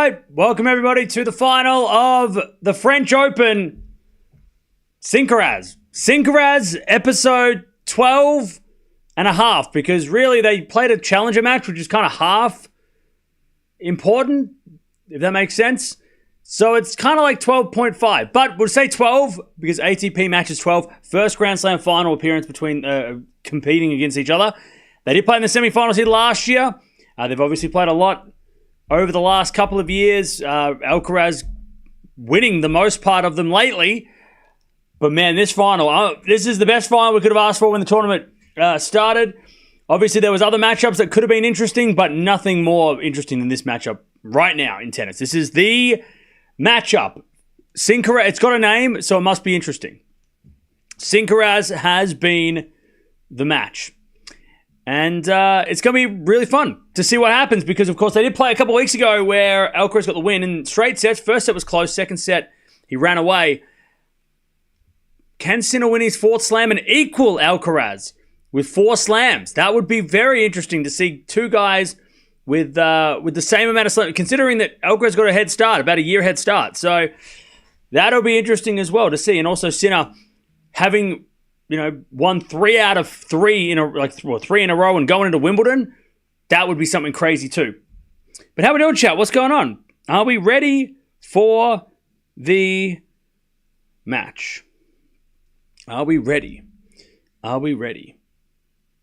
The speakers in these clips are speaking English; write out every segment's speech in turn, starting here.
right, welcome everybody to the final of the French Open. Sincaraz episode 12 and a half, because really they played a challenger match, which is kind of half important, if that makes sense. So it's kind of like 12.5, but we'll say 12 because ATP matches 12. First Grand Slam final appearance between competing against each other. They did play in the semifinals here last year. They've obviously played a lot over the last couple of years. Alcaraz winning the most part of them lately. But man, this final, this is the best final we could have asked for when the tournament started. Obviously, there was other matchups that could have been interesting, but nothing more interesting than this matchup right now in tennis. This is the matchup. Sincaraz, it's got a name, so it must be interesting. Sincaraz has been the match. And it's going to be really fun to see what happens because, of course, they did play a couple of weeks ago where Alcaraz got the win in straight sets. First set was close. Second set, he ran away. Can Sinner win his fourth slam and equal Alcaraz with 4 slams? That would be very interesting to see two guys with the same amount of slams, considering that Alcaraz got a head start, about a year head start. So that'll be interesting as well to see. And also Sinner having, won 3 out of 3 3 in a row and going into Wimbledon, that would be something crazy too. But how are we doing, chat? What's going on? Are we ready for the match? Are we ready? Are we ready?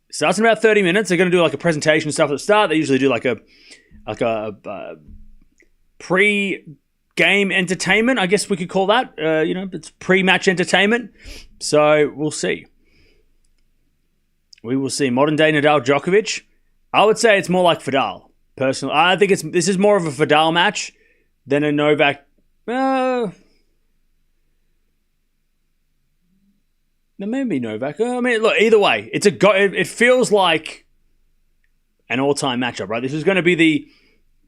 It starts in about 30 minutes. They're going to do like a presentation stuff at the start. They usually do like a pre-game entertainment, I guess we could call that. It's pre-match entertainment. So we'll see. We will see. Modern day Nadal Djokovic. I would say it's more like Fadal. Personally, I think this is more of a Fadal match than a Novak. Maybe Novak. I mean, look. Either way, it feels like an all-time matchup, right? This is going to be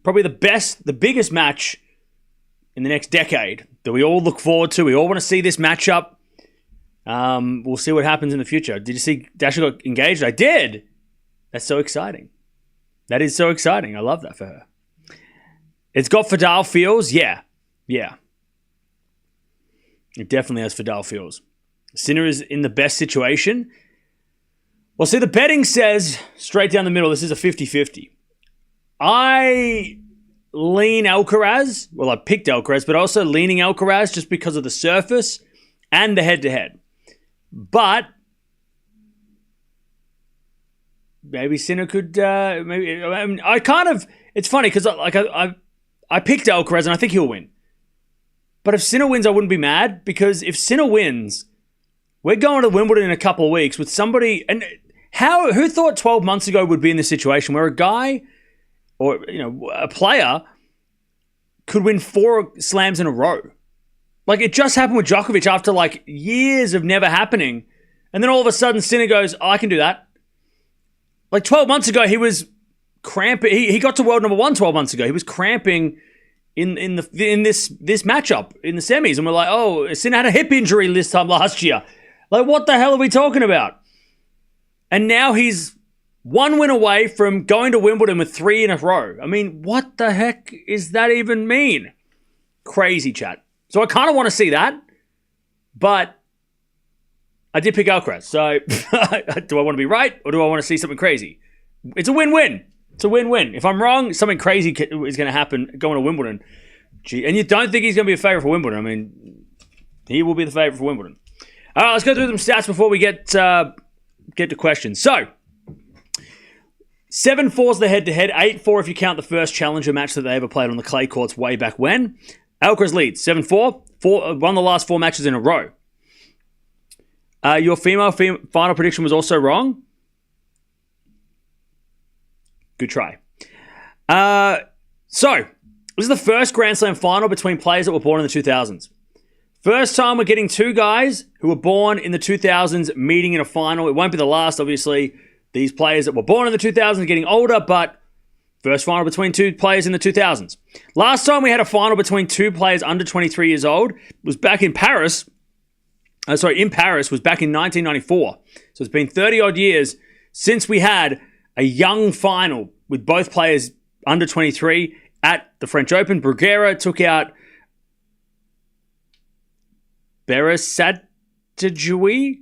probably the biggest match in the next decade that we all look forward to. We all want to see this matchup. We'll see what happens in the future. Did you see Dasha got engaged? I did. That's so exciting. That is so exciting. I love that for her. It's got Fadal feels. Yeah. It definitely has Fadal feels. Sinner is in the best situation. Well, see, the betting says straight down the middle, this is a 50-50. I lean Alcaraz. Well, I picked Alcaraz, but also leaning Alcaraz just because of the surface and the head-to-head. But maybe Sinner could. It's funny because I picked Alcaraz and I think he'll win. But if Sinner wins, I wouldn't be mad because if Sinner wins, we're going to Wimbledon in a couple of weeks with somebody. And who thought 12 months ago would be in this situation where a guy or a player could win 4 slams in a row? Like, it just happened with Djokovic after, years of never happening. And then all of a sudden, Sinner goes, I can do that. 12 months ago, he was cramping. He got to world number 1 12 months ago. He was cramping in this matchup in the semis. And we're like, oh, Sinner had a hip injury this time last year. What the hell are we talking about? And now he's 1 win away from going to Wimbledon with 3 in a row. I mean, what the heck is that even mean? Crazy, chat. So I kind of want to see that, but I did pick Alcaraz. So do I want to be right or do I want to see something crazy? It's a win-win. It's a win-win. If I'm wrong, something crazy is going to happen going to Wimbledon. Gee, and you don't think he's going to be a favorite for Wimbledon. I mean, he will be the favorite for Wimbledon. All right, let's go through some stats before we get to questions. So, 7-4's the head-to-head, 8-4 if you count the first challenger match that they ever played on the clay courts way back when. Alcaraz leads 7-4, won the last 4 matches in a row. Your female final prediction was also wrong. Good try. So, this is the first Grand Slam final between players that were born in the 2000s. First time we're getting 2 guys who were born in the 2000s meeting in a final. It won't be the last, obviously. These players that were born in the 2000s are getting older, but first final between 2 players in the 2000s. Last time we had a final between 2 players under 23 years old was back in Paris. In Paris was back in 1994. So it's been 30-odd years since we had a young final with both players under 23 at the French Open. Bruguera took out Beresatadjoui.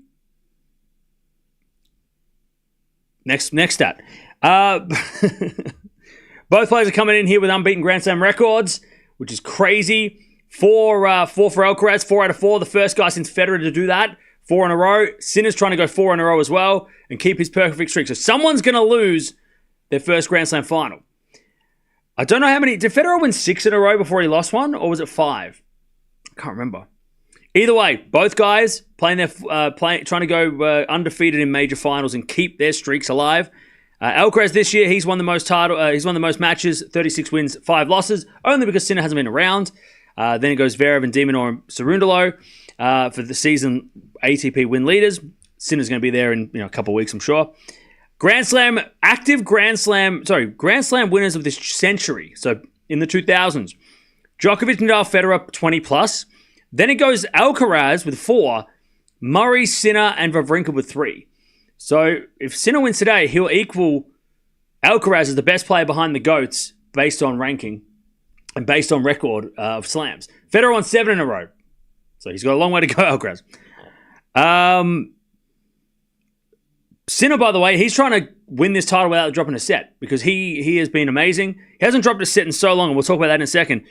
Next stat. Both players are coming in here with unbeaten Grand Slam records, which is crazy. Four for Alcaraz, 4 out of 4. The first guy since Federer to do that. 4 in a row. Sinner's trying to go 4 in a row as well and keep his perfect streak. So someone's going to lose their first Grand Slam final. I don't know how many. Did Federer win 6 in a row before he lost one? Or was it 5? I can't remember. Either way, both guys trying to go undefeated in major finals and keep their streaks alive. Alcaraz this year, he's won the most he's won the most matches, 36 wins, 5 losses, only because Sinner hasn't been around. Then it goes Zverev and Demonor and Cerundolo for the season ATP win leaders. Sinner's going to be there in a couple of weeks, I'm sure. Grand Slam winners of this century. So in the 2000s, Djokovic, Nadal, Federer, 20 plus. Then it goes Alcaraz with 4, Murray, Sinner, and Wawrinka with 3. So if Sinner wins today, he'll equal Alcaraz as the best player behind the GOATs based on ranking and based on record of slams. Federer won 7 in a row. So he's got a long way to go, Alcaraz. Sinner, by the way, he's trying to win this title without dropping a set because he has been amazing. He hasn't dropped a set in so long, and we'll talk about that in a second.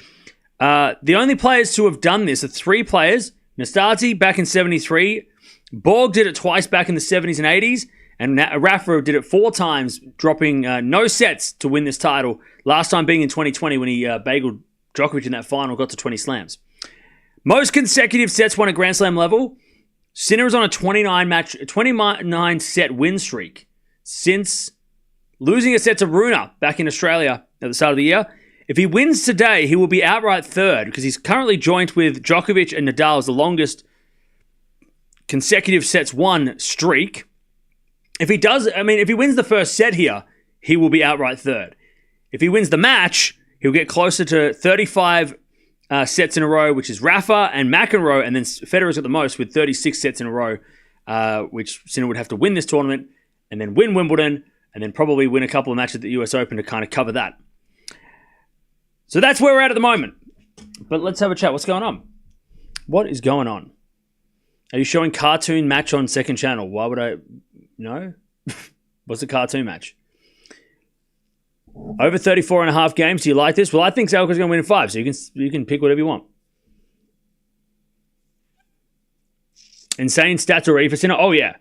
The only players to have done this are 3 players. Nastase back in 73. Borg did it twice back in the 70s and 80s. And Rafa did it 4 times, dropping no sets to win this title. Last time being in 2020 when he bageled Djokovic in that final, got to 20 slams. Most consecutive sets won at Grand Slam level. Sinner is on a 29 set win streak since losing a set to Runa back in Australia at the start of the year. If he wins today, he will be outright third because he's currently joint with Djokovic and Nadal as the longest consecutive sets won streak. If he wins the first set here, he will be outright third. If he wins the match, he'll get closer to 35 sets in a row, which is Rafa and McEnroe, and then Federer's got the most with 36 sets in a row, which Sinner would have to win this tournament and then win Wimbledon and then probably win a couple of matches at the US Open to kind of cover that. So that's where we're at the moment. But let's have a chat. What's going on? What is going on? Are you showing cartoon match on second channel? Why would I... No? What's the cartoon match? Over 34.5 games. Do you like this? Well, I think Alcaraz is going to win in 5, so you can pick whatever you want. Insane stats already for Sinner. Oh, yeah.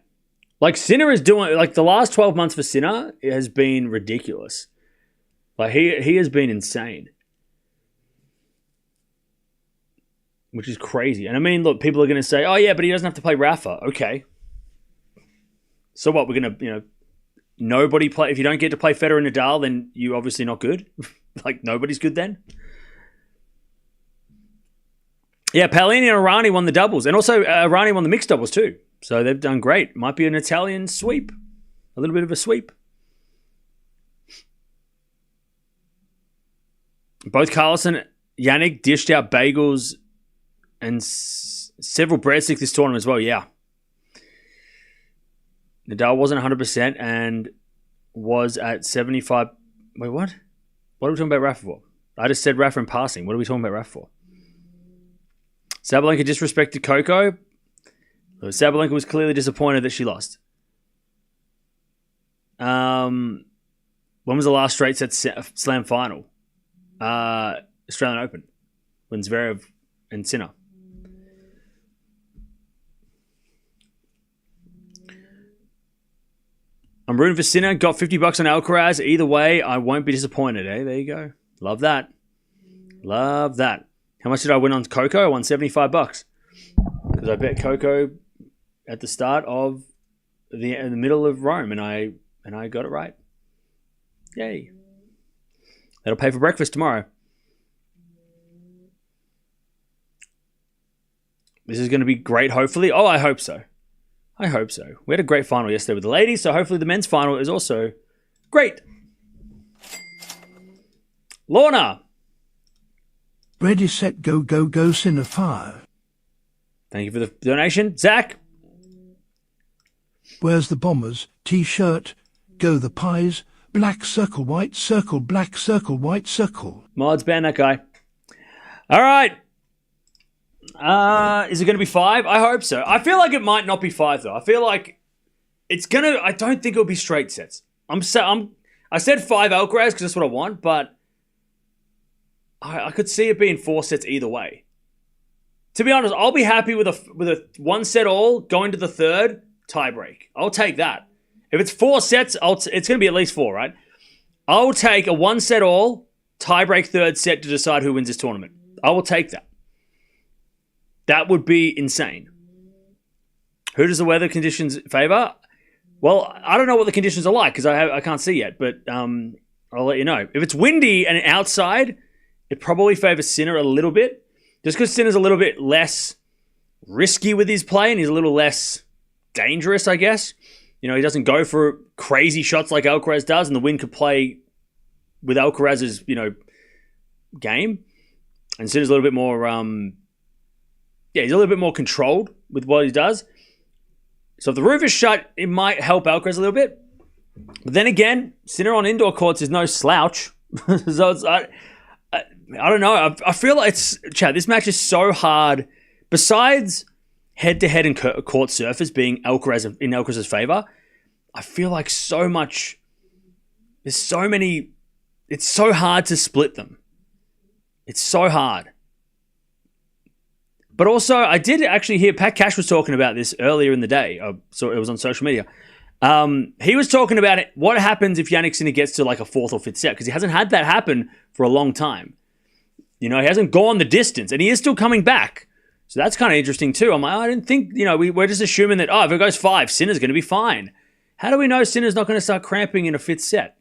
Like, Sinner is doing... Like, the last 12 months for Sinner has been ridiculous. Like, he has been insane. Which is crazy. And I mean, look, people are going to say, oh, yeah, but he doesn't have to play Rafa. Okay. So what? We're going to, nobody play. If you don't get to play Federer and Nadal, then you're obviously not good. Like, nobody's good then. Yeah, Paolini and Arani won the doubles. And also, Arani won the mixed doubles too. So they've done great. Might be an Italian sweep. A little bit of a sweep. Both Carlos and Jannik dished out bagels and several breadsticks this tournament as well, yeah. Nadal wasn't 100% and was at 75... Wait, what? What are we talking about Rafa for? I just said Rafa in passing. What are we talking about Rafa for? Sabalenka disrespected Coco. Sabalenka was clearly disappointed that she lost. When was the last straight set slam final? Australian Open. When Zverev and Sinner. I'm rooting for Sinner. Got $50 on Alcaraz. Either way, I won't be disappointed. There you go. Love that. Love that. How much did I win on Coco? I won $75. Because I bet Coco at the start of in the middle of Rome, and I got it right. Yay. That'll pay for breakfast tomorrow. This is going to be great, hopefully. Oh, I hope so. I hope so. We had a great final yesterday with the ladies, so hopefully the men's final is also great. Lorna. Ready, set, go, go, go, Sinner, fire. Thank you for the donation. Zach. Where's the Bombers? T-shirt. Go the Pies. black circle, white circle, black circle, white circle. Mods, ban that guy. All right. Is it going to be 5? I hope so. I feel like it might not be 5, though. I feel like it's going to... I don't think it'll be straight sets. I said 5 Alcaraz because that's what I want, but I could see it being 4 sets either way. To be honest, I'll be happy with a 1 set all going to the third tiebreak. I'll take that. If it's 4 sets, it's going to be at least 4, right? I'll take a 1 set all tiebreak third set to decide who wins this tournament. I will take that. That would be insane. Who does the weather conditions favor? Well, I don't know what the conditions are like because I can't see yet, but I'll let you know. If it's windy and outside, it probably favors Sinner a little bit. Just because Sinner's a little bit less risky with his play and he's a little less dangerous, I guess. You know, he doesn't go for crazy shots like Alcaraz does, and the wind could play with Alcaraz's, game. And Sinner's a little bit more, he's a little bit more controlled with what he does. So if the roof is shut, it might help Alcaraz a little bit. But then again, Sinner on indoor courts is no slouch. So it's, I don't know. I feel like this match is so hard. Besides head-to-head and court surface being in Alcaraz's favor, I feel like it's so hard to split them. It's so hard. But also, I did actually hear Pat Cash was talking about this earlier in the day. So it was on social media. He was talking about it. What happens if Jannik Sinner gets to like a 4th or 5th set? Because he hasn't had that happen for a long time. He hasn't gone the distance, and he is still coming back. So that's kind of interesting too. I'm like, I didn't think, we're just assuming that, if it goes 5, Sinner's going to be fine. How do we know Sinner's not going to start cramping in a 5th set?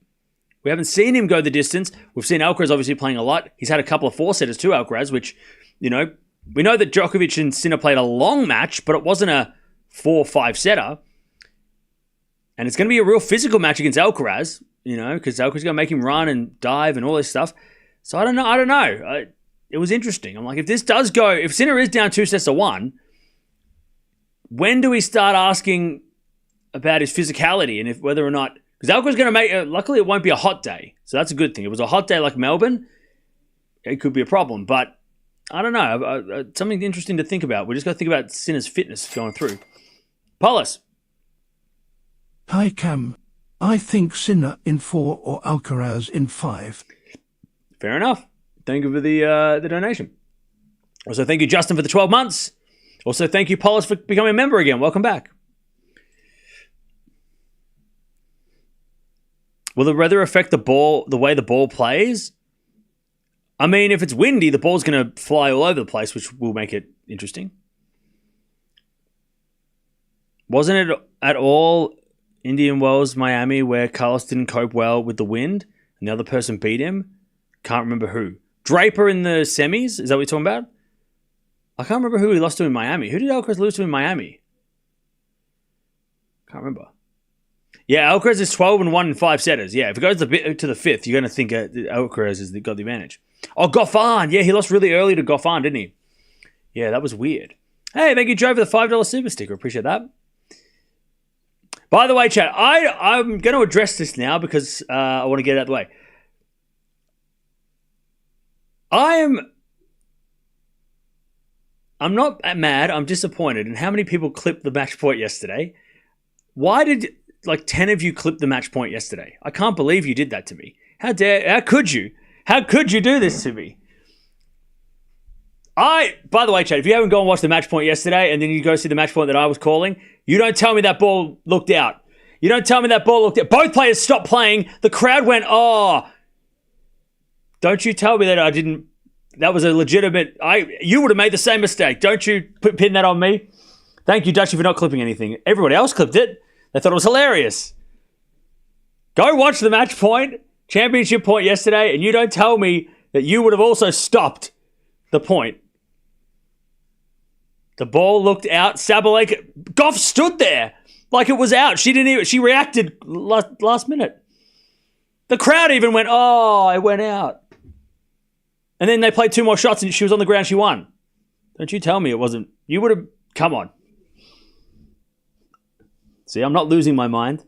We haven't seen him go the distance. We've seen Alcaraz obviously playing a lot. He's had a couple of 4-setters too, Alcaraz, which, we know that Djokovic and Sinner played a long match, but it wasn't a 4-5-setter. And it's going to be a real physical match against Alcaraz, because Alcaraz is going to make him run and dive and all this stuff. So I don't know. It was interesting. I'm like, if Sinner is down 2-1, when do we start asking about his physicality and whether or not, because Alcaraz is going to make, luckily it won't be a hot day. So that's a good thing. If it was a hot day like Melbourne, it could be a problem. But I don't know. Something interesting to think about. We just got to think about Sinner's fitness going through. Paulus. Hi Cam. I think Sinner in 4 or Alcaraz in 5. Fair enough. Thank you for the donation. Also, thank you, Justin, for the 12 months. Also, thank you, Paulus, for becoming a member again. Welcome back. Will the weather affect the way the ball plays? I mean, if it's windy, the ball's going to fly all over the place, which will make it interesting. Wasn't it at all Indian Wells, Miami, where Carlos didn't cope well with the wind and the other person beat him? Can't remember who. Draper in the semis? Is that what you're talking about? I can't remember who he lost to in Miami. Who did Alcaraz lose to in Miami? Can't remember. Yeah, Alcaraz is 12-1 in 5 setters. Yeah, if it goes to the 5th, you're going to think Alcaraz has got the advantage. Oh, Goffin. Yeah, he lost really early to Goffin, didn't he? Yeah, that was weird. Hey, thank you, Joe, for the $5 super sticker. Appreciate that. By the way, chat, I'm going to address this now because I want to get it out of the way. I'm not mad. I'm disappointed. And how many people clipped the match point yesterday? Why did 10 of you clip the match point yesterday? I can't believe you did that to me. How could you? How could you do this to me? By the way, chat, if you haven't gone and watched the match point yesterday and then you go see the match point that I was calling, you don't tell me that ball looked out. You don't tell me that ball looked out. Both players stopped playing. The crowd went, oh. Don't you tell me that I didn't. That was a legitimate. You would have made the same mistake. Don't you pin that on me? Thank you, Dutchie, for not clipping anything. Everybody else clipped it. They thought it was hilarious. Go watch the match point, championship point yesterday, and you don't tell me that you would have also stopped the point. The ball looked out. Sabalenka, Goff stood there like it was out. She didn't even. She reacted last minute. The crowd even went, oh, it went out. And then they played 2 more shots and she was on the ground. She won. Don't you tell me it wasn't. You would have. Come on. See, I'm not losing my mind.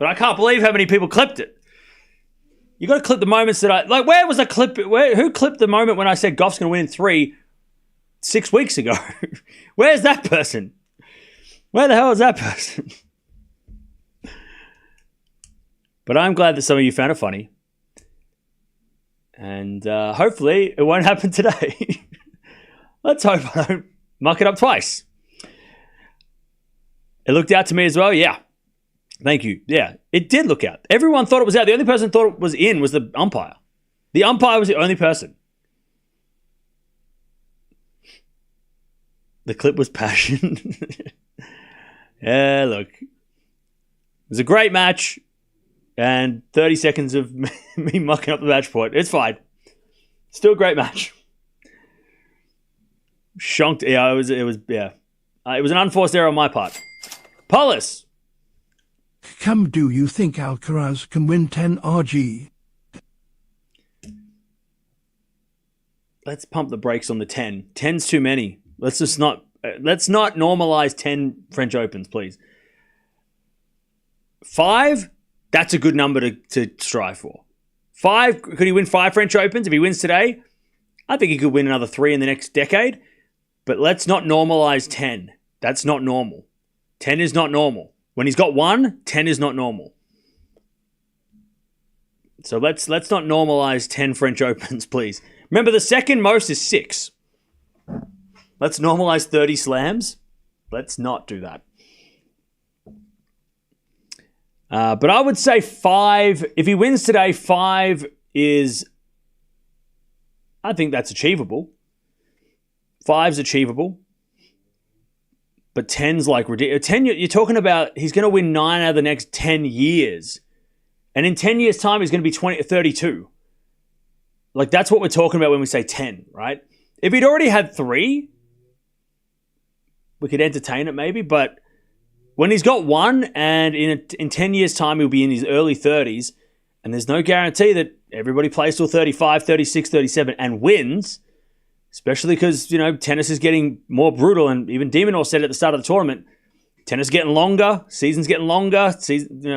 But I can't believe how many people clipped it. You got to clip the moments that like, where was the clip? Who clipped the moment when I said Goff's going to win in 3 6 weeks ago? Where's that person? Where the hell is that person? But I'm glad that some of you found it funny. And hopefully it won't happen today. Let's hope I don't muck it up twice. It looked out to me as well. Yeah. Thank you. Yeah, it did look out. Everyone thought it was out. The only person who thought it was in was the umpire. The umpire was the only person. The clip was passion. Yeah, look. It was a great match. And 30 seconds of me mucking up the match point. It's fine. Still a great match. Shonked. Yeah, it was an unforced error on my part. Polis. Do you think Alcaraz can win 10 RG? Let's pump the brakes on the 10. 10's too many. Let's not normalize 10 French Opens, please. 5, that's a good number to strive for. 5, could he win 5 French Opens? If he wins today, I think he could win another 3 in the next decade. But let's not normalize 10. That's not normal. 10 is not normal. When he's got 1, 10 is not normal. So let's not normalize 10 French Opens, please. Remember, the second most is 6. Let's normalize 30 slams. Let's not do that. But I would say 5. If he wins today, 5 is... I think that's achievable. 5's achievable. But 10's like ridiculous. 10, you're talking about he's going to win 9 out of the next 10 years. And in 10 years' time, he's going to be 32. Like, that's what we're talking about when we say 10, right? If he'd already had 3, we could entertain it maybe. But when he's got 1 and in 10 years' time, he'll be in his early 30s, and there's no guarantee that everybody plays till 35, 36, 37 and wins, especially because, tennis is getting more brutal. And even Demonor said at the start of the tournament, tennis is getting longer, season's getting longer,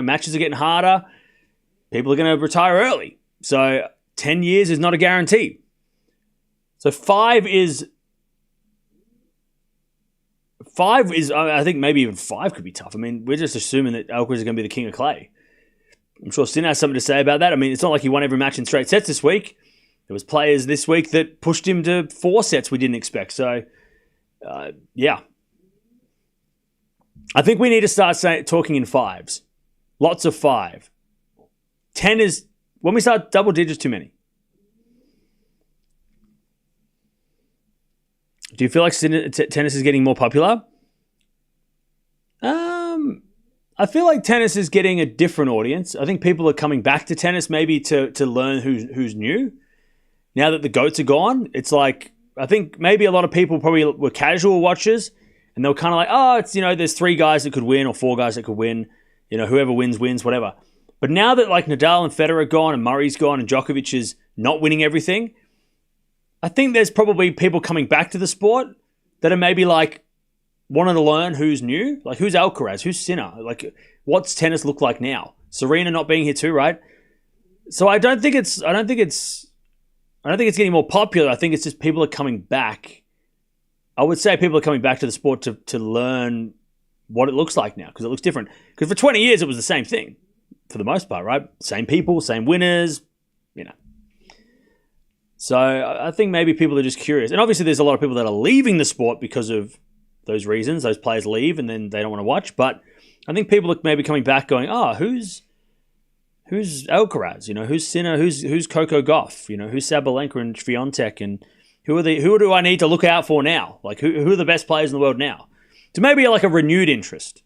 matches are getting harder. People are going to retire early. So 10 years is not a guarantee. So 5 is, I think maybe even 5 could be tough. I mean, we're just assuming that Alcaraz is going to be the king of clay. I'm sure Sinner has something to say about that. I mean, it's not like he won every match in straight sets this week. There was players this week that pushed him to 4 sets we didn't expect. So, yeah. I think we need to start talking in 5s. Lots of 5. 10 is, when we start double digits, too many. Do you feel like tennis is getting more popular? I feel like tennis is getting a different audience. I think people are coming back to tennis maybe to learn who's new. Now that the GOATs are gone, it's like, I think maybe a lot of people probably were casual watchers and they were kind of like, oh, it's, there's 3 guys that could win or 4 guys that could win. Whoever wins, whatever. But now that like Nadal and Federer are gone and Murray's gone and Djokovic is not winning everything, I think there's probably people coming back to the sport that are maybe like wanting to learn who's new. Like, who's Alcaraz? Who's Sinner? Like, what's tennis look like now? Serena not being here too, right? So I don't think it's getting more popular. I think it's just people are coming back. I would say people are coming back to the sport to learn what it looks like now, because it looks different. Because for 20 years, it was the same thing for the most part, right? Same people, same winners, So I think maybe people are just curious. And obviously there's a lot of people that are leaving the sport because of those reasons. Those players leave and then they don't want to watch. But I think people are maybe coming back going, who's Alcaraz? Who's Sinner? Who's Coco Gauff? Who's Sabalenka and Swiatek? And who do I need to look out for now? Like, who are the best players in the world now? To maybe like a renewed interest,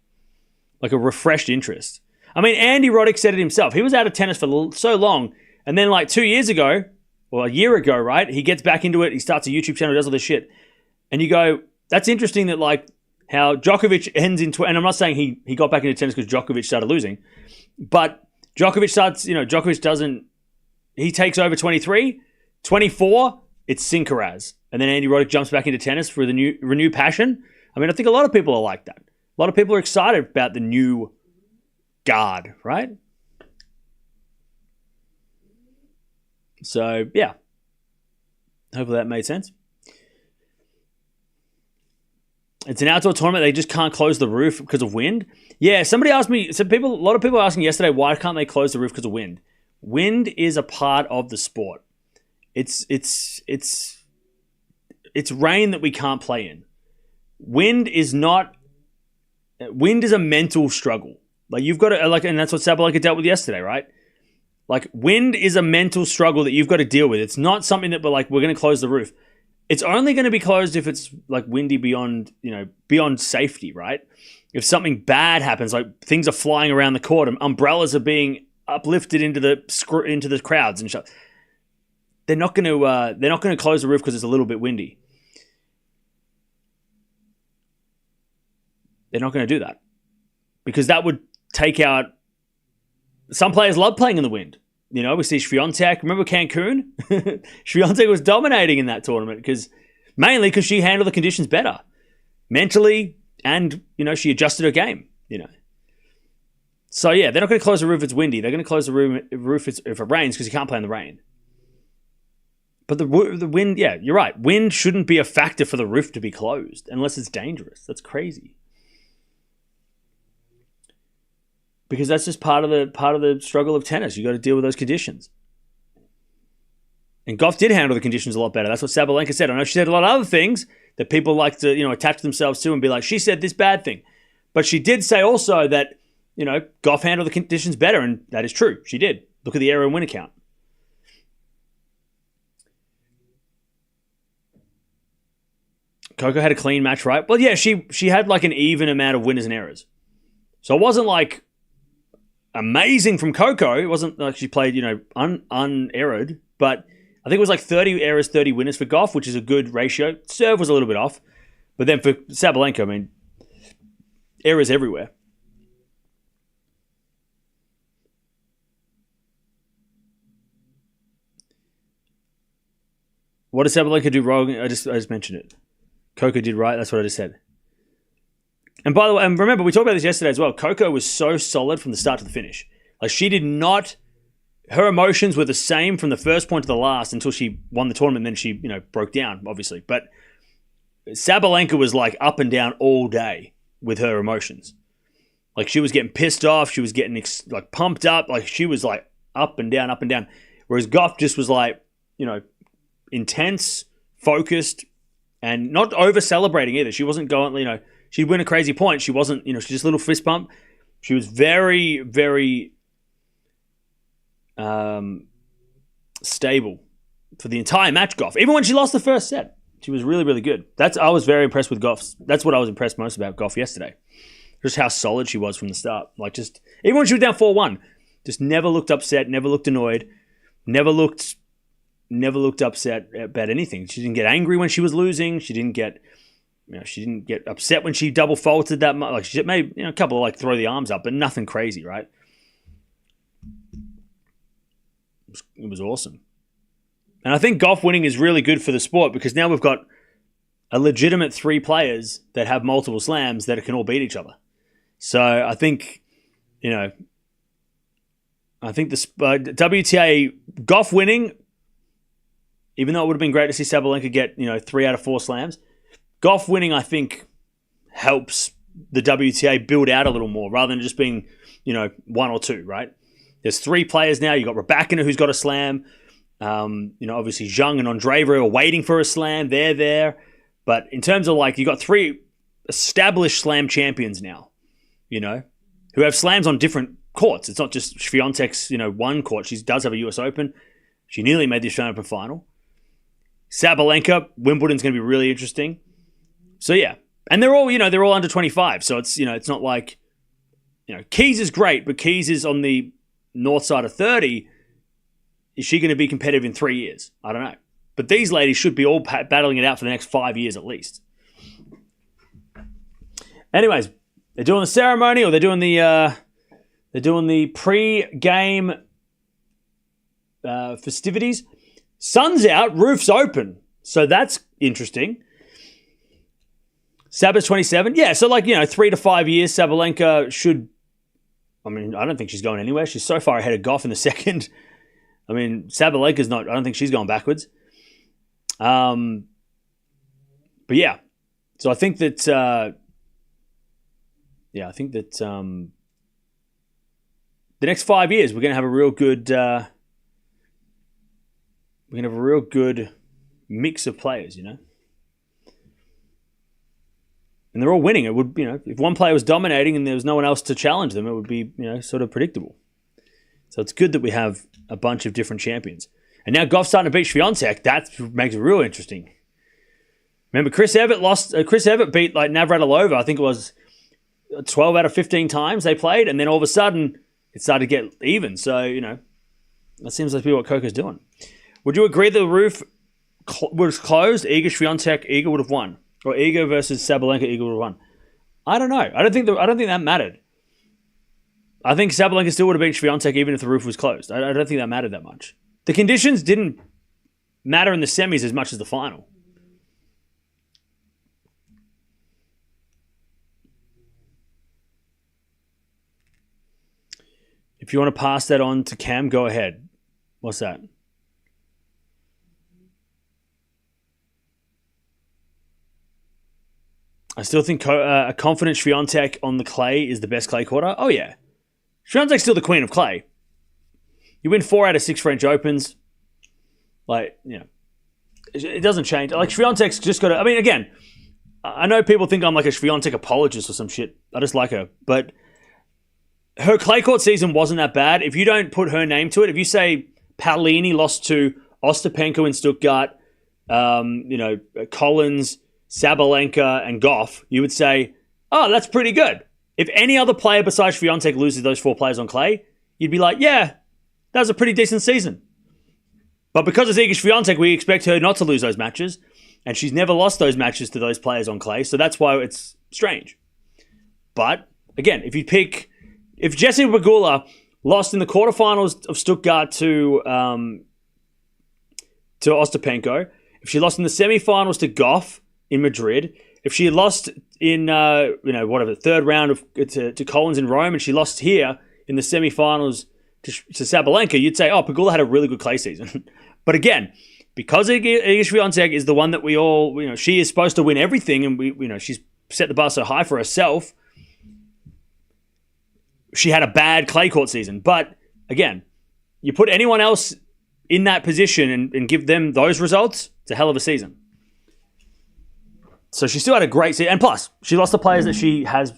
like a refreshed interest. I mean, Andy Roddick said it himself. He was out of tennis for so long. And then like 2 years ago, or a year ago, right? He gets back into it. He starts a YouTube channel, does all this shit. And you go, that's interesting that like how Djokovic ends in... and I'm not saying he got back into tennis because Djokovic started losing. But Djokovic starts... Djokovic doesn't... He takes over 23. 24, it's Sincaraz. And then Andy Roddick jumps back into tennis for the renewed passion. I mean, I think a lot of people are like that. A lot of people are excited about the new guard, right? So, yeah. Hopefully that made sense. It's an outdoor tournament. They just can't close the roof because of wind. Yeah, somebody asked me, a lot of people were asking yesterday, why can't they close the roof because of wind? Wind is a part of the sport. It's rain that we can't play in. Wind is a mental struggle. Like you've got to, and that's what Sabalenka dealt with yesterday, right? Like wind is a mental struggle that you've got to deal with. It's not something that we're going to close the roof. It's only going to be closed if it's like windy beyond safety, right? If something bad happens, like things are flying around the court, and umbrellas are being uplifted into the crowds and stuff, they're not going to close the roof because it's a little bit windy. They're not going to do that because that would take out. Some players love playing in the wind. We see Swiatek. Remember Cancun? Swiatek was dominating in that tournament mainly because she handled the conditions better mentally, and she adjusted her game. So yeah, they're not going to close the roof if it's windy. They're going to close the roof if it rains because you can't play in the rain. But the wind, yeah, you're right. Wind shouldn't be a factor for the roof to be closed unless it's dangerous. That's crazy. Because that's just part of the struggle of tennis. You got to deal with those conditions. And Goff did handle the conditions a lot better. That's what Sabalenka said. I know she said a lot of other things that people like to, attach themselves to and be like, she said this bad thing. But she did say also that, Goff handled the conditions better, and that is true. She did. Look at the error and win account. Coco had a clean match, right? Well, yeah, she had like an even amount of winners and errors. So it wasn't like amazing from Coco. It wasn't like she played, unerred, but I think it was like 30 errors, 30 winners for Goff, which is a good ratio. Serve was a little bit off. But then for Sabalenka, errors everywhere. What did Sabalenka do wrong? I just mentioned it. Coco did right. That's what I just said. And by the way, and remember, we talked about this yesterday as well. Coco was so solid from the start to the finish. Like she did not, her emotions were the same from the first point to the last until she won the tournament. And then she, broke down, obviously. But Sabalenka was like up and down all day with her emotions. Like she was getting pissed off. She was getting like pumped up. Like she was like up and down, up and down. Whereas Goff just was like, intense, focused, and not over celebrating either. She wasn't going, she'd win a crazy point. She wasn't, she just a little fist bump. She was very, very stable for the entire match, Goff. Even when she lost the first set, she was really, really good. I was very impressed with Goff. That's what I was impressed most about Goff yesterday. Just how solid she was from the start. Like just, even when she was down 4-1, just never looked upset, never looked annoyed, never looked upset about anything. She didn't get angry when she was losing. She didn't get upset when she double faulted that much. Like she made a couple of throw the arms up, but nothing crazy, right? It was awesome. And I think Goff winning is really good for the sport because now we've got a legitimate 3 players that have multiple slams that can all beat each other. So I think, the WTA Goff winning, even though it would have been great to see Sabalenka get 3 out of 4 slams, Goff winning, I think, helps the WTA build out a little more rather than just being, 1 or 2, right? There's 3 players now. You've got Raducanu who's got a slam. Obviously Zhang and Andreeva are waiting for a slam. They're there. But in terms of you got 3 established slam champions now, who have slams on different courts. It's not just Swiatek's, one court. She does have a US Open. She nearly made the Australian Open final. Sabalenka, Wimbledon's going to be really interesting. So yeah, and they're all under 25. So it's it's not like Keys is great, but Keys is on the north side of 30. Is she going to be competitive in 3 years? I don't know. But these ladies should be all battling it out for the next 5 years at least. Anyways, they're doing the ceremony, or they're doing the pre-game festivities. Sun's out, roof's open. So that's interesting. Saba's 27. Yeah, so 3 to 5 years, Sabalenka should I mean, I don't think she's going anywhere. She's so far ahead of Goff in the second. I mean, Sabalenka's not. I don't think she's going backwards. But yeah, so I think that. The next 5 years we're going to have a real good. We're going to have a real good mix of players, you know. And they're all winning. It would, if one player was dominating and there was no one else to challenge them, it would be, sort of predictable. So it's good that we have a bunch of different champions. And now Goff's starting to beat Swiatek. That makes it real interesting. Remember, Chris Evert beat like Navratilova. I think it was 12 out of 15 times they played, and then all of a sudden it started to get even. So that seems like what Coco's doing. Would you agree that the roof was closed? Iga Swiatek, Iga would have won. Or Iga versus Sabalenka, Iga would have won. I don't know. I don't think that mattered. I think Sabalenka still would have beaten Swiatek even if the roof was closed. I don't think that mattered that much. The conditions didn't matter in the semis as much as the final. If you want to pass that on to Cam, go ahead. What's that? I still think a confident Swiatek on the clay is the best clay quarter. Oh, yeah. Swiatek's still the queen of clay. You win 4 out of 6 French Opens. It doesn't change. Like, Swiatek's just got to... I mean, again, I know people think I'm like a Swiatek apologist or some shit. I just like her. But her clay court season wasn't that bad. If you don't put her name to it, if you say Paolini lost to Ostapenko in Stuttgart, Collins, Sabalenka, and Goff, you would say, oh, that's pretty good. If any other player besides Swiatek loses those 4 players on clay, you'd be like, yeah, that was a pretty decent season. But because it's Iga Swiatek, we expect her not to lose those matches, and she's never lost those matches to those players on clay, so that's why it's strange. But, again, if Jessie Pegula lost in the quarterfinals of Stuttgart to Ostapenko, if she lost in the semifinals to Goff in Madrid, if she had lost in third round to Collins in Rome, and she lost here in the semifinals to Sabalenka, you'd say, oh, Pegula had a really good clay season. But again, because Iga Swiatek is the one that we all, she is supposed to win everything, and she's set the bar so high for herself. She had a bad clay court season. But again, you put anyone else in that position and give them those results, it's a hell of a season. So she still had a great season. And plus, she lost the players that she has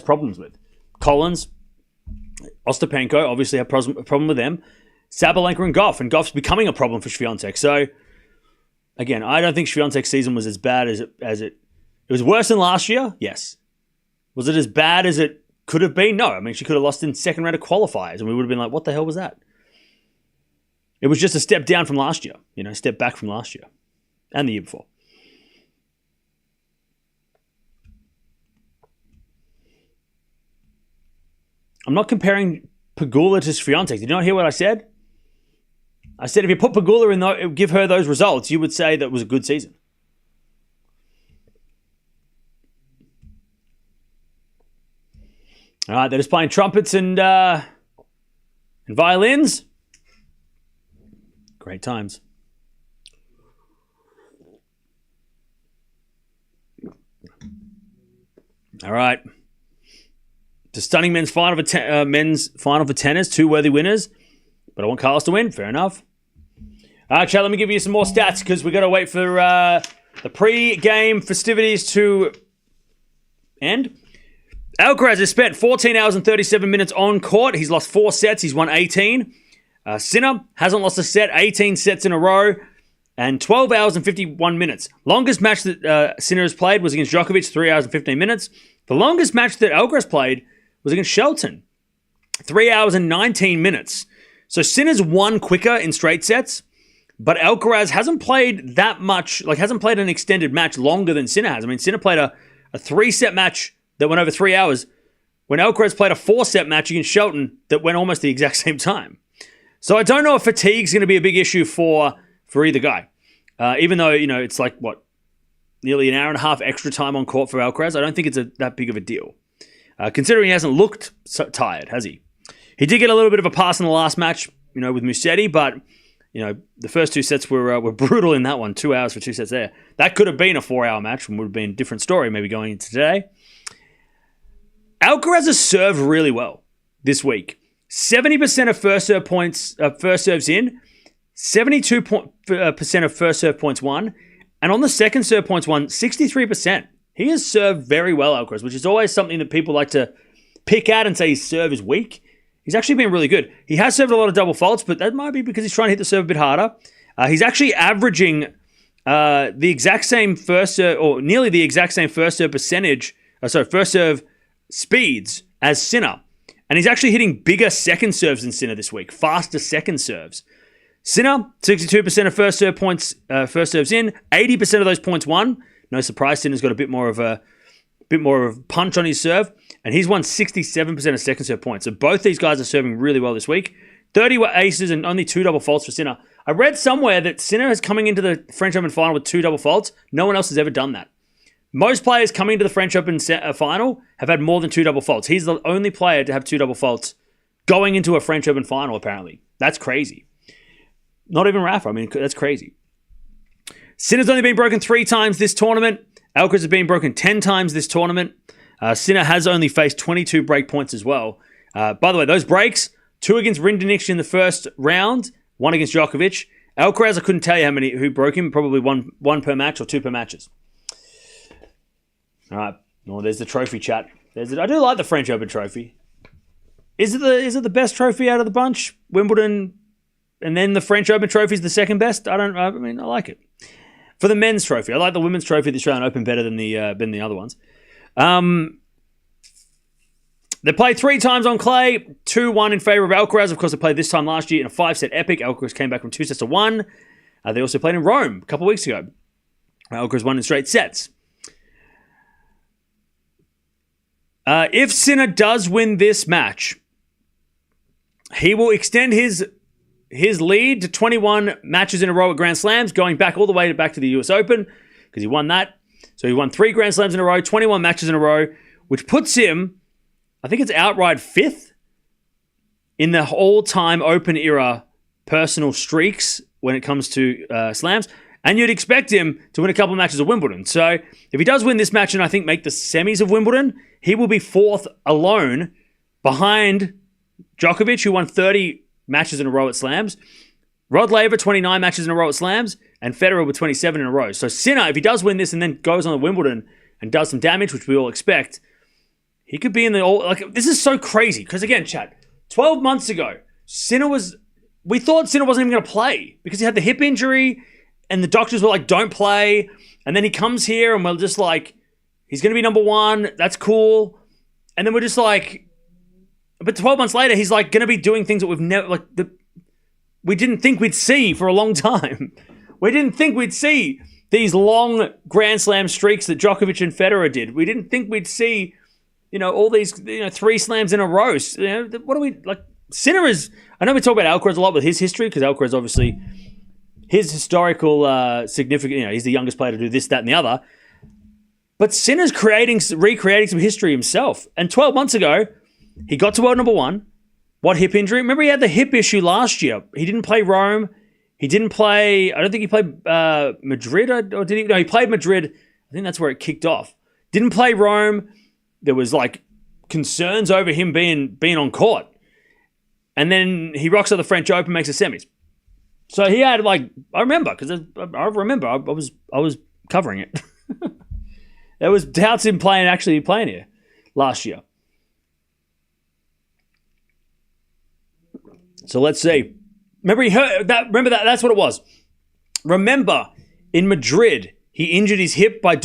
problems with. Collins, Ostapenko, obviously have a problem with them. Sabalenka and Goff. And Goff's becoming a problem for Swiatek. So, again, I don't think Swiatek's season was as bad as it was worse than last year? Yes. Was it as bad as it could have been? No. I mean, she could have lost in second round of qualifiers, and we would have been like, what the hell was that? It was just a step down from last year. Step back from last year. And the year before. I'm not comparing Pegula to Swiatek. Did you not hear what I said? I said if you put Pegula in, give her those results, you would say that was a good season. All right, they're just playing trumpets and violins. Great times. All right. The stunning men's final for tennis. 2 worthy winners. But I want Carlos to win. Fair enough. All right, Chad, let me give you some more stats because we've got to wait for the pre-game festivities to end. Alcaraz has spent 14 hours and 37 minutes on court. He's lost 4 sets. He's won 18. Sinner hasn't lost a set. 18 sets in a row. And 12 hours and 51 minutes. Longest match that Sinner has played was against Djokovic, 3 hours and 15 minutes. The longest match that Alcaraz played was against Shelton, 3 hours and 19 minutes. So Sinner's won quicker in straight sets, but Alcaraz hasn't played that much, hasn't played an extended match longer than Sinner has. I mean, Sinner played a 3-set match that went over 3 hours, when Alcaraz played a 4-set match against Shelton that went almost the exact same time. So I don't know if fatigue's going to be a big issue for either guy. Even though, it's nearly an hour and a half extra time on court for Alcaraz, I don't think it's that big of a deal. considering he hasn't looked so tired, has he? He did get a little bit of a pass in the last match, with Musetti, but, the first 2 sets were brutal in that one. 2 hours for 2 sets there. That could have been a 4-hour match and would have been a different story maybe going into today. Alcaraz has served really well this week. 70% of first serve points, first serves in, 72% of first serve points won, and on the second serve points won, 63%. He has served very well, Alcaraz, which is always something that people like to pick at and say his serve is weak. He's actually been really good. He has served a lot of double faults, but that might be because he's trying to hit the serve a bit harder. He's actually averaging the exact same first serve, or nearly the exact same first serve percentage, first serve speeds as Sinner. And he's actually hitting bigger second serves than Sinner this week, faster second serves. Sinner, 62% of first serve points, first serves in, 80% of those points won. No surprise, Sinner's got a bit more of a punch on his serve, and he's won 67% of second serve points. So both these guys are serving really well this week. 30 aces and only 2 double faults for Sinner. I read somewhere that Sinner is coming into the French Open final with 2 double faults. No one else has ever done that. Most players coming to the French Open final have had more than 2 double faults. He's the only player to have 2 double faults going into a French Open final, apparently. That's crazy. Not even Rafa. That's crazy. Sinner's only been broken 3 times this tournament. Alcaraz has been broken 10 times this tournament. Sinner has only faced 22 break points as well. By the way, those breaks, 2 against Rinderknech in the first round, 1 against Djokovic. Alcaraz, I couldn't tell you who broke him. Probably one per match or 2 per matches. All right. Well, there's the trophy chat. I do like the French Open trophy. Is it the best trophy out of the bunch? Wimbledon, and then the French Open trophy is the second best. I like it. For the men's trophy, I like the women's trophy at the Australian Open better than the other ones. They played 3 times on clay, 2-1 in favour of Alcaraz. Of course, they played this time last year in a 5-set epic. Alcaraz came back from 2 sets to 1. They also played in Rome a couple of weeks ago. Alcaraz won in straight sets. If Sinner does win this match, he will extend his lead to 21 matches in a row at Grand Slams, going back all the way back to the US Open, because he won that. So he won 3 Grand Slams in a row, 21 matches in a row, which puts him, I think it's outright 5th in the all-time Open era personal streaks when it comes to slams. And you'd expect him to win a couple of matches at Wimbledon. So if he does win this match and I think make the semis of Wimbledon, he will be 4th alone behind Djokovic, who won 30 matches in a row at slams. Rod Laver, 29 matches in a row at slams. And Federer with 27 in a row. So Sinner, if he does win this and then goes on to Wimbledon and does some damage, which we all expect, he could be in the... this is so crazy. Because again, chat, 12 months ago, we thought Sinner wasn't even going to play because he had the hip injury and the doctors were like, don't play. And then he comes here and we're just like, he's going to be number 1. That's cool. And then we're just like... But 12 months later, he's like going to be doing things that we've never... we didn't think we'd see for a long time. We didn't think we'd see these long Grand Slam streaks that Djokovic and Federer did. We didn't think we'd see, all these, 3 slams in a row. What do we, Sinner is, I know we talk about Alcaraz a lot with his history, because Alcaraz obviously, his historical significance, he's the youngest player to do this, that, and the other. But Sinner's recreating some history himself. And 12 months ago, he got to world number 1. What hip injury? Remember he had the hip issue last year. He didn't play Rome. He didn't play, I don't think he played Madrid, or did he? No, he played Madrid. I think that's where it kicked off. Didn't play Rome. There was concerns over him being on court. And then he rocks at the French Open, makes the semis. So he had I remember, because I was covering it. There was doubts in actually playing here last year. So let's see. Remember that's what it was. Remember, in Madrid, he injured his hip by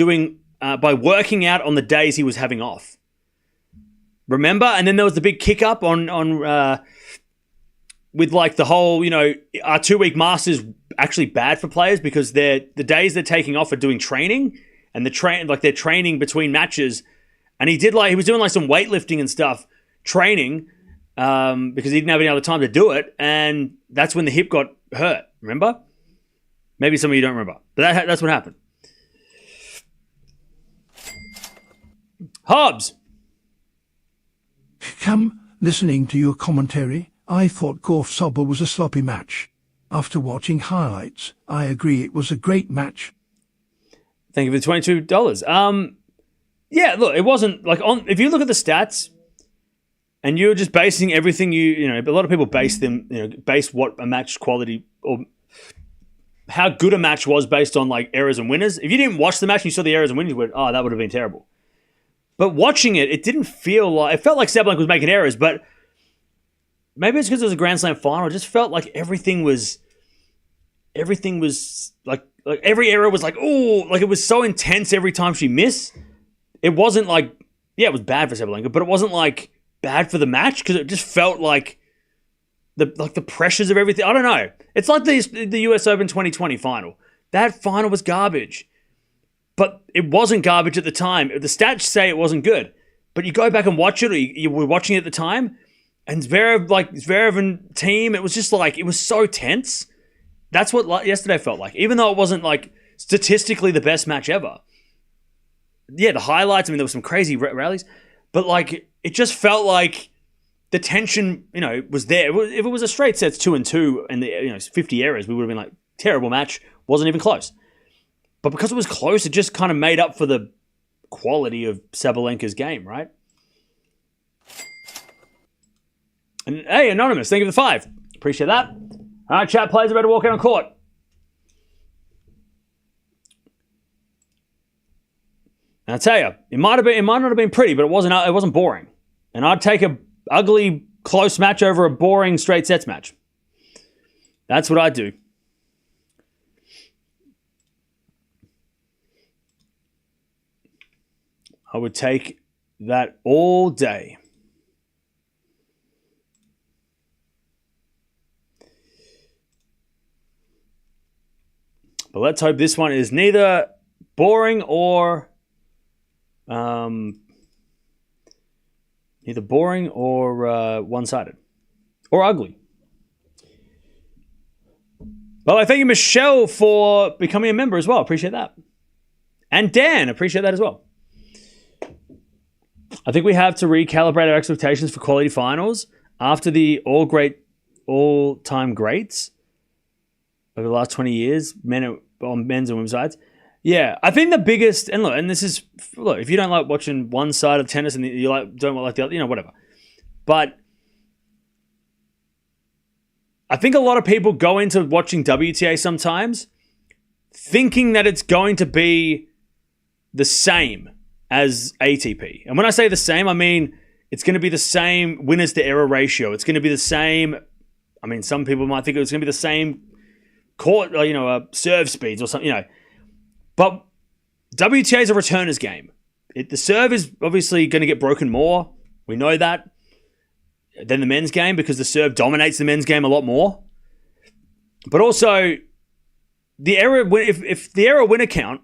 working out on the days he was having off. Remember? And then there was the big kick up on with the whole, are 2-week masters actually bad for players because the days they're taking off are doing training, and they're training between matches. And he was doing some weightlifting and stuff, training, because he didn't have any other time to do it, and that's when the hip got hurt. Remember? Maybe some of you don't remember, but that's what happened. Hobbs, Listening to your commentary, I thought Goff-Sobel was a sloppy match. After watching highlights, I agree it was a great match. Thank you for the $22. Yeah, look, it wasn't like if you look at the stats and you're just basing everything a lot of people base what a match quality or how good a match was based on like errors and winners. If you didn't watch the match and you saw the errors and winners, you went, oh, that would have been terrible. But watching it, it didn't feel like... It felt like Sabalenka was making errors, but maybe it's because it was a Grand Slam final. It just felt like everything was like every error was like, oh, like it was so intense every time she missed. It wasn't like... Yeah, it was bad for Sabalenka, but it wasn't like bad for the match because it just felt like the pressures of everything. I don't know. It's like the US Open 2020 final. That final was garbage. But it wasn't garbage at the time. The stats say it wasn't good. But you go back and watch it, or you were watching it at the time, and Zverev and team, it was just like, it was so tense. That's what yesterday felt like. Even though it wasn't like statistically the best match ever. Yeah, the highlights, I mean, there were some crazy rallies. But like, it just felt like the tension, was there. If it was a straight sets 2-2 and the 50 errors, we would have been like, terrible match, wasn't even close. But because it was close, it just kind of made up for the quality of Sabalenka's game, right? And hey, Anonymous, thank you for the 5. Appreciate that. All right, chat, players are ready to walk out on court. And I tell you, it might not have been pretty, but it wasn't boring. And I'd take a ugly, close match over a boring straight sets match. That's what I'd do. I would take that all day. But let's hope this one is neither boring or one-sided or ugly. Well, I thank you, Michelle, for becoming a member as well. Appreciate that. And Dan, appreciate that as well. I think we have to recalibrate our expectations for quality finals after the all-time greats over the last 20 years, on men's and women's sides. Yeah, I think the biggest, and if you don't like watching one side of tennis and you don't like the other, whatever. But I think a lot of people go into watching WTA sometimes thinking that it's going to be the same as ATP. And when I say the same, I mean it's going to be the same winners to error ratio. It's going to be the same. I mean, some people might think it's going to be the same court, serve speeds or something, But WTA is a returner's game. The serve is obviously going to get broken more. We know that. Than the men's game because the serve dominates the men's game a lot more. But also, the error if the error winner count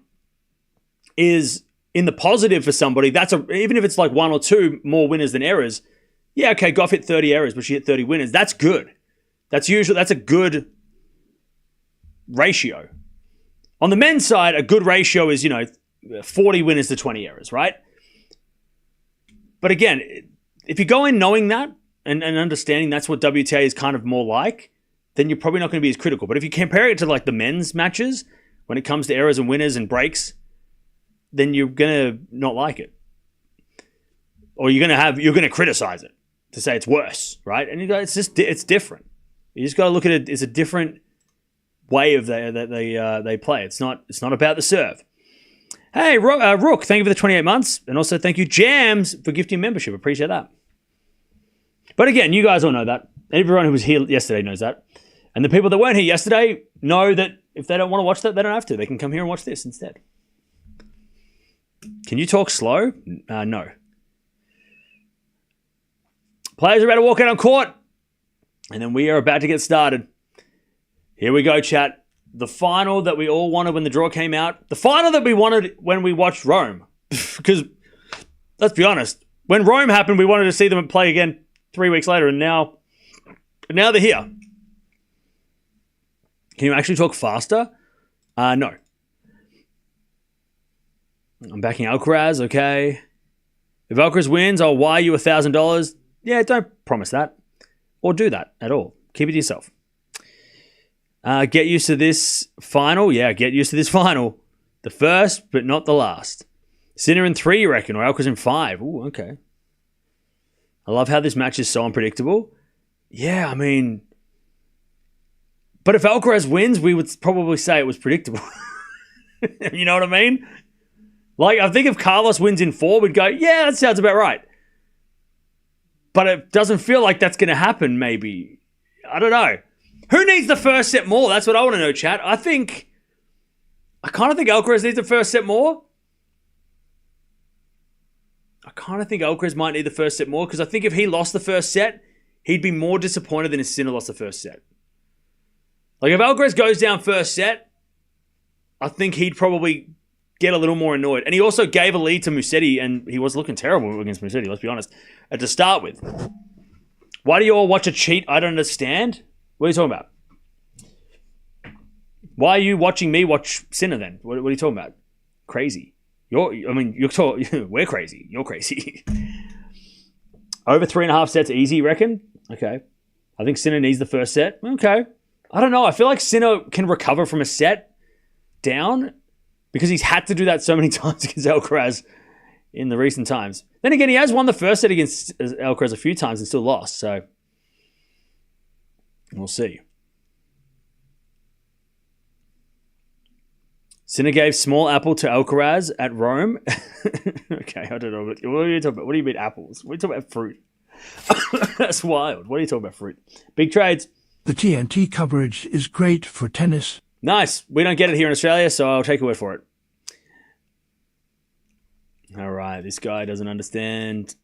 is in the positive for somebody, even if it's like 1 or 2 more winners than errors, yeah, okay, Goff hit 30 errors, but she hit 30 winners. That's good. That's a good ratio. On the men's side, a good ratio is, 40 winners to 20 errors, right? But again, if you go in knowing that and understanding that's what WTA is kind of more like, then you're probably not going to be as critical. But if you compare it to like the men's matches, when it comes to errors and winners and breaks, then you're going to not like it. Or you're going to criticize it to say it's worse, right? And it's different. You just got to look at it as a different way of they play. It's not about the serve. Hey, Rook, thank you for the 28 months. And also thank you, Jams, for gifting membership. Appreciate that. But again, you guys all know that. Everyone who was here yesterday knows that. And the people that weren't here yesterday know that if they don't want to watch that, they don't have to. They can come here and watch this instead. Can you talk slow? No. Players are about to walk out on court. And then we are about to get started. Here we go, chat. The final that we all wanted when the draw came out. The final that we wanted when we watched Rome. Because, let's be honest, when Rome happened, we wanted to see them play again 3 weeks later. And now they're here. Can you actually talk faster? No. I'm backing Alcaraz, okay. If Alcaraz wins, I'll wire you $1,000. Yeah, don't promise that or do that at all. Keep it to yourself. Get used to this final. Yeah, get used to this final. The first, but not the last. Sinner in 3, you reckon, or Alcaraz in 5. Ooh, okay. I love how this match is so unpredictable. Yeah, I mean... But if Alcaraz wins, we would probably say it was predictable. You know what I mean? Like, I think if Carlos wins in 4, we'd go, yeah, that sounds about right. But it doesn't feel like that's going to happen, maybe. I don't know. Who needs the first set more? That's what I want to know, chat. I kind of think Alcaraz needs the first set more. I kind of think Alcaraz might need the first set more because I think if he lost the first set, he'd be more disappointed than if Sinner lost the first set. Like, if Alcaraz goes down first set, I think he'd probably get a little more annoyed. And he also gave a lead to Musetti, and he was looking terrible against Musetti, let's be honest, to start with. Why do you all watch a cheat? I don't understand. What are you talking about? Why are you watching me watch Sinner then? What are you talking about? Crazy. We're crazy. You're crazy. Over 3.5 sets easy, you reckon? Okay. I think Sinner needs the first set. Okay. I don't know. I feel like Sinner can recover from a set down because he's had to do that so many times against Alcaraz in the recent times. Then again, he has won the first set against Alcaraz a few times and still lost. So we'll see. Sinner gave small apple to Alcaraz at Rome. Okay, I don't know. What are you talking about? What do you mean apples? What are you talking about fruit? That's wild. What are you talking about fruit? Big trades. The TNT coverage is great for tennis. Nice. We don't get it here in Australia, so I'll take your word for it. All right, this guy doesn't understand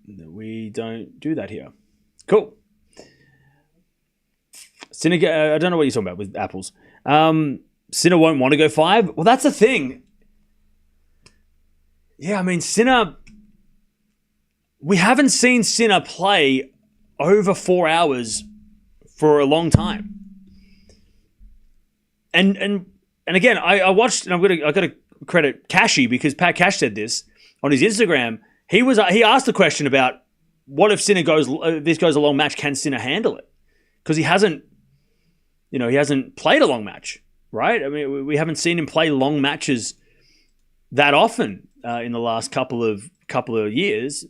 that we don't do that here. Cool. Sinner, I don't know what you're talking about with apples. Sinner won't want to go 5. Well, that's the thing. Yeah, I mean, Sinner... We haven't seen Sinner play over 4 hours for a long time. And again, I watched, and I got to credit Cashy because Pat Cash said this on his Instagram. He asked the question about what if Sinner this goes a long match, can Sinner handle it? Because he hasn't played a long match, right? I mean, we haven't seen him play long matches that often in the last couple of years.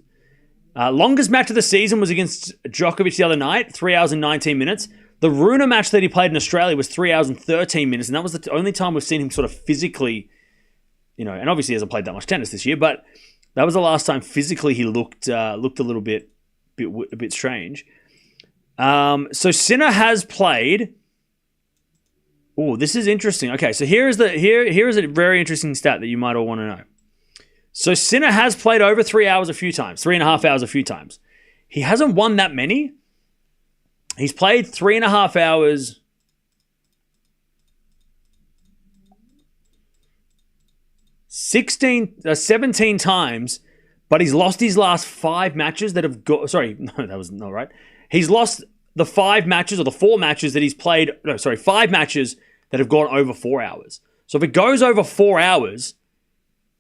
Longest match of the season was against Djokovic the other night, 3 hours and 19 minutes. The Runa match that he played in Australia was 3 hours and 13 minutes, and that was the only time we've seen him sort of physically, and obviously he hasn't played that much tennis this year, but that was the last time physically he looked a little bit strange. So Sinner has played. Oh, this is interesting. Okay, so here is a very interesting stat that you might all want to know. So Sinner has played over 3 hours a few times, 3.5 hours a few times. He hasn't won that many. He's played 3.5 hours. 17 times, but he's lost his last 5 matches that have got... Sorry, no, that was not right. He's lost the 5 matches or the 4 matches that he's played... No, sorry, 5 matches that have gone over 4 hours. So if it goes over 4 hours,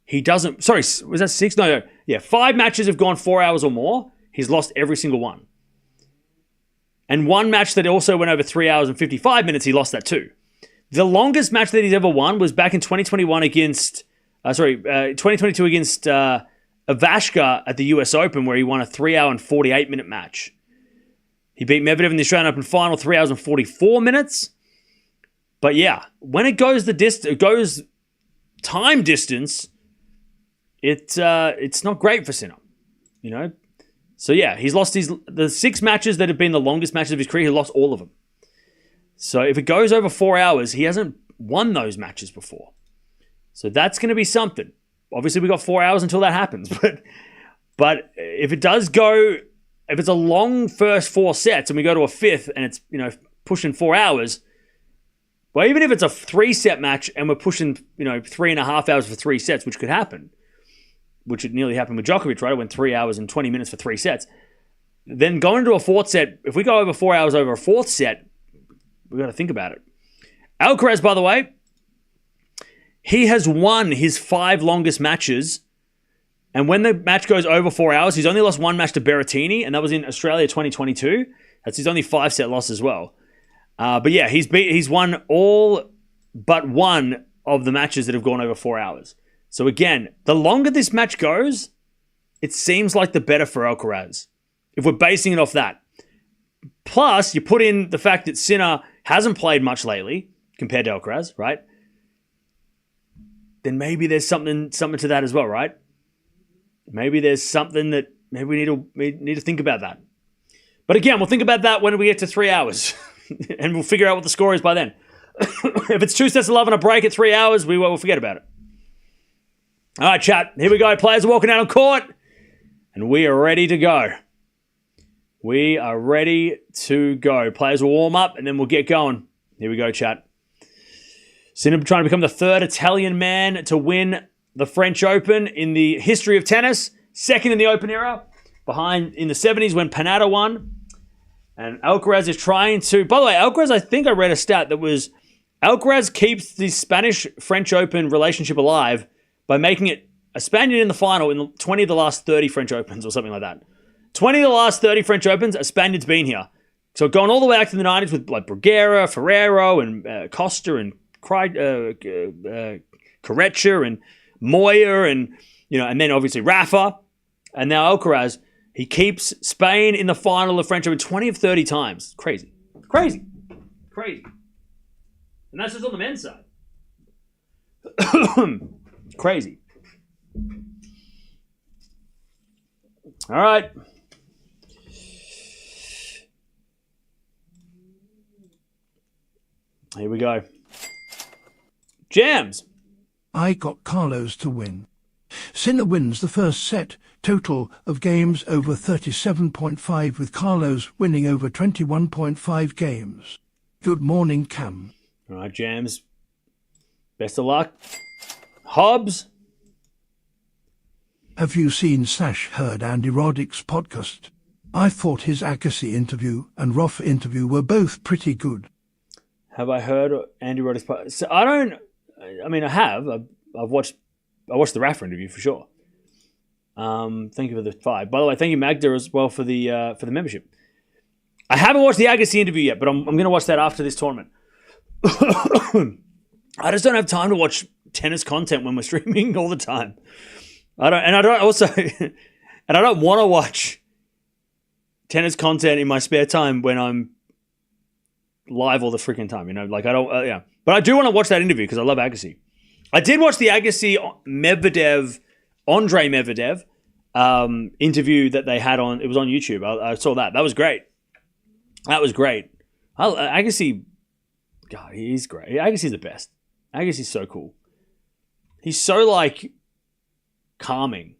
he doesn't... Sorry, was that 6? No. Yeah, 5 matches have gone 4 hours or more. He's lost every single one. And one match that also went over 3 hours and 55 minutes, he lost that too. The longest match that he's ever won was back in 2021 against... 2022 against Ivashka at the US Open, where he won a 3 hour and 48 minute match. He beat Medvedev in the Australian Open final, 3 hours and 44 minutes. But yeah, when it goes time distance, it's not great for Sinner, So yeah, he's lost the 6 matches that have been the longest matches of his career. He lost all of them. So if it goes over 4 hours, he hasn't won those matches before. So that's going to be something. Obviously, we got 4 hours until that happens, but if it does go, if it's a long first 4 sets and we go to a 5th and it's pushing 4 hours, well, even if it's a 3-set match and we're pushing 3.5 hours for 3 sets, which could happen, which it nearly happened with Djokovic, right? It went 3 hours and 20 minutes for 3 sets. Then going into a 4th set, if we go over 4 hours over a 4th set, we've got to think about it. Alcaraz, by the way, he has won his 5 longest matches And when the match goes over 4 hours, he's only lost one match to Berrettini, and that was in Australia 2022. That's his only 5-set loss as well. But yeah, he's won all but one of the matches that have gone over 4 hours. So again, the longer this match goes, it seems like the better for Alcaraz, if we're basing it off that. Plus, you put in the fact that Sinner hasn't played much lately compared to Alcaraz, right? Then maybe there's something to that as well, right? Maybe there's something that maybe we need to think about that. But again, we'll think about that when we get to 3 hours, and we'll figure out what the score is by then. If it's 2 sets of love and a break at 3 hours, we'll forget about it. All right, chat. Here we go. Players are walking out on court, and we are ready to go. We are ready to go. Players will warm up, and then we'll get going. Here we go, chat. Sinner trying to become the third Italian man to win the French Open in the history of tennis. Second in the Open era. Behind in the 70s when Panatta won. And Alcaraz is trying to... By the way, Alcaraz, I think I read a stat that was... Alcaraz keeps the Spanish-French Open relationship alive by making it a Spaniard in the final in 20 of the last 30 French Opens or something like that. 20 of the last 30 French Opens, a Spaniard's been here. So going all the way back to the 90s with like Bruguera, Ferrero, and Costa, and Corretcher, and Moya, and and then obviously Rafa, and now Alcaraz. He keeps Spain in the final of French Open 20 of 30 times. Crazy. And that's just on the men's side. Crazy. All right. Here we go. Jams. I got Carlos to win. Sinner wins the first set. Total of games over 37.5 with Carlos winning over 21.5 games. Good morning, Cam. All right, Jams. Best of luck. Hobbs. Have you seen / heard Andy Roddick's podcast? I thought his Agassi interview and Roth interview were both pretty good. Have I heard Andy Roddick's podcast? So I have. I've watched the Rafa interview for sure. Thank you for the 5. By the way, thank you Magda as well for the membership. I haven't watched the Agassi interview yet, but I'm going to watch that after this tournament. I just don't have time to watch tennis content when we're streaming all the time. I don't want to watch tennis content in my spare time when I'm live all the freaking time. But I do want to watch that interview because I love Agassi. I did watch the Agassi Andre Medvedev interview that they had on. It was on YouTube. I saw that. That was great. Agassi, God, he's great. Agassi's the best. Agassi's so cool. He's so calming.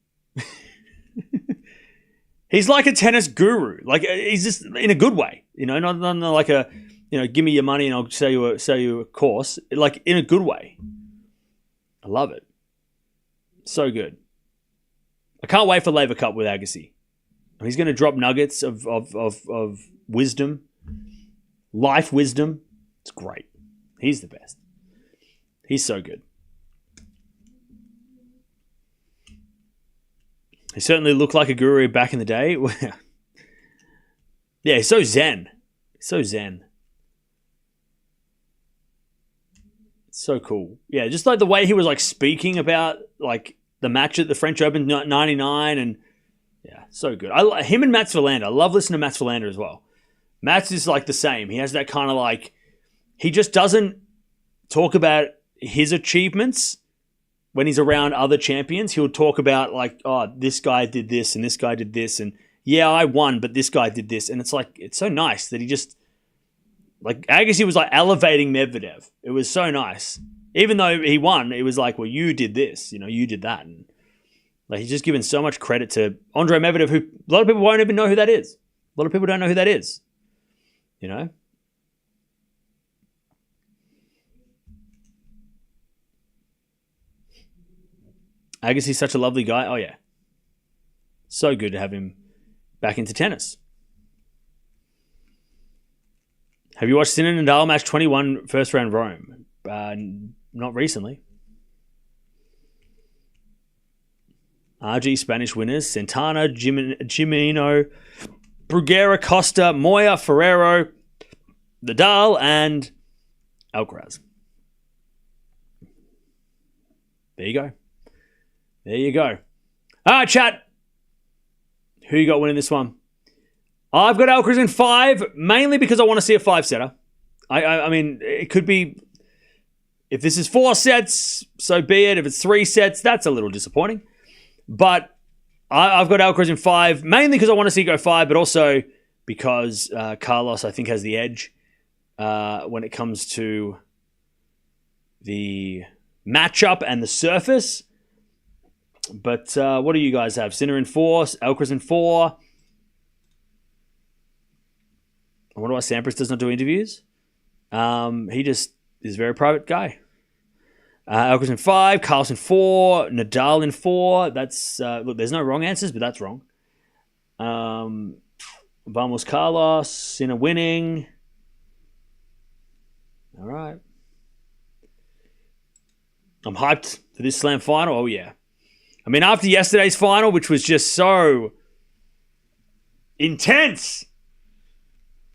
He's like a tennis guru. He's just in a good way. Not like a give me your money and I'll sell you a course. In a good way. I love it. So good. I can't wait for Laver Cup with Agassi. He's going to drop nuggets of wisdom, life wisdom. It's great. He's the best. He's so good. He certainly looked like a guru back in the day. Yeah, he's so zen. So cool. Yeah, just the way he was speaking about the match at the French Open 99, and yeah, so good. Him and Mats Wilander. I love listening to Mats Wilander as well. Mats is the same. He has that kind of he just doesn't talk about his achievements when he's around other champions. He'll talk about this guy did this and this guy did this, and yeah, I won, but this guy did this, and it's so nice that he just Agassi was elevating Medvedev. It was so nice. Even though he won, it was well, you did this, you did that. And he's just given so much credit to Andre Medvedev, who a lot of people won't even know who that is. A lot of people don't know who that is. Agassi's such a lovely guy. Oh, yeah. So good to have him back into tennis. Have you watched Sinner and Nadal match 21 first round Rome? Not recently. RG Spanish winners, Santana, Gimeno, Bruguera, Costa, Moya, Ferrero, Nadal, and Alcaraz. There you go. There you go. All right, chat. Who you got winning this one? I've got Alcaraz in 5, mainly because I want to see a 5-setter. I mean, it could be... If this is 4 sets, so be it. If it's 3 sets, that's a little disappointing. But I've got Alcaraz in 5, mainly because I want to see it go 5, but also because Carlos, I think, has the edge when it comes to the matchup and the surface. But what do you guys have? Sinner in 4, Alcaraz in 4. I wonder why Sampras does not do interviews. He just is a very private guy. Alcaraz in 5, Carlos in 4, Nadal in 4. That's look, there's no wrong answers, but that's wrong. Vamos Carlos, Sinner winning. All right. I'm hyped for this Slam final. Oh, yeah. I mean, after yesterday's final, which was just so intense,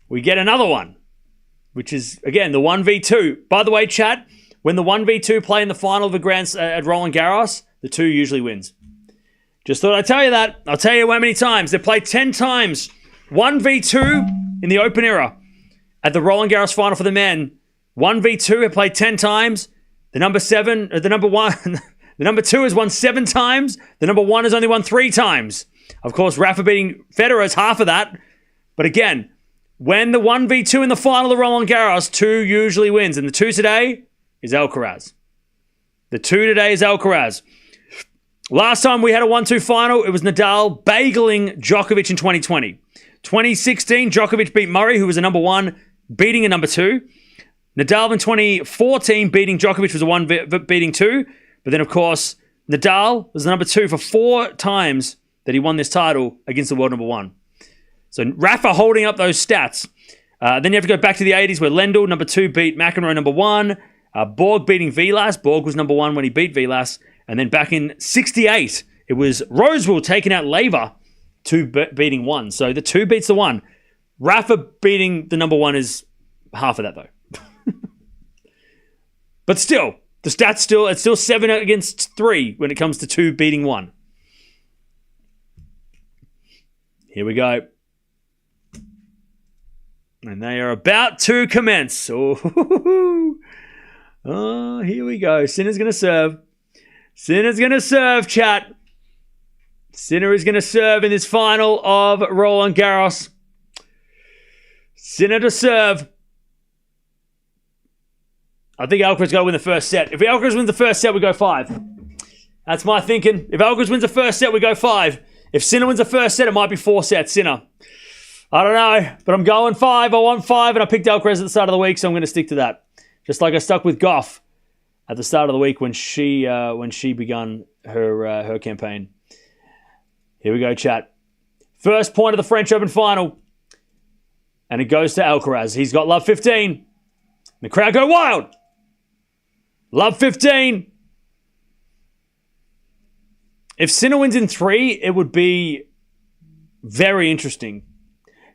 we get another one, which is, again, the 1v2. By the way, chat, when the 1v2 play in the final of a at Roland Garros, the 2 usually wins. Just thought I'd tell you that. I'll tell you how many times. They played 10 times 1v2 in the Open era at the Roland Garros final for the men. 1v2 have played 10 times. The number 2 has won 7 times. The number 1 has only won 3 times. Of course, Rafa beating Federer is half of that. But again, when the 1v2 in the final of Roland Garros, 2 usually wins. And the 2 today is Alcaraz. The 2 today is Alcaraz. Last time we had a 1-2 final, it was Nadal bageling Djokovic in 2020. 2016, Djokovic beat Murray, who was a number 1, beating a number 2. Nadal in 2014 beating Djokovic was a 1 beating 2. But then, of course, Nadal was the number 2 for 4 times that he won this title against the world number 1. So Rafa holding up those stats. Then you have to go back to the 80s where Lendl, number 2, beat McEnroe, number 1. Borg beating Vilas. Borg was number 1 when he beat Vilas. And then back in 68, it was Rosewell taking out Laver, 2 beating 1. So the 2 beats the 1. Rafa beating the number 1 is half of that, though. But still, the stats it's still 7 against 3 when it comes to 2 beating 1. Here we go. And they are about to commence. Oh, here we go. Sinner's going to serve. Sinner's going to serve, chat. Sinner is going to serve in this final of Roland Garros. Sinner to serve. I think Alcaraz got to win the first set. If Alcaraz wins the first set, we go 5. That's my thinking. If Alcaraz wins the first set, we go 5. If Sinner wins the first set, it might be 4 sets. Sinner. I don't know, but I'm going 5. I want 5, and I picked Alcaraz at the start of the week, so I'm going to stick to that. Just like I stuck with Goff at the start of the week when she begun her campaign. Here we go, chat. First point of the French Open final, and it goes to Alcaraz. He's got love 15. The crowd go wild. Love 15. If Sinner wins in 3, it would be very interesting.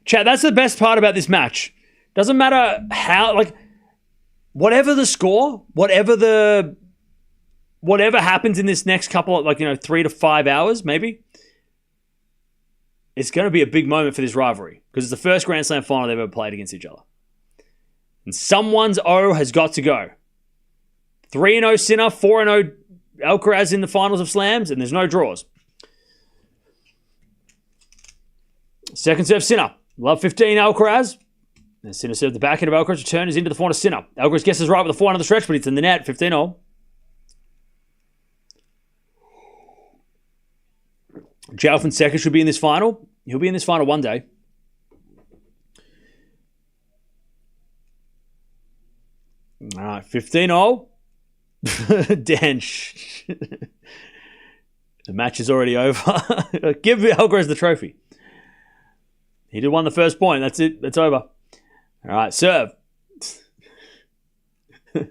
Chat, that's the best part about this match. Doesn't matter how, whatever the score, whatever happens in this next couple of, 3 to 5 hours, maybe, it's going to be a big moment for this rivalry because it's the first Grand Slam final they've ever played against each other. And someone's O has got to go. 3-0 Sinner, 4-0 Alcaraz in the finals of slams, and there's no draws. Second serve Sinner. Love 15 Alcaraz. And Sinner served the backhand of Alcaraz. Return is into the forehand of Sinner. Alcaraz guesses right with the forehand of the stretch, but it's in the net. 15-0. Joao Fonseca should be in this final. He'll be in this final one day. All right, 15-0. Dench. The match is already over. Give Alcaraz the trophy. He did won the first point. That's it. It's over. All right, serve.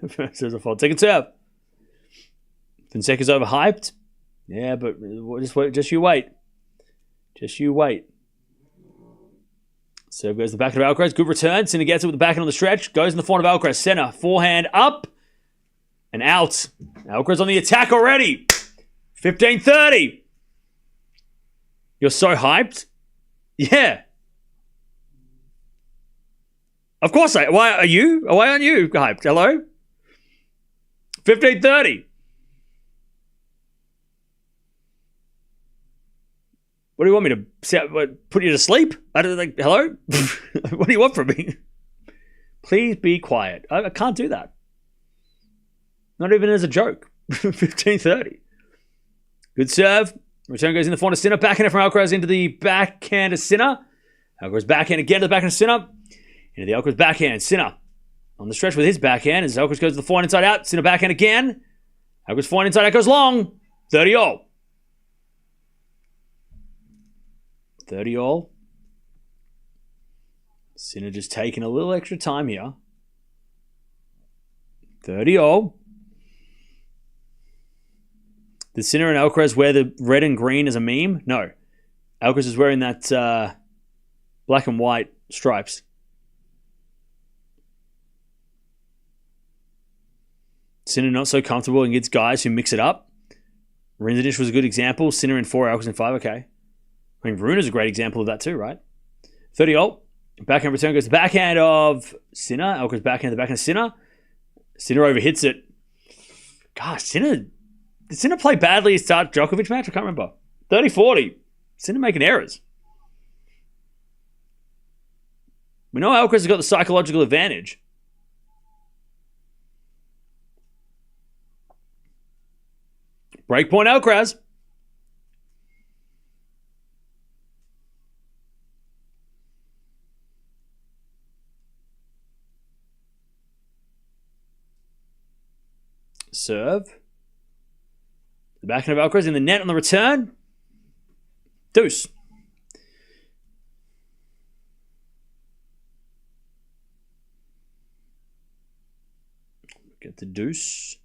First serve's a fault. Second serve. Fonseca's overhyped. Yeah, but just wait. Just you wait. Just you wait. Serve goes to the back of Alcaraz. Good return. Sinner gets it with the backhand on the stretch. Goes in the forehand of Alcaraz. Center. Forehand up. And out. Alcaraz on the attack already. 15-30. You're so hyped. Yeah. Of course I. Why are you? Why aren't you hyped? Hello? 15-30. What do you want me to put you to sleep? I don't think. Hello? What do you want from me? Please be quiet. I can't do that. Not even as a joke. 15-30. Good serve. Return goes in the forehand of Sinner. Backhand from Alcaraz into the backhand of Sinner. Alcaraz backhand again to the backhand of Sinner. Into the Alcaraz backhand. Sinner on the stretch with his backhand as Alcaraz goes to the forehand inside out. Sinner backhand again. Alcaraz forehand inside out goes long. 30-all. 30-all. Sinner just taking a little extra time here. 30-all. Did Sinner and Alcaraz wear the red and green as a meme? No. Alcaraz is wearing that black and white stripes. Sinner not so comfortable and gets guys who mix it up. Rinzadish was a good example. Sinner in 4, Alcaraz in 5. Okay. I mean, Runer's a great example of that too, right? 30-all. Backhand return goes to the backhand of Sinner. Alcaraz backhand to the backhand of Sinner. Sinner overhits it. Gosh, Sinner... Did Sinner play badly at start Djokovic match? I can't remember. 30-40. Sinner making errors. We know Alcaraz has got the psychological advantage. Breakpoint Alcaraz. Serve. The backhand of Alcaraz in the net on the return. Deuce. Get the deuce.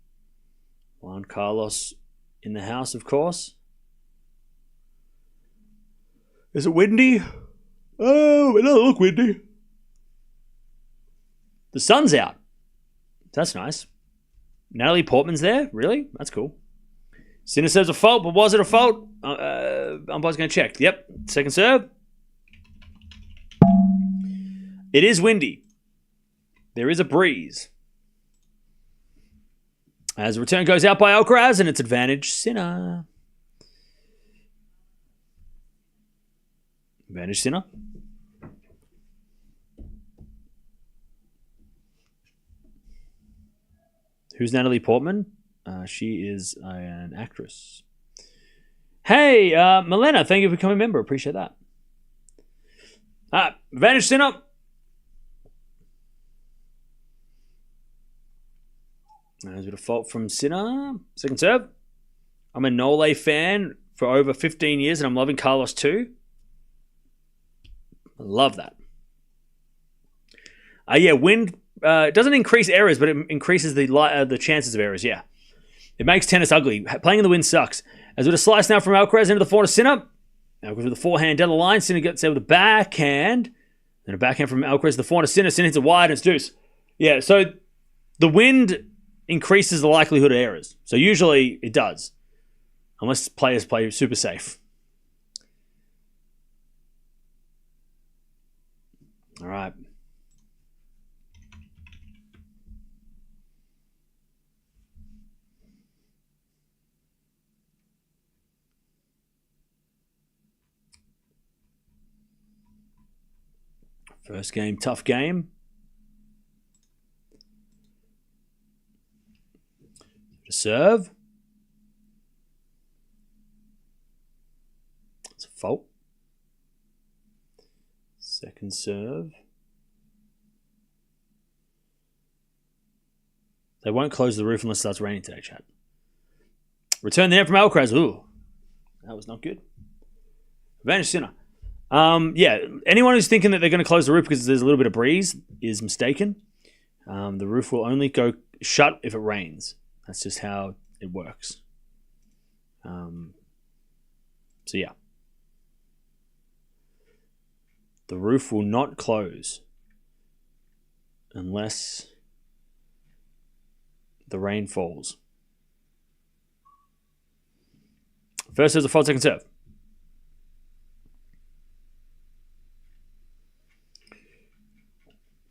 Juan Carlos in the house, of course. Is it windy? Oh, it doesn't look windy. The sun's out. That's nice. Natalie Portman's there? Really? That's cool. Sinner serves a fault, but was it a fault? Umpire's going to check. Yep. Second serve. It is windy. There is a breeze. As the return goes out by Alcaraz, and it's advantage Sinner. Advantage Sinner. Who's Natalie Portman? She is an actress. Hey, Milena, thank you for becoming a member. Appreciate that. Advantage Sinner. There's a bit of fault from Sinner. Second serve. I'm a Nole fan for over 15 years, and I'm loving Carlos too. I love that. Yeah, wind doesn't increase errors, but it increases the chances of errors, yeah. It makes tennis ugly. Playing in the wind sucks. As with a slice now from Alcaraz into the forehand of Sinner. Alcaraz with the forehand down the line. Sinner gets there with a backhand. Then a backhand from Alcaraz to the forehand of Sinner. Sinner hits it wide and it's deuce. Yeah, so the wind increases the likelihood of errors. So usually it does. Unless players play super safe. All right. First game, tough game. To serve. It's a fault. Second serve. They won't close the roof unless it starts raining today, chat. Return the net from Alcaraz. Ooh, that was not good. Advantage Sinner. Yeah, anyone who's thinking that they're going to close the roof because there's a little bit of breeze is mistaken. The roof will only go shut if it rains. That's just how it works. So yeah. The roof will not close unless the rain falls. First serve, a fault, second serve.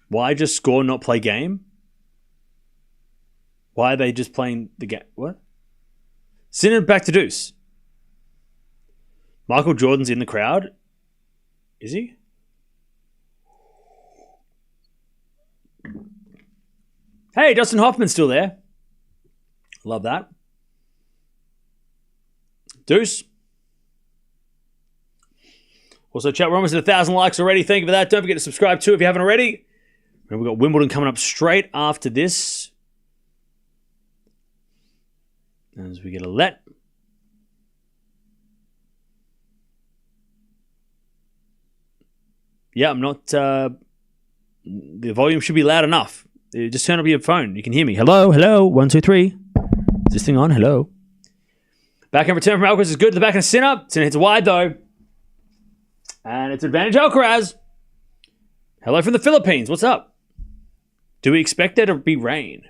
Why just score, not play game? Why are they just playing the game? What? Sinner back to deuce. Michael Jordan's in the crowd. Is he? Hey, Dustin Hoffman's still there. Love that. Deuce. Also, chat, we're almost at 1,000 likes already. Thank you for that. Don't forget to subscribe too if you haven't already. And we've got Wimbledon coming up straight after this. As we get a let. Yeah, I'm not... the volume should be loud enough. Just turn up your phone. You can hear me. Hello, hello. 1, 2, 3. Is this thing on? Hello. Backhand return from Alcaraz is good. The backhand Sinner. Sinner hits wide, though. And it's advantage Alcaraz. Hello from the Philippines. What's up? Do we expect there to be rain?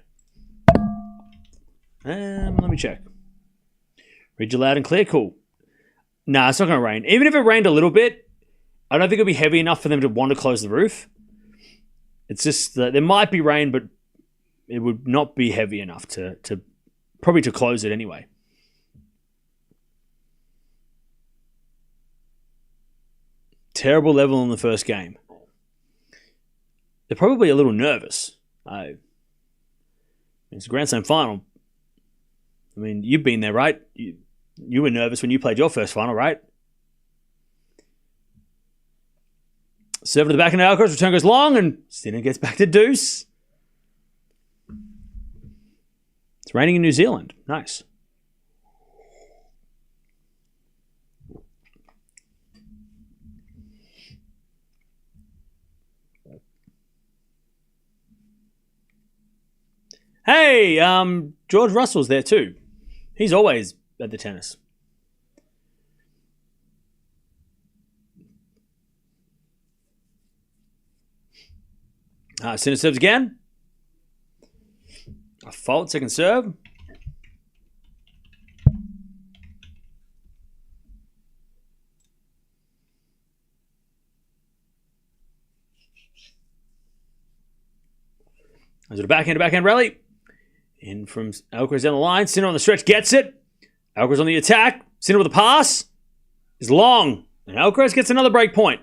Let me check. Read you loud and clear. Cool. Nah, it's not going to rain. Even if it rained a little bit, I don't think it'll be heavy enough for them to want to close the roof. It's just that there might be rain, but it would not be heavy enough to probably to close it anyway. Terrible level in the first game. They're probably a little nervous. It's a Grand Slam final. I mean, you've been there, right? You were nervous when you played your first final, right? Serve to the back end of Alcaraz. Return goes long, and Sinner gets back to deuce. It's raining in New Zealand. Nice. Hey, George Russell's there too. He's always at the tennis. Sinner serves again. A fault, second serve. Is it a backhand rally? In from Alcaraz down the line. Sinner on the stretch gets it. Alcaraz on the attack. Sinner with a pass. Is long. And Alcaraz gets another break point.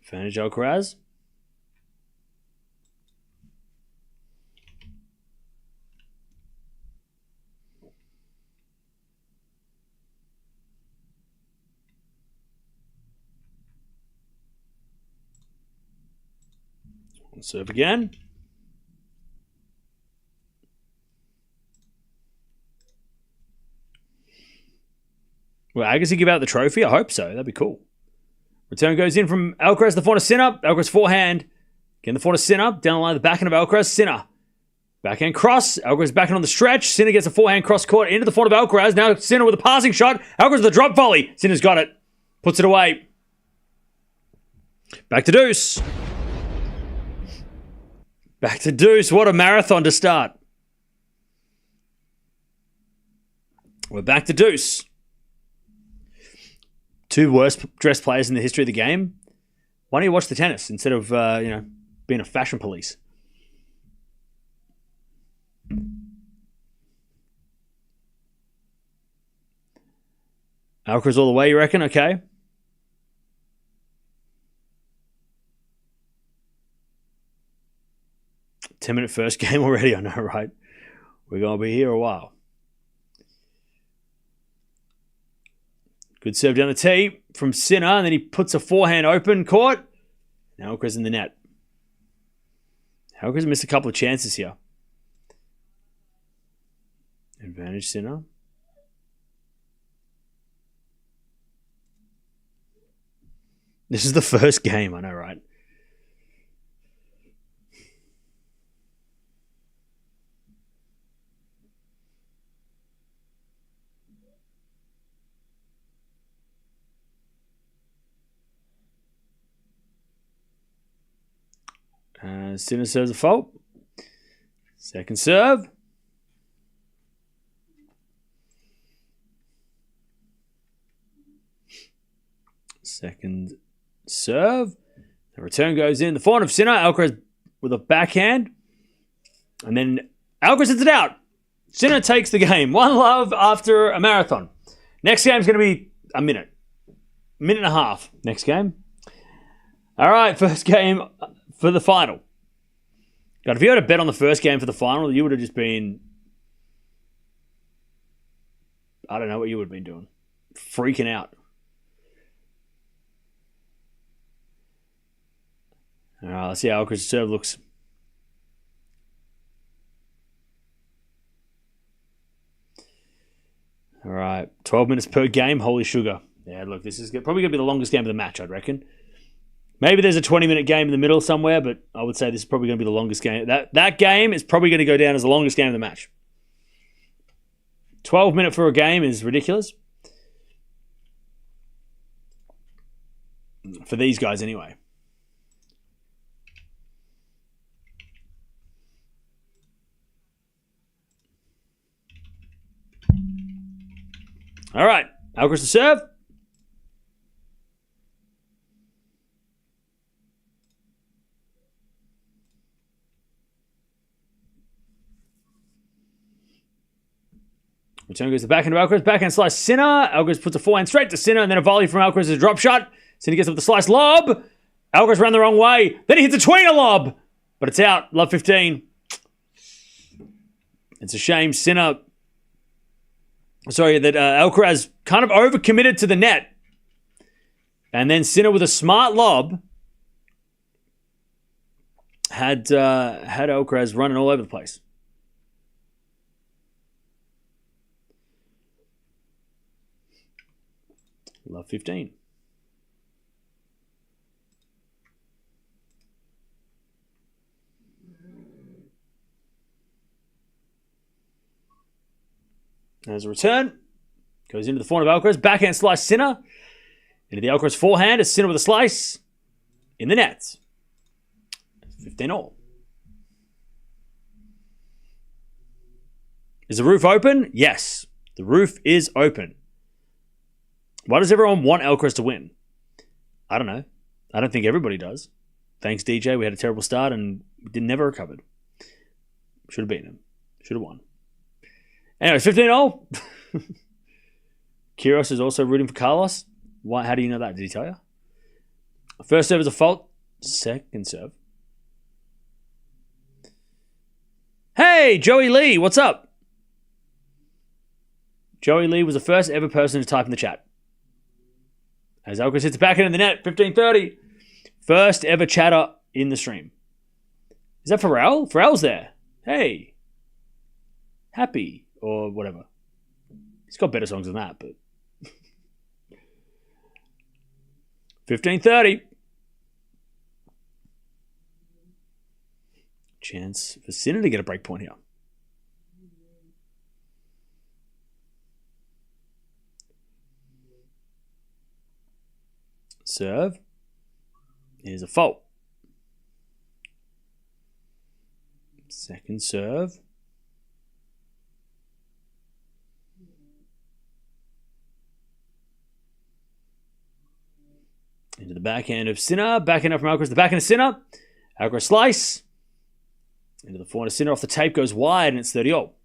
Advantage Alcaraz. Serve again. Well, I guess he give out the trophy. I hope so. That'd be cool. Return goes in from Alcaraz, the forehand Sinner. Alcaraz forehand. Again, the forehand Sinner. Down the line, the backhand of Alcaraz. Sinner. Backhand cross. Alcaraz backhand on the stretch. Sinner gets a forehand cross court into the forehand of Alcaraz. Now Sinner with a passing shot. Alcaraz with a drop volley. Sinner's got it. Puts it away. Back to deuce. Back to deuce. What a marathon to start. We're back to deuce. Two worst dressed players in the history of the game. Why don't you watch the tennis instead of, being a fashion police? Alcaraz all the way, you reckon? Okay. Ten-minute first game already, I know, right? We're going to be here a while. Good serve down the tee from Sinner, and then he puts a forehand open court. Now Alcaraz in the net. Alcaraz missed a couple of chances here. Advantage Sinner. This is the first game, I know, right? Sinner serves a fault. Second serve. Second serve. The return goes in. The forehand of Sinner. Alcaraz with a backhand. And then Alcaraz hits it out. Sinner takes the game. 1-love after a marathon. Next game is going to be a minute. Minute and a half. Next game. All right, first game for the final. God, if you had a bet on the first game for the final, you would have just been... I don't know what you would have been doing. Freaking out. All right, let's see how Alcaraz's serve looks. All right, 12 minutes per game. Holy sugar. Yeah, look, this is probably going to be the longest game of the match, I'd reckon. Maybe there's a 20-minute game in the middle somewhere, but I would say this is probably going to be the longest game. That game is probably going to go down as the longest game of the match. 12-minute for a game is ridiculous. For these guys, anyway. All right, Alcaraz to serve. Return goes to the backhand of Alcaraz. Backhand slice Sinner. Alcaraz puts a forehand straight to Sinner, and then a volley from Alcaraz is a drop shot. Sinner gets up the slice lob. Alcaraz ran the wrong way. Then he hits a tweener lob. But it's out. Love 15. It's a shame Sinner... Sorry, that Alcaraz kind of overcommitted to the net. And then Sinner with a smart lob had Alcaraz running all over the place. Love 15. There's a return. Goes into the forehand of Alcaraz. Backhand slice Sinner. Into the Alcaraz forehand. It's Sinner with a slice. In the net. 15 all. Is the roof open? Yes. The roof is open. Why does everyone want Alcaraz to win? I don't know. I don't think everybody does. Thanks, DJ. We had a terrible start and we never recovered. Should have beaten him. Should have won. Anyway, 15-all. Kyrgios is also rooting for Carlos. Why? How do you know that? Did he tell you? First serve is a fault. Second serve. Hey, Joey Lee, what's up? Joey Lee was the first ever person to type in the chat. As Alcaraz hits the backhand in the net, 15-30. First ever chatter in the stream. Is that Pharrell? Pharrell's there. Hey. Happy. Or whatever. He's got better songs than that, but... 15-30. Chance for Sinner to get a break point here. Serve. Here's a fault. Second serve. Into the backhand of Sinner. Backhand up from Alcaraz. The backhand of Sinner. Alcaraz slice. Into the forehand of Sinner. Off the tape goes wide and it's 30-all.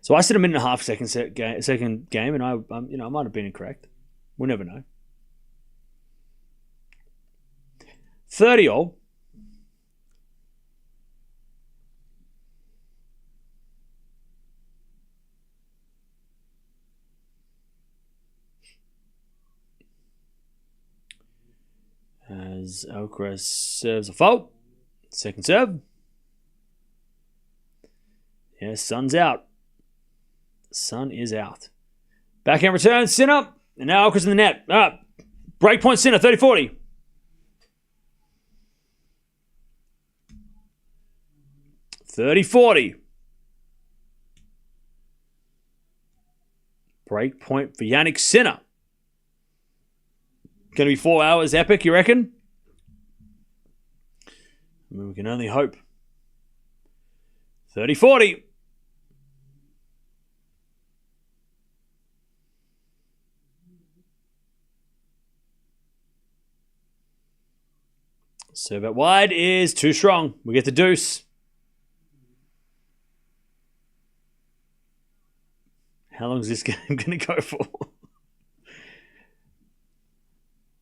So I said a minute and a half second game, and I might have been incorrect. We'll never know. 30-all. As Alcaraz serves a fault. Second serve. Yeah, sun's out. Sun is out. Backhand return, Sinner. And now Alcaraz in the net. Breakpoint Sinner, 30-40. Break point for Jannik Sinner. Going to be 4 hours epic, you reckon? I mean, we can only hope. 30-40. Serve out wide is too strong. We get the deuce. How long is this game going to go for?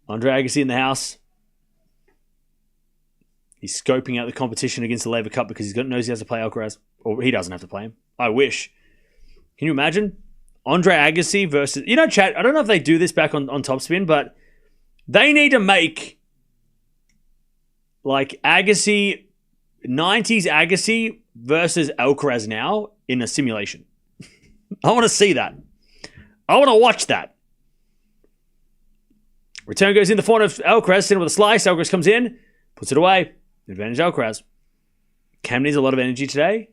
Andre Agassi in the house. He's scoping out the competition against the Laver Cup because knows he has to play Alcaraz. Or he doesn't have to play him. I wish. Can you imagine? Andre Agassi versus... You know, chat, I don't know if they do this back on Topspin, but they need to make like Agassi, 90s Agassi versus Alcaraz now in a simulation. I want to see that. I want to watch that. Return goes in the front of Alcaraz, Sinner with a slice. Alcaraz comes in, puts it away. Advantage Alcaraz. Cam needs a lot of energy today.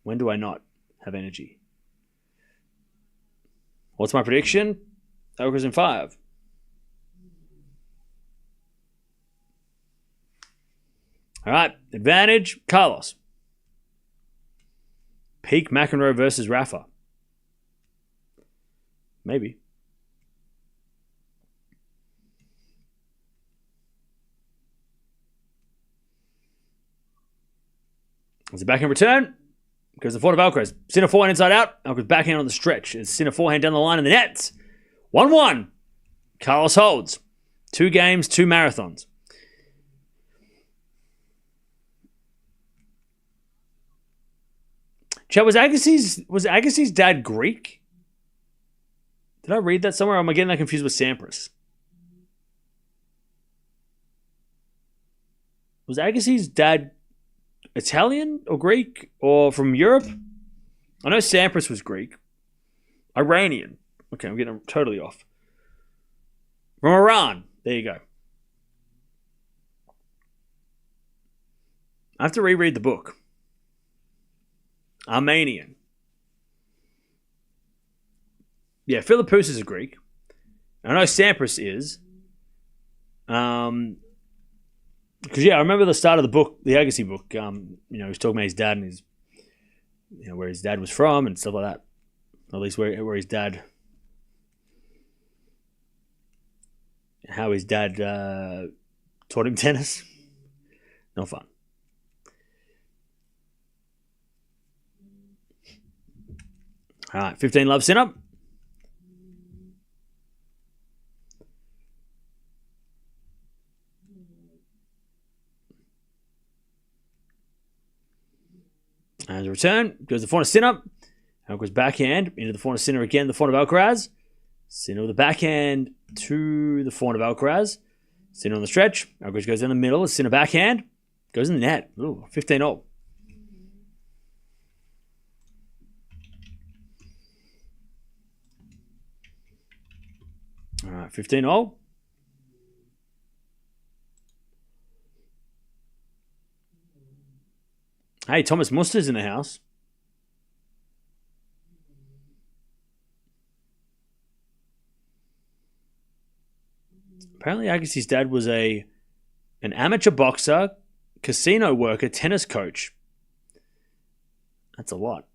When do I not have energy? What's my prediction? Alcaraz in 5. All right, advantage Carlos. Peak McEnroe versus Rafa. Maybe. As a backhand return, goes the forehand of Alcaraz. Sinner forehand inside out. Alcaraz backhand on the stretch. It's Sinner forehand down the line in the nets. 1-1. Carlos holds. 2 games, 2 marathons. Chad, was Agassi's dad Greek? Did I read that somewhere? Or am I getting that confused with Sampras? Was Agassi's dad Italian or Greek or from Europe? I know Sampras was Greek. Iranian. Okay, I'm getting totally off. From Iran. There you go. I have to reread the book. Armenian. Yeah, Philippus is a Greek. I know Sampras is. Because, I remember the start of the book, the Agassi book, he was talking about his dad and his, where his dad was from and stuff like that. At least where his dad, how his dad taught him tennis. Not fun. All right, 15 love Sinner. As a return, goes the forehand of Sinner. Alcaraz backhand into the forehand of Sinner again, the forehand of Alcaraz. Sinner with the backhand to the forehand of Alcaraz. Sinner on the stretch. Alcaraz goes in the middle. Sinner backhand. Goes in the net. Ooh, 15-0. All right, 15-0. Hey, Thomas Muster's in the house. Apparently, Agassi's dad was an amateur boxer, casino worker, tennis coach. That's a lot.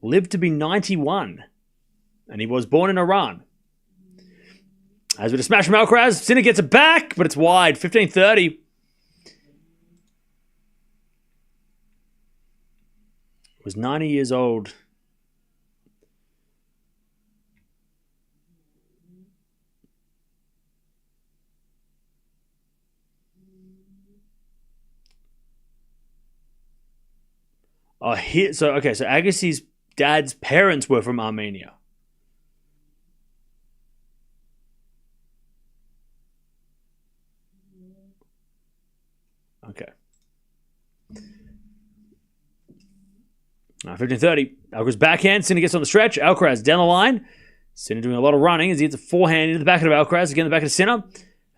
Lived to be 91. And he was born in Iran. As with a smash from Alcaraz, Sinner gets it back, but it's wide. 15-30. Was 90 years old. So Agassi's dad's parents were from Armenia. Okay. 15-30. Alcaraz backhand. Sinner gets on the stretch. Alcaraz down the line. Sinner doing a lot of running as he hits a forehand into the back of Alcaraz. Again, the back of Sinner.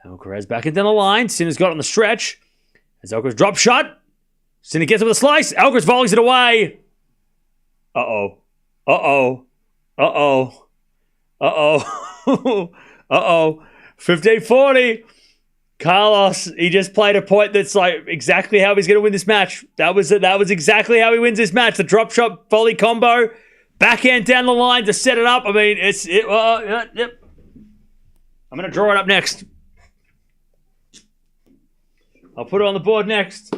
Alcaraz backhand down the line. Sinner's got it on the stretch. As Alcaraz drop shot. Sinner gets it with a slice. Alcaraz volleys it away. Uh-oh. Uh-oh. Uh-oh. Uh-oh. 15-40. Carlos, he just played a point that's like exactly how he's going to win this match. That was exactly how he wins this match. The drop shot volley combo, backhand down the line to set it up. I mean, yep. I'm going to draw it up next. I'll put it on the board next.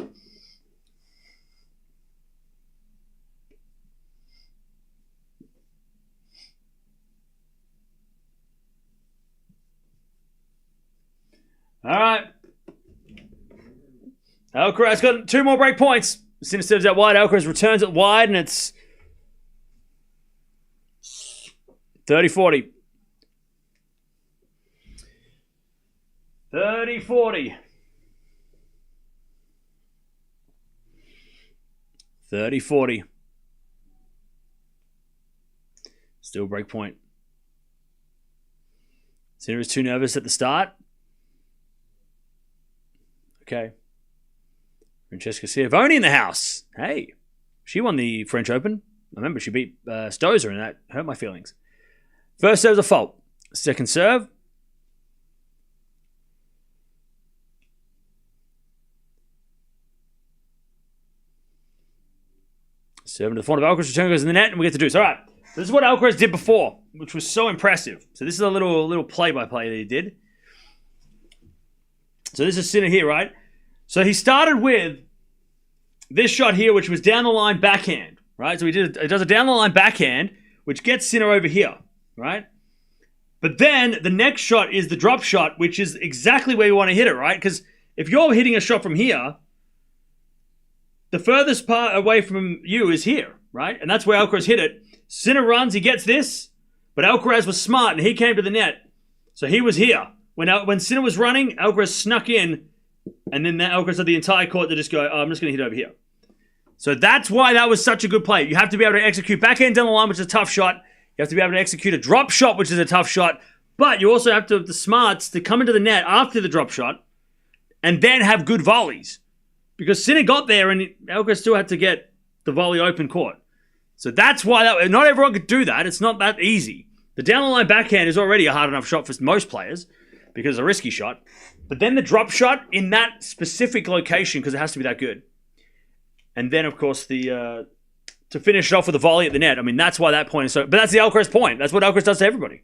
All right. Alcaraz got 2 more break points. Sinner serves out wide. Alcaraz returns it wide, and it's 30-40. 30-40. 30-40. Still break point. Sinner is too nervous at the start. Okay. Francesca Schiavone in the house. Hey, she won the French Open. I remember she beat Stosur, and that hurt my feelings. First serve's a fault. Second serve. Serving to the front of Alcaraz. Return goes in the net, and we get to do so. All right. This is what Alcaraz did before, which was so impressive. So this is a little play-by-play that he did. So this is Sinner here, right? So he started with this shot here, which was down the line backhand, right? So he does a down the line backhand, which gets Sinner over here, right? But then the next shot is the drop shot, which is exactly where you want to hit it, right? Because if you're hitting a shot from here, the furthest part away from you is here, right? And that's where Alcaraz hit it. Sinner runs, he gets this, but Alcaraz was smart and he came to the net. So he was here. When Sinner was running, Alcaraz snuck in, and then Alcaraz had the entire court to just go, I'm just going to hit over here. So that's why that was such a good play. You have to be able to execute backhand down the line, which is a tough shot. You have to be able to execute a drop shot, which is a tough shot. But you also have to have the smarts to come into the net after the drop shot and then have good volleys. Because Sinner got there and Alcaraz still had to get the volley open court. So that's why not everyone could do that. It's not that easy. The down the line backhand is already a hard enough shot for most players because it's a risky shot. But then the drop shot in that specific location, because it has to be that good. And then, of course, to finish it off with a volley at the net. I mean, that's why that point is so... But that's the Alcaraz point. That's what Alcaraz does to everybody.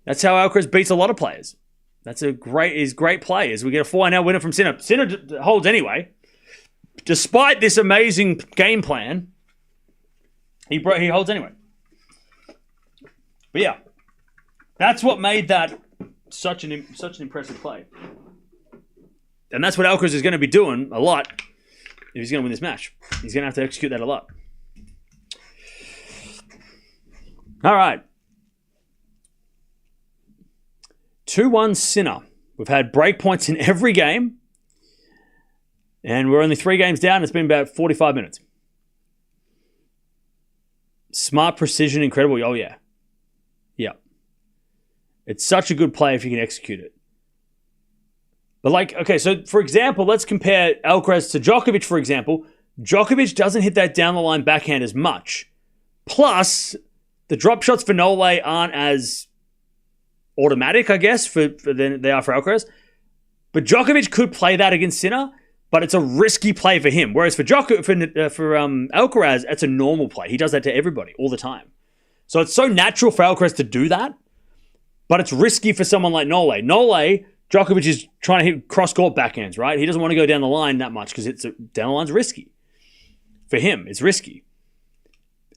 That's how Alcaraz beats a lot of players. That's his great play. As we get a 4-0 winner from Sinner. Sinner holds anyway. Despite this amazing game plan, he holds anyway. But yeah, that's what made that such an impressive play. And that's what Alcaraz is going to be doing a lot if he's going to win this match. He's going to have to execute that a lot. All right. 2-1 Sinner. We've had break points in every game. And we're only 3 games down. It's been about 45 minutes. Smart precision, incredible. Oh, yeah. Yeah. It's such a good play if you can execute it. But okay, so for example, let's compare Alcaraz to Djokovic, for example. Djokovic doesn't hit that down the line backhand as much. Plus, the drop shots for Nole aren't as automatic, I guess, than they are for Alcaraz. But Djokovic could play that against Sinner, but it's a risky play for him. Whereas for Alcaraz, it's a normal play. He does that to everybody all the time. So it's so natural for Alcaraz to do that, but it's risky for someone like Nole. Djokovic is trying to hit cross-court backhands, right? He doesn't want to go down the line that much because down the line's risky. For him, it's risky.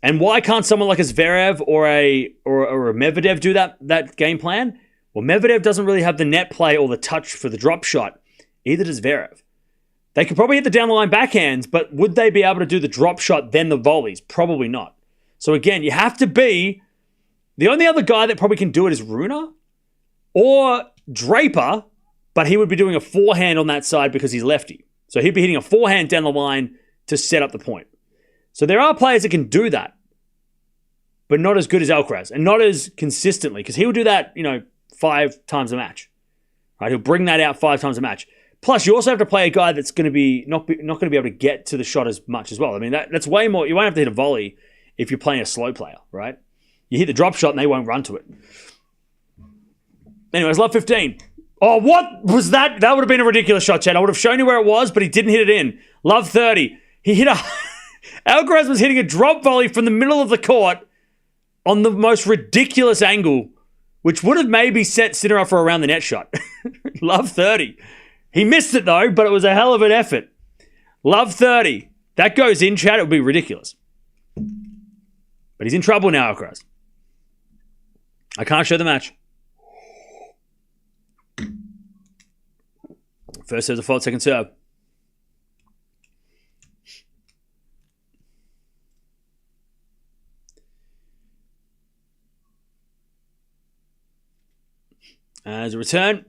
And why can't someone like a Zverev or a Medvedev do that game plan? Well, Medvedev doesn't really have the net play or the touch for the drop shot. Either does Zverev. They could probably hit the down the line backhands, but would they be able to do the drop shot then the volleys? Probably not. So again, you have to be... The only other guy that probably can do it is Rune or Draper, but he would be doing a forehand on that side because he's lefty. So he'd be hitting a forehand down the line to set up the point. So there are players that can do that, but not as good as Alcaraz and not as consistently because he will do that, 5 times a match. Right? He'll bring that out 5 times a match. Plus, you also have to play a guy that's going to be not going to be able to get to the shot as much as well. I mean, that's way more. You won't have to hit a volley if you're playing a slow player, right? You hit the drop shot and they won't run to it. Anyways, love 15. Oh, what was that? That would have been a ridiculous shot, Chad. I would have shown you where it was, but he didn't hit it in. Love 30. He hit a... Alcaraz was hitting a drop volley from the middle of the court on the most ridiculous angle, which would have maybe set Sinner up for a around the net shot. Love 30. He missed it, though, but it was a hell of an effort. Love 30. That goes in, Chad. It would be ridiculous. But he's in trouble now, Alcaraz. I can't show the match. First serve's a fault, second serve. As a return,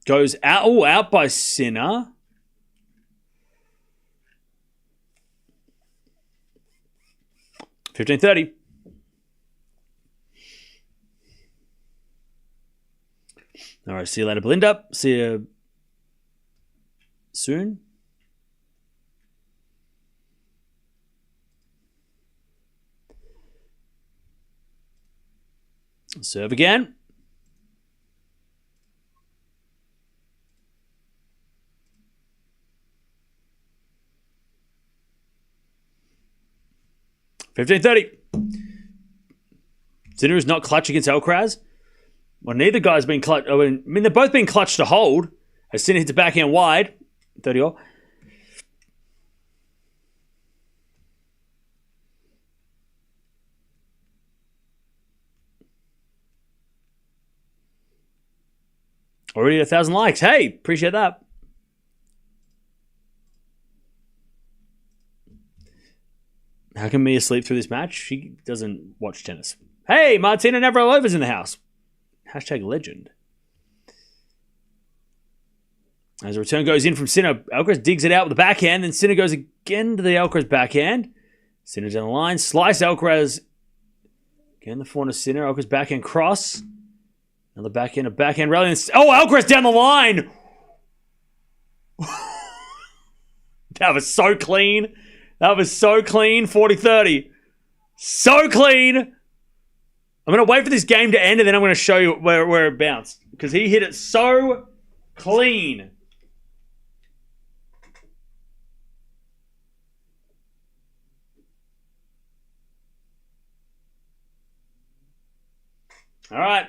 goes out. Oh, out by Sinner. $15.30. All right, see you later, Belinda. See you soon. Serve again. $15.30. Sinner is not clutch against Alcaraz. Well, neither guy's been clutch. I mean, they've both been clutch to hold. As Sinner hits the backhand wide. 30 all. Already 1,000 likes. Hey, appreciate that. How can Mia sleep through this match? She doesn't watch tennis. Hey, Martina Navralovas in the house. Hashtag legend. As a return goes in from Sinner, Alcaraz digs it out with the backhand, then Sinner goes again to the Alcaraz backhand. Sinner down the line, slice Alcaraz. Again, the forehand of Sinner, Alcaraz backhand cross. Another backhand, a backhand rally. Oh, Alcaraz down the line! That was so clean. That was so clean, 40-30. So clean. I'm going to wait for this game to end and then I'm going to show you where it bounced. Because he hit it so clean. All right.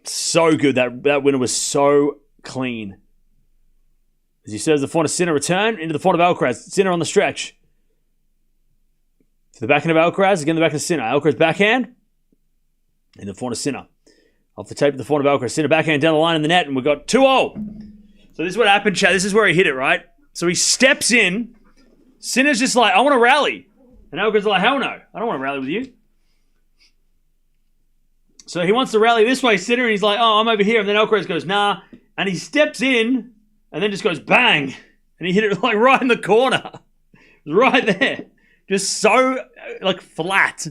So good. That winner was so clean. As he serves the forehand of Sinner, return into the forehand of Alcaraz. Sinner on the stretch. To the backhand of Alcaraz, again the backhand of Sinner. Alcaraz backhand. And the forehand of Sinner. Off the tape of the forehand of Alcaraz. Sinner backhand down the line in the net, and we've got 2-0. So this is what happened, Chad. This is where he hit it, right? So he steps in. Sinner's just like, I want to rally. And Alcaraz like, hell no. I don't want to rally with you. So he wants to rally this way, Sinner, and he's like, oh, I'm over here. And then Alcaraz goes, nah. And he steps in. And then just goes bang. And he hit it like right in the corner. Right there. Just so like flat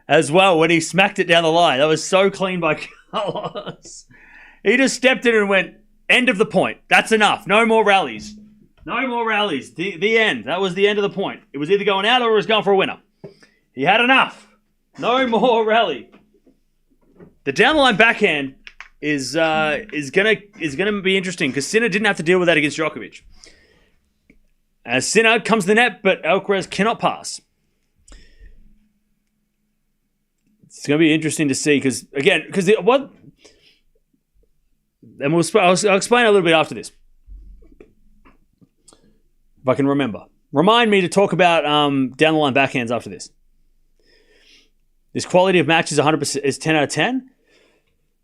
as well when he smacked it down the line. That was so clean by Carlos. He just stepped in and went, end of the point. That's enough. No more rallies. No more rallies. The end. That was the end of the point. It was either going out or it was going for a winner. He had enough. No more rally. The down the line backhand is gonna be interesting because Sinner didn't have to deal with that against Djokovic. As Sinner comes to the net, but Alcaraz cannot pass. It's gonna be interesting to see because what, and I'll explain a little bit after this if I can remember. Remind me to talk about down the line backhands after this. This quality of match is 100%, is 10 out of 10.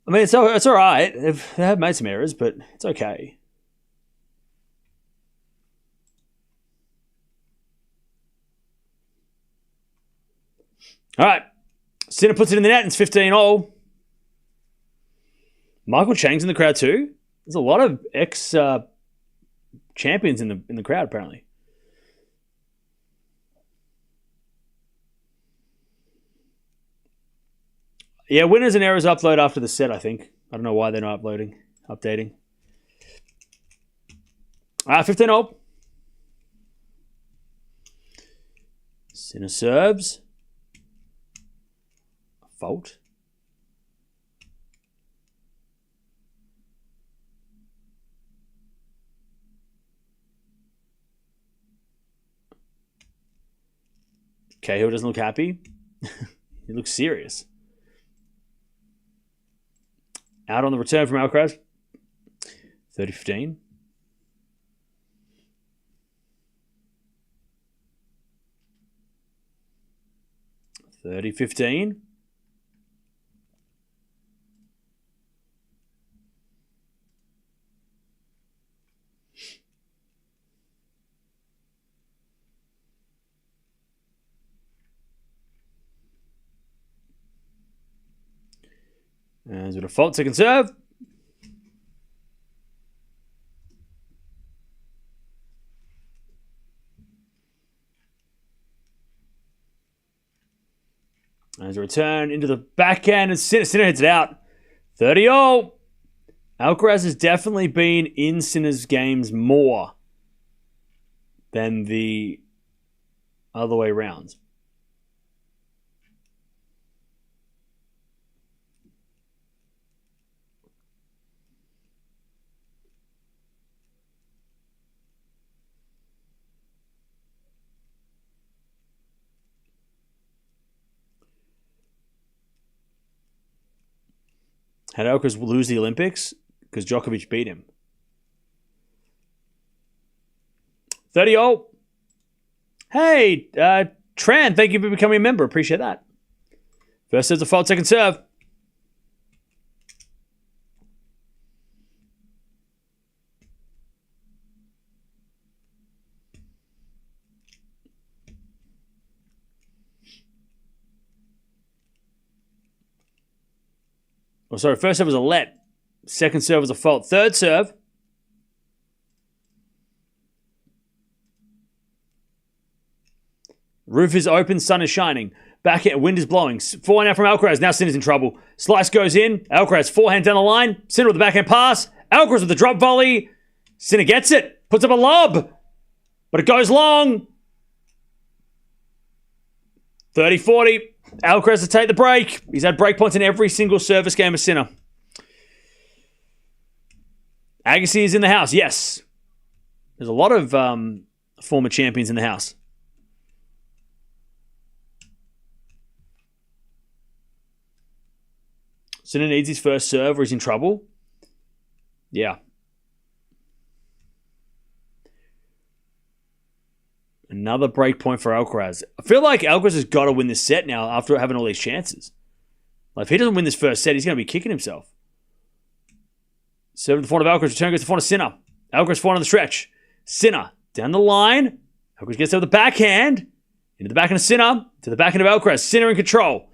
I mean, it's all right. They have made some errors, but it's okay. All right. Sinner puts it in the net and it's 15-all. Michael Chang's in the crowd too. There's a lot of ex-champions in the crowd, apparently. Yeah, winners and errors upload after the set, I think. I don't know why they're not updating. 15-all. Sinner serves. Fault. Cahill doesn't look happy. He looks serious. Out on the return from Alcaraz. 30-15. $30-15. As a default, second serve. As a return into the backhand, and Sinner hits it out. 30-all. Alcaraz has definitely been in Sinner's games more than the other way around. Had Alcaraz lose the Olympics? Because Djokovic beat him. 30-all. Hey, Tran, thank you for becoming a member. Appreciate that. First serve's a fault, second serve. Oh, sorry, first serve was a let. Second serve was a fault. Third serve. Roof is open, sun is shining. Backhand, wind is blowing. Forehand out from Alcaraz. Now Sinner's in trouble. Slice goes in. Alcaraz forehand down the line. Sinner with the backhand pass. Alcaraz with the drop volley. Sinner gets it. Puts up a lob. But it goes long. 30-40. Alcaraz to take the break. He's had break points in every single service game of Sinner. Agassi is in the house. Yes. There's a lot of former champions in the house. Sinner needs his first serve or he's in trouble. Yeah. Another break point for Alcaraz. I feel like Alcaraz has got to win this set now after having all these chances. Like if he doesn't win this first set, he's going to be kicking himself. Serve to the front of Alcaraz. Return goes to the front of Sinner. Alcaraz forward on the stretch. Sinner down the line. Alcaraz gets over the backhand. Into the backhand of Sinner. To the backhand of Alcaraz. Sinner in control.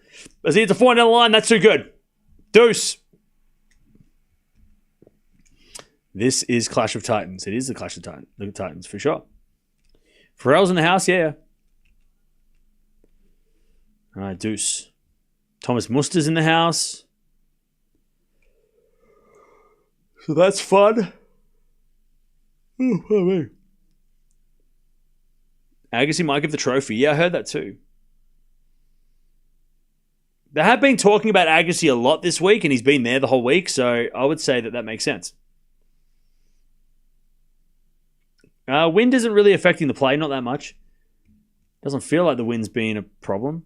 As he hits a forehand down the line, that's too good. Deuce. This is Clash of Titans. It is the Clash of Titans for sure. Pharrell's in the house, yeah. All right, deuce. Thomas Muster's in the house. So that's fun. Oh, Agassi might give the trophy. Yeah, I heard that too. They have been talking about Agassi a lot this week, and he's been there the whole week, so I would say that makes sense. Wind isn't really affecting the play, not that much. Doesn't feel like the wind's being a problem.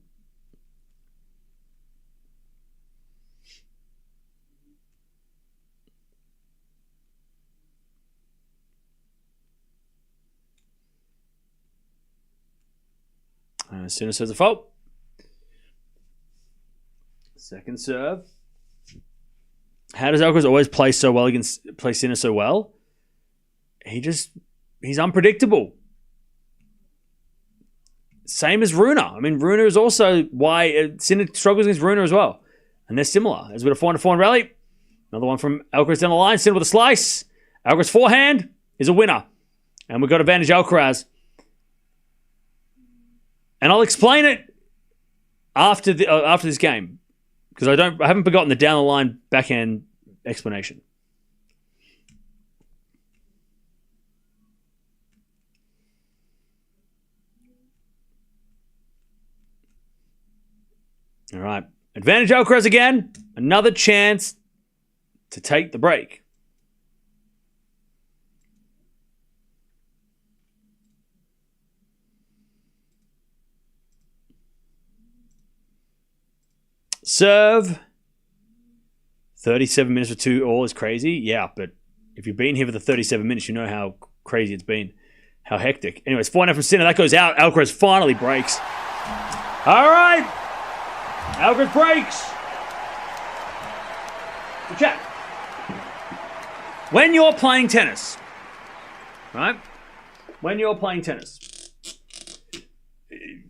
Sinner serves a fault. Second serve. How does Alcaraz always play so well play Sinner so well? He's unpredictable. Same as Rune. I mean, Rune is also why Sinner struggles against Rune as well. And they're similar. As we have a forehand rally. Another one from Alcaraz down the line. Sinner with a slice. Alcaraz forehand is a winner. And we've got advantage Alcaraz. And I'll explain it after this game. Because I haven't forgotten the down the line backhand explanation. All right. Advantage Alcaraz again. Another chance to take the break. Serve. 37 minutes for 2-all is crazy. Yeah, but if you've been here for the 37 minutes, you know how crazy it's been. How hectic. Anyways, 4-0 from Sinner. That goes out. Alcaraz finally breaks. All right. Alcaraz breaks. Good chat. When you're playing tennis, right? When you're playing tennis,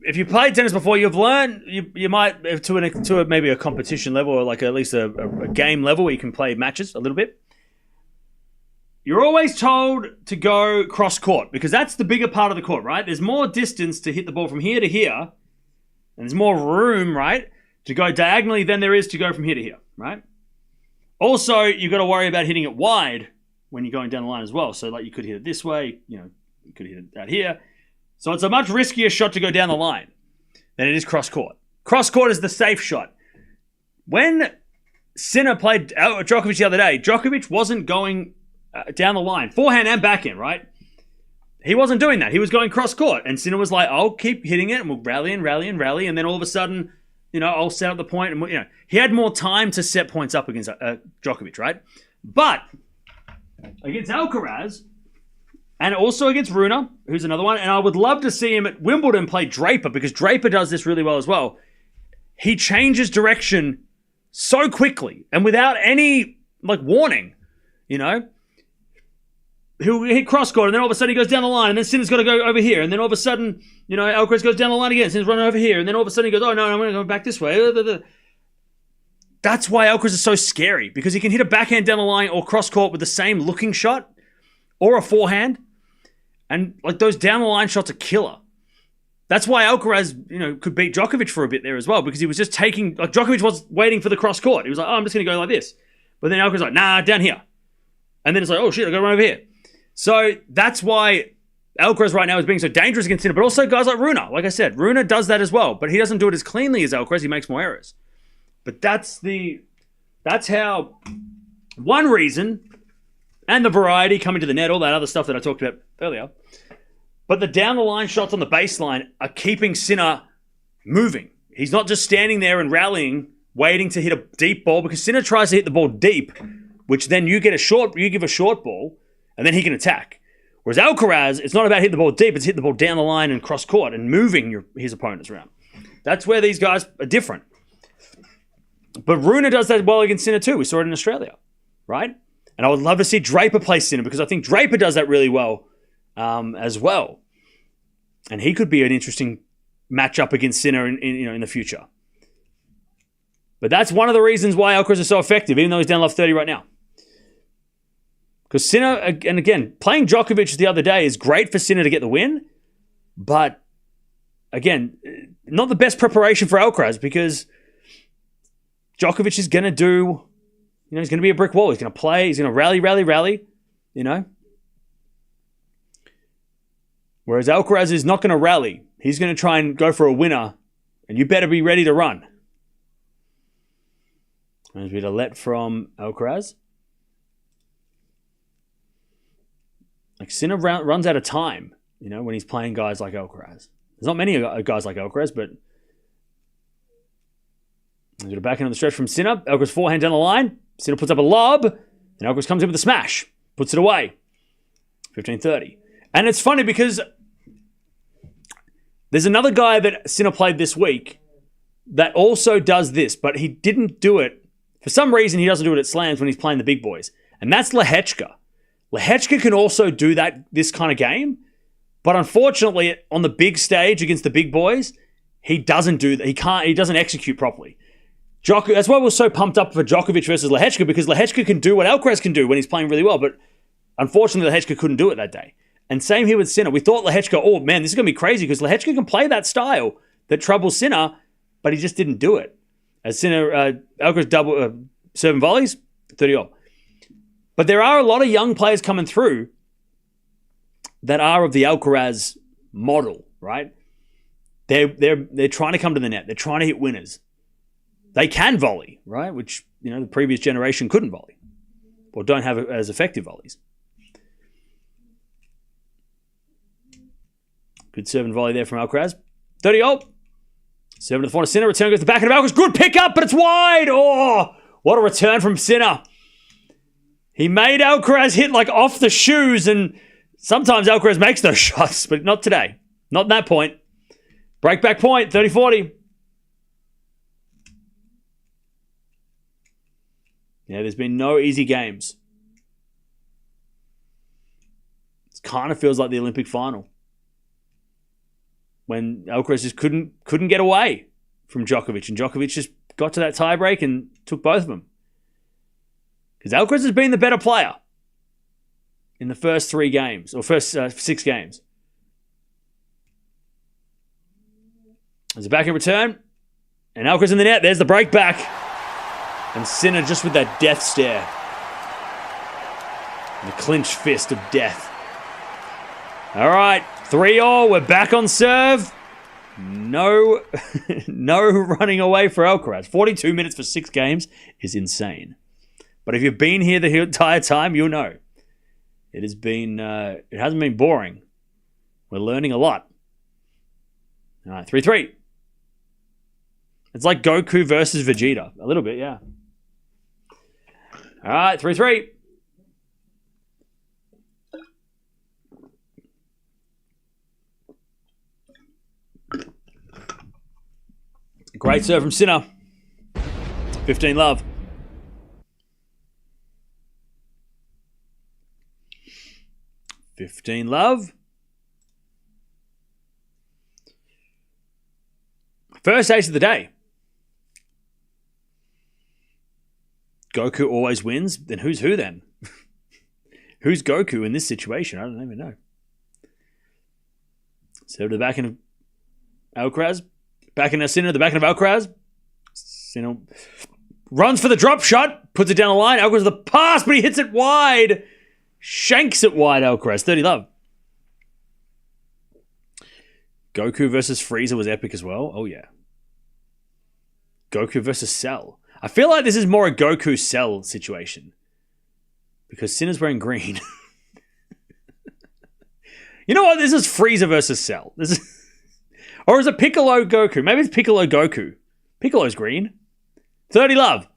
if you played tennis before, you've learned you might to maybe a competition level or like at least a game level where you can play matches a little bit. You're always told to go cross court because that's the bigger part of the court, right? There's more distance to hit the ball from here to here, and there's more room, right, to go diagonally than there is to go from here to here, right? Also, you've got to worry about hitting it wide when you're going down the line as well. So, like, you could hit it this way, you could hit it out here. So it's a much riskier shot to go down the line than it is cross court. Cross court is the safe shot. When Sinner played Djokovic the other day, Djokovic wasn't going down the line, forehand and backhand, right? He wasn't doing that. He was going cross court. And Sinner was like, I'll keep hitting it and we'll rally. And then all of a sudden, I'll set up the point. And, he had more time to set points up against Djokovic, right? But against Alcaraz and also against Rune, who's another one, and I would love to see him at Wimbledon play Draper because Draper does this really well as well. He changes direction so quickly and without any, warning, He'll hit cross court, and then all of a sudden he goes down the line, and then Sinner's got to go over here, and then all of a sudden, Alcaraz goes down the line again, Sinner's running over here, and then all of a sudden he goes, oh, no, I'm going to go back this way. That's why Alcaraz is so scary, because he can hit a backhand down the line or cross court with the same looking shot or a forehand, and, those down the line shots are killer. That's why Alcaraz, could beat Djokovic for a bit there as well, because he was just taking, Djokovic was waiting for the cross court. He was like, oh, I'm just going to go like this. But then Alcaraz was like, nah, down here. And then it's like, oh, shit, I got to run over here. So that's why Alcaraz right now is being so dangerous against Sinner, but also guys like Rune. Like I said, Rune does that as well, but he doesn't do it as cleanly as Alcaraz. He makes more errors. But that's how one reason, and the variety coming to the net, all that other stuff that I talked about earlier. But the down the line shots on the baseline are keeping Sinner moving. He's not just standing there and rallying, waiting to hit a deep ball, because Sinner tries to hit the ball deep, which then you give a short ball, and then he can attack. Whereas Alcaraz, it's not about hitting the ball deep, it's hitting the ball down the line and cross court and moving his opponents around. That's where these guys are different. But Rune does that well against Sinner too. We saw it in Australia, right? And I would love to see Draper play Sinner because I think Draper does that really well as well. And he could be an interesting matchup against Sinner in the future. But that's one of the reasons why Alcaraz is so effective, even though he's down love 30 right now. Because Sinner, and again, playing Djokovic the other day is great for Sinner to get the win. But, again, not the best preparation for Alcaraz because Djokovic is going to do, he's going to be a brick wall. He's going to play, he's going to rally. Whereas Alcaraz is not going to rally. He's going to try and go for a winner. And you better be ready to run. There's a bit of let from Alcaraz. Sinner runs out of time, when he's playing guys like Alcaraz. There's not many guys like Alcaraz, but there's a backhand on the stretch from Sinner. Alcaraz forehand down the line. Sinner puts up a lob, and Alcaraz comes in with a smash. Puts it away. 15-30. And it's funny because there's another guy that Sinner played this week that also does this, but he didn't do it. For some reason, he doesn't do it at slams when he's playing the big boys. And that's Lehechka. Lehechka can also do this kind of game, but unfortunately, on the big stage against the big boys, he doesn't do that. He doesn't execute properly. That's why we're so pumped up for Djokovic versus Lehechka, because Lehechka can do what Alcaraz can do when he's playing really well, but unfortunately, Lehechka couldn't do it that day. And same here with Sinner. We thought Lehechka, oh man, this is going to be crazy because Lehechka can play that style that troubles Sinner, but he just didn't do it. As Sinner, Alcaraz double serving volleys, 30-all. But there are a lot of young players coming through that are of the Alcaraz model, right? They're trying to come to the net. They're trying to hit winners. they can volley, right? Which, the previous generation couldn't volley or don't have as effective volleys. Good serve and volley there from Alcaraz. 30-0. Serving to the front of Sinner. Return goes to the back of Alcaraz. Good pick up, but it's wide. Oh, what a return from Sinner. He made Alcaraz hit like off the shoes, and sometimes Alcaraz makes those shots, but not today. Not at that point. Breakback point, 30-40. Yeah, there's been no easy games. It kind of feels like the Olympic final, when Alcaraz just couldn't get away from Djokovic, and Djokovic just got to that tiebreak and took both of them. Because Alcaraz has been the better player in the first 3 games, or first 6 games. There's a back in return, and Alcaraz in the net. There's the break back, and Sinner just with that death stare, and the clenched fist of death. All right, 3-all. We're back on serve. No running away for Alcaraz. 42 minutes for 6 games is insane. But if you've been here the entire time, you'll know. It hasn't been boring. We're learning a lot. All right, 3-3. It's like Goku versus Vegeta. A little bit, yeah. All right, 3-3. Great serve from Sinner. 15-love. First ace of the day. Goku always wins. Then who's who then? Who's Goku in this situation? I don't even know. Serve to the back end of Alcaraz. Back in Sinner, the back end of Alcaraz. Sinner runs for the drop shot. Puts it down the line. Alcaraz the pass, but he hits it wide. Shanks it wide, Alcaraz. 30-love. Goku versus Frieza was epic as well. Oh, yeah. Goku versus Cell. I feel like this is more a Goku Cell situation, because Sinner's wearing green. You know what? This is Frieza versus Cell. Or is it Piccolo Goku? Maybe it's Piccolo Goku. Piccolo's green. 30-love.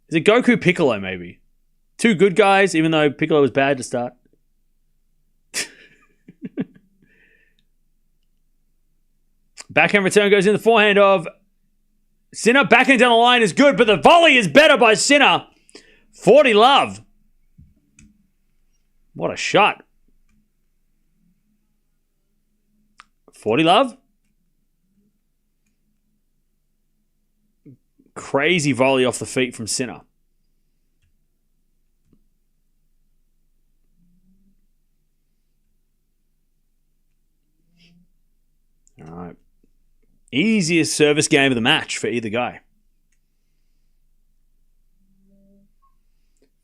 Is it Goku Piccolo, maybe? 2 good guys, even though Piccolo was bad to start. Backhand return goes in the forehand of Sinner. Backhand down the line is good, but the volley is better by Sinner. 40-love. What a shot. 40-love. Crazy volley off the feet from Sinner. All right. Easiest service game of the match for either guy.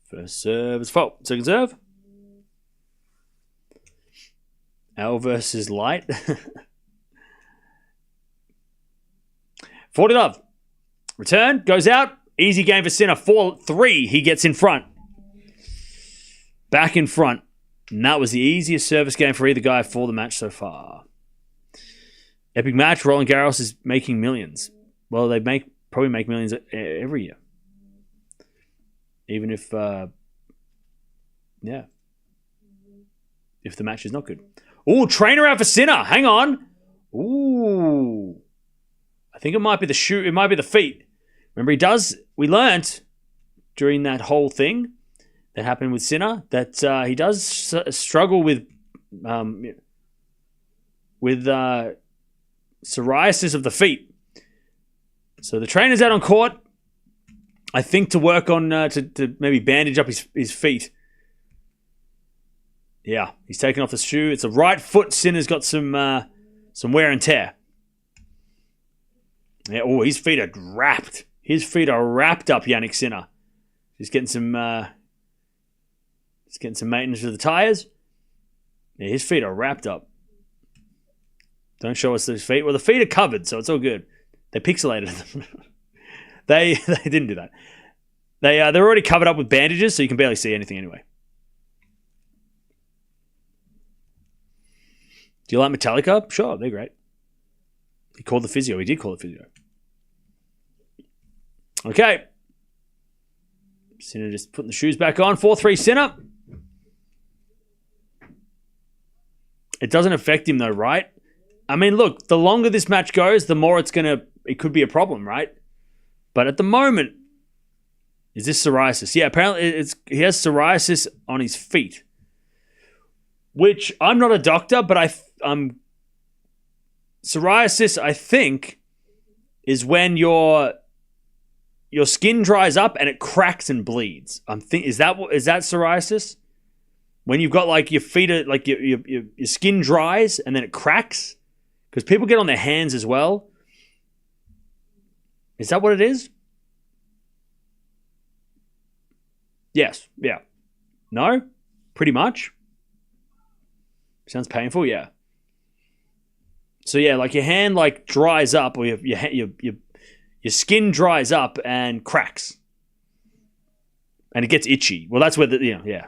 First serve is fault. Second serve. Al versus Light. 40-love. Return. Goes out. Easy game for Sinner. 4-3. He gets in front. Back in front. And that was the easiest service game for either guy for the match so far. Epic match. Roland Garros is making millions. Well, they probably make millions every year. Even if, if the match is not good. Ooh, trainer out for Sinner. Hang on. Ooh. I think it might be the shoe. It might be the feet. Remember, we learnt during that whole thing that happened with Sinner that he does struggle with psoriasis of the feet. So the trainer's out on court, I think, to work on, to maybe bandage up his feet. Yeah, he's taken off the shoe. It's a right foot. Sinner's got some wear and tear. Yeah, oh, his feet are wrapped. His feet are wrapped up, Jannik Sinner. He's getting some maintenance to the tires. Yeah, his feet are wrapped up. Don't show us those feet. Well, the feet are covered, so it's all good. They pixelated them. They didn't do that. They're already covered up with bandages, so you can barely see anything anyway. Do you like Metallica? Sure, they're great. He called the physio. He did call the physio. Okay. Sinner just putting the shoes back on. 4-3 Sinner. It doesn't affect him though, right? I mean, look, the longer this match goes, the more it could be a problem, right? But at the moment, is this psoriasis? Yeah, apparently he has psoriasis on his feet. Which, I'm not a doctor, but psoriasis, I think, is when your skin dries up and it cracks and bleeds. Is that psoriasis? When you've got like your feet are like your skin dries and then it cracks? Because people get on their hands as well. Is that what it is? Yes. Yeah. No? Pretty much. Sounds painful, yeah. So yeah, like your hand like dries up, or your skin dries up and cracks, and it gets itchy. Well, that's where yeah.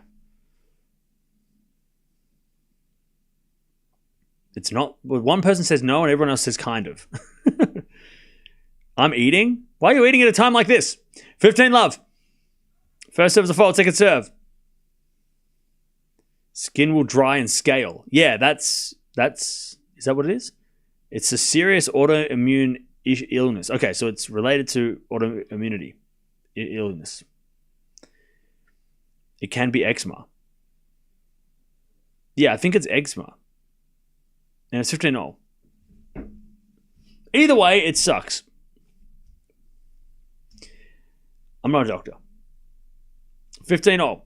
It's not. Well, one person says no, and everyone else says kind of. I'm eating. Why are you eating at a time like this? 15 love. First serve is a fault. Second serve. Skin will dry and scale. Yeah, is that what it is? It's a serious autoimmune illness. Okay, so it's related to autoimmunity illness. It can be eczema. Yeah, I think it's eczema. And it's 15-0. Either way, it sucks. I'm not a doctor. 15-0.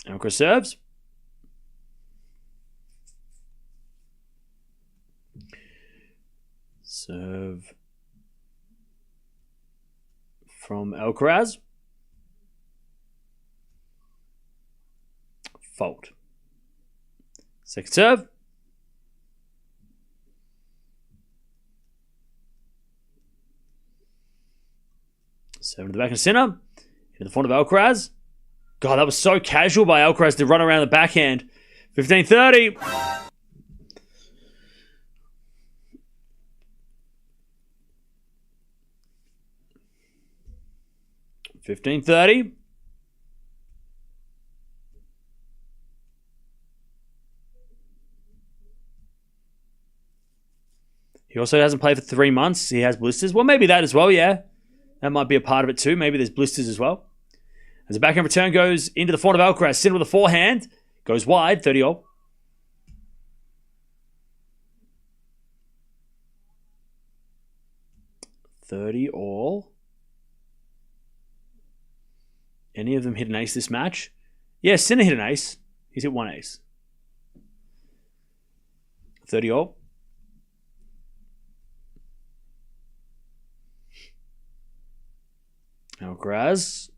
Alcaraz serves. Serve from Alcaraz. Fault. Second serve. Serve to the back of Sinner. Into the front of Alcaraz. God, that was so casual by Alcaraz to run around the backhand. 15-30. He also hasn't played for 3 months. He has blisters. Well, maybe that as well, yeah. That might be a part of it too. Maybe there's blisters as well. As the backhand return goes into the forehand of Alcaraz, Sinner with a forehand. Goes wide, 30-all. Any of them hit an ace this match? Yeah, Sinner hit an ace. He's hit one ace. 30-all. Alcaraz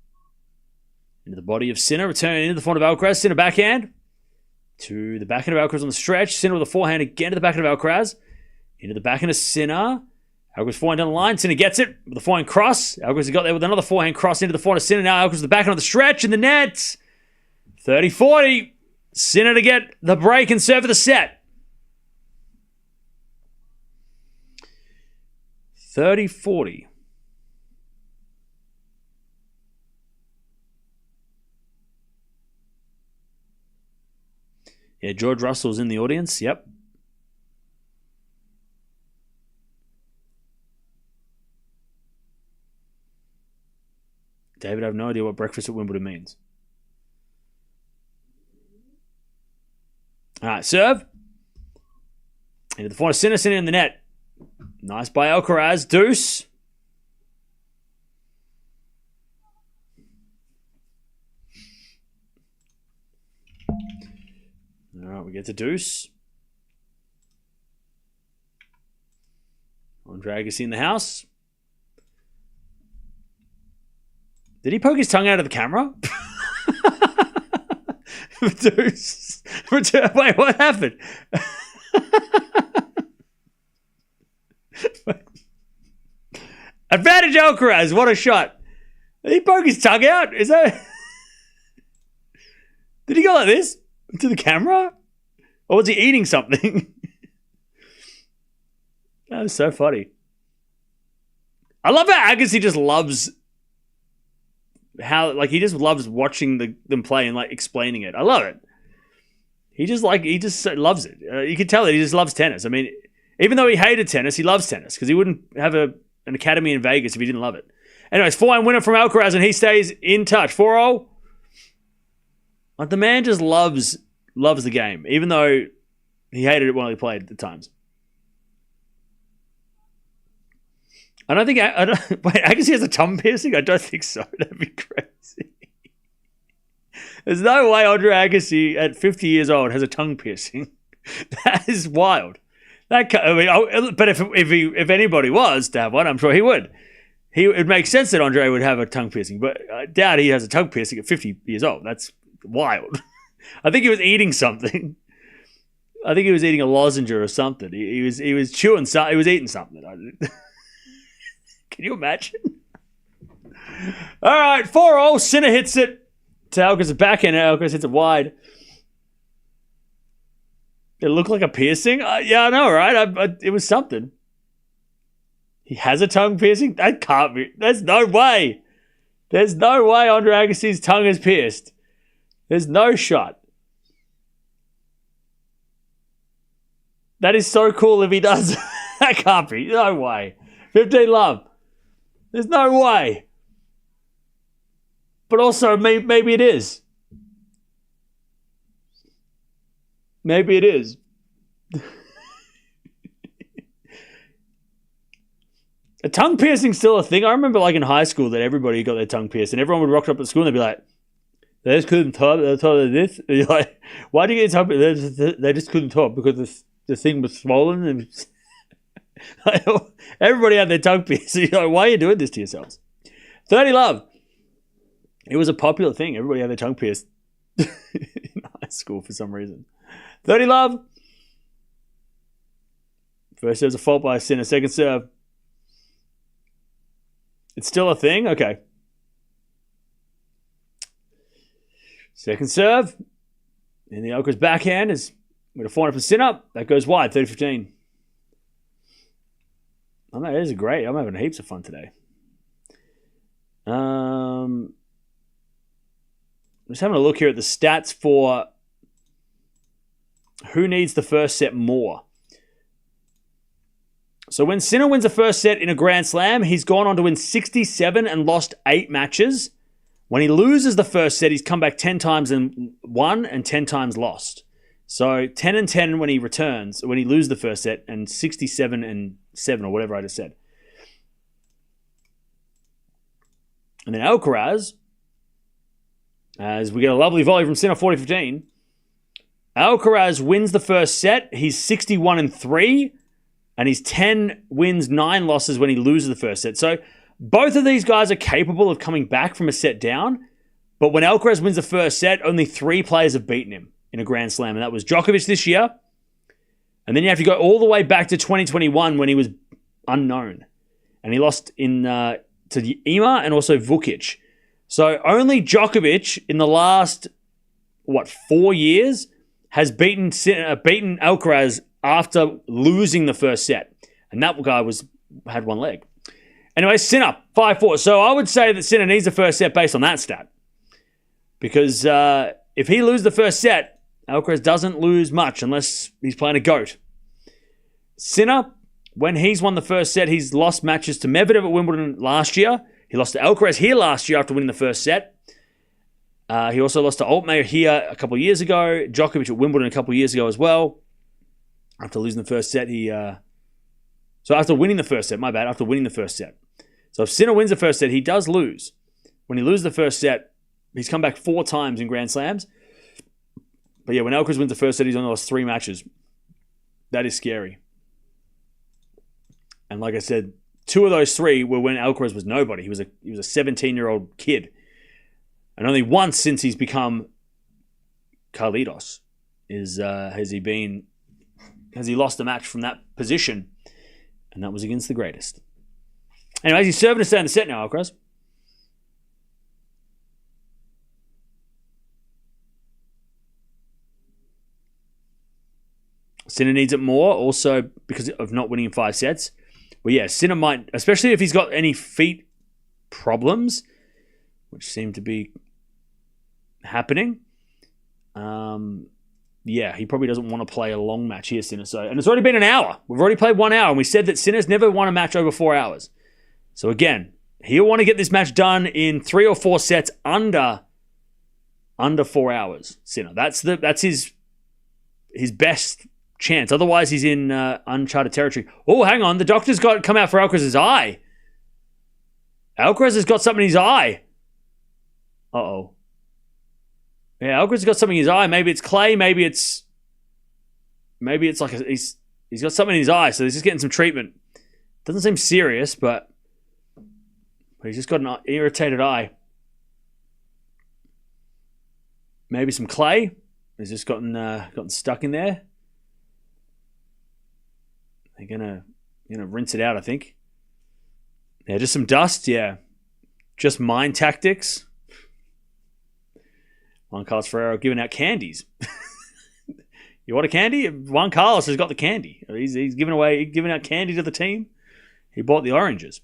into the body of Sinner, returning into the front of Alcaraz. Sinner backhand to the backhand of Alcaraz on the stretch. Sinner with a forehand again to the backhand of Alcaraz. Into the backhand of Sinner. Alcaraz forehand down the line. Sinner gets it with the forehand cross. Alcaraz has got there with another forehand cross into the forehand of Sinner. Now Alcaraz with the backhand of the stretch in the net. 30-40. Sinner to get the break and serve for the set. 30-40. Yeah, George Russell's in the audience. Yep. David, I have no idea what breakfast at Wimbledon means. All right, serve. Into the forehand, Sinner in the net. Nice by Alcaraz. Deuce. All right, we get to deuce. Ondragas in the house. Did he poke his tongue out of the camera? Deuce. Wait, what happened? Advantage Alcaraz. What a shot. Did he poke his tongue out? Is that... Did he go like this? To the camera? Or was he eating something? That was so funny. I love how Agassi just loves he just loves watching them play and like explaining it. I love it. He just loves it. You can tell that he just loves tennis. I mean, even though he hated tennis, he loves tennis because he wouldn't have an academy in Vegas if he didn't love it. Anyways, 4-1 winner from Alcaraz, and he stays in touch. 4-0. Like, the man just loves the game, even though he hated it when he played at the times. Wait, Agassi has a tongue piercing? I don't think so. That'd be crazy. There's no way Andre Agassi at 50 years old has a tongue piercing. That is wild. But if anybody was to have one, I'm sure he would. It makes sense that Andre would have a tongue piercing, but I doubt he has a tongue piercing at 50 years old. That's wild. I think he was eating something. I think he was eating a lozenge or something. He was chewing something. He was eating something. Can you imagine? All right, 4-0. Sinner hits it to Alcaraz's backhand. Alcaraz hits it wide. It looked like a piercing. Yeah, I know, right? It was something. He has a tongue piercing? That can't be. There's no way. There's no way Andre Agassi's tongue is pierced. There's no shot. That is so cool if he does. That can't be. No way. 15 love. There's no way. But also, maybe it is. Maybe it is. A tongue piercing's still a thing. I remember like in high school that everybody got their tongue pierced and everyone would rock up at school and they'd be like, they just couldn't talk. They told this. And you're like, why do you get tongue pierced? They just couldn't talk because the thing was swollen. And everybody had their tongue pierced. So you're like, why are you doing this to yourselves? 30 love. It was a popular thing. Everybody had their tongue pierced in high school for some reason. 30 love. First serve's a fault by Sinner. Second serve. It's still a thing? Okay. Second serve. And the Alcaraz backhand is with a 400 for Sinner. That goes wide. 30-15. Oh, no, it is great. I'm having heaps of fun today. I'm just having a look here at the stats for who needs the first set more. So when Sinner wins the first set in a Grand Slam, he's gone on to win 67 and lost 8 matches. When he loses the first set, he's come back 10 times and won and 10 times lost. So 10 and 10 when he returns, when he loses the first set, and 67 and 7 or whatever I just said. And then Alcaraz, as we get a lovely volley from Sinner, 40-15. Alcaraz wins the first set. He's 61 and 3. And he's 10 wins, 9 losses when he loses the first set. So both of these guys are capable of coming back from a set down. But when Alcaraz wins the first set, only 3 players have beaten him in a Grand Slam. And that was Djokovic this year. And then you have to go all the way back to 2021 when he was unknown. And he lost to Ima and also Vukic. So only Djokovic in the last, 4 years has beaten Alcaraz after losing the first set. And that guy had one leg. Anyway, Sinner, 5-4. So I would say that Sinner needs the first set based on that stat. Because if he loses the first set, Alcaraz doesn't lose much unless he's playing a GOAT. Sinner, when he's won the first set, he's lost matches to Medvedev at Wimbledon last year. He lost to Alcaraz here last year after winning the first set. He also lost to Altmaier here a couple of years ago. Djokovic at Wimbledon a couple of years ago as well. After losing the first set, after winning the first set, after winning the first set. So if Sinner wins the first set, he does lose. When he loses the first set, he's come back 4 times in Grand Slams. But yeah, when Alcaraz wins the first set, he's only lost 3 matches. That is scary. And like I said, 2 of those 3 were when Alcaraz was nobody. He was a 17-year-old kid. And only once since he's become Carlitos has he been has he lost a match from that position? And that was against the greatest. Anyways, he's serving to stay in the set now, Alcaraz. Sinner needs it more, also because of not winning in 5 sets. Well, yeah, Sinner might, especially if he's got any feet problems, which seem to be happening. Yeah, he probably doesn't want to play a long match here, Sinner. So, and it's already been an hour. We've already played 1 hour, and we said that Sinner's never won a match over 4 hours. So again, he'll want to get this match done in 3 or 4 sets under 4 hours. Sinner, that's his best chance. Otherwise, he's in uncharted territory. Oh, hang on, the doctor's got come out for Alcaraz's eye. Alcaraz has got something in his eye. Uh-oh. Yeah, Alcaraz has got something in his eye. Maybe it's clay. Maybe it's like he's got something in his eye. So he's just getting some treatment. Doesn't seem serious, but he's just got an irritated eye. Maybe some clay. He's just gotten stuck in there. They're gonna rinse it out, I think. Yeah, just some dust. Yeah, just mind tactics. Juan Carlos Ferrero giving out candies. You want a candy? Juan Carlos has got the candy. He's giving out candy to the team. He bought the oranges.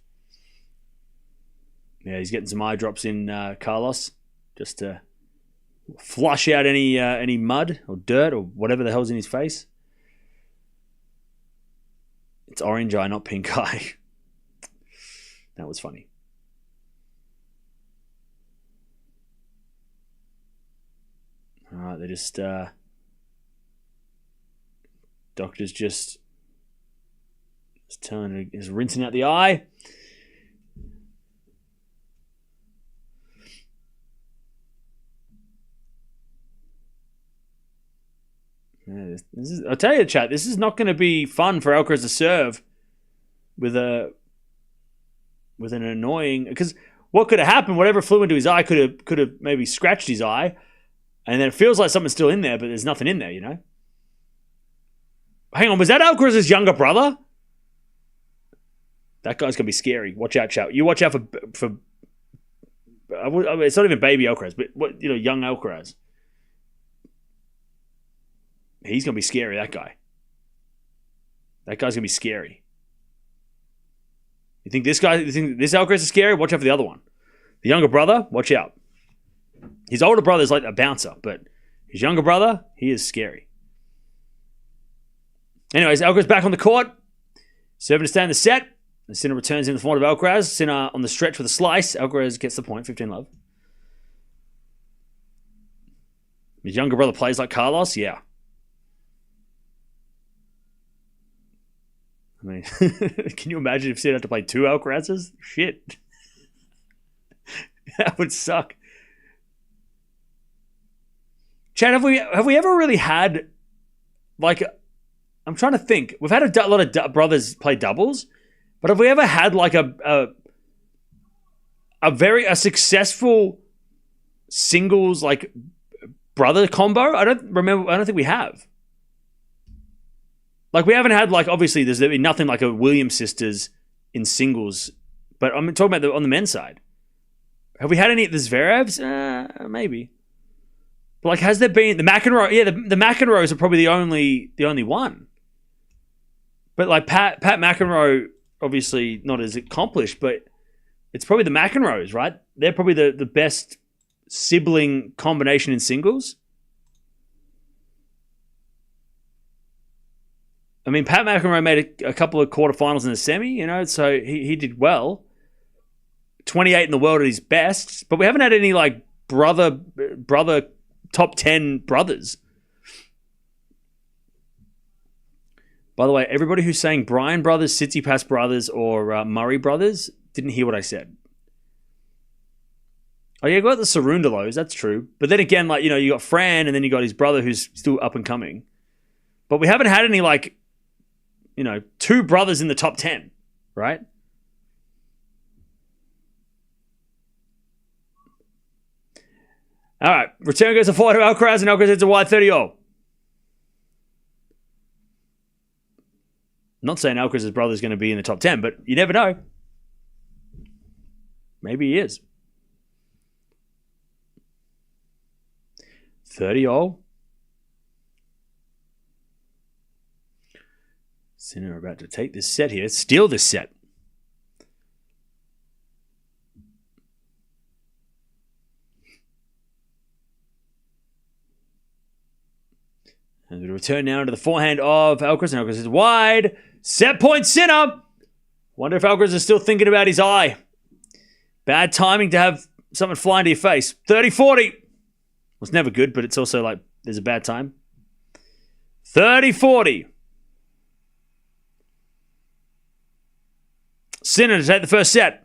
Yeah, he's getting some eye drops in Carlos just to flush out any mud or dirt or whatever the hell's in his face. It's orange eye, not pink eye. That was funny. All right, they're just doctor's just rinsing out the eye. Yeah, I'll tell you, chat, this is not going to be fun for Alcaraz to serve with an annoying, because what could have happened, whatever flew into his eye could have maybe scratched his eye, and then it feels like something's still in there, but there's nothing in there, you know? Hang on, was that Alcaraz's younger brother? That guy's going to be scary. Watch out, chat. You watch out for it's not even baby Alcaraz, but young Alcaraz. He's going to be scary, that guy. That guy's going to be scary. You think this Alcaraz is scary? Watch out for the other one. The younger brother, watch out. His older brother's like a bouncer, but his younger brother, he is scary. Anyways, Alcaraz back on the court. Serving to stay in the set. And Sinner returns in the form of Alcaraz. Sinner on the stretch with a slice. Alcaraz gets the point, 15-love. His younger brother plays like Carlos, yeah. I mean, can you imagine if Sinner had to play 2 Alcarazes? Shit. That would suck. Chad, have we ever really had, like, I'm trying to think. We've had a lot of brothers play doubles, but have we ever had like a successful singles like brother combo? I don't think we have. Like, we haven't had, like, obviously there's nothing like a Williams sisters in singles, but I'm talking about on the men's side. Have we had any of the Zverevs? Maybe. But, like, has there been the McEnroe? Yeah, the McEnroes are probably the only one. But, like, Pat McEnroe, obviously not as accomplished, but it's probably the McEnroes, right? They're probably the best sibling combination in singles. I mean, Pat McEnroe made a couple of quarterfinals in the semi, so he did well. 28 in the world at his best, but we haven't had any like brother top 10 brothers. By the way, everybody who's saying Bryan brothers, Tsitsipas brothers, or Murray brothers didn't hear what I said. Oh yeah, got the Cerundalos, that's true. But then again, like, you got Fran, and then you got his brother who's still up and coming. But we haven't had any like, 2 brothers in the top 10, right? All right, return goes to 4 to Alcaraz, and Alcaraz hits a wide 30-0. not saying Alcaraz's brother's going to be in the top 10, but you never know. Maybe he is. 30-all. Sinner about to take this set here. Steal this set. And we return now to the forehand of Alcaraz. And Alcaraz is wide. Set point Sinner. Wonder if Alcaraz is still thinking about his eye. Bad timing to have something fly into your face. 30-40. Well, it's never good, but it's also like there's a bad time. 30-40. Sinner to take the first set.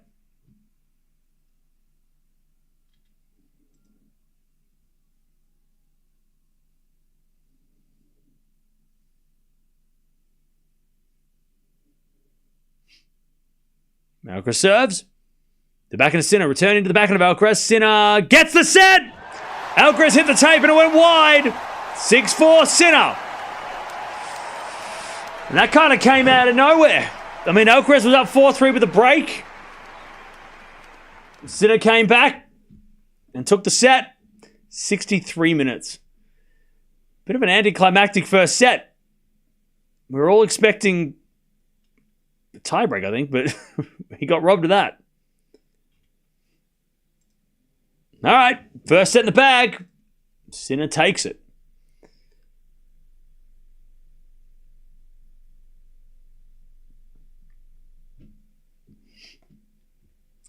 Alcaraz serves. The backhand of Sinner returning to the backhand of Alcaraz. Sinner gets the set. Alcaraz hit the tape and it went wide. 6-4 Sinner. And that kind of came out of nowhere. I mean, Alcaraz was up 4-3 with a break. Sinner came back and took the set. 63 minutes. Bit of an anticlimactic first set. We were all expecting a tiebreak, I think, but he got robbed of that. All right, first set in the bag. Sinner takes it.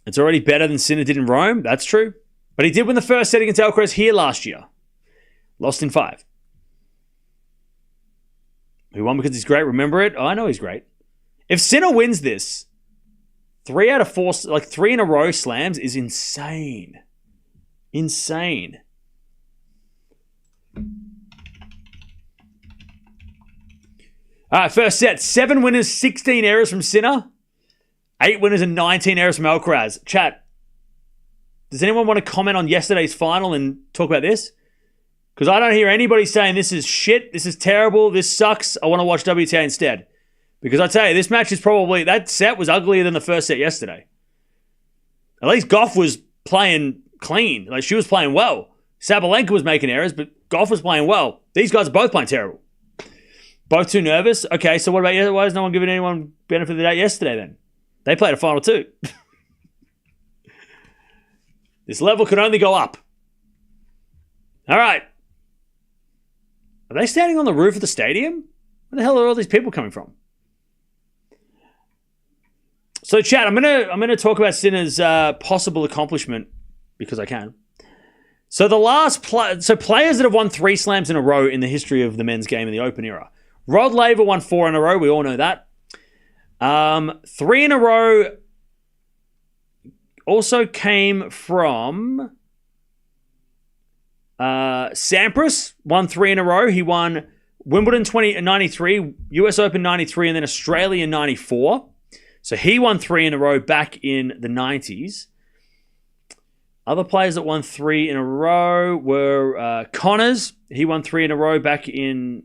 It's already better than Sinner did in Rome. That's true. But he did win the first set against Alcaraz here last year. Lost in 5. He won because he's great. Remember it? Oh, I know he's great. If Sinner wins this, 3 out of 4, like 3 in a row slams is insane. Insane. All right, first set. 7 winners, 16 errors from Sinner. 8 winners and 19 errors from Alcaraz. Chat, does anyone want to comment on yesterday's final and talk about this? Because I don't hear anybody saying this is shit, this is terrible, this sucks, I want to watch WTA instead. Because I tell you, this match is probably, that set was uglier than the first set yesterday. At least Goff was playing clean. Like, she was playing well. Sabalenka was making errors, but Goff was playing well. These guys are both playing terrible. Both too nervous. Okay, so what about, why is no one giving anyone benefit of the doubt yesterday then? They played a final too. This level could only go up. All right. Are they standing on the roof of the stadium? Where the hell are all these people coming from? So, chat, I'm gonna talk about Sinner's possible accomplishment because I can. So players that have won 3 slams in a row in the history of the men's game in the Open era. Rod Laver won 4 in a row. We all know that. 3 in a row also came from Sampras, won 3 in a row. He won Wimbledon 93, US Open 93, and then Australia 94. So he won 3 in a row back in the 90s. Other players that won 3 in a row were Connors. He won 3 in a row back in...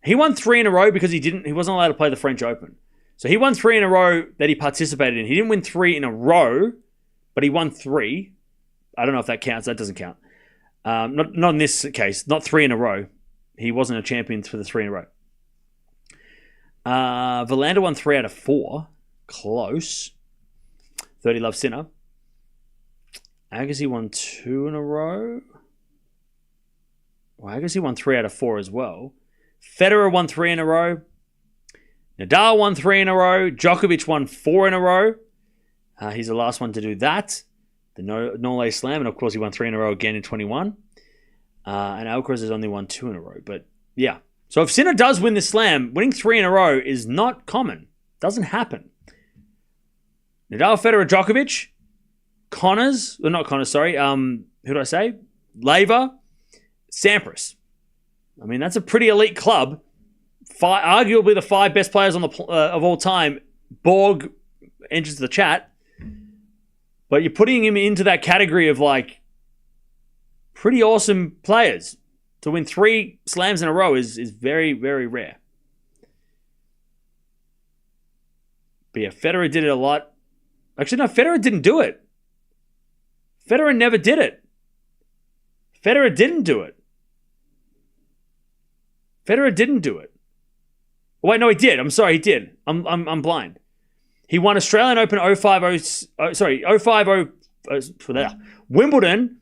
He won 3 in a row because he wasn't allowed to play the French Open. So he won 3 in a row that he participated in. He didn't win 3 in a row, but he won 3. I don't know if that counts. That doesn't count. Not in this case. Not 3 in a row. He wasn't a champion for the 3 in a row. Verlander won 3 out of 4. Close. 30 love Sinner. Agassi won 2 in a row. Well, Agassi won 3 out of 4 as well. Federer won 3 in a row. Nadal won 3 in a row. Djokovic won 4 in a row. He's the last one to do that. The Nole Slam. And of course, he won 3 in a row again in 21. And Alcaraz has only won 2 in a row. But yeah. So if Sinner does win the Slam, winning 3 in a row is not common. Doesn't happen. Nadal, Federer, Djokovic. Connors. Well, not Connors, sorry. Who did I say? Laver. Sampras. I mean, that's a pretty elite club. Arguably the 5 best players on the of all time. Borg enters the chat. But you're putting him into that category of like pretty awesome players. To win 3 slams in a row is very, very rare. But yeah, Federer did it a lot. Actually, no, Federer didn't do it. Federer never did it. Federer didn't do it. Federer didn't do it. Oh, wait, no, he did. I'm sorry, he did. I'm blind. He won Australian Open 05, Wimbledon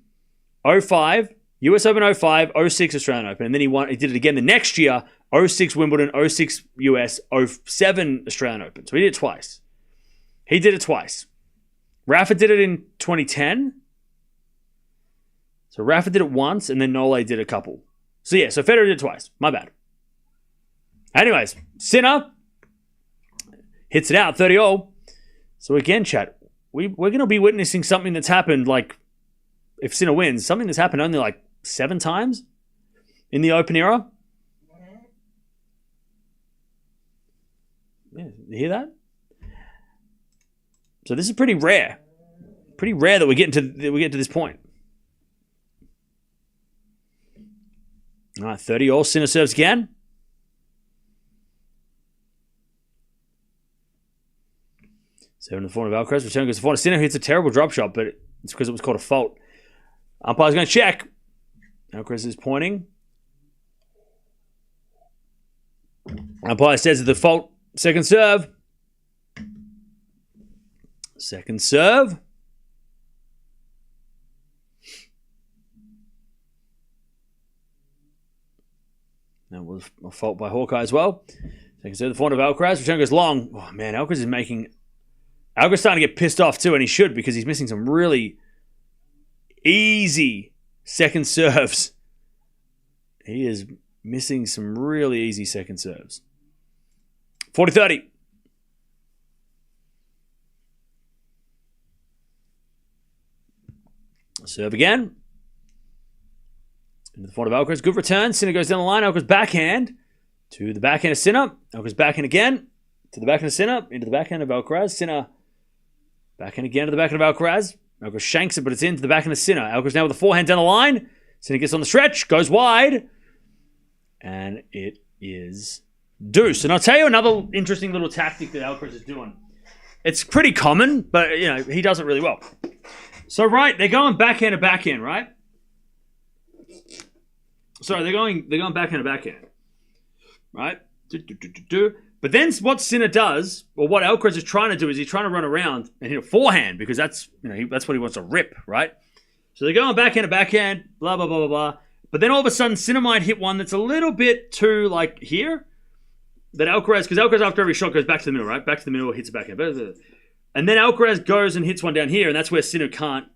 05, US Open 05, 06 Australian Open, and then he did it again the next year, 06 Wimbledon, 06 US, 07 Australian Open. So he did it twice. Rafa did it in 2010. So Rafa did it once, and then Nole did a couple. So yeah, so Federer did it twice. My bad. Anyways, Sinner hits it out, 30-all. So again, chat, we're going to be witnessing something that's happened, like, if Sinner wins, something that's happened only like 7 times in the Open era. Yeah, you hear that? So this is pretty rare. Pretty rare that we get to this point. All right, 30-all. Sinner serves again. Seven to the forehand of Alcaraz. Return goes to forehand. Sinner hits a terrible drop shot, but it's because it was called a fault. Umpire's going to check. Alcaraz is pointing. Umpire says it's the fault. Second serve. Second serve. That was a fault by Hawkeye as well. Second serve, the forehand of Alcaraz. Return goes long. Oh, man, Alcaraz is making... Alcaraz starting to get pissed off too, and he should, because he's missing some really easy second serves. He is missing some really easy second serves. 40-30. Serve again. Into the forehand of Alcaraz. Good return. Sinner goes down the line. Alcaraz backhand. To the backhand of Sinner. Alcaraz backhand again. To the backhand of Sinner. Into the backhand of Alcaraz. Sinner backhand again to the backhand of Alcaraz. Alcaraz shanks it, but it's into the backhand of Sinner. Alcaraz now with the forehand down the line. Sinner gets on the stretch. Goes wide. And it is deuce. And I'll tell you another interesting little tactic that Alcaraz is doing. It's pretty common, but he does it really well. So, right, they're going backhand to backhand, right? Sorry, they're going backhand to backhand, right? But then what Sinner does, or what Alcaraz is trying to do, is he's trying to run around and hit a forehand, because that's that's what he wants to rip, right? So they're going backhand to backhand, blah blah blah blah blah. But then all of a sudden, Sinner might hit one that's a little bit too like here. That Alcaraz, because Alcaraz after every shot goes back to the middle, right? Back to the middle, hits it backhand. And then Alcaraz goes and hits one down here, and that's where Sinner can't.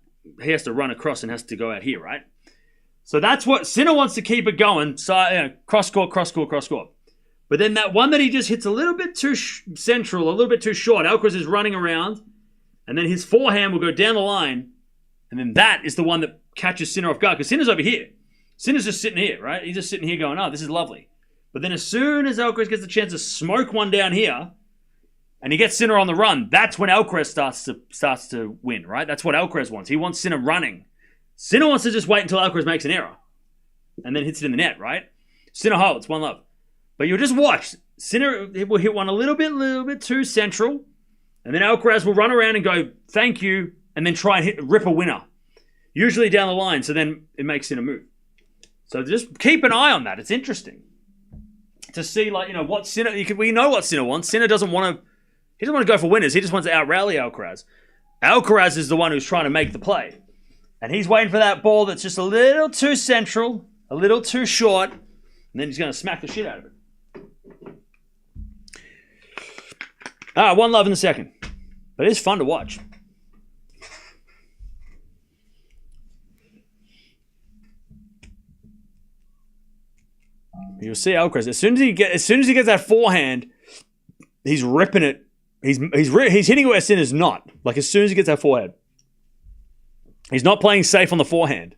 He has to run across and has to go out here, right? So that's what Sinner wants to keep it going. So cross court, cross court, cross court. But then that one that he just hits a little bit too central, a little bit too short. Alcaraz is running around, and then his forehand will go down the line, and then that is the one that catches Sinner off guard, because Sinner's over here. Sinner's just sitting here, right? He's just sitting here going, oh, this is lovely. But then as soon as Alcaraz gets the chance to smoke one down here, and he gets Sinner on the run, that's when Alcaraz starts to win, right? That's what Alcaraz wants. He wants Sinner running. Sinner wants to just wait until Alcaraz makes an error and then hits it in the net, right? Sinner holds, 1-love. But you'll just watch. Sinner will hit one a little bit too central, and then Alcaraz will run around and go, thank you, and then try and rip a winner. Usually down the line, so then it makes Sinner move. So just keep an eye on that. It's interesting to see, what Sinner... We know what Sinner wants. Sinner doesn't want to... He doesn't want to go for winners. He just wants to out-rally Alcaraz. Alcaraz is the one who's trying to make the play. And he's waiting for that ball that's just a little too central, a little too short, and then he's going to smack the shit out of it. All right, 1-love in the second. But it is fun to watch. You'll see Alcaraz. As soon as he gets that forehand, he's ripping it. He's hitting it where Sinner's not. Like as soon as he gets that forehand. He's not playing safe on the forehand.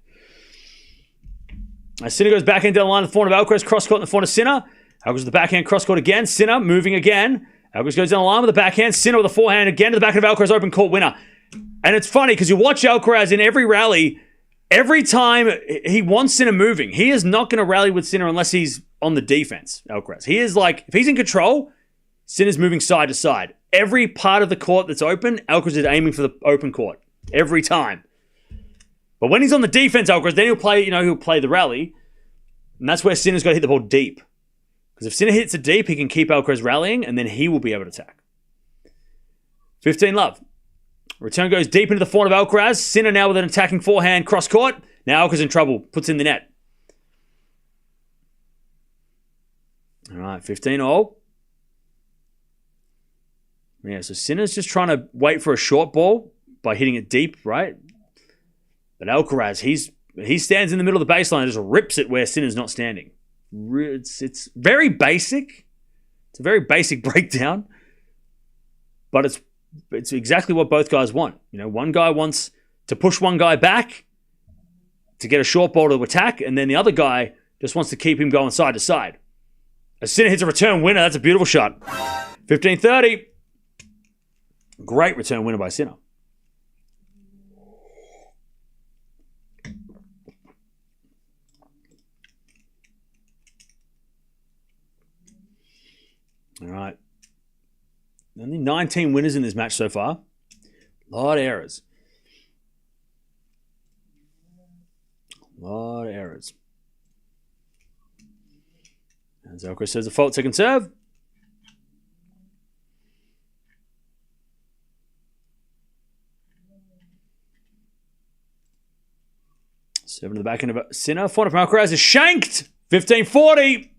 As Sinner goes back into the line of the forehand of Alcaraz, cross court in the forehand of Sinner. Alcaraz with the backhand, cross court again. Sinner moving again. Alcaraz goes down the line with the backhand. Sinner with the forehand again to the back of Alcaraz, open court winner. And it's funny because you watch Alcaraz in every rally, every time he wants Sinner moving. He is not going to rally with Sinner unless he's on the defense, Alcaraz. He is like, if he's in control, Sinner's moving side to side. every part of the court that's open, Alcaraz is aiming for the open court. Every time. But when he's on the defense, Alcaraz, then he'll play the rally. And that's where Sinner's got to hit the ball deep. Because if Sinner hits it deep, he can keep Alcaraz rallying, and then he will be able to attack. 15 love. Return goes deep into the forehand of Alcaraz. Sinner now with an attacking forehand cross court. Now Alcaraz in trouble. Puts in the net. All right, 15 all. Yeah, so Sinner's just trying to wait for a short ball by hitting it deep, right? But Alcaraz, he stands in the middle of the baseline and just rips it where Sinner's not standing. It's very basic. It's a very basic breakdown. But it's exactly what both guys want. One guy wants to push one guy back to get a short ball to attack, and then the other guy just wants to keep him going side to side. As Sinner hits a return winner, that's a beautiful shot. 15-30. Great return winner by Sinner. All right. Only 19 winners in this match so far. A lot of errors. As Alcaraz says, a fault second serve. Seven to the back end of Sinner. Forehand from Alcaraz is shanked. 15-40.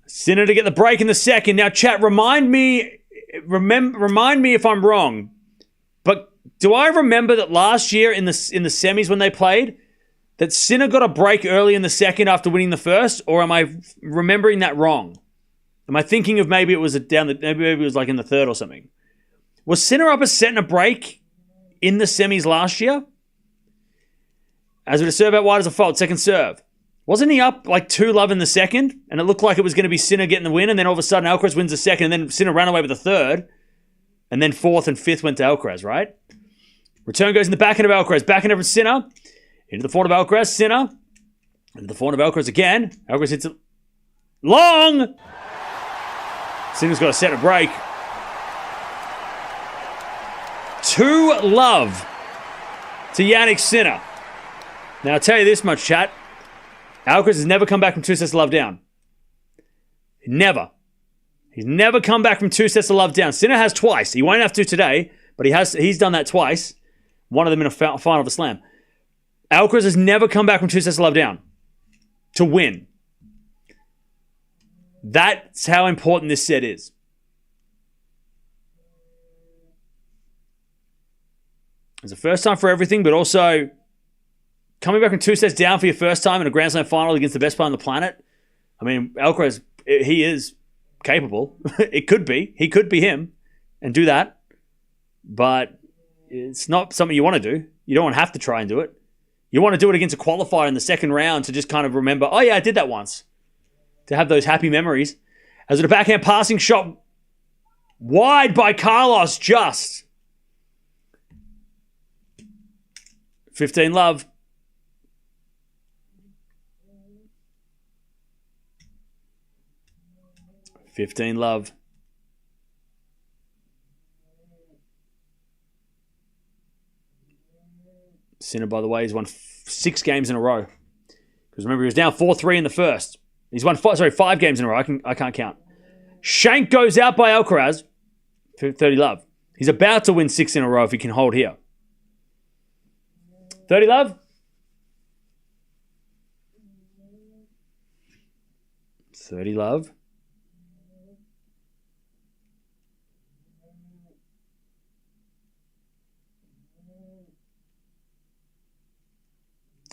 Sinner to get the break in the second. Now, chat, remind me if I'm wrong. But do I remember that last year in the semis when they played, that Sinner got a break early in the second after winning the first, or am I remembering that wrong? Am I thinking of maybe it was maybe it was like in the third or something? Was Sinner up a set and a break in the semis last year? As with a serve out wide as a fault, second serve. Wasn't he up like 2-love in the second? And it looked like it was going to be Sinner getting the win, and then all of a sudden Alcaraz wins the second, and then Sinner ran away with the third, and then fourth and fifth went to Alcaraz, right? Return goes in the backhand of Alcaraz. Backhand of Sinner. Into the forehand of Alcaraz. Sinner. Into the forehand of Alcaraz again. Alcaraz hits it long. Sinner's got to set a break. 2-love to Jannik Sinner. Now, I'll tell you this much, chat. Alcaraz has never come back from 2 sets of love down. Never. He's never come back from 2 sets of love down. Sinner has twice. He won't have to today, but he's done that twice. One of them in a final of a slam. Alcaraz has never come back from 2 sets of love down to win. That's how important this set is. It's the first time for everything, but also coming back from 2 sets down for your first time in a Grand Slam final against the best player on the planet. I mean, Alcaraz, he is capable. It could be. He could be him and do that. But it's not something you want to do. You don't want to have to try and do it. You want to do it against a qualifier in the second round to just kind of remember, oh yeah, I did that once. To have those happy memories. As with a backhand passing shot wide by Carlos, just. 15-love. $15-love. Sinner, by the way, has won 6 games in a row. Because remember, he was down 4-3 in the first. He's won 5 games in a row. I can't count. Shank goes out by Alcaraz. 30-love. He's about to win 6 in a row if he can hold here. 30-love. 30-love.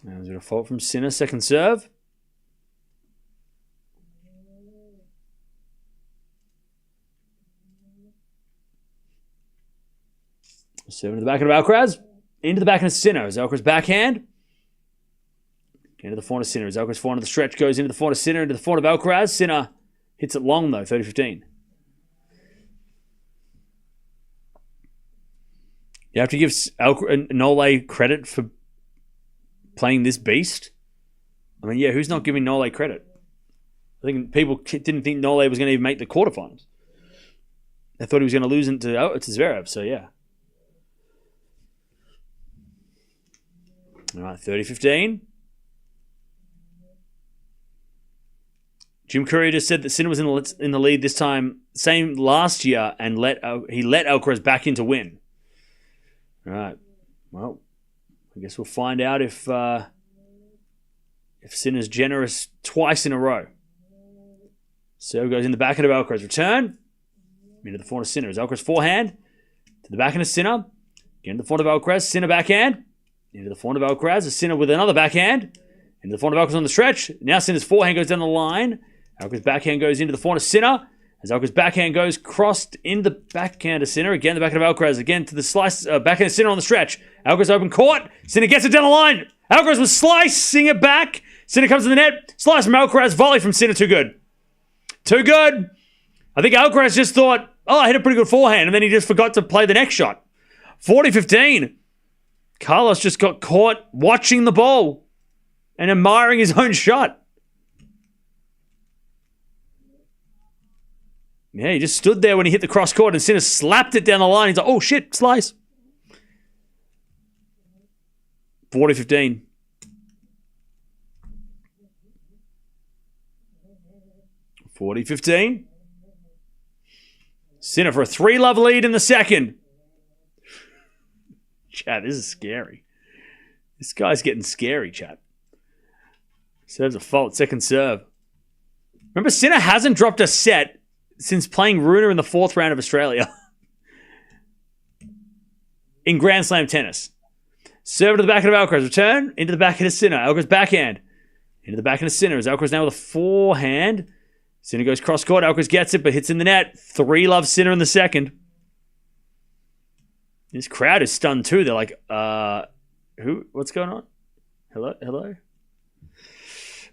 Now there's a fault from Sinner, second serve. Serve into the backhand of Alcaraz. Into the backhand of Sinner. As Alcaraz backhand. Into the forehand of Sinner. As Alcaraz forehand of the stretch goes into the forehand of Sinner, into the forehand of Alcaraz. Sinner hits it long though, 30-15. You have to give Nole credit for playing this beast. I mean, yeah, who's not giving Nole credit? I think people didn't think Nole was going to even make the quarterfinals. They thought he was going to lose to Zverev, so yeah. All right, 30-15. Jim Courier just said that Sinner was in the lead this time, same last year, and he let Alcaraz back in to win. All right. Well, I guess we'll find out if Sinner's generous twice in a row. Serve goes in the backhand of Alcaraz. Return. Into the forehand of Sinner. Is Alcaraz forehand. To the backhand of Sinner. Again to the forehand of Alcaraz. Sinner backhand. Into the forehand of Alcaraz. Sinner with another backhand. Into the forehand of Alcaraz on the stretch. Now Sinner's forehand goes down the line. Alcaraz backhand goes into the forehand of Sinner. As Alcaraz backhand goes crossed in the backhand of Sinner. Again the backhand of Alcaraz. Again to the slice. Backhand of Sinner on the stretch. Alcaraz open court. Sinner gets it down the line. Alcaraz was slicing it back. Sinner comes to the net. Slice from Alcaraz. Volley from Sinner. Too good. Too good. I think Alcaraz just thought, I hit a pretty good forehand, and then he just forgot to play the next shot. 40-15. Carlos just got caught watching the ball and admiring his own shot. Yeah, he just stood there when he hit the cross court and Sinner slapped it down the line. He's like, oh shit, slice. 40-15. Sinner for a 3-love lead in the second. Chat, this is scary. This guy's getting scary, chat. Serves a fault, second serve. Remember, Sinner hasn't dropped a set since playing Runa in the 4th round of Australia. In Grand Slam tennis. Serve to the backhand of Alcaraz. Return into the backhand of Sinner. Alcaraz backhand. Into the backhand of Sinner. As Alcaraz now with a forehand. Sinner goes cross court. Alcaraz gets it, but hits in the net. 3-love Sinner in the second. This crowd is stunned too. They're like, who? What's going on? Hello?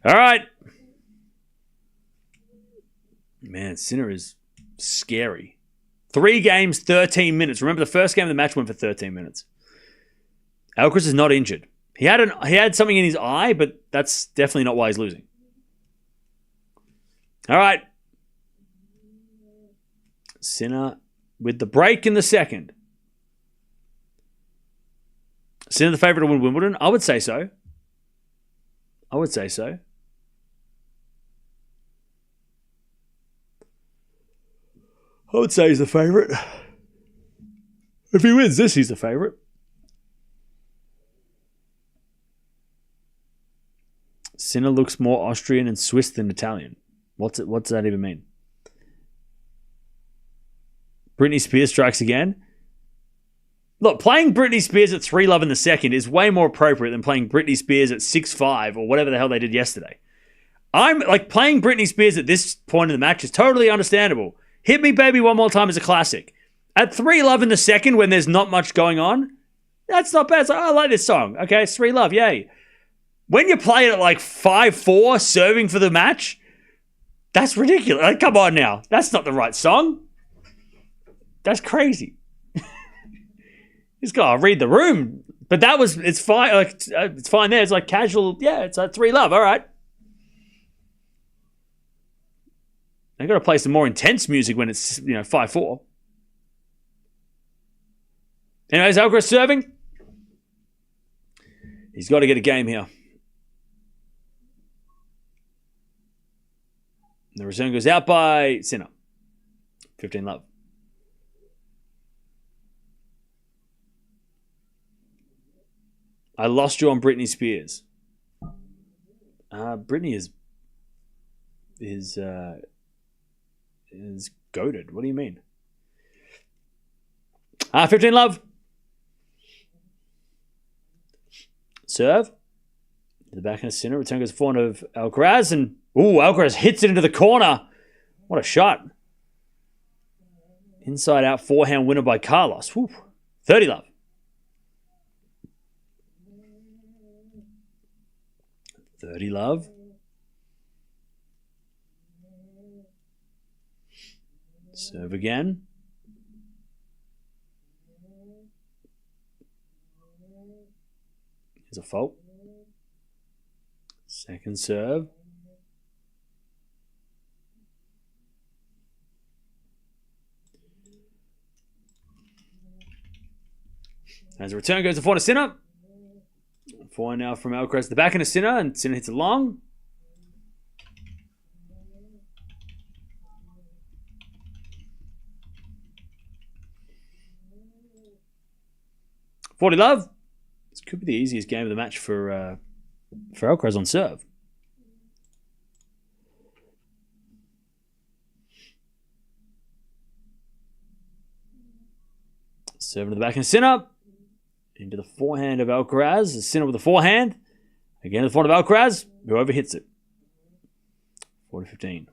All right. Man, Sinner is scary. 3 games, 13 minutes. Remember, the first game of the match went for 13 minutes. Alcaraz is not injured. He had something in his eye, but that's definitely not why he's losing. All right. Sinner with the break in the second. Sinner the favourite to win Wimbledon? I would say so. I would say he's the favourite. If he wins this, he's the favourite. Sinner looks more Austrian and Swiss than Italian. What's that even mean? Britney Spears strikes again. Look, playing Britney Spears at 3-love in the second is way more appropriate than playing Britney Spears at 6-5 or whatever the hell they did yesterday. I'm like, playing Britney Spears at this point in the match is totally understandable. Hit Me Baby One More Time is a classic. At 3-love in the second when there's not much going on, that's not bad. It's like, I like this song. Okay, it's 3-love, yay. When you play it at like 5-4 serving for the match, that's ridiculous. Like, come on now. That's not the right song. That's crazy. He's got to read the room. But it's fine. Like, it's fine there. It's like casual. Yeah, it's like 3-love. All right. They got to play some more intense music when it's 5-4. Anyways, Alcaraz serving. He's got to get a game here. The return goes out by Sinner. 15-love. I lost you on Britney Spears. Britney is goated. What do you mean? 15-love. Serve. To the backhand of Sinner. Return goes forward of Alcaraz. And, Alcaraz hits it into the corner. What a shot. Inside out forehand winner by Carlos. 30-love. Love. Serve again. Here's a fault. Second serve. As a return goes the forehand to Sinner. Forehand now from Alcaraz. The backhand to Sinner, and Sinner hits it long. $40 love. This could be the easiest game of the match for Alcaraz on serve. Serving to the backhand Sinner. Into the forehand of Alcaraz. Sinner with the forehand. Again to the forehand of Alcaraz, who overhits it. 40-15.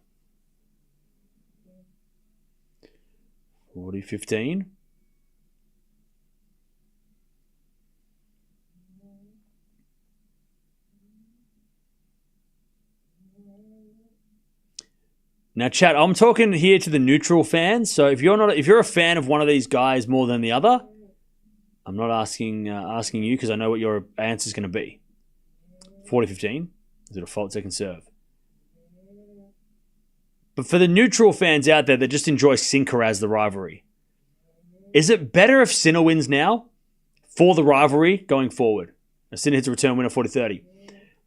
40-15. Now, chat, I'm talking here to the neutral fans. So if you're a fan of one of these guys more than the other, I'm not asking you because I know what your answer is going to be. 40-15. Is it a fault second serve? But for the neutral fans out there that just enjoy Sinner the rivalry, is it better if Sinner wins now for the rivalry going forward? Sinner hits a return winner 40-30.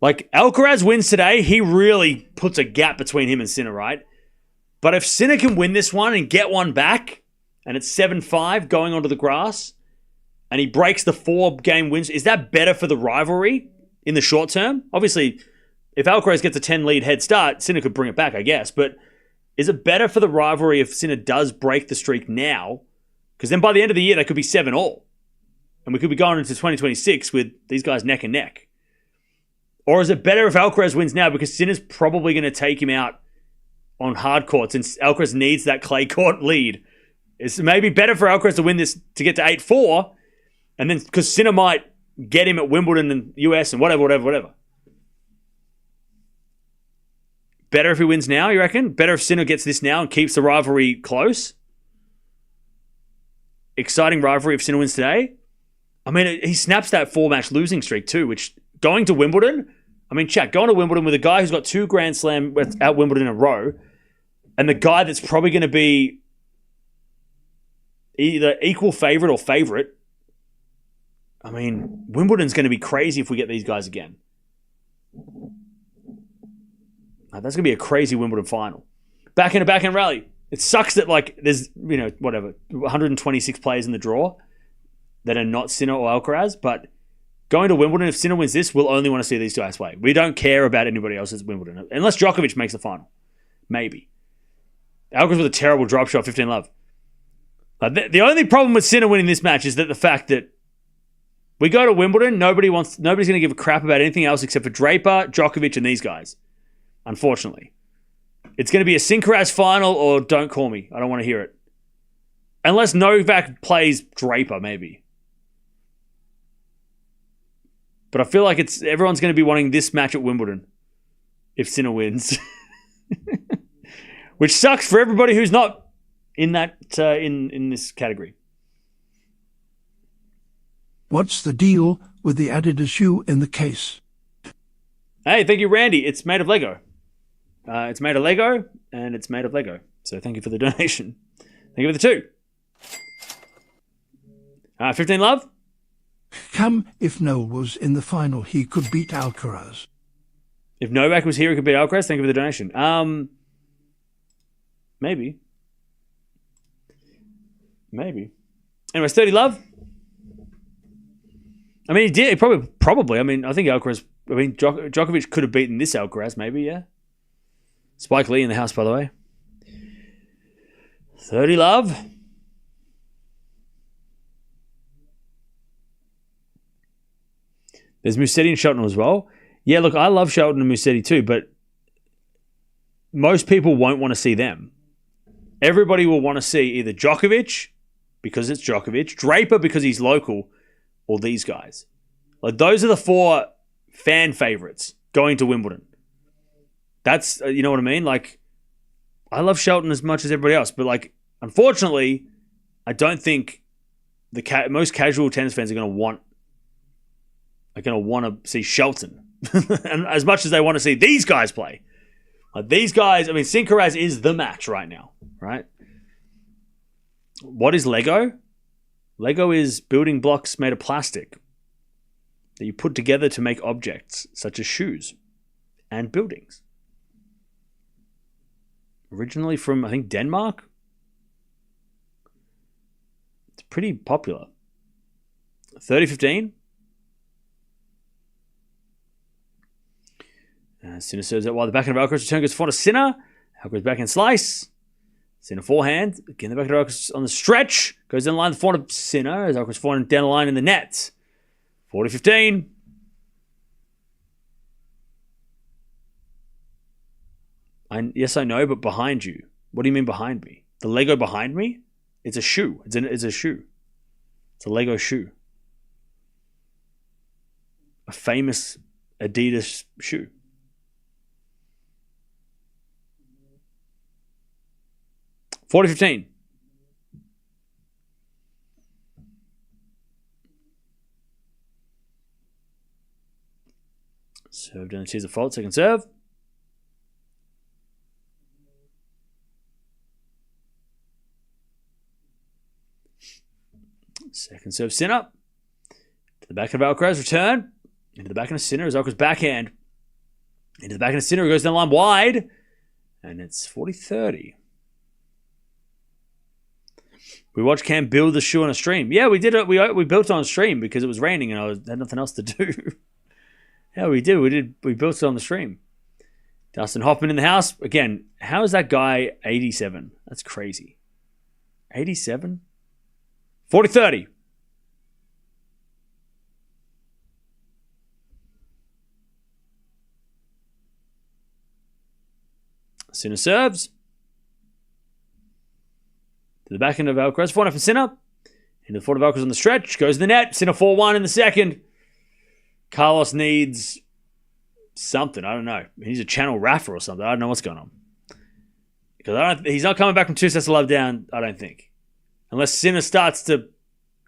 Like, Alcaraz wins today, he really puts a gap between him and Sinner, right? But if Sinner can win this one and get one back, and it's 7-5 going onto the grass, and he breaks the 4-game win, is that better for the rivalry in the short term? Obviously, if Alcaraz gets a 10-lead head start, Sinner could bring it back, I guess. But is it better for the rivalry if Sinner does break the streak now? Because then by the end of the year, they could be 7-all. And we could be going into 2026 with these guys neck and neck. Or is it better if Alcaraz wins now because Sinner's probably going to take him out on hard court since Alcaraz needs that clay court lead? It's maybe better for Alcaraz to win this to get to 8-4, and then because Sinner might get him at Wimbledon and US and whatever. Better if he wins now, you reckon? Better if Sinner gets this now and keeps the rivalry close? Exciting rivalry if Sinner wins today? I mean, he snaps that 4-match losing streak too, which going to Wimbledon, I mean, chat, going to Wimbledon with a guy who's got 2 Grand Slam at Wimbledon in a row, and the guy that's probably going to be either equal favourite or favourite. I mean, Wimbledon's going to be crazy if we get these guys again. That's going to be a crazy Wimbledon final. Backhand rally. It sucks that, like, there's, 126 players in the draw that are not Sinner or Alcaraz, but going to Wimbledon, if Sinner wins this, we'll only want to see these guys play. We don't care about anybody else at Wimbledon, unless Djokovic makes the final. Maybe. Alcaraz with a terrible drop shot, 15 love. The only problem with Sinner winning this match is that the fact that we go to Wimbledon, nobody's going to give a crap about anything else except for Draper, Djokovic, and these guys. Unfortunately. It's going to be a Sinner final or don't call me. I don't want to hear it. Unless Novak plays Draper, maybe. But I feel like everyone's going to be wanting this match at Wimbledon if Sinner wins. Which sucks for everybody who's not in that in this category. What's the deal with the Adidas shoe in the case? Hey, thank you, Randy. It's made of Lego. It's made of Lego, and it's made of Lego. So thank you for the donation. Thank you for the 2. 15 love. Come, if Noel was in the final, he could beat Alcaraz. If Novak was here, he could beat Alcaraz. Thank you for the donation. Maybe. Anyways, 30 love. I mean, he did. He probably. I mean, I think Alcaraz. I mean, Djokovic could have beaten this Alcaraz, maybe. Yeah. Spike Lee in the house, by the way. 30 love. There's Musetti and Shelton as well. Yeah, look, I love Shelton and Musetti too, but most people won't want to see them. Everybody will want to see either Djokovic, because it's Djokovic, Draper because he's local, or these guys. Like, those are the 4 fan favorites going to Wimbledon. That's, you know what I mean? Like, I love Shelton as much as everybody else, but, like, unfortunately, I don't think most casual tennis fans are going to want to see Shelton and as much as they want to see these guys play. Like, these guys, I mean, Sinner is the match right now, right? What is Lego? Lego is building blocks made of plastic that you put together to make objects, such as shoes and buildings. Originally from, I think, Denmark. It's pretty popular. 30-15. Sinner serves out while the backhand of Alcaraz return goes forward to Sinner. Alcaraz backhand slice. Sinner forehand. Again, the backhand of Alcaraz on the stretch. Goes down the line, the forehand of Sinner. As Alcaraz forehand down the line in the net. 40-15. Yes, I know, but behind you. What do you mean behind me? The Lego behind me? It's a shoe. It's a shoe. It's a Lego shoe. A famous Adidas shoe. $40-15. Serve down the cheese of fault. Second serve. Second serve, Sinner. To the back of Alcaraz, return. Into the back of Sinner as Alcaraz backhand. Into the back of Sinner, who goes down the line wide. And it's 40-30. We watched Cam build the shoe on a stream. Yeah, we did it. We built it on a stream because it was raining and I had nothing else to do. Yeah, we did. We built it on the stream. Dustin Hoffman in the house. Again, how is that guy 87? That's crazy. 87? 40-30. Sinner serves. To the back end of Alcaraz. Forehand for Sinner. Into the forehand of Alcaraz on the stretch. Goes to the net. Sinner 4-1 in the second. Carlos needs something. I don't know. He needs a channel Rafa or something. I don't know what's going on. Because he's not coming back from 2 sets of love down, I don't think. Unless Sinner starts to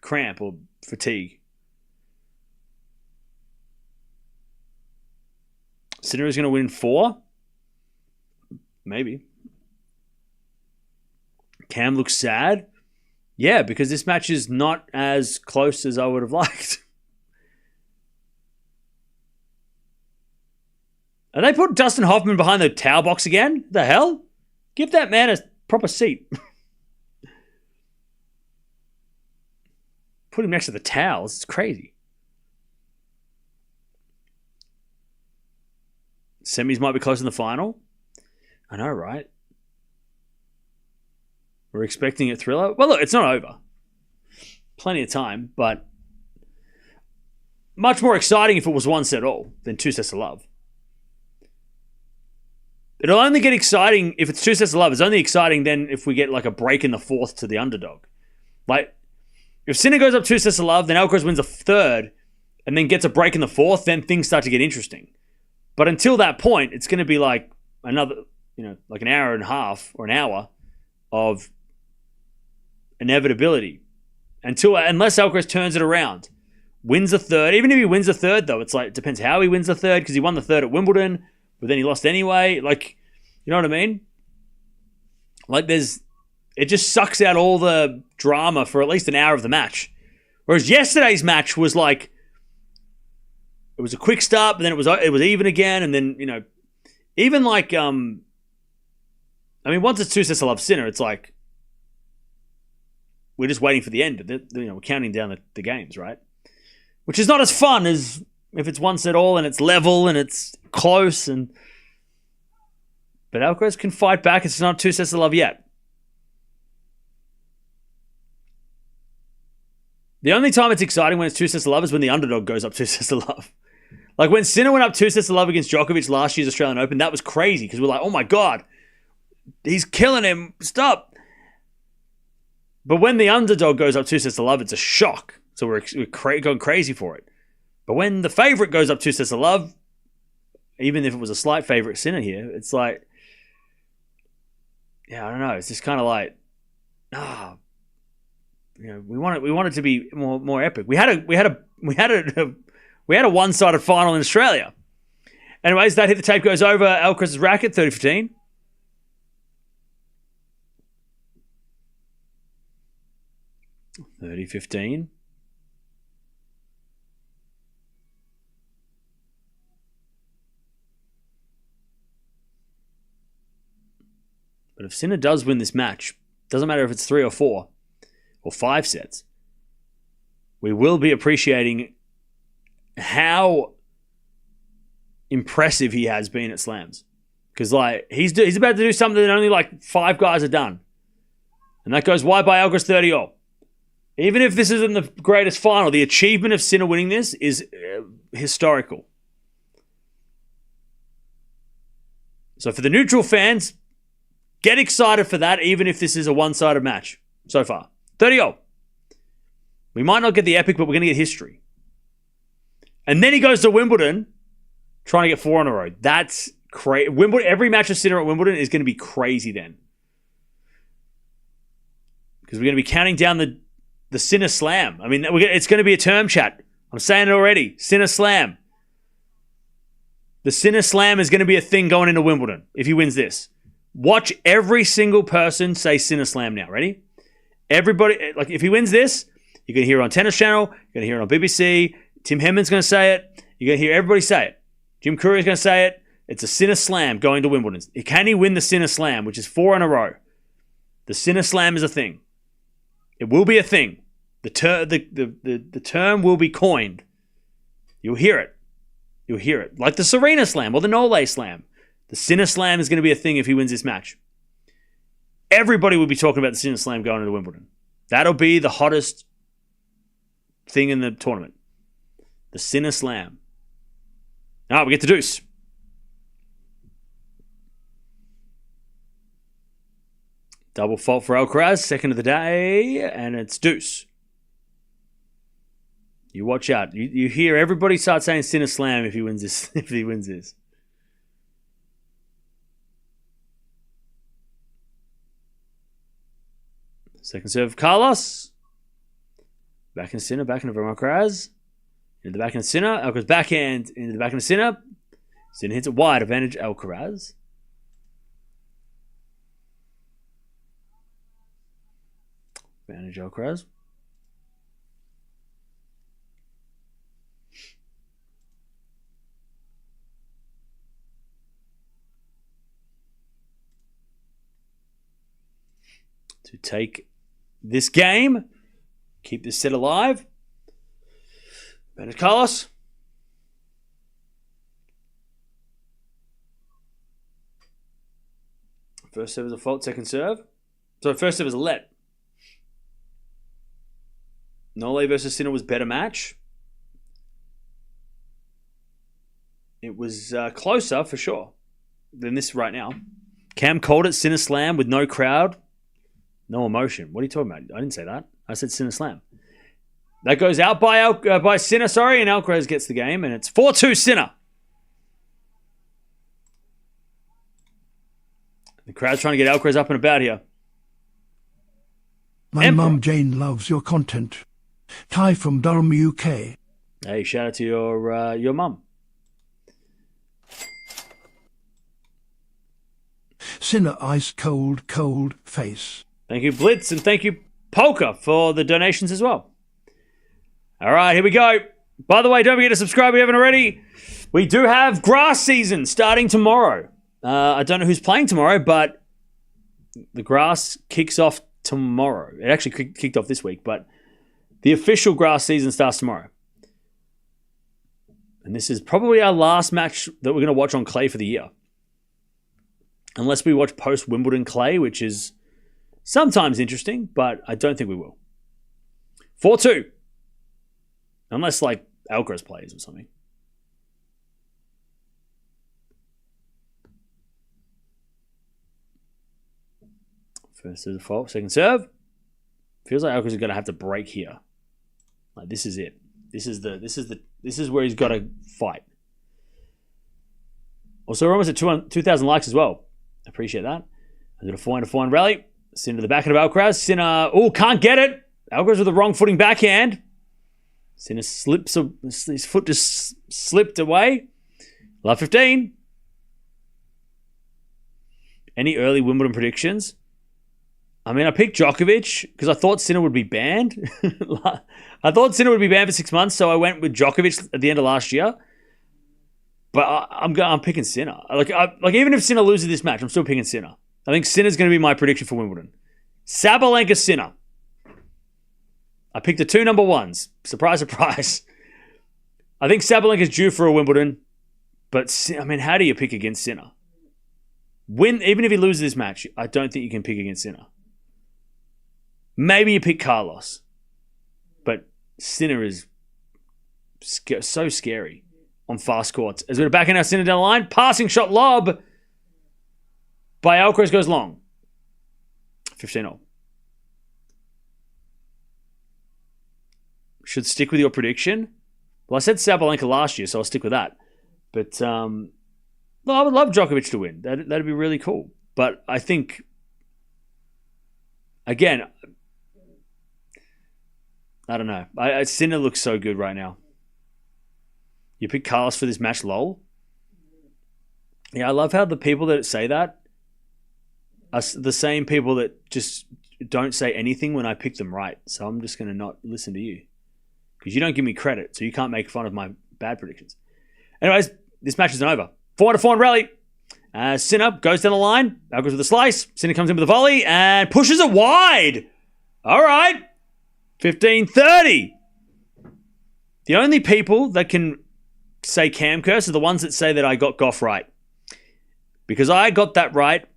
cramp or fatigue. Sinner is going to win 4. Maybe. Cam looks sad. Yeah, because this match is not as close as I would have liked. Are they put Dustin Hoffman behind the towel box again? The hell? Give that man a proper seat. Put him next to the towels. It's crazy. Semis might be close in the final. I know, right? We're expecting a thriller. Well, look, it's not over. Plenty of time, but much more exciting if it was 1 set all than 2 sets of love. It'll only get exciting if it's 2 sets of love. It's only exciting then if we get like a break in the fourth to the underdog. Like, if Sinner goes up 2 sets of love, then Alcaraz wins a third and then gets a break in the fourth, then things start to get interesting. But until that point, it's going to be like another, like an hour and a half or an hour of inevitability. Unless Alcaraz turns it around. Wins a third. Even if he wins a third, though, it's like, it depends how he wins the third because he won the third at Wimbledon. But then he lost anyway. Like, you know what I mean? Like, it just sucks out all the drama for at least an hour of the match. Whereas yesterday's match was like, it was a quick start, but then it was even again, and then, even like, once it's 2 sets of love Sinner, it's like, we're just waiting for the end. We're counting down the games, right? Which is not as fun as if it's 1 set all and it's level and it's close. But Alcaraz can fight back. It's not 2 sets of love yet. The only time it's exciting when it's 2 sets of love is when the underdog goes up 2 sets of love. Like when Sinner went up 2 sets of love against Djokovic last year's Australian Open, that was crazy because we're like, oh my God, he's killing him. Stop. But when the underdog goes up 2 sets of love, it's a shock. So we're going crazy for it. But when the favorite goes up 2 sets of love, even if it was a slight favorite Sinner here, it's like, I don't know. It's just kind of like, we want it to be more epic. We had a one-sided final in Australia. Anyways, that hit the tape goes over Alcaraz's racket, 30-15. 30-15. But if Sinner does win this match, doesn't matter if it's 3 or 4 or 5 sets, we will be appreciating how impressive he has been at slams. Because he's about to do something that only 5 guys have done. And that goes wide by Alcaraz 30-all. Even if this isn't the greatest final, the achievement of Sinner winning this is historical. So for the neutral fans, get excited for that, even if this is a one-sided match so far. 30-all. We might not get the epic, but we're going to get history. And then he goes to Wimbledon, trying to get 4 in a row. That's crazy. Every match of Sinner at Wimbledon is going to be crazy then. Because we're going to be counting down the Sinner Slam. I mean, it's going to be a term chat. I'm saying it already. Sinner Slam. The Sinner Slam is going to be a thing going into Wimbledon if he wins this. Watch every single person say Sinner Slam now. Ready? Everybody, if he wins this, you're going to hear it on Tennis Channel. You're going to hear it on BBC. Tim Henman's going to say it. You're going to hear everybody say it. Jim Courier's going to say it. It's a Sinner Slam going to Wimbledon. Can he win the Sinner Slam, which is 4 in a row? The Sinner Slam is a thing. It will be a thing. The term will be coined. You'll hear it. You'll hear it. Like the Serena Slam or the Nole Slam. The Sinner Slam is going to be a thing if he wins this match. Everybody will be talking about the Sinner Slam going into Wimbledon. That'll be the hottest thing in the tournament. The Sinner Slam. All right, we get to deuce. Double fault for Alcaraz, second of the day, and it's deuce. You watch out. You hear everybody start saying Sinner Slam if he wins this. If he wins this. Second serve, Carlos. Back in Sinner, back into Alcaraz. Into the back end Sinner. Alcaraz backhand into the back end Sinner. Sinner hits it wide, advantage Alcaraz. Advantage Alcaraz. To take this game, keep this set alive. Advantage Carlos. First serve is a fault, second serve. So first serve is a let. Nole versus Sinner was better match. It was closer for sure than this right now. Cam called it Sinner Slam with no crowd, no emotion. What are you talking about? I didn't say that. I said Sinner Slam. That goes out by Sinner, and Alcaraz gets the game, and it's 4-2 Sinner. The crowd's trying to get Alcaraz up and about here. My mum Jane loves your content. Ty from Durham, UK. Hey, shout out to your mum. Sinner ice cold face. Thank you, Blitz, and thank you, Polka, for the donations as well. All right, here we go. By the way, don't forget to subscribe if you haven't already. We do have grass season starting tomorrow. I don't know who's playing tomorrow, but the grass kicks off tomorrow. It actually kicked off this week, but the official grass season starts tomorrow. And this is probably our last match that we're going to watch on clay for the year. Unless we watch post-Wimbledon clay, which is sometimes interesting, but I don't think we will. 4-2. Unless, Alcaraz plays or something. First serve, fault. Second serve. Feels like Alcaraz is going to have to break here. This is it. This is where he's got to fight. Also, we're almost at 2,000 likes as well. Appreciate that. I did a 4-1 rally. Sinner to the backhand of Alcaraz. Sinner, can't get it. Alcaraz with the wrong footing backhand. Sinner slips, his foot just slipped away. Love 15. Any early Wimbledon predictions? I mean, I picked Djokovic because I thought Sinner would be banned. I thought Sinner would be banned for 6 months, so I went with Djokovic at the end of last year. But I'm picking Sinner. Like even if Sinner loses this match, I'm still picking Sinner. I think Sinner's going to be my prediction for Wimbledon. Sabalenka Sinner. I picked the two number ones. Surprise, surprise. I think Sabalenka's due for a Wimbledon. But, I mean, how do you pick against Sinner? Even if he loses this match, I don't think you can pick against Sinner. Maybe you pick Carlos. But Sinner is so scary on fast courts. As we're back in our Sinner down the line, passing shot lob by Alcaraz goes long. 15-0. Should stick with your prediction. Well, I said Sabalenka last year, so I'll stick with that. But I would love Djokovic to win. That'd be really cool. But I think, again, I don't know. Sinner looks so good right now. You pick Carlos for this match, lol. Yeah, I love how the people that say that are the same people that just don't say anything when I pick them right. So I'm just going to not listen to you. Because you don't give me credit, so you can't make fun of my bad predictions. Anyways, this match isn't over. 400 rally. Sinner goes down the line. Alcaraz with a slice. Sinner comes in with a volley and pushes it wide. All right. 15-30. The only people that can say Cam curse are the ones that say that I got Goff right. Because I got that right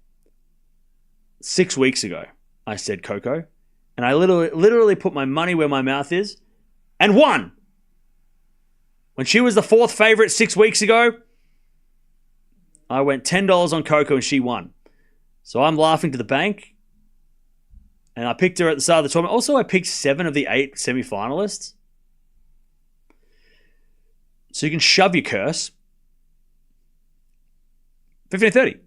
6 weeks ago. I said Coco. And I literally put my money where my mouth is. And won. When she was the fourth favorite 6 weeks ago, I went $10 on Coco and she won. So I'm laughing to the bank. And I picked her at the start of the tournament. Also, I picked 7 of the 8 semi-finalists. So you can shove your curse. 15-30.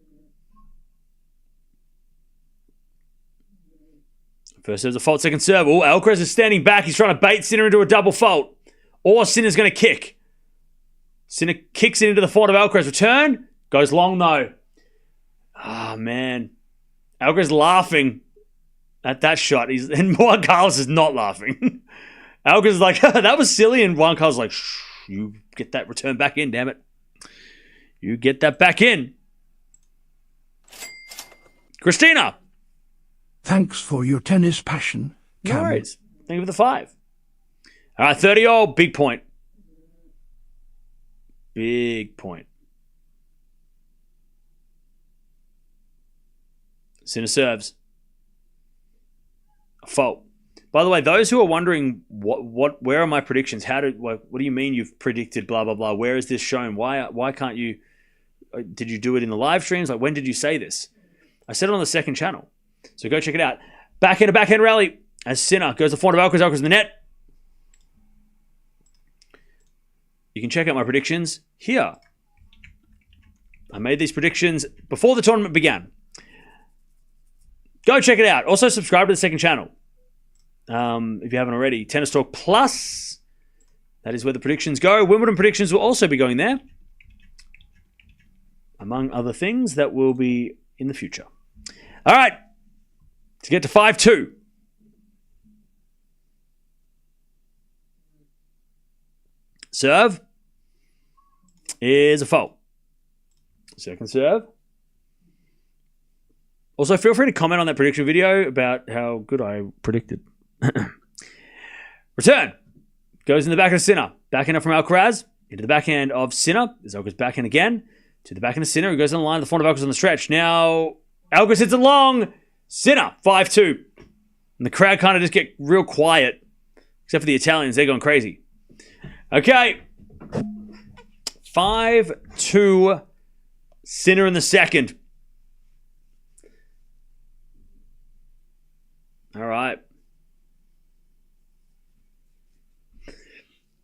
First serve's a fault, second serve. Oh, Alcaraz is standing back. He's trying to bait Sinner into a double fault. Or Sinner's going to kick. Sinner kicks it into the fault of Alcaraz. Return. Goes long, though. Ah, man. Alcaraz laughing at that shot. And Juan Carlos is not laughing. Alcaraz is like, that was silly. And Juan Carlos is like, shh, you get that return back in, damn it. You get that back in. Christina. Thanks for your tennis passion, Cam. No worries. Thank you for the 5. All right, 30-all. Big point. Big point. Sinner serves. A fault. By the way, those who are wondering where are my predictions? What do you mean you've predicted blah blah blah? Where is this shown? Why can't you? Did you do it in the live streams? Like, when did you say this? I said it on the second channel. So go check it out. Backhand rally as Sinner goes to the front of Alcaraz in the net. You can check out my predictions here. I made these predictions before the tournament began. Go check it out. Also subscribe to the second channel. If you haven't already. Tennis Talk Plus. That is where the predictions go. Wimbledon predictions will also be going there. Among other things that will be in the future. All right. To get to 5-2. Serve is a fault. Second serve. Also, feel free to comment on that prediction video about how good I predicted. Return. Goes in the back of Sinner. Backhand from Alcaraz. Into the backhand of Sinner. There's Alcaraz backhand again. To the backhand of Sinner. Who goes on the line. The front of Alcaraz on the stretch. Now, Alcaraz hits it long. Sinner, 5-2. And the crowd kind of just get real quiet. Except for the Italians. They're going crazy. Okay. 5-2. Sinner in the second. All right.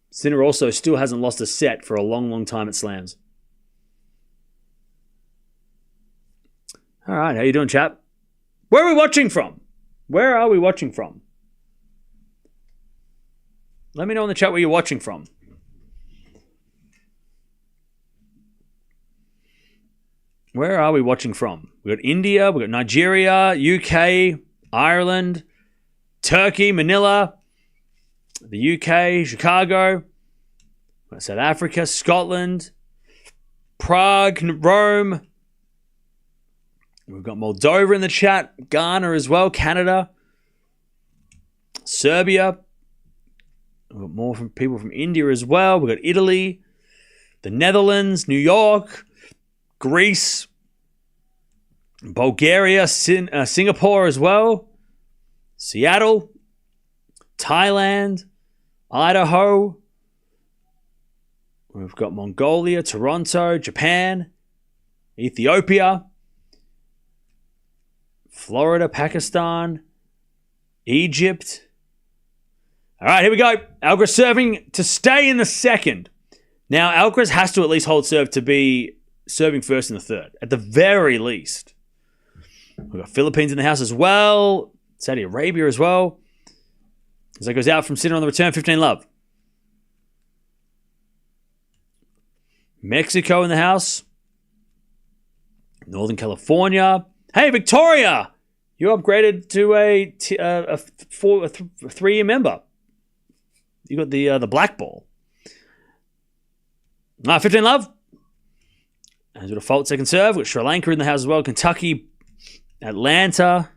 Sinner also still hasn't lost a set for a long, long time at slams. All right. How you doing, chap? Where are we watching from? Where are we watching from? Let me know in the chat where you're watching from. Where are we watching from? We've got India, we've got Nigeria, UK, Ireland, Turkey, Manila, the UK, Chicago, South Africa, Scotland, Prague, Rome. We've got Moldova in the chat, Ghana as well, Canada, Serbia. We've got more from people from India as well. We've got Italy, the Netherlands, New York, Greece, Bulgaria, Singapore as well, Seattle, Thailand, Idaho. We've got Mongolia, Toronto, Japan, Ethiopia, Florida, Pakistan, Egypt. All right, here we go. Alcaraz serving to stay in the second. Now, Alcaraz has to at least hold serve to be serving first in the third, at the very least. We've got Philippines in the house as well, Saudi Arabia as well. As that goes out from Sinner on the return, 15-love. Mexico in the house. Northern California. Hey, Victoria! You upgraded to a 3-year member. You got the black ball. 15-love. As a default second serve, with Sri Lanka in the house as well. Kentucky, Atlanta,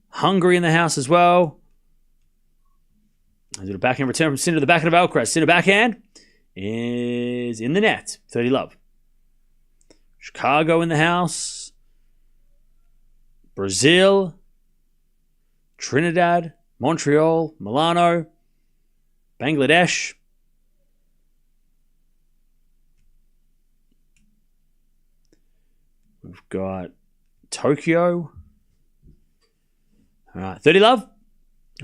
Hungary in the house as well. As a backhand return from Sinner to the backhand of Alcaraz. Sinner backhand is in the net. 30-love. Chicago in the house. Brazil, Trinidad, Montreal, Milano, Bangladesh. We've got Tokyo. All right, 30-love.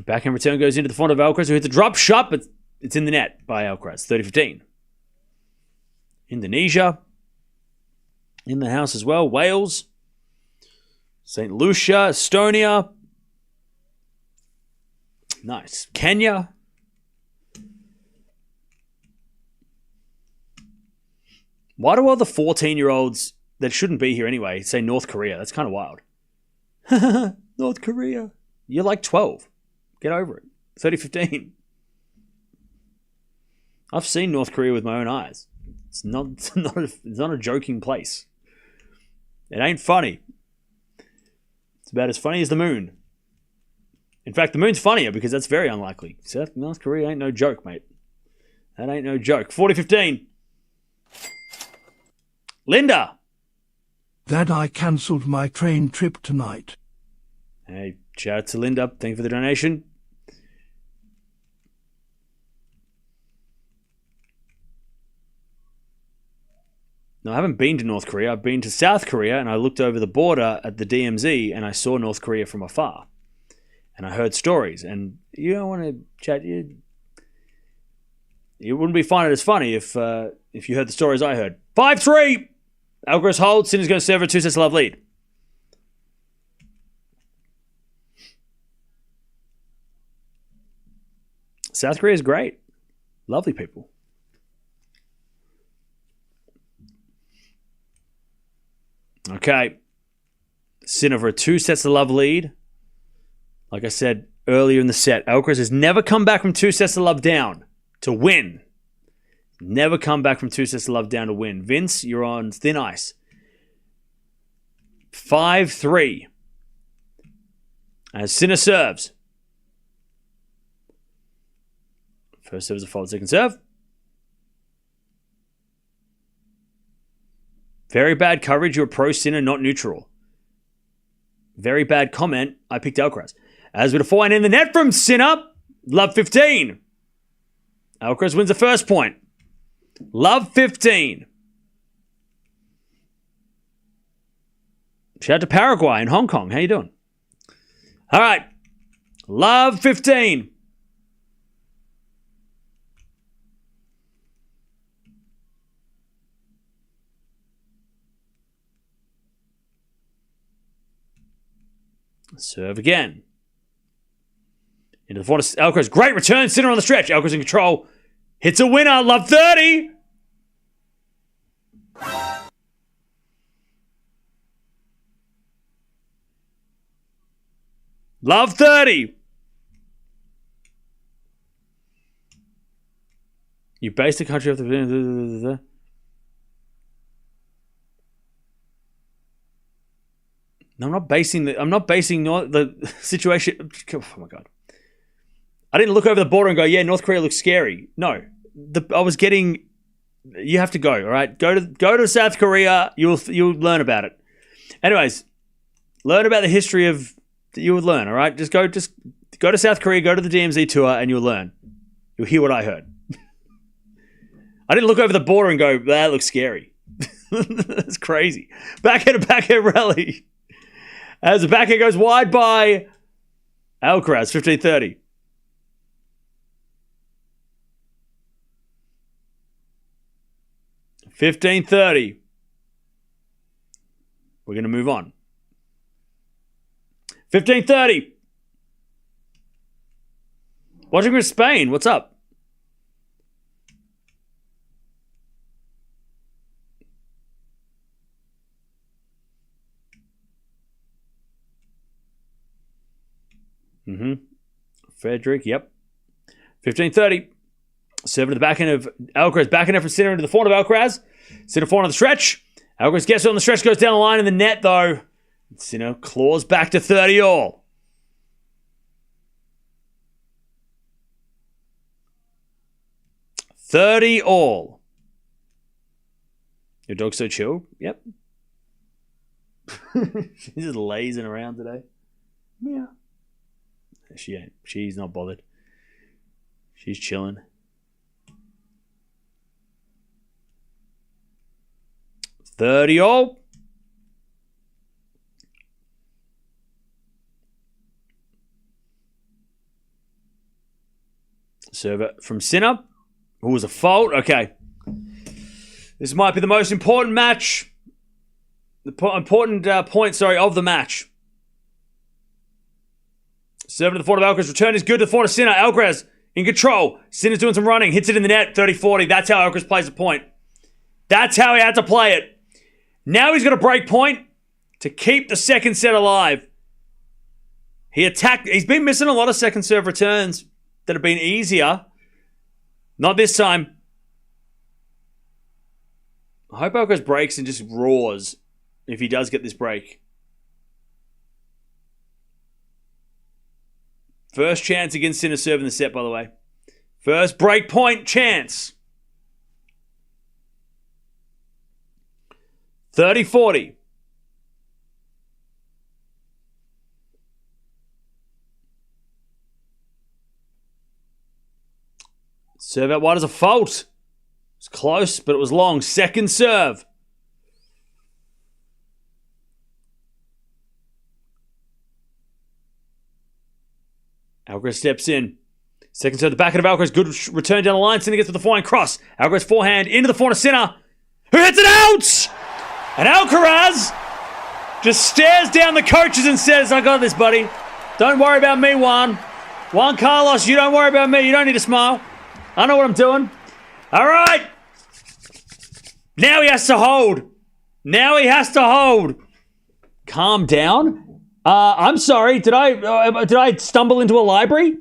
Backhand return goes into the front of Alcaraz, who hits a drop shot, but it's in the net by Alcaraz. 30-15. Indonesia in the house as well. Wales, St. Lucia, Estonia. Nice. Kenya. Why do all the 14-year-olds that shouldn't be here anyway say North Korea? That's kind of wild. North Korea. You're like 12. Get over it. 30-15. I've seen North Korea with my own eyes. It's not a joking place. It ain't funny. It's about as funny as the moon. In fact, the moon's funnier because that's very unlikely. North Korea ain't no joke, mate. That ain't no joke. 40-15. Linda. That I cancelled my train trip tonight. Hey, shout out to Linda. Thank you for the donation. No, I haven't been to North Korea. I've been to South Korea, and I looked over the border at the DMZ, and I saw North Korea from afar. And I heard stories, and you don't want to chat. You wouldn't be finding it as funny if you heard the stories I heard. 5-3. Alcaraz holds. Sinner's going to serve a 2-sets-to-love lead. South Korea is great. Lovely people. Okay. Sinner for a 2-sets-to-love lead. Like I said earlier in the set, Alcaraz has never come back from 2-sets-to-love down to win. Never come back from 2-sets-to-love down to win. Vince, you're on thin ice. 5-3. As Sinner serves. First serve is a fold, second serve. Very bad coverage. You're pro Sinner, not neutral. Very bad comment. I picked Alcaraz. As with a forehand in the net from Sinner. Love 15. Alcaraz wins the first point. Love 15. Shout out to Paraguay and Hong Kong. How you doing? All right. Love 15. Serve again. Into the front of Alcaraz. Great return. Sinner on the stretch. Alcaraz in control. Hits a winner. Love 30. Love 30. You base the country off the... No, I'm not basing the situation. Oh my God. I didn't look over the border and go, yeah, North Korea looks scary. No. I was getting... You have to go, all right? Go to South Korea. You'll learn about it. Anyways, learn about the history of... You would learn, all right? Just go to South Korea, go to the DMZ tour, and you'll learn. You'll hear what I heard. I didn't look over the border and go, that looks scary. That's crazy. Backhand rally. As the backhand goes wide by Alcaraz, 15-30. We're going to move on. 15-30. Watching from Spain. What's up? Frederick, yep. 15-30. Serving to the backhand of Alcaraz. Backhand from Sinner into the forehand of Alcaraz. Sinner forehand on the stretch. Alcaraz gets it on the stretch, goes down the line in the net, though. Sinner claws back to 30 all. Your dog's so chill? Yep. She's just lazing around today. Yeah. She ain't. She's not bothered. She's chilling. $30 all. Serve from Sinner. Who was a fault? Okay. This might be the most important match. The important point, of the match. Serving to the forehand of Alcaraz. Return is good to the forehand of Sinner. Alcaraz in control. Sinner's doing some running. Hits it in the net. 30-40. That's how Alcaraz plays the point. That's how he had to play it. Now he's got a break point to keep the second set alive. He's been missing a lot of second serve returns that have been easier. Not this time. I hope Alcaraz breaks and just roars if he does get this break. First chance against Sinner serving the set, by the way. First break point chance. 30-40. Serve out wide as a fault. It's close, but it was long. Second serve. Alcaraz steps in. Second serve, the backhand of Alcaraz. Good return down the line. Sinner gets with the forehand cross. Alcaraz forehand into the forehand of Sinner, who hits it out! And Alcaraz just stares down the coaches and says, I got this, buddy. Don't worry about me, Juan. Juan Carlos, you don't worry about me. You don't need to smile. I know what I'm doing. All right. Now he has to hold. Calm down. I'm sorry. Did I stumble into a library?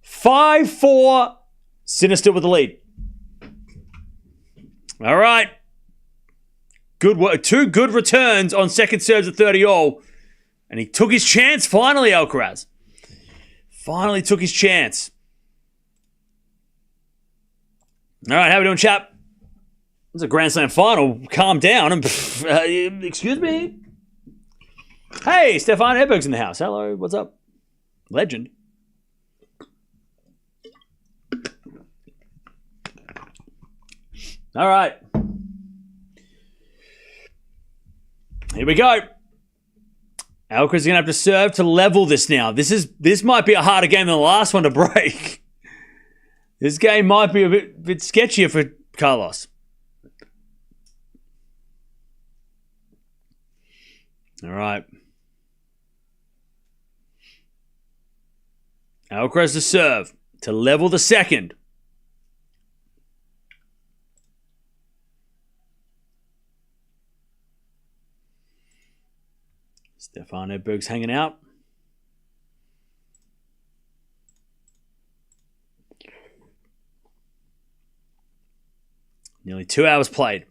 5-4. Sinner still with the lead. All right. Good work. 2 good returns on second serves at 30 all. And he took his chance finally, Alcaraz. Finally took his chance. All right, how we doing, chap? It's a Grand Slam final. Calm down. Excuse me? Hey, Stefan Edberg's in the house. Hello, what's up? Legend. All right. Here we go. Alcaraz is going to have to serve to level this now. This might be a harder game than the last one to break. This game might be a bit sketchier for Carlos. All right. Alcaraz to serve to level the second. Stefan Edberg's hanging out. Nearly 2 hours played.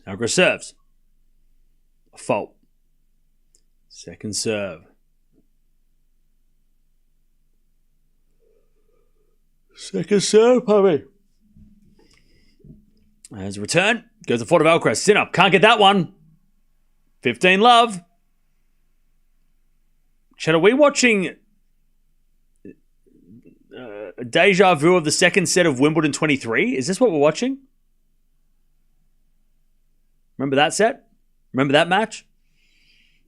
Alcaraz serves. A fault. Second serve. Second serve, Harvey. As a return, goes the fault of Alcaraz. Sinner, can't get that one. 15 love. Chad, are we watching a deja vu of the second set of Wimbledon 23? Is this what we're watching? Remember that set? Remember that match?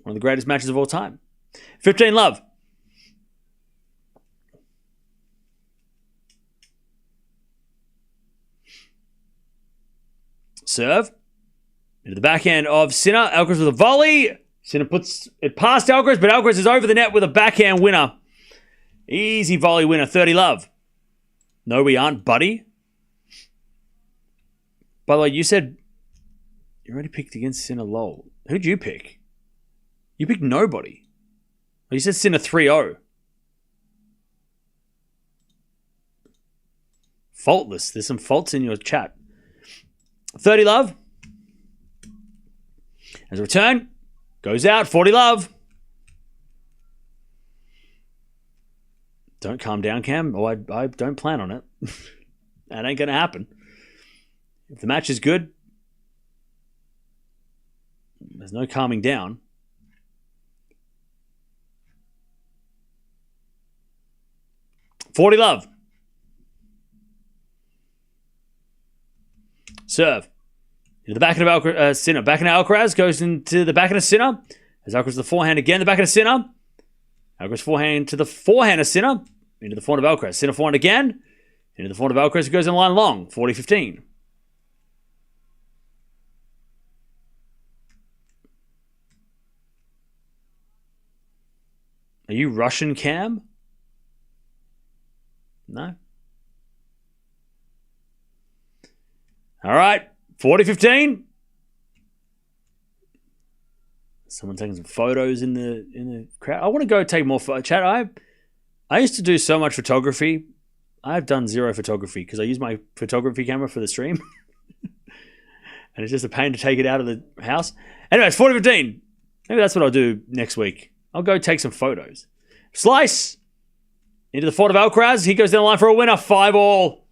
One of the greatest matches of all time. 15 love. Serve. Into the backhand of Sinner. Alcaraz with a volley. Sinner puts it past Alcaraz, but Alcaraz is over the net with a backhand winner. Easy volley winner, 30 love. No, we aren't, buddy. By the way, you said you already picked against Sinner, lol. Who'd you pick? You picked nobody. Oh, you said Sinner 3-0. Faultless. There's some faults in your chat. 30 love. As a return, goes out, 40 love. Don't calm down, Cam. Oh, I don't plan on it. That ain't going to happen. If the match is good, there's no calming down. $40 love. Serve. Into the backhand of Sinner. Backhand of Alcaraz goes into the backhand of Sinner. As Alcaraz the forehand again. The backhand of Sinner. Alcaraz forehand to the forehand of Sinner. Into the forehand of Alcaraz. Sinner forehand again. Into the forehand of Alcaraz. Goes in line long. 40-15. Are you Russian, Cam? No. All right. 40-15. Someone taking some photos in the crowd. I want to go take more photos. Chat, I used to do so much photography. I've done zero photography because I use my photography camera for the stream. And it's just a pain to take it out of the house. Anyway, it's 40-15. Maybe that's what I'll do next week. I'll go take some photos. Slice. Into the fort of Alcaraz. He goes down the line for a winner. 5-all.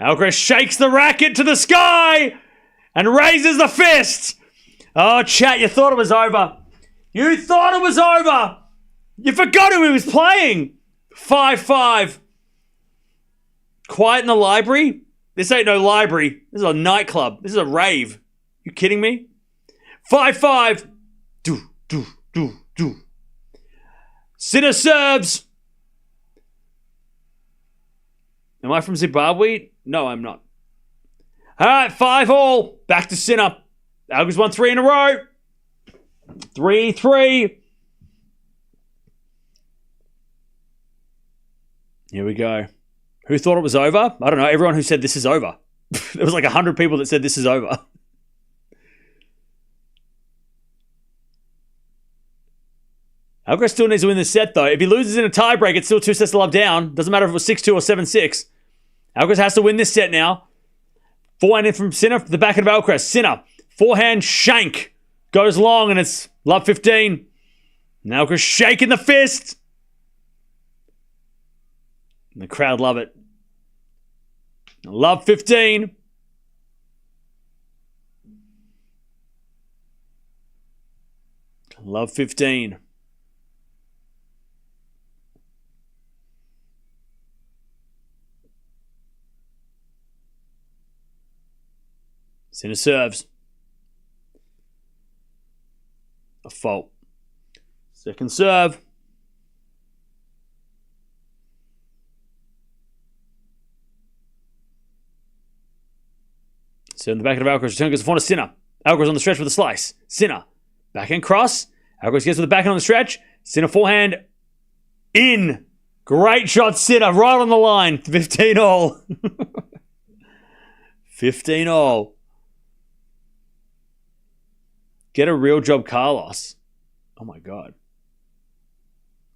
Alcaraz shakes the racket to the sky and raises the fist. Oh, chat, you thought it was over. You thought it was over. You forgot who he was playing. 5-5. Quiet in the library? This ain't no library. This is a nightclub. This is a rave. You kidding me? 5-5. Do. Sinner serves. Am I from Zimbabwe? No, I'm not. All right, 5-all. Back to Sinner. Alcaraz won 3 in a row. 3-3. Here we go. Who thought it was over? I don't know. Everyone who said this is over. There was like 100 people that said this is over. Alcaraz still needs to win this set, though. If he loses in a tiebreak, it's still 2 sets to love down. Doesn't matter if it was 6-2 or 7-6. Alcaraz has to win this set now. Forehand in from Sinner, the backhand of Alcaraz. Sinner, forehand shank. Goes long, and it's love 15. And Alcaraz shaking the fist. And the crowd love it. Love 15. Love 15. Sinner serves. A fault. Second serve. So in the back of Alcaraz, return goes to front of Sinner. Alcaraz on the stretch with a slice. Sinner. Backhand cross. Alcaraz gets with the backhand on the stretch. Sinner forehand. In. Great shot, Sinner. Right on the line. 15-all. 15-all. Get a real job, Carlos. Oh my God.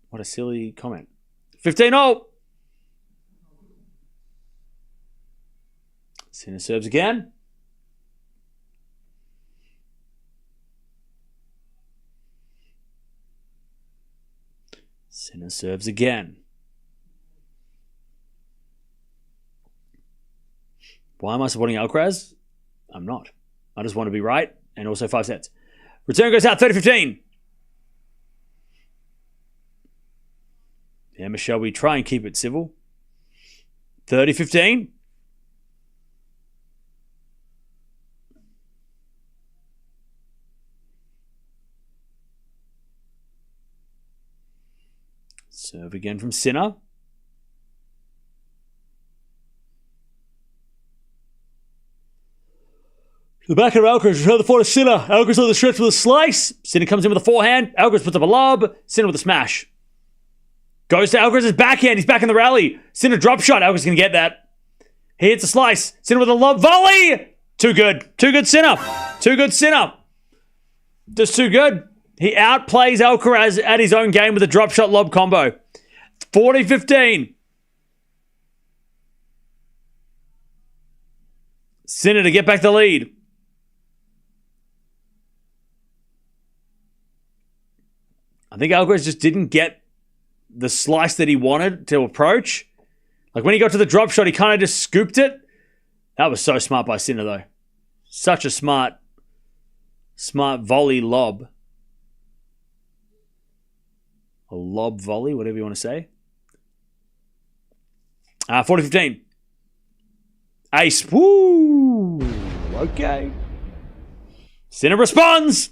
What a silly comment. 15-all. Sinner serves again. Sinner serves again. Why am I supporting Alcaraz? I'm not. I just want to be right, and also 5 sets. Return goes out 30-15. Yeah, Michelle, we try and keep it civil. 30-15. Serve again from Sinner. The back of Alcaraz, return the forehand to Sinner. Alcaraz on the stretch with a slice. Sinner comes in with a forehand. Alcaraz puts up a lob. Sinner with a smash. Goes to Alcaraz's backhand. He's back in the rally. Sinner drop shot. Alcaraz can get that. He hits a slice. Sinner with a lob volley. Too good. Too good Sinner. Too good Sinner. Just too good. He outplays Alcaraz at his own game with a drop shot lob combo. 40-15. Sinner to get back the lead. I think Alcaraz just didn't get the slice that he wanted to approach. Like when he got to the drop shot, he kind of just scooped it. That was so smart by Sinner, though. Such a smart volley lob. A lob volley, whatever you want to say. 40-15. Ace. Woo! Okay. Sinner responds.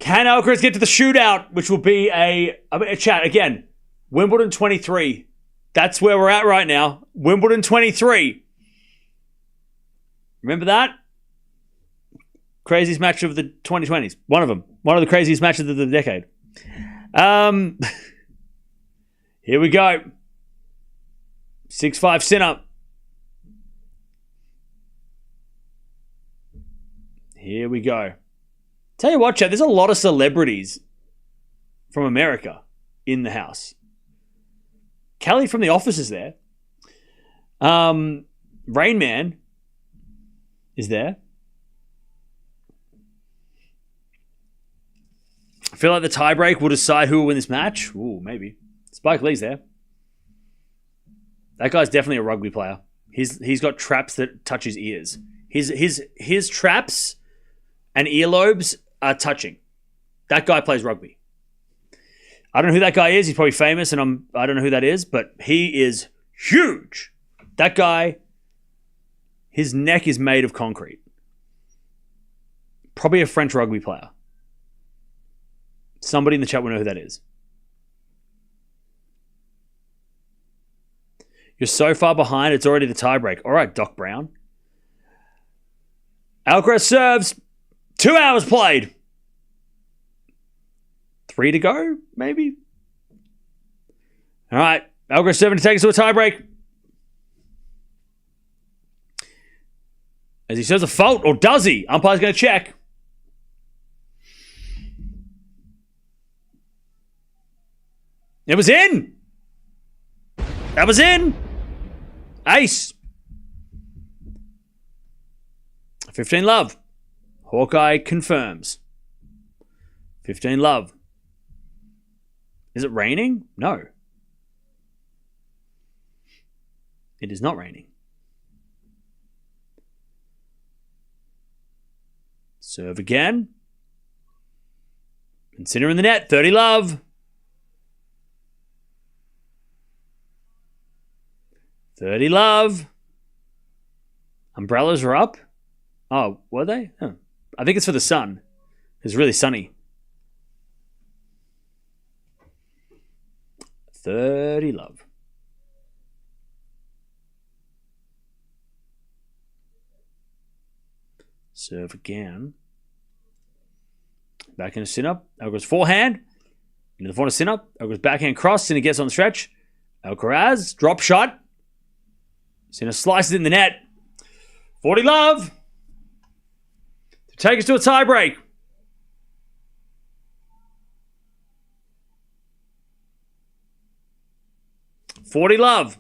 Can Alcaraz get to the shootout, which will be a chat again. Wimbledon 23. That's where we're at right now. Wimbledon 23. Remember that? Craziest match of the 2020s. One of them. One of the craziest matches of the decade. Here we go. 6-5 Sinner. Here we go. Tell you what, Chad, there's a lot of celebrities from America in the house. Kelly from The Office is there. Rain Man is there. I feel like the tiebreak will decide who will win this match. Ooh, maybe. Spike Lee's there. That guy's definitely a rugby player. He's got traps that touch his ears. His traps and earlobes are touching. That guy plays rugby. I don't know who that guy is. He's probably famous, and I don't know who that is, but he is huge. That guy, his neck is made of concrete. Probably a French rugby player. Somebody in the chat will know who that is. You're so far behind, it's already the tiebreak. All right, Doc Brown. Alcaraz serves. 2 hours played. 3 to go, maybe? All right. Alcaraz serving to take us to a tiebreak. As he serves a fault, or does he? Umpire's going to check. It was in. That was in. Ace. 15 love. Hawkeye confirms. 15 love. Is it raining? No. It is not raining. Serve again. And Sinner in the net. 30 love. 30 love. Umbrellas are up. Oh, were they? Oh. I think it's for the sun. It's really sunny. 30 love. Serve again. Back into Sinner. Alcaraz forehand. Into the forehand Sinner. Alcaraz backhand cross. Sinner gets on the stretch. Alcaraz drop shot. Sinner slices it in the net. 40 love. To take us to a tiebreak. $40 love.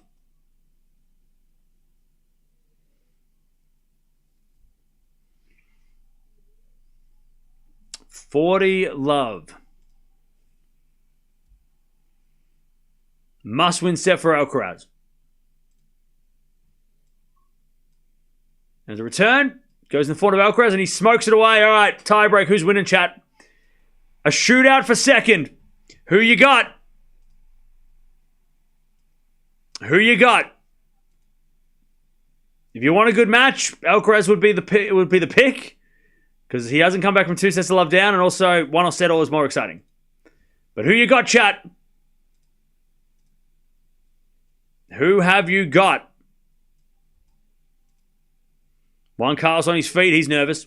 40 love. Must-win set for Alcaraz. There's a return. Goes in the front of Alcaraz and he smokes it away. All right, tiebreak. Who's winning, chat? A shootout for second. Who you got? Who you got? If you want a good match, Alcaraz would be the pick because he hasn't come back from 2 sets to love down, and also 1 set all is more exciting. But who you got, chat? Who have you got? Juan Carlos on his feet. He's nervous.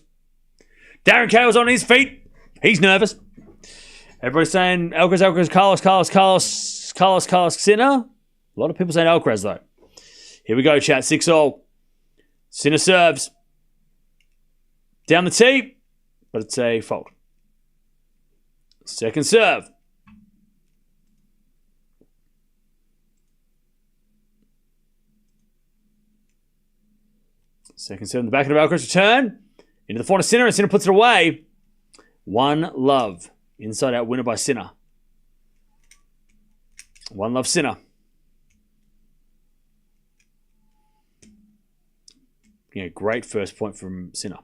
Darren Cale's on his feet. He's nervous. Everybody's saying Alcaraz, Carlos, Sinner. A lot of people saying Alcaraz, though. Here we go, chat. 6-all. Sinner serves. Down the tee, but it's a fault. Second serve. Second serve in the back of Alcaraz. Return. Into the front of Sinner, and Sinner puts it away. 1 love. Inside out winner by Sinner. 1 love Sinner. Yeah, great first point from Sinner.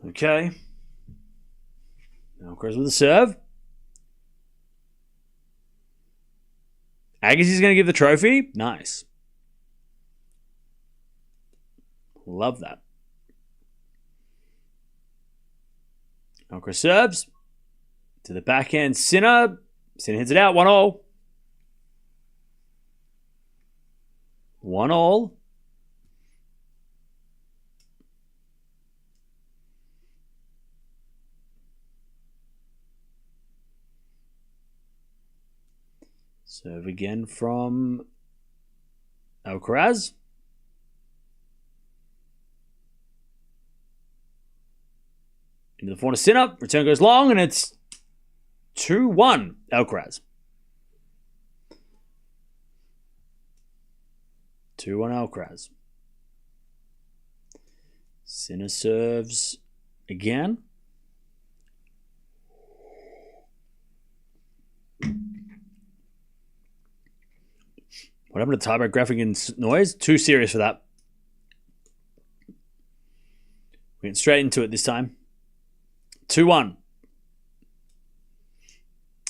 Okay. Alcaraz with a serve. Agassi's going to give the trophy. Nice. Love that. Alcaraz serves. To the backhand, Sinner. Sinner hits it out. 1-all. 1-all. Serve again from Alcaraz. Into the corner, Sinner. Return goes long, and it's 2-1 Alcaraz. 2-1 Alcaraz. Sinner serves again. What happened to tiebreak graphic and noise? Too serious for that. We're getting straight into it this time. 2-1.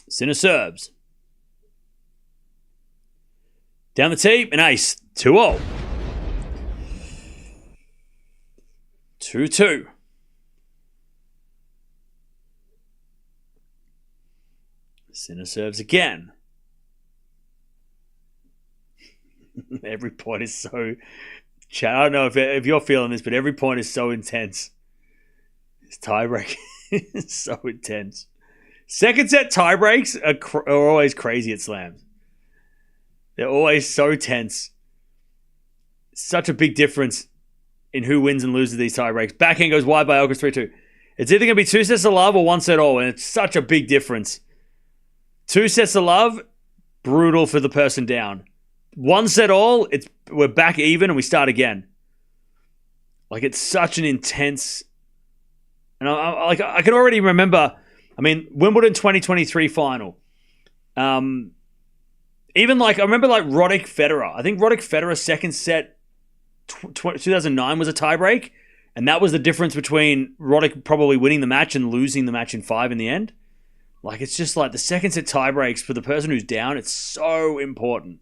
Sinner serves. Down the tee, an ace. 2-0. 2-2. Sinner serves again. Every point is so... I don't know if you're feeling this, but every point is so intense. This tiebreak is so intense. Second set tiebreaks are always crazy at slams. They're always so tense. Such a big difference in who wins and loses these tiebreaks. Backhand goes wide by Alcaraz 3-2. It's either going to be 2 sets of love or 1 set all, and it's such a big difference. 2 sets of love, brutal for the person down. 1 set all, we're back even and we start again. Like, it's such an intense... And I can already remember... I mean, Wimbledon 2023 final. Even like, I remember like Roddick Federer. I think Roddick Federer's second set 2009 was a tiebreak. And that was the difference between Roddick probably winning the match and losing the match in 5 in the end. Like, it's just like the second set tiebreaks for the person who's down, it's so important.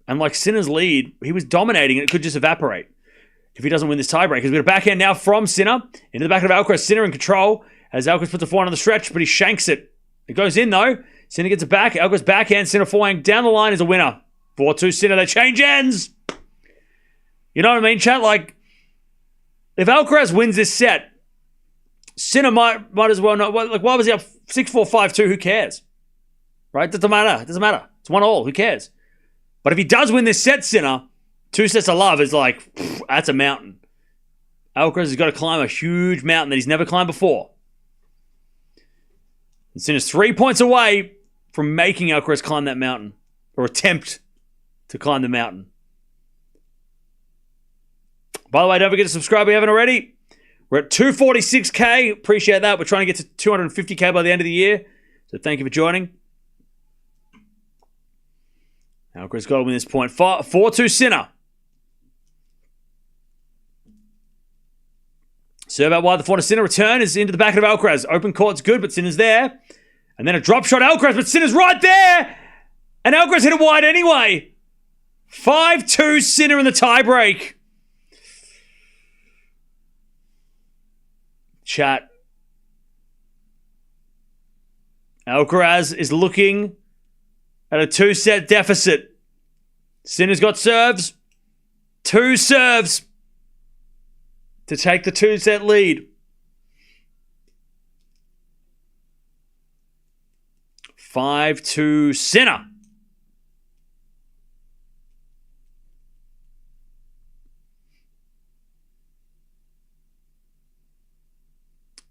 And like Sinner's lead, he was dominating and it could just evaporate if he doesn't win this tiebreak. We've got a backhand now from Sinner into the back of Alcaraz. Sinner in control as Alcaraz puts a forehand on the stretch, but he shanks it. It goes in though. Sinner gets it back. Alcaraz backhand. Sinner forehand down the line is a winner. 4-2 Sinner. They change ends. You know what I mean, chat? Like, if Alcaraz wins this set, Sinner might as well not. Like, why was he up 6-4, 5-2? Who cares? Right? Doesn't matter. It doesn't matter. It's 1-all. Who cares? But if he does win this set, Sinner, 2 sets of love is like, that's a mountain. Alcaraz has got to climb a huge mountain that he's never climbed before. And Sinner's 3 points away from making Alcaraz climb that mountain or attempt to climb the mountain. By the way, don't forget to subscribe if you haven't already. We're at 246K. Appreciate that. We're trying to get to 250K by the end of the year. So thank you for joining. Alcaraz got to win this point. 4-2 Sinner. Serve out wide the forehand. Sinner return is into the back of Alcaraz. Open court's good, but Sinner's there. And then a drop shot Alcaraz, but Sinner's right there. And Alcaraz hit it wide anyway. 5-2 Sinner in the tiebreak. Chat. Alcaraz is looking at a 2-set deficit. Sinner's got serves. 2 serves to take the 2-set lead. 5-2 Sinner.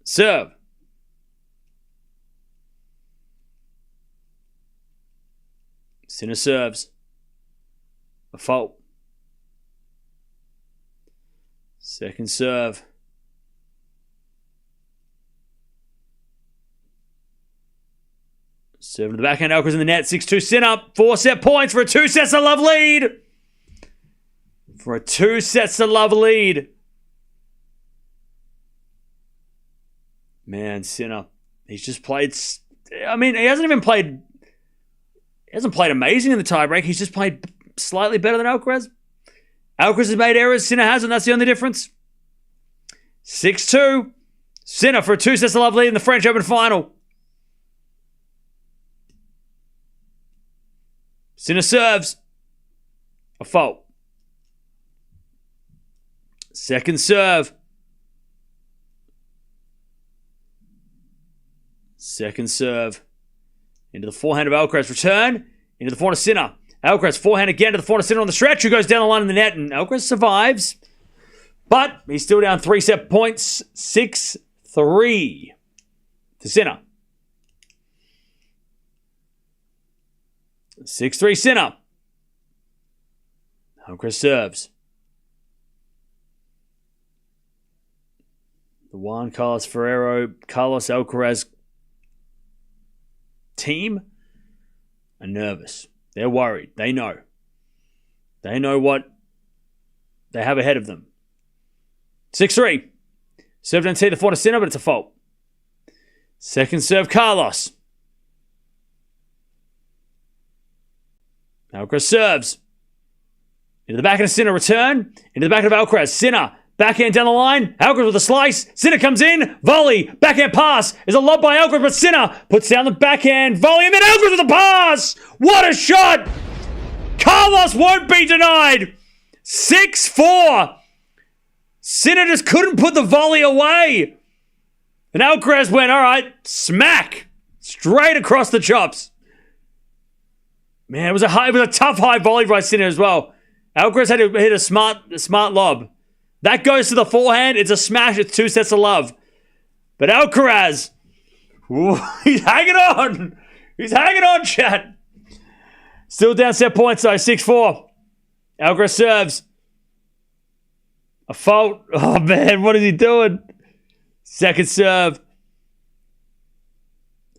Serve. Sinner serves. A fault. Second serve. Serving to the backhand. Alcaraz in the net. 6-2 Sinner. 4 set points for a 2 sets to love lead. For a 2 sets to love lead. Man, Sinner. He's just played... I mean, he hasn't even played... He hasn't played amazing in the tiebreak. He's just played slightly better than Alcaraz. Alcaraz has made errors. Sinner hasn't. That's the only difference. 6-2. Sinner for a 2 sets to love lead in the French Open final. Sinner serves. A fault. Second serve. Second serve. Into the forehand of Alcaraz. Return. Into the forehand of Sinner. Alcaraz forehand again to the forehand of Sinner on the stretch, who goes down the line in the net, and Alcaraz survives. But he's still down 3 set points. 6-3 to Sinner. 6-3 Sinner. Alcaraz serves. The Juan Carlos Alcaraz team are nervous. They're worried. They know. They know what they have ahead of them. 6-3. Serve down to the forehand of Sinner, but it's a fault. Second serve, Carlos. Alcaraz serves. Into the backhand of Sinner, return. Into the backhand of Alcaraz. Sinner, backhand down the line. Alcaraz with a slice. Sinner comes in. Volley. Backhand pass. Is a lob by Alcaraz, but Sinner puts down the backhand. Volley, and then Alcaraz with a pass. What a shot. Carlos won't be denied. 6-4. Sinner just couldn't put the volley away. And Alcaraz went, all right, smack. Straight across the chops. Man, it was a tough high volley by Sinner as well. Alcaraz had to hit a smart lob. That goes to the forehand. It's a smash. It's 2 sets of love. But Alcaraz, he's hanging on. He's hanging on, chat. Still down set points, though. 6-4. Alcaraz serves. A fault. Oh, man. What is he doing? Second serve.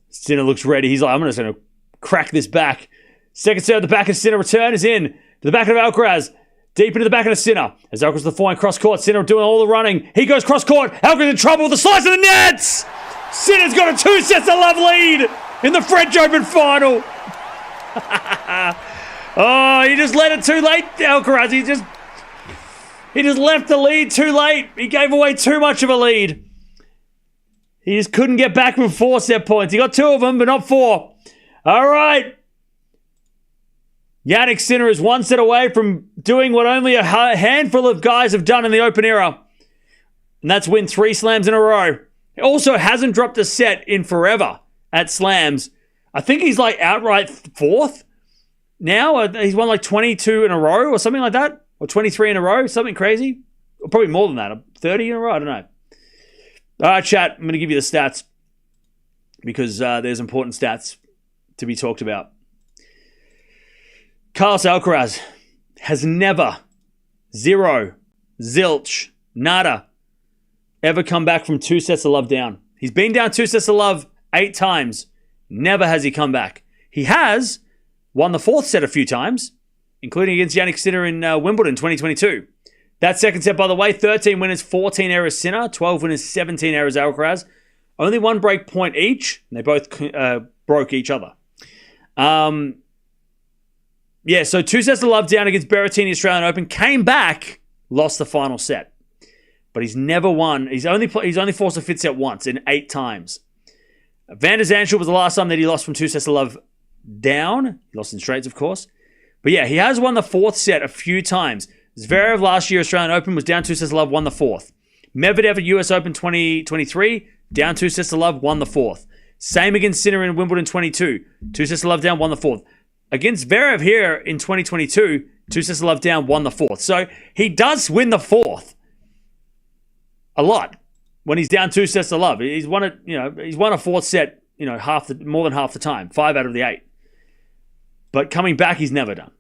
Sinner looks ready. He's like, I'm just going to crack this back. Second serve, the back of Sinner. Return is in. To the back of Alcaraz. Deep into the back of the Sinner. As Alcaraz the forehand cross court. Sinner doing all the running. He goes cross court. Alcaraz in trouble with the slice of the nets. Sinner's got a 2 sets of love lead in the French Open final. Oh, he just let it too late, Alcaraz. He just left the lead too late. He gave away too much of a lead. He just couldn't get back with 4 set points. He got 2 of them, but not 4. All right. Jannik Sinner is 1 set away from doing what only a handful of guys have done in the Open era. And that's win 3 slams in a row. He also hasn't dropped a set in forever at slams. I think he's like outright 4th now. He's won like 22 in a row or something like that. Or 23 in a row. Something crazy. Or probably more than that. 30 in a row. I don't know. All right, chat. I'm going to give you the stats. Because there's important stats to be talked about. Carlos Alcaraz has never, zero, zilch, nada, ever come back from 2 sets of love down. He's been down 2 sets of love 8 times. Never has he come back. He has won the 4th set a few times, including against Jannik Sinner in Wimbledon 2022. That second set, by the way, 13 winners, 14 errors Sinner, 12 winners, 17 errors Alcaraz. Only 1 break point each, and they both broke each other. So 2 sets of love down against Berrettini Australian Open, came back, lost the final set. But he's never won. He's only forced a 5th set once in 8 times. Van der Zandschulp was the last time that he lost from 2 sets of love down. He lost in straights, of course. But yeah, he has won the 4th set a few times. Zverev last year, Australian Open, was down 2 sets of love, won the 4th. Medvedev at US Open 2023, down 2 sets of love, won the 4th. Same against Sinner in Wimbledon 22. 2 sets of love down, won the 4th. Against Zverev here in 2022, 2 sets of love down, won the 4th. So he does win the 4th a lot when he's down 2 sets of love. He's won a 4th set, more than half the time, 5 out of the 8. But coming back, he's never done.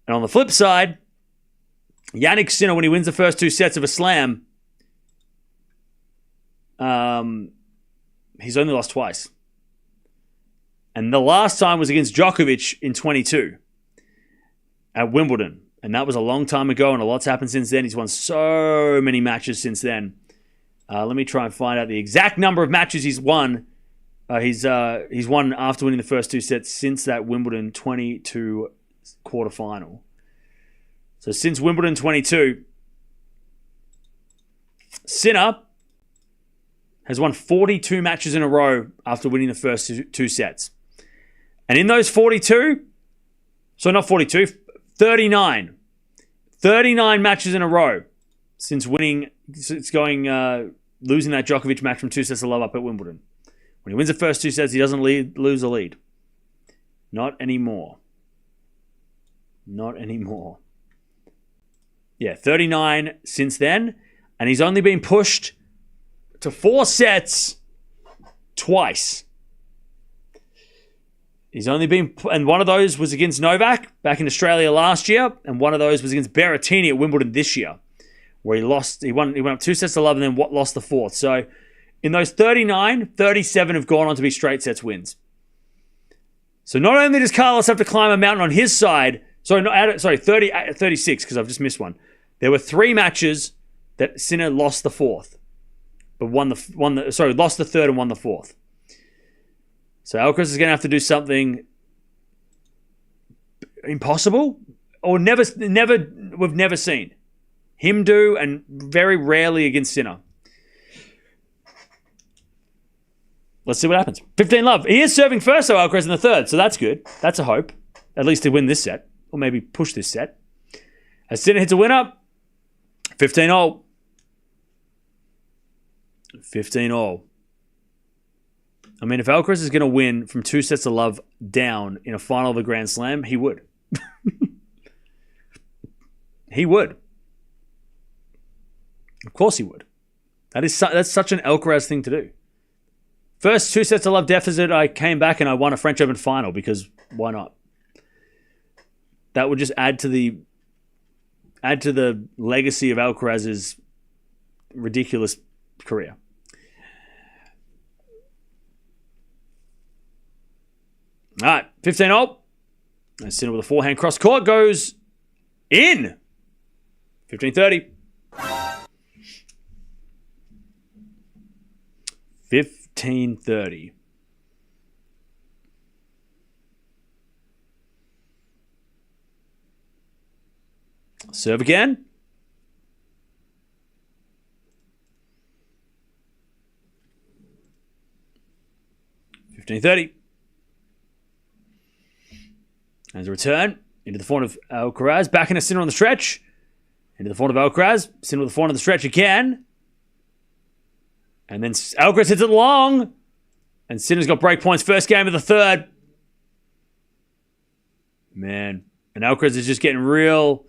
And on the flip side, Jannik Sinner, when he wins the first 2 sets of a slam, he's only lost twice. And the last time was against Djokovic in 22 at Wimbledon. And that was a long time ago, and a lot's happened since then. He's won so many matches since then. Let me try and find out the exact number of matches he's won. He's won after winning the first 2 sets since that Wimbledon 22 quarterfinal. So since Wimbledon 22, Sinner has won 42 matches in a row after winning the first 2 sets. And in those 42, so not 42, 39. 39 matches in a row since losing that Djokovic match from 2 sets of love up at Wimbledon. When he wins the first 2 sets, he doesn't lose the lead. Not anymore. Not anymore. Yeah, 39 since then. And he's only been pushed to 4 sets twice. He's only been, and one of those was against Novak back in Australia last year, and one of those was against Berrettini at Wimbledon this year, where he went up 2 sets to love and then lost the 4th. So in those 39, 37 have gone on to be straight sets wins. So not only does Carlos have to climb a mountain on his side, 36, because I've just missed one. There were 3 matches that Sinner lost the 4th, but lost the 3rd and won the 4th. So Alcaraz is going to have to do something impossible or we've never seen him do, and very rarely against Sinner. Let's see what happens. 15 love. He is serving first, though, Alcaraz in the 3rd, so that's good. That's a hope, at least to win this set, or maybe push this set. As Sinner hits a winner, 15 all. 15 all. I mean, if Alcaraz is going to win from 2 sets of love down in a final of a Grand Slam, he would. He would. Of course he would. That's such an Alcaraz thing to do. First 2 sets of love deficit, I came back and I won a French Open final, because why not? That would just add to the legacy of Alcaraz's ridiculous career. All right, 15 all. Sinner with a forehand cross court goes in. 15-30. 15-30. Serve again. $15.30. As a return into the forehand of Alcaraz. Back into Sinner on the stretch. Into the forehand of Alcaraz. Sinner with the forehand on the stretch again. And then Alcaraz hits it long. And Sinner's got break points. First game of the 3rd. Man. And Alcaraz is just getting real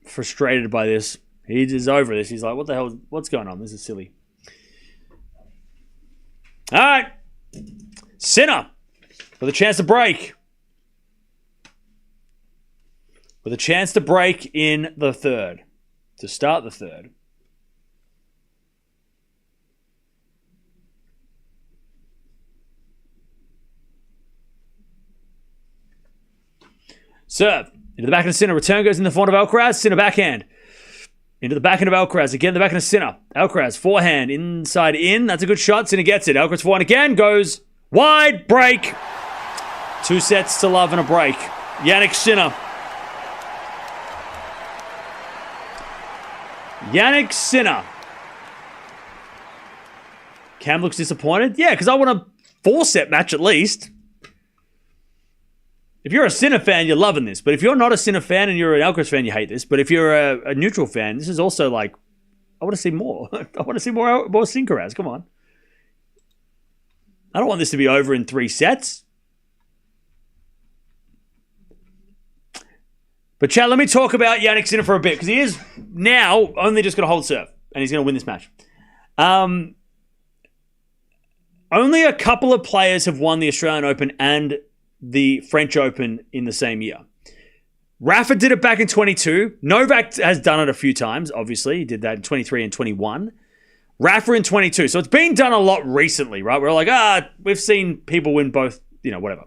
frustrated by this. He is over this. He's like, what the hell? What's going on? This is silly. All right. Sinner with a chance to break. With a chance to break in the third. To start the third. Serve. Into the back of Sinner. Return goes in the front of Alcaraz. Sinner backhand. Into the backhand of Alcaraz. Again, the backhand of Sinner. Alcaraz, forehand. Inside in. That's a good shot. Sinner gets it. Alcaraz forehand again. Goes wide. Break. 2 sets to love and a break. Jannik Sinner. Jannik Sinner. Cam looks disappointed. Yeah, because I want a 4-set match at least. If you're a Sinner fan, you're loving this. But if you're not a Sinner fan and you're an Alcaraz fan, you hate this. But if you're a neutral fan, this is also like, I want to see more. I want to see more Alcaraz. Come on. I don't want this to be over in 3 sets. But, Chad, let me talk about Jannik Sinner for a bit, because he is now only just going to hold serve, and he's going to win this match. Only a couple of players have won the Australian Open and the French Open in the same year. Rafa did it back in 22. Novak has done it a few times, obviously. He did that in 23 and 21. Rafa in 22. So it's been done a lot recently, right? We're like, we've seen people win both, whatever.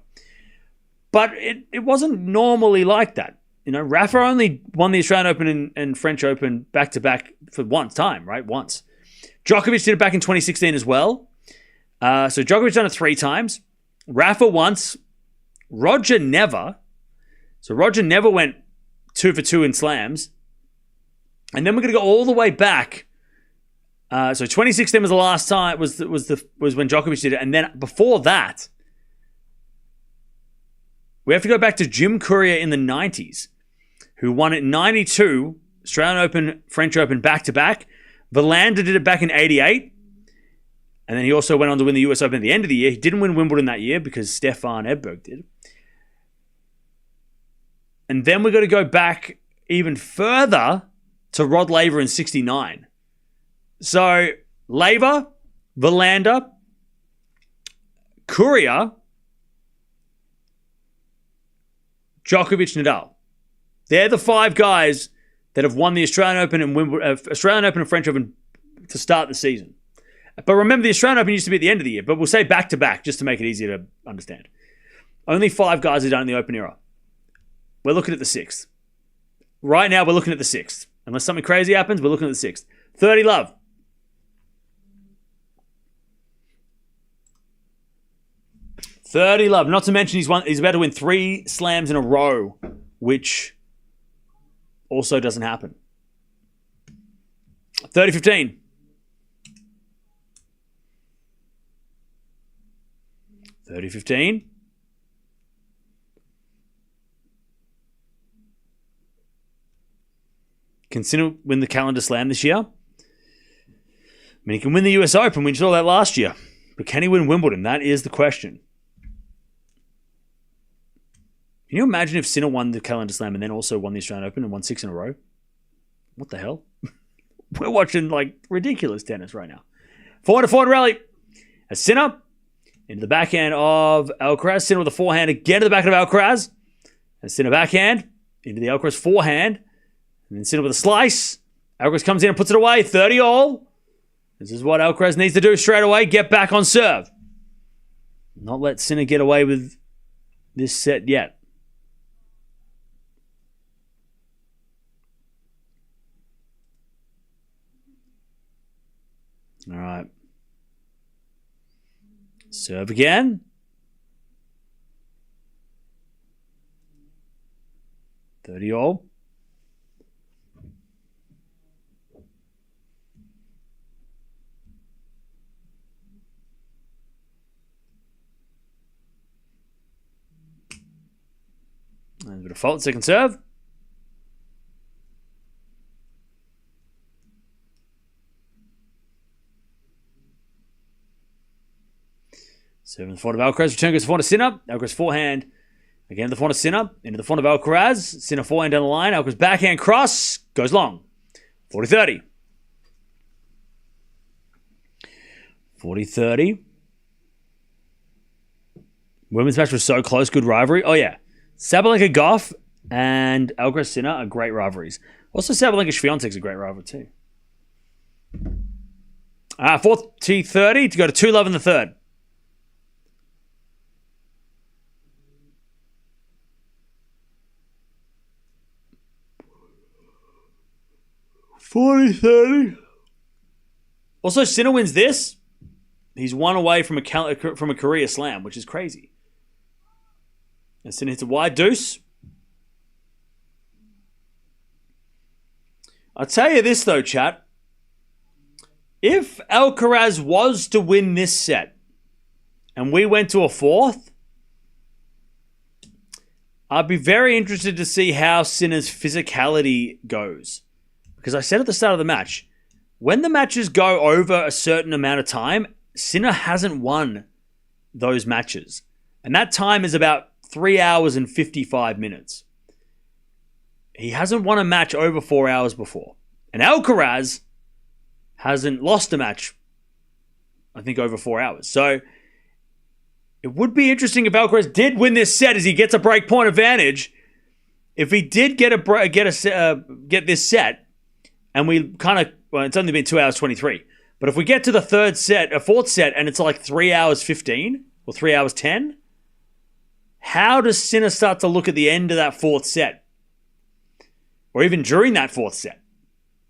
But it wasn't normally like that. Rafa only won the Australian Open and French Open back-to-back for once. Djokovic did it back in 2016 as well. So Djokovic done it 3 times. Rafa once. Roger never. So Roger never went 2 for 2 in slams. And then we're going to go all the way back. So 2016 was the last time, was when Djokovic did it. And then before that, we have to go back to Jim Courier in the 90s, who won it in 92, Australian Open, French Open back-to-back. Verlander did it back in 88. And then he also went on to win the US Open at the end of the year. He didn't win Wimbledon that year because Stefan Edberg did. And then we're going to go back even further to Rod Laver in 69. So, Laver, Verlander, Courier, Djokovic, Nadal. They're the 5 guys that have won the Australian Open and Australian Open and French Open to start the season. But remember, the Australian Open used to be at the end of the year, but we'll say back-to-back just to make it easier to understand. Only 5 guys have done it in the Open era. We're looking at the 6th. Right now, we're looking at the 6th. Unless something crazy happens, we're looking at the 6th. 30 love. Not to mention he's about to win 3 slams in a row, which also doesn't happen. 30-15. 30-15. Can Sinner win the calendar slam this year? I mean, he can win the US Open. We saw that last year. But can he win Wimbledon? That is the question. Can you imagine if Sinner won the calendar slam and then also won the Australian Open and won 6 in a row? What the hell? We're watching like ridiculous tennis right now. Forward rally. A Sinner into the backhand of Alcaraz. Sinner with a forehand again to the backhand of Alcaraz. And Sinner backhand into the Alcaraz forehand. And then Sinner with a slice. Alcaraz comes in and puts it away. 30 all. This is what Alcaraz needs to do straight away. Get back on serve. Not let Sinner get away with this set yet. All right. Serve again. $30 all. And a bit of fault, second serve. Serve in the front of Alcaraz. Return goes to the front of Sinner. Alcaraz forehand. Again, the front of Sinner. Into the front of Alcaraz. Sinner forehand down the line. Alcaraz backhand cross. Goes long. 40-30. 40-30. Women's match was so close. Good rivalry. Oh, yeah. Sabalenka Goff and Alcaraz Sinner are great rivalries. Also, Sabalenka Swiatek is a great rivalry too. 4th T30 to go to 2-love in the third. $40-30. Also, Sinner wins this. He's one away from a career slam, which is crazy. And Sinner hits a wide deuce. I'll tell you this, though, chat. If Alcaraz was to win this set and we went to a fourth, I'd be very interested to see how Sinner's physicality goes. Because I said at the start of the match, when the matches go over a certain amount of time, Sinner hasn't won those matches. And that time is about 3 hours and 55 minutes. He hasn't won a match over 4 hours before. And Alcaraz hasn't lost a match, I think, over 4 hours. So it would be interesting if Alcaraz did win this set as he gets a break point advantage. If he did get this set, and we kind of, well, it's only been 2 hours 23. But if we get to the fourth set, and it's like 3 hours 15 or 3 hours 10, how does Sinner start to look at the end of that fourth set? Or even during that fourth set?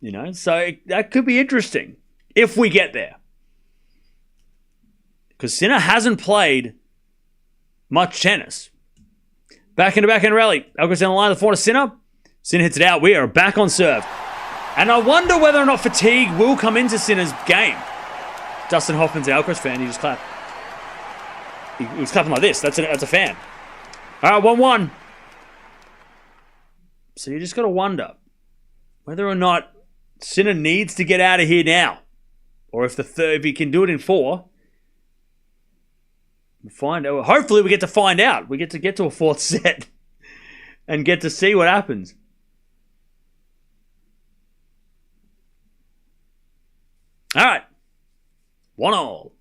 You know, so that could be interesting if we get there. Because Sinner hasn't played much tennis. Backhand to backhand rally. Alcaraz down the line of the forehand to Sinner. Sinner hits it out. We are back on serve. And I wonder whether or not fatigue will come into Sinner's game. Dustin Hoffman's an Alcaraz fan. He just clapped. He was clapping like this. That's a fan. All right, 1-1. So you just got to wonder whether or not Sinner needs to get out of here now. Or if he can do it in 4. Hopefully we get to find out. We get to a fourth set and get to see what happens. All right. 1-1.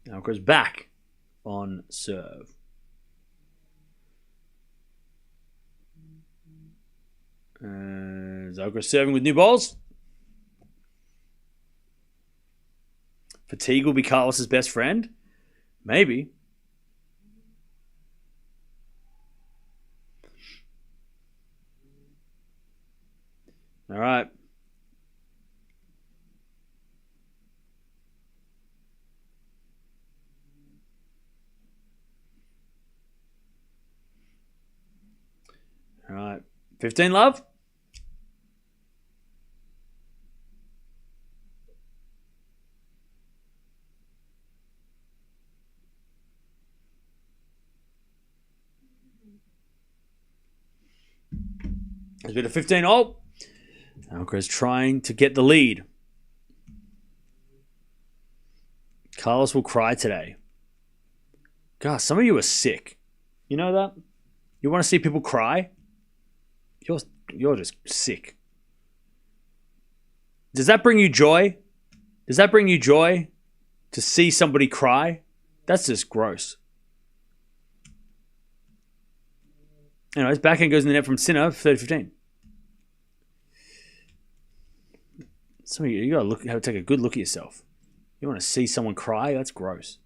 Alcaraz back on serve. Alcaraz serving with new balls. Fatigue will be Carlos's best friend. Maybe. All right. All right. 15 love. There's been a 15 all. Alcaraz trying to get the lead. Carlos will cry today. God, some of you are sick. You know that? You want to see people cry? You're just sick. Does that bring you joy? Does that bring you joy to see somebody cry? That's just gross. Anyways, backhand goes in the net from Sinner, 30-15. Some of you gotta have to take a good look at yourself. You want to see someone cry? That's gross.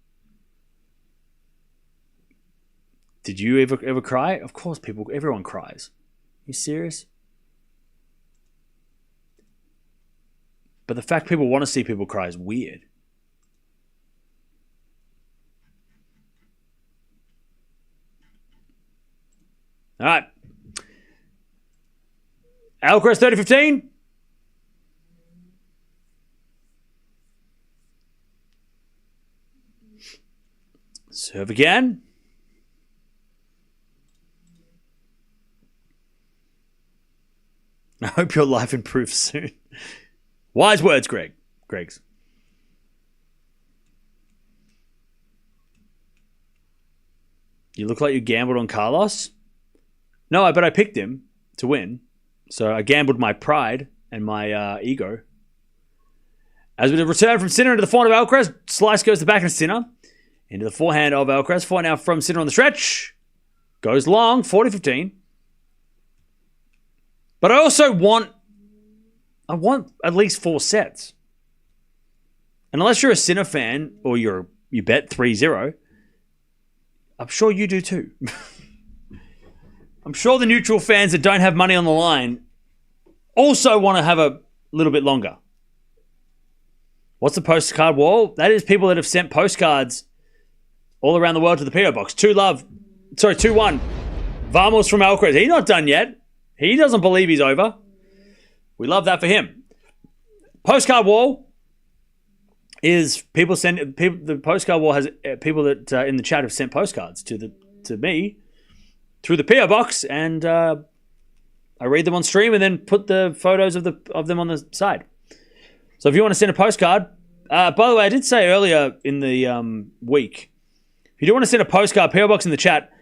Did you ever cry? Of course, everyone cries. You serious? But the fact people want to see people cry is weird. All right. Alcaraz 30-15. Serve again. I hope your life improves soon. Wise words, Greg's. You look like you gambled on Carlos. No, but I picked him to win. So I gambled my pride and my ego. As we return from Sinner into the forehand of Alcaraz, slice goes to the back of Sinner. Into the forehand of Alcaraz. Forehand now from Sinner on the stretch. Goes long, 40-15. But I also want at least 4 sets. And unless you're a Sinner fan or you bet 3-0, I'm sure you do too. I'm sure the neutral fans that don't have money on the line also want to have a little bit longer. What's the postcard wall? That is people that have sent postcards all around the world to the PO box. 2-1. Vamos from Alcaraz. He's not done yet. He doesn't believe he's over. We love that for him. Postcard wall is people send people. The postcard wall has people that in the chat have sent postcards to me through the PO box, and I read them on stream and then put the photos of them on the side. So if you want to send a postcard, by the way, I did say earlier in the week, if you do want to send a postcard, PO box in the chat.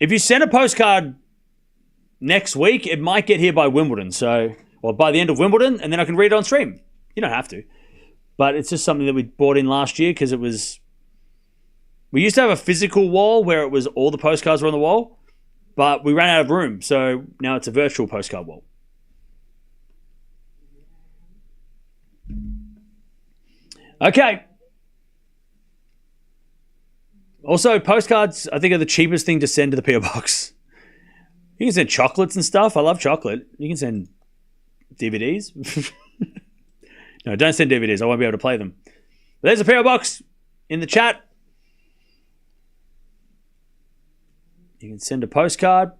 If you send a postcard next week, it might get here by Wimbledon, or by the end of Wimbledon, and then I can read it on stream. You don't have to, but it's just something that we bought in last year because we used to have a physical wall where it was all the postcards were on the wall, but we ran out of room, so now it's a virtual postcard wall. Okay. Also, postcards, I think, are the cheapest thing to send to the PO box. You can send chocolates and stuff. I love chocolate. You can send DVDs. No, don't send DVDs. I won't be able to play them. But there's a PO box in the chat. You can send a postcard,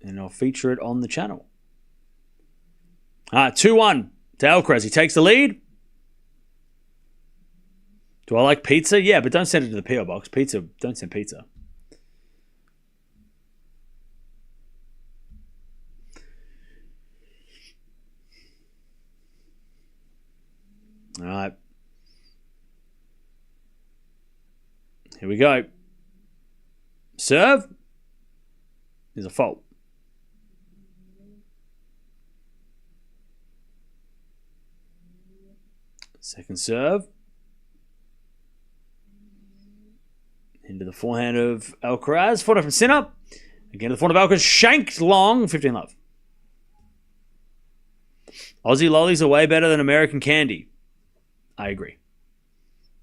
and I'll feature it on the channel. 2-1 to Alcaraz. He takes the lead. Do I like pizza? Yeah, but don't send it to the PO box. Don't send pizza. All right. Here we go. Serve is a fault. Second serve. Into the forehand of Alcaraz. Forehand from Sinner. Again to the forehand of Alcaraz. Shanked long. 15 love. Aussie lollies are way better than American candy. I agree.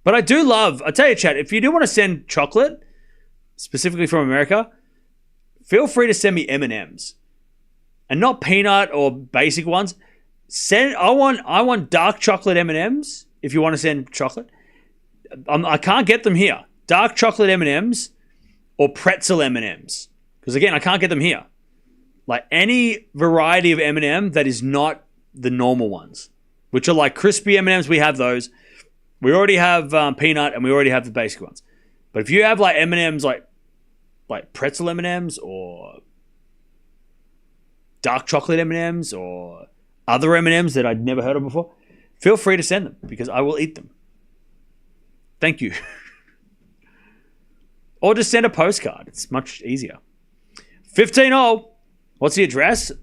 But I do love, I tell you, chat, if you do want to send chocolate, specifically from America, feel free to send me M&Ms. And not peanut or basic ones. I want dark chocolate M&Ms if you want to send chocolate. I can't get them here. Dark chocolate M&Ms or pretzel M&Ms. Because again, I can't get them here. Like any variety of M&M that is not the normal ones, which are like crispy M&Ms, we have those. We already have peanut and we already have the basic ones. But if you have like M&Ms like pretzel M&Ms or dark chocolate M&Ms or other M&Ms that I'd never heard of before, feel free to send them because I will eat them. Thank you. Or just send a postcard. It's much easier. 15-0. What's the address?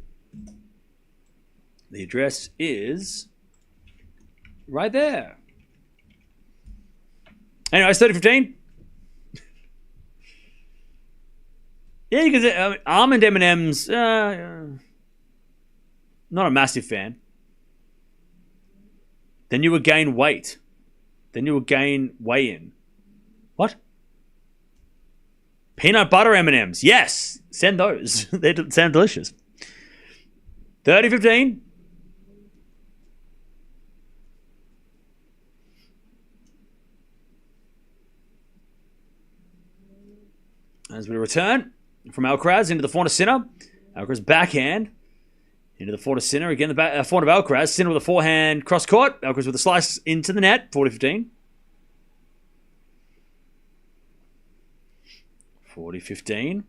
The address is right there. Anyway, it's 30-15. Yeah, you can say almond M&Ms. Not a massive fan. Then you would gain weight. Then you would gain weigh-in. What? Peanut butter M&Ms. Yes. Send those. They sound delicious. 30-15. As we return from Alcaraz into the forehand of Sinner. Alcaraz backhand into the forehand of Sinner. Again, the forehand of Alcaraz. Sinner with a forehand cross court. Alcaraz with a slice into the net. 40-15. 40-15.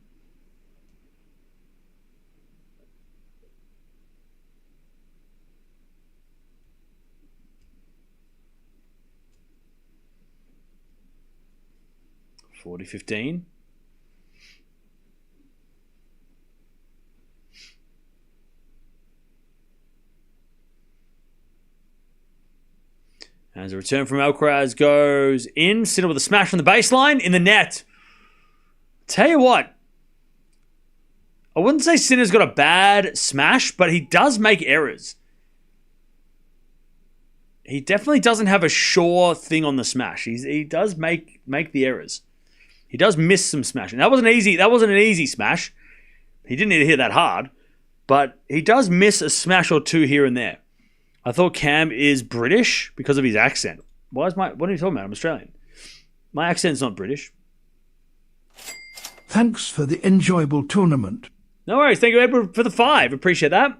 $40-15. As a return from Alcaraz goes in. Sinner with a smash from the baseline in the net. Tell you what. I wouldn't say Sinner's got a bad smash, but he does make errors. He definitely doesn't have a sure thing on the smash. He does make the errors. He does miss some smash. And that wasn't an easy smash. He didn't need to hit that hard. But he does miss a smash or two here and there. I thought Cam is British because of his accent. What are you talking about? I'm Australian. My accent's not British. Thanks for the enjoyable tournament. No worries. Thank you, Edward, for the 5. Appreciate that.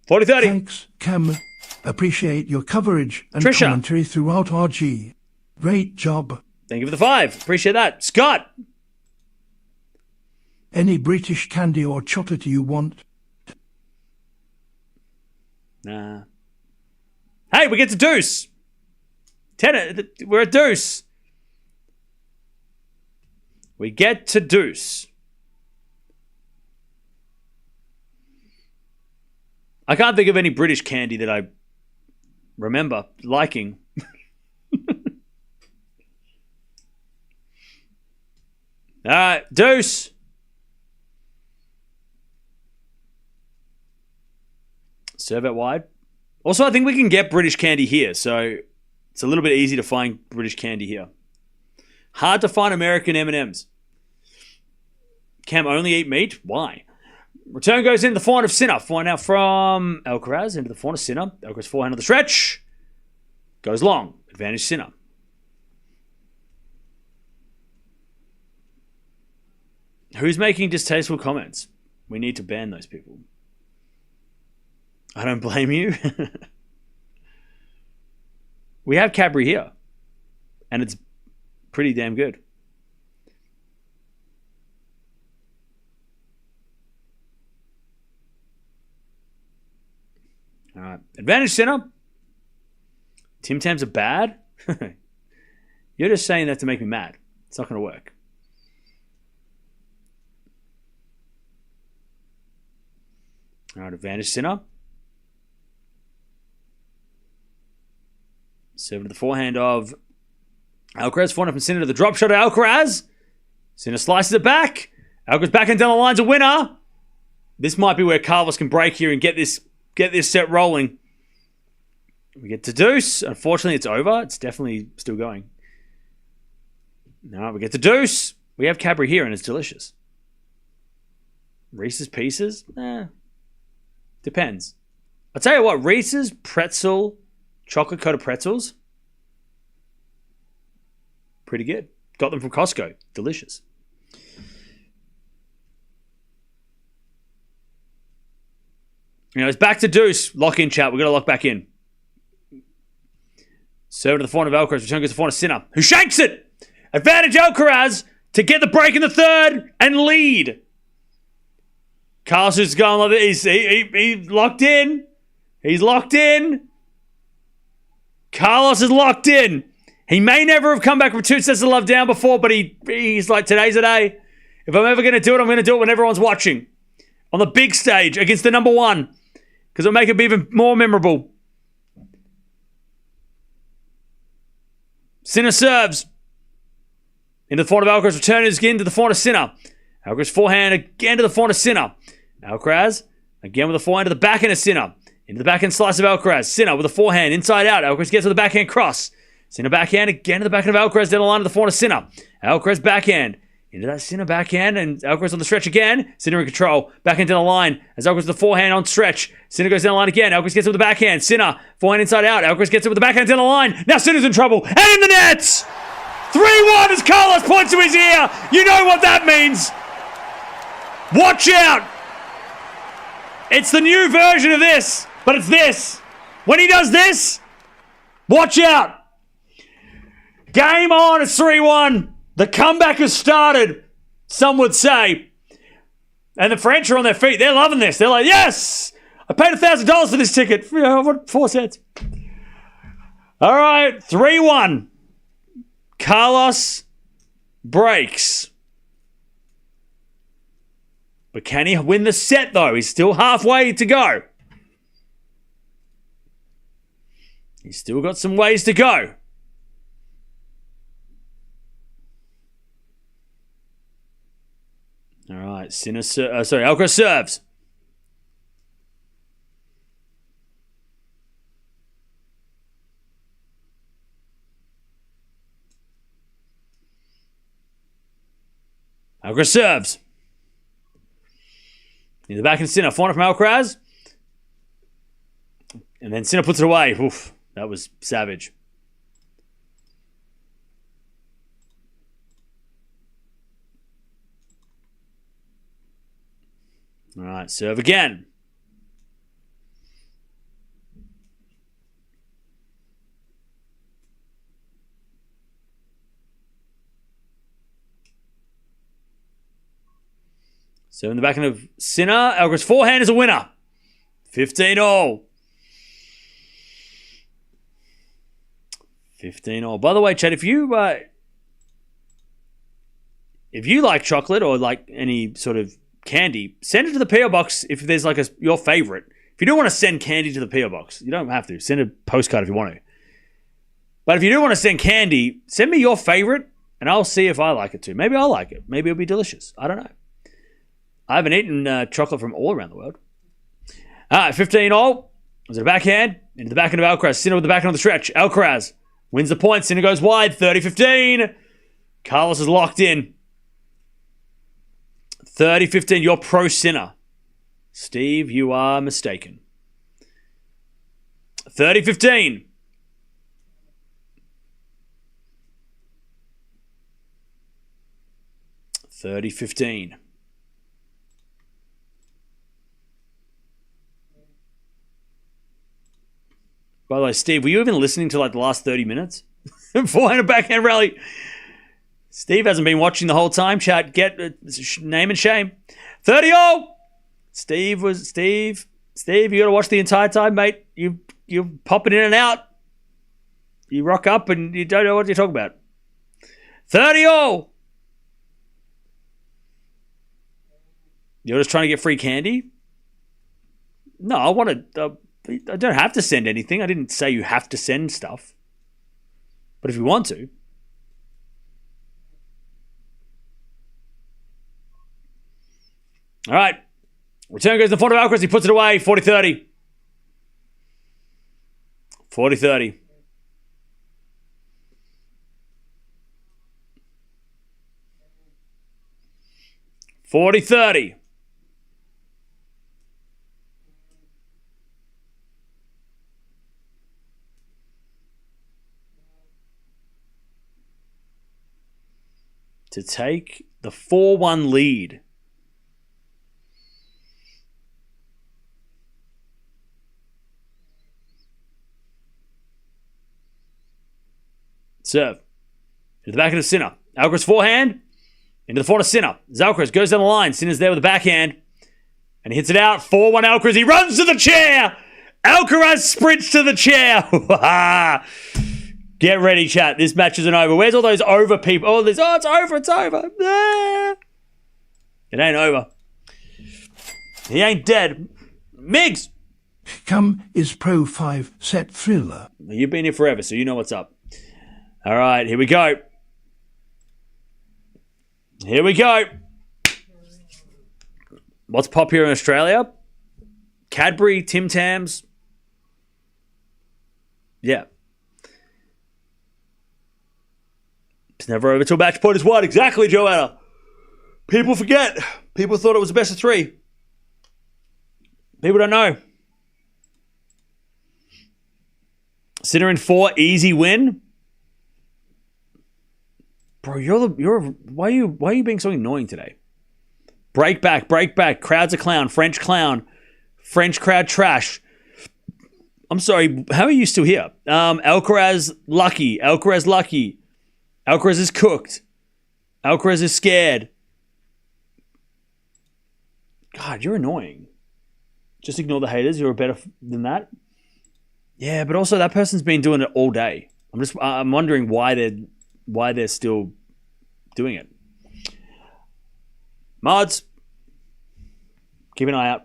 40-30. Thanks, Cam. Appreciate your coverage and Trisha. commentary throughout RG. Great job. Thank you for the 5. Appreciate that. Scott. Any British candy or chocolate you want? Nah. Hey, we get to deuce. We're at deuce. We get to deuce. I can't think of any British candy that I remember liking. All right, deuce. Serve out wide. Also, I think we can get British candy here, so it's a little bit easy to find British candy here. Hard to find American M&Ms. Cam only eat meat? Why? Return goes into the forehand of Sinner. Forehand out from Alcaraz into the forehand of Sinner. Alcaraz forehand on the stretch. Goes long. Advantage Sinner. Who's making distasteful comments? We need to ban those people. I don't blame you. We have Cadbury here. And it's pretty damn good. All right. Advantage Sinner. Tim Tams are bad? You're just saying that to make me mad. It's not going to work. All right. Advantage Sinner. Serving to the forehand of Alcaraz. Forehand from Sinner to the drop shot of Alcaraz. Sinner slices it back. Alcaraz backhand down the line's a winner. This might be where Carlos can break here and get this set rolling. We get to deuce. Unfortunately, it's over. It's definitely still going. No, we get to deuce. We have Cadbury here, and it's delicious. Reese's Pieces? Depends. I'll tell you what, Reese's pretzel, chocolate-coated pretzels, pretty good. Got them from Costco. Delicious. It's back to deuce. Lock in, chat. We've got to lock back in. Serve to the forehand of Alcaraz. Return goes to the forehand of Sinner, who shanks it. Advantage Alcaraz to get the break in the third and lead. Carlos is going like this. He's locked in. He's locked in. Carlos is locked in. He may never have come back from 2 sets of love down before, but he's like, today's the day. If I'm ever going to do it, I'm going to do it when everyone's watching. On the big stage against the number one. Because it'll make it even more memorable. Sinner serves. Into the forehand of Alcaraz. Return is again to the forehand of Sinner. Alcaraz forehand again to the forehand of Sinner. Alcaraz again with a forehand to the backhand of Sinner. Into the backhand slice of Alcaraz. Sinner with a forehand inside out. Alcaraz gets with the backhand cross. Sinner backhand again to the backhand of Alcaraz down the line to the forehand of Sinner. Alcaraz backhand. Into that Sinner backhand, and Alcaraz on the stretch again. Sinner in control. Backhand down the line. As Alcaraz with the forehand on stretch. Sinner goes down the line again. Alcaraz gets it with the backhand. Sinner, forehand inside out. Alcaraz gets it with the backhand down the line. Now Sinner's in trouble. And in the nets! 3-1 as Carlos points to his ear. You know what that means. Watch out. It's the new version of this, but it's this. When he does this, watch out. Game on. It's 3-1. The comeback has started, some would say. And the French are on their feet. They're loving this. They're like, yes! I paid $1,000 for this ticket. 4 sets. All right, 3-1. Carlos breaks. But can he win the set, though? He's still halfway to go. He's still got some ways to go. All right, Alcaraz serves. Alcaraz serves. In the back and Sinner. Forehand from Alcaraz. And then Sinner puts it away. Oof, that was savage. All right, serve again. So in the backhand of Sinner, Alcaraz forehand is a winner. 15-all. 15-all. By the way, Chad, if you like chocolate or like any sort of candy, send it to the PO box if there's like your favorite. If you don't want to send candy to the PO box, you don't have to. Send a postcard if you want to. But if you do want to send candy, send me your favorite and I'll see if I like it too. Maybe I'll like it. Maybe it'll be delicious. I don't know. I haven't eaten chocolate from all around the world. All right, 15-all. Was it a backhand? Into the backhand of Alcaraz. Sinner with the backhand on the stretch. Alcaraz wins the point. Sinner goes wide. 30-15. Carlos is locked in. 30-15. You're pro Sinner. Steve, you are mistaken. 30-15. By the way, Steve, were you even listening to like the last 30 minutes? Forehand and backhand rally. Steve hasn't been watching the whole time. Chat, get name and shame. 30-all. Steve, you got to watch the entire time, mate. You're popping in and out. You rock up and you don't know what you're talking about. 30-all. You're just trying to get free candy? No, I want to... I don't have to send anything. I didn't say you have to send stuff. But if you want to. All right. Return goes to the front of Alcaraz. He puts it away. 40-30. 40-30. To take the 4-1 lead. Serve. To the back of the Sinner. Alcaraz forehand. Into the forehand of Sinner. Alcaraz goes down the line. Sinner's there with the backhand. And he hits it out. 4-1 Alcaraz. He runs to the chair. Alcaraz sprints to the chair. Get ready, chat. This match isn't over. Where's all those over people? Oh, it's over. It's over. It ain't over. He ain't dead. Migs! Come is Pro 5 set thriller. You've been here forever, so you know what's up. All right, here we go. Here we go. What's popular in Australia? Cadbury, Tim Tams. Yeah. It's never over till match point is won. Exactly, Joanna. People forget. People thought it was the best of 3. People don't know. Sinner in 4, easy win. Bro, why are you being so annoying today? Break back. Crowd's a clown. French clown. French crowd trash. I'm sorry. How are you still here? Alcaraz lucky. Alcaraz is cooked. Alcaraz is scared. God, you're annoying. Just ignore the haters. You're better than that. Yeah, but also that person's been doing it all day. I'm wondering why they're still doing it. Mods, keep an eye out.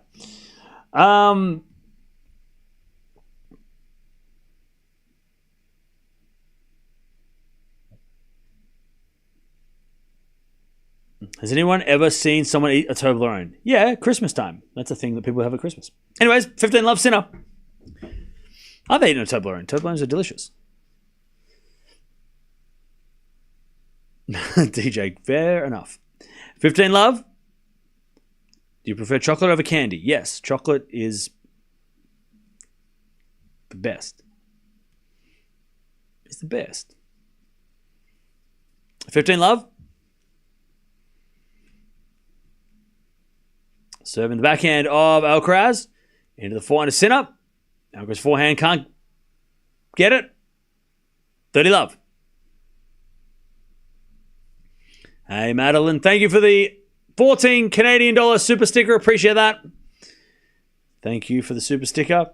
30 Has anyone ever seen someone eat a Toblerone? Yeah, Christmas time. That's a thing that people have at Christmas. Anyways, 15 love Sinner. I've eaten a Toblerone. Toblerones are delicious. DJ, fair enough. 15 love. Do you prefer chocolate over candy? Yes, chocolate is the best. It's the best. 15 love. Serving the backhand of Alcaraz. Into the forehand of Sinner. Alcaraz forehand can't get it. 30 love. Hey, Madeline. Thank you for the 14 Canadian dollar super sticker. Appreciate that. Thank you for the super sticker.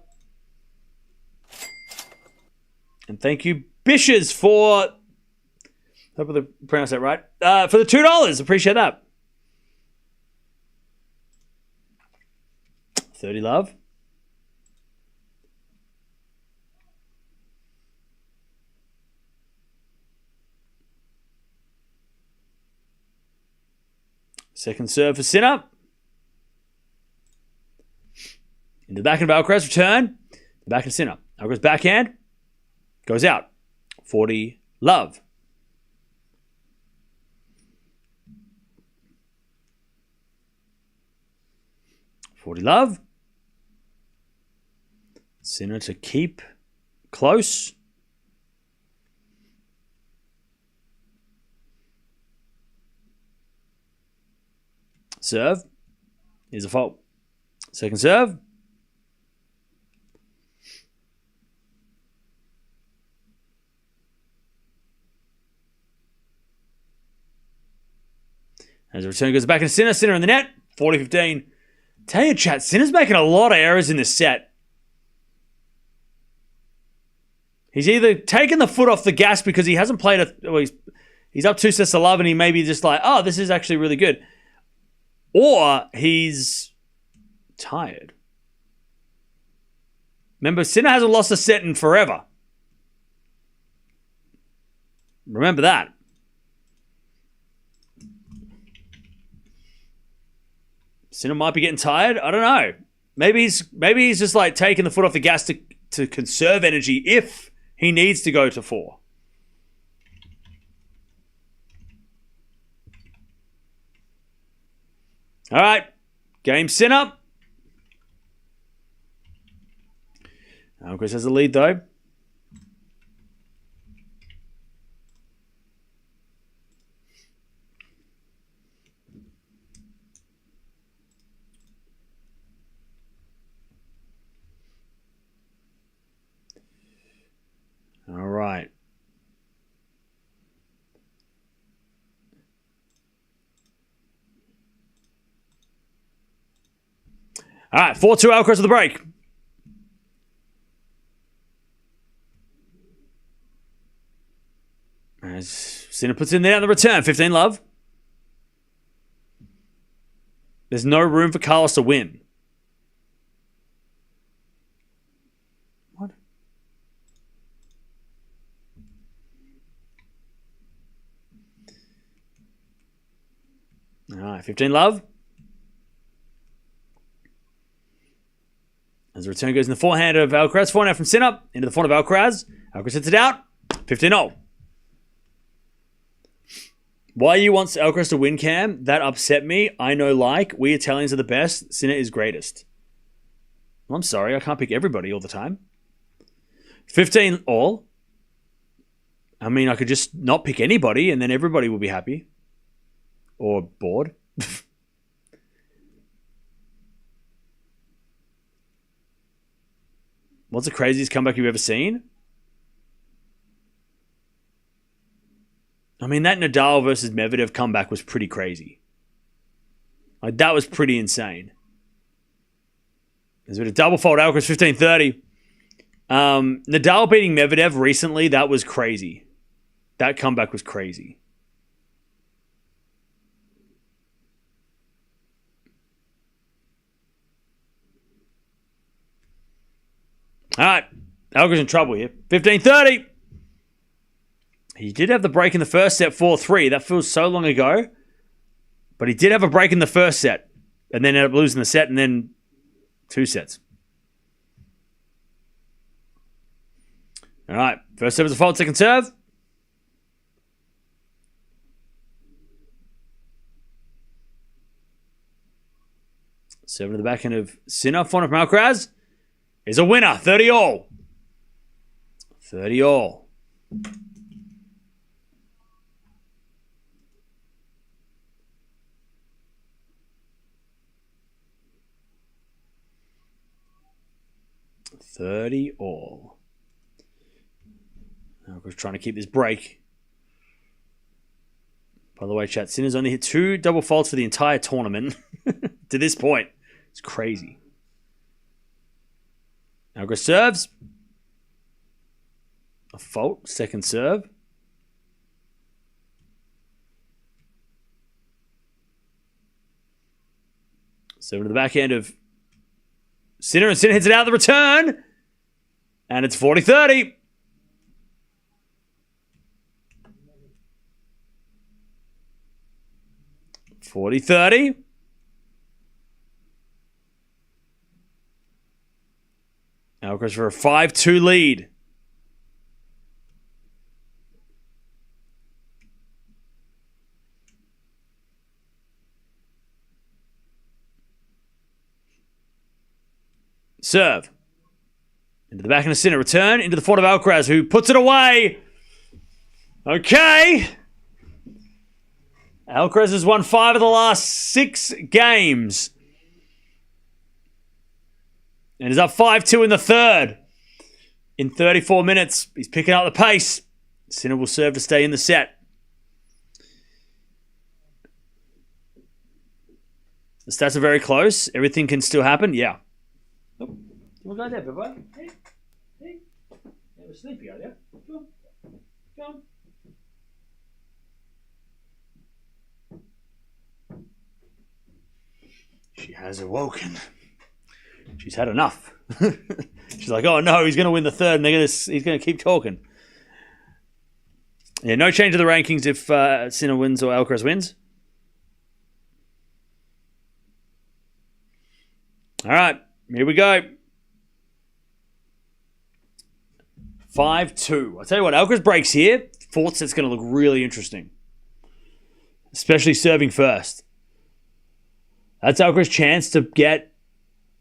And thank you, Bishes, for... hope I pronounced that right. For the $2. Appreciate that. 30 love. Second serve for Sinner. Into the backhand of Alcaraz. Return. The backhand Sinner. Alcaraz backhand. Goes out. 40 love. Love. Sinner to keep close. Serve is a fault. Second serve. As the return goes back to Sinner. Sinner in the net. 40-15. Tell you, chat, Sinner's making a lot of errors in this set. He's either taken the foot off the gas because he hasn't played he's up 2 sets to love and he may be just like, oh, this is actually really good. Or he's tired. Remember, Sinner hasn't lost a set in forever. Remember that. Sinner might be getting tired. I don't know. Maybe he's just like taking the foot off the gas to conserve energy if he needs to go to 4. All right. Game Sinner. Alcaraz has the lead though. All right. All right, 4-2 Alcaraz at the break. As Sinner puts in there on the return, 15 love. There's no room for Carlos to win. What? All right, 15 love. As the return goes in the forehand of Alcaraz. Forehand from Sinner into the forehand of Alcaraz. Alcaraz hits it out. 15-0. Why you want Alcaraz to win, Cam? That upset me. I know, we Italians are the best. Sinner is greatest. Well, I'm sorry. I can't pick everybody all the time. 15 all. I mean, I could just not pick anybody and then everybody will be happy. Or bored. What's the craziest comeback you've ever seen? I mean, that Nadal versus Medvedev comeback was pretty crazy. Like, that was pretty insane. There's been a double fault Alcaraz 15-30. Nadal beating Medvedev recently, that was crazy. That comeback was crazy. All right. Alcaraz in trouble here. 15-30. He did have the break in the first set, 4-3. That feels so long ago. But he did have a break in the first set and then ended up losing the set and then 2 sets. All right. First serve is a fault, second serve. Serving to the backhand of Sinner. Forehand from Alcaraz is a winner. 30 all. 30 all. Alcaraz trying to keep this break. By the way, chat, Sinner's only hit 2 double faults for the entire tournament to this point. It's crazy. Alcaraz serves. A fault. Second serve. Serving to the backhand of Sinner, and Sinner hits it out of the return. And it's 40-30. Alcaraz for a 5-2 lead. Serve. Into the backhand of Sinner. Return into the forehand of Alcaraz, who puts it away. Okay. Alcaraz has won 5 of the last 6 games. And is up 5-2 in the third. In 34 minutes, he's picking up the pace. Sinner will serve to stay in the set. The stats are very close. Everything can still happen. Yeah. Oh, you want to go there, Pippa? Hey. Hey. We're sleepy out there. Come on. Come on. She has awoken. She's had enough. She's like, oh no, he's going to win the third, and he's going to keep talking. Yeah, no change to the rankings if Sinner wins or Alcaraz wins. All right, here we go. 5-2. I'll tell you what, Alcaraz breaks here. Fourth set's going to look really interesting, especially serving first. That's Alcaraz' chance to get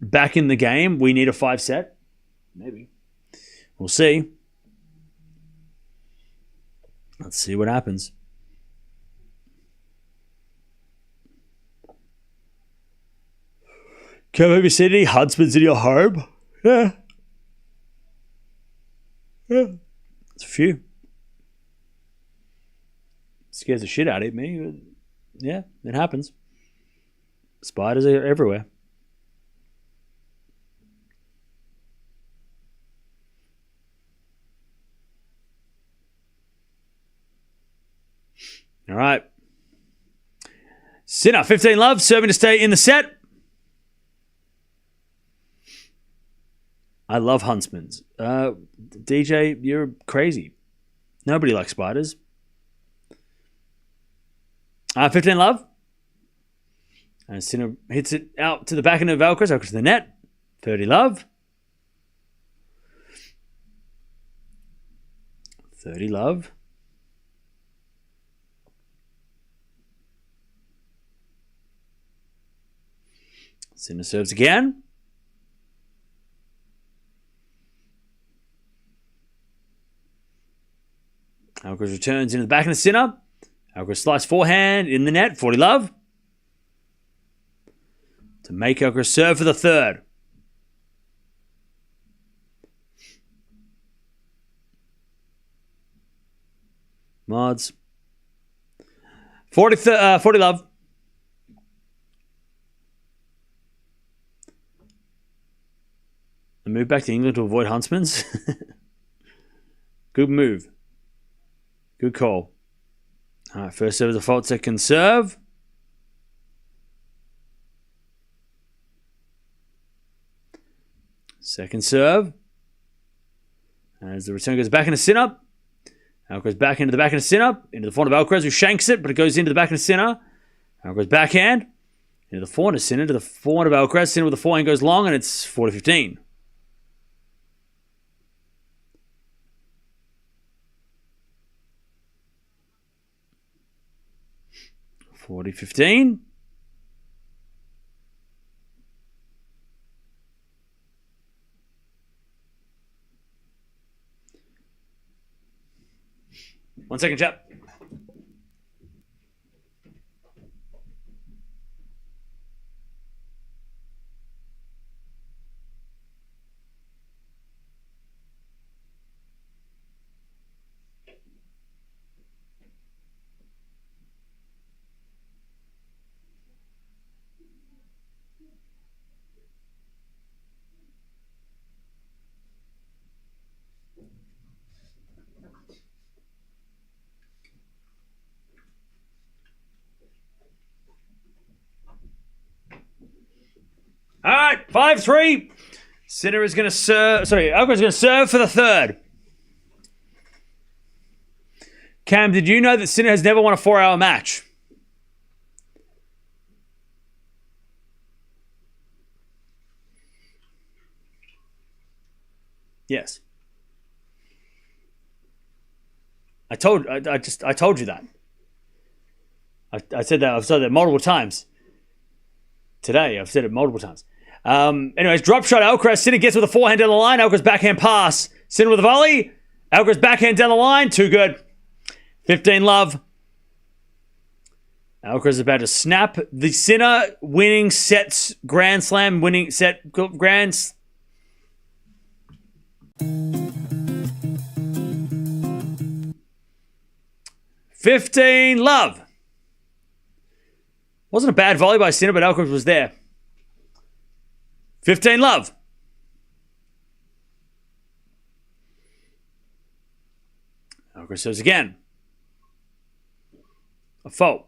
back in the game. We need a 5 set. Maybe. We'll see. Let's see what happens. Cardiff City, Huntsman City or home? Yeah. It's a few. Scares the shit out of me. Yeah, it happens. Spiders are everywhere. All right. Sinner, 15 love, serving to stay in the set. I love Huntsmans. DJ, you're crazy. Nobody likes spiders. 15 love. And Sinner hits it out to the back end of Alcaraz. Alcaraz to the net. 30 love. 30 love. Sinner serves again. Alcaraz returns into the back of the Sinner. Alcaraz slice forehand in the net. 40 love. To make Alcaraz serve for the third. Mods. 40 love. And move back to England to avoid Huntsmans. Good move. Good call. All right, first serve is a fault, second serve. Second serve. As the return goes back into Sinner. Alcaraz back into the back into Sinner. Into the front of Alcaraz, who shanks it, but it goes into the back into Sinner. Alcaraz backhand. Into the forehand of Sinner, to the forehand of Alcaraz. Sinner with the forehand goes long, and it's 40-15. One second, chap. All right, 5-3. Sinner is going to serve. Sorry, Alcaraz is going to serve for the third. Cam, did you know that Sinner has never won a 4-hour match? Yes. I told you that. I said that. I've said that multiple times. Today, I've said it multiple times. Anyways, drop shot Alcaraz. Sinner gets with a forehand down the line. Alcaraz backhand pass. Sinner with a volley. Alcaraz backhand down the line. Too good. 15 love. Alcaraz is about to snap the Sinner winning sets Grand Slam winning set Grand. $15 love. Wasn't a bad volley by Sinner, but Alcaraz was there. 15 love. Alcaraz serves again. A fault.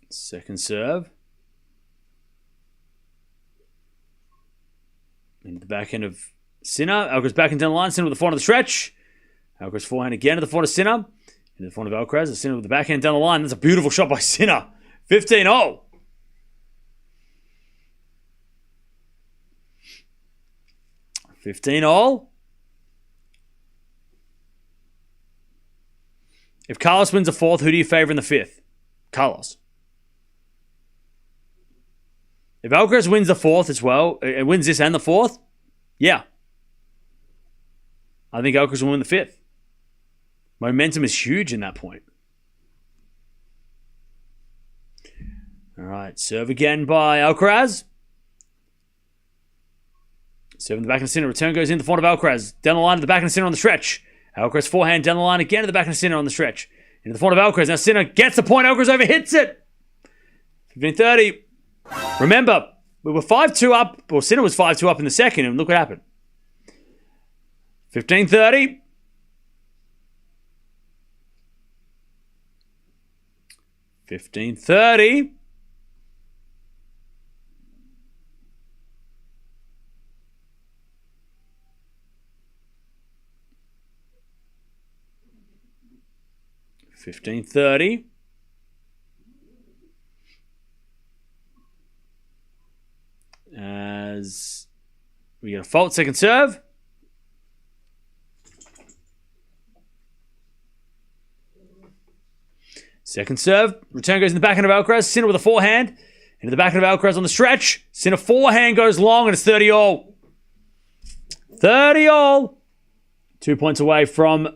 Second serve. Into the back end of Sinner. Alcaraz backhand down the line. Sinner with the forehand of the stretch. Alcaraz forehand again to the forehand of Sinner. Into the forehand of Alcaraz. Sinner with the backhand down the line. That's a beautiful shot by Sinner. 15-0. If Carlos wins the fourth, who do you favor in the fifth? Carlos. If Alcaraz wins the fourth as well, it wins this and the fourth, yeah. I think Alcaraz will win the fifth. Momentum is huge in that point. All right, serve again by Alcaraz. Serve in the back of the Sinner. Return goes in the front of Alcaraz. Down the line to the back of the Sinner on the stretch. Alcaraz forehand down the line again to the back of the Sinner on the stretch. Into the front of Alcaraz. Now Sinner gets the point. Alcaraz overhits it. 15-30. Remember, we were 5-2 up. Or Sinner was 5-2 up in the second, and look what happened. 15-30. 15-30. As we get a fault, second serve. Second serve. Return goes in the backhand of Alcaraz. Sinner with a forehand. Into the backhand of Alcaraz on the stretch. Sinner forehand goes long and it's 30-all. 30-all. 2 points away from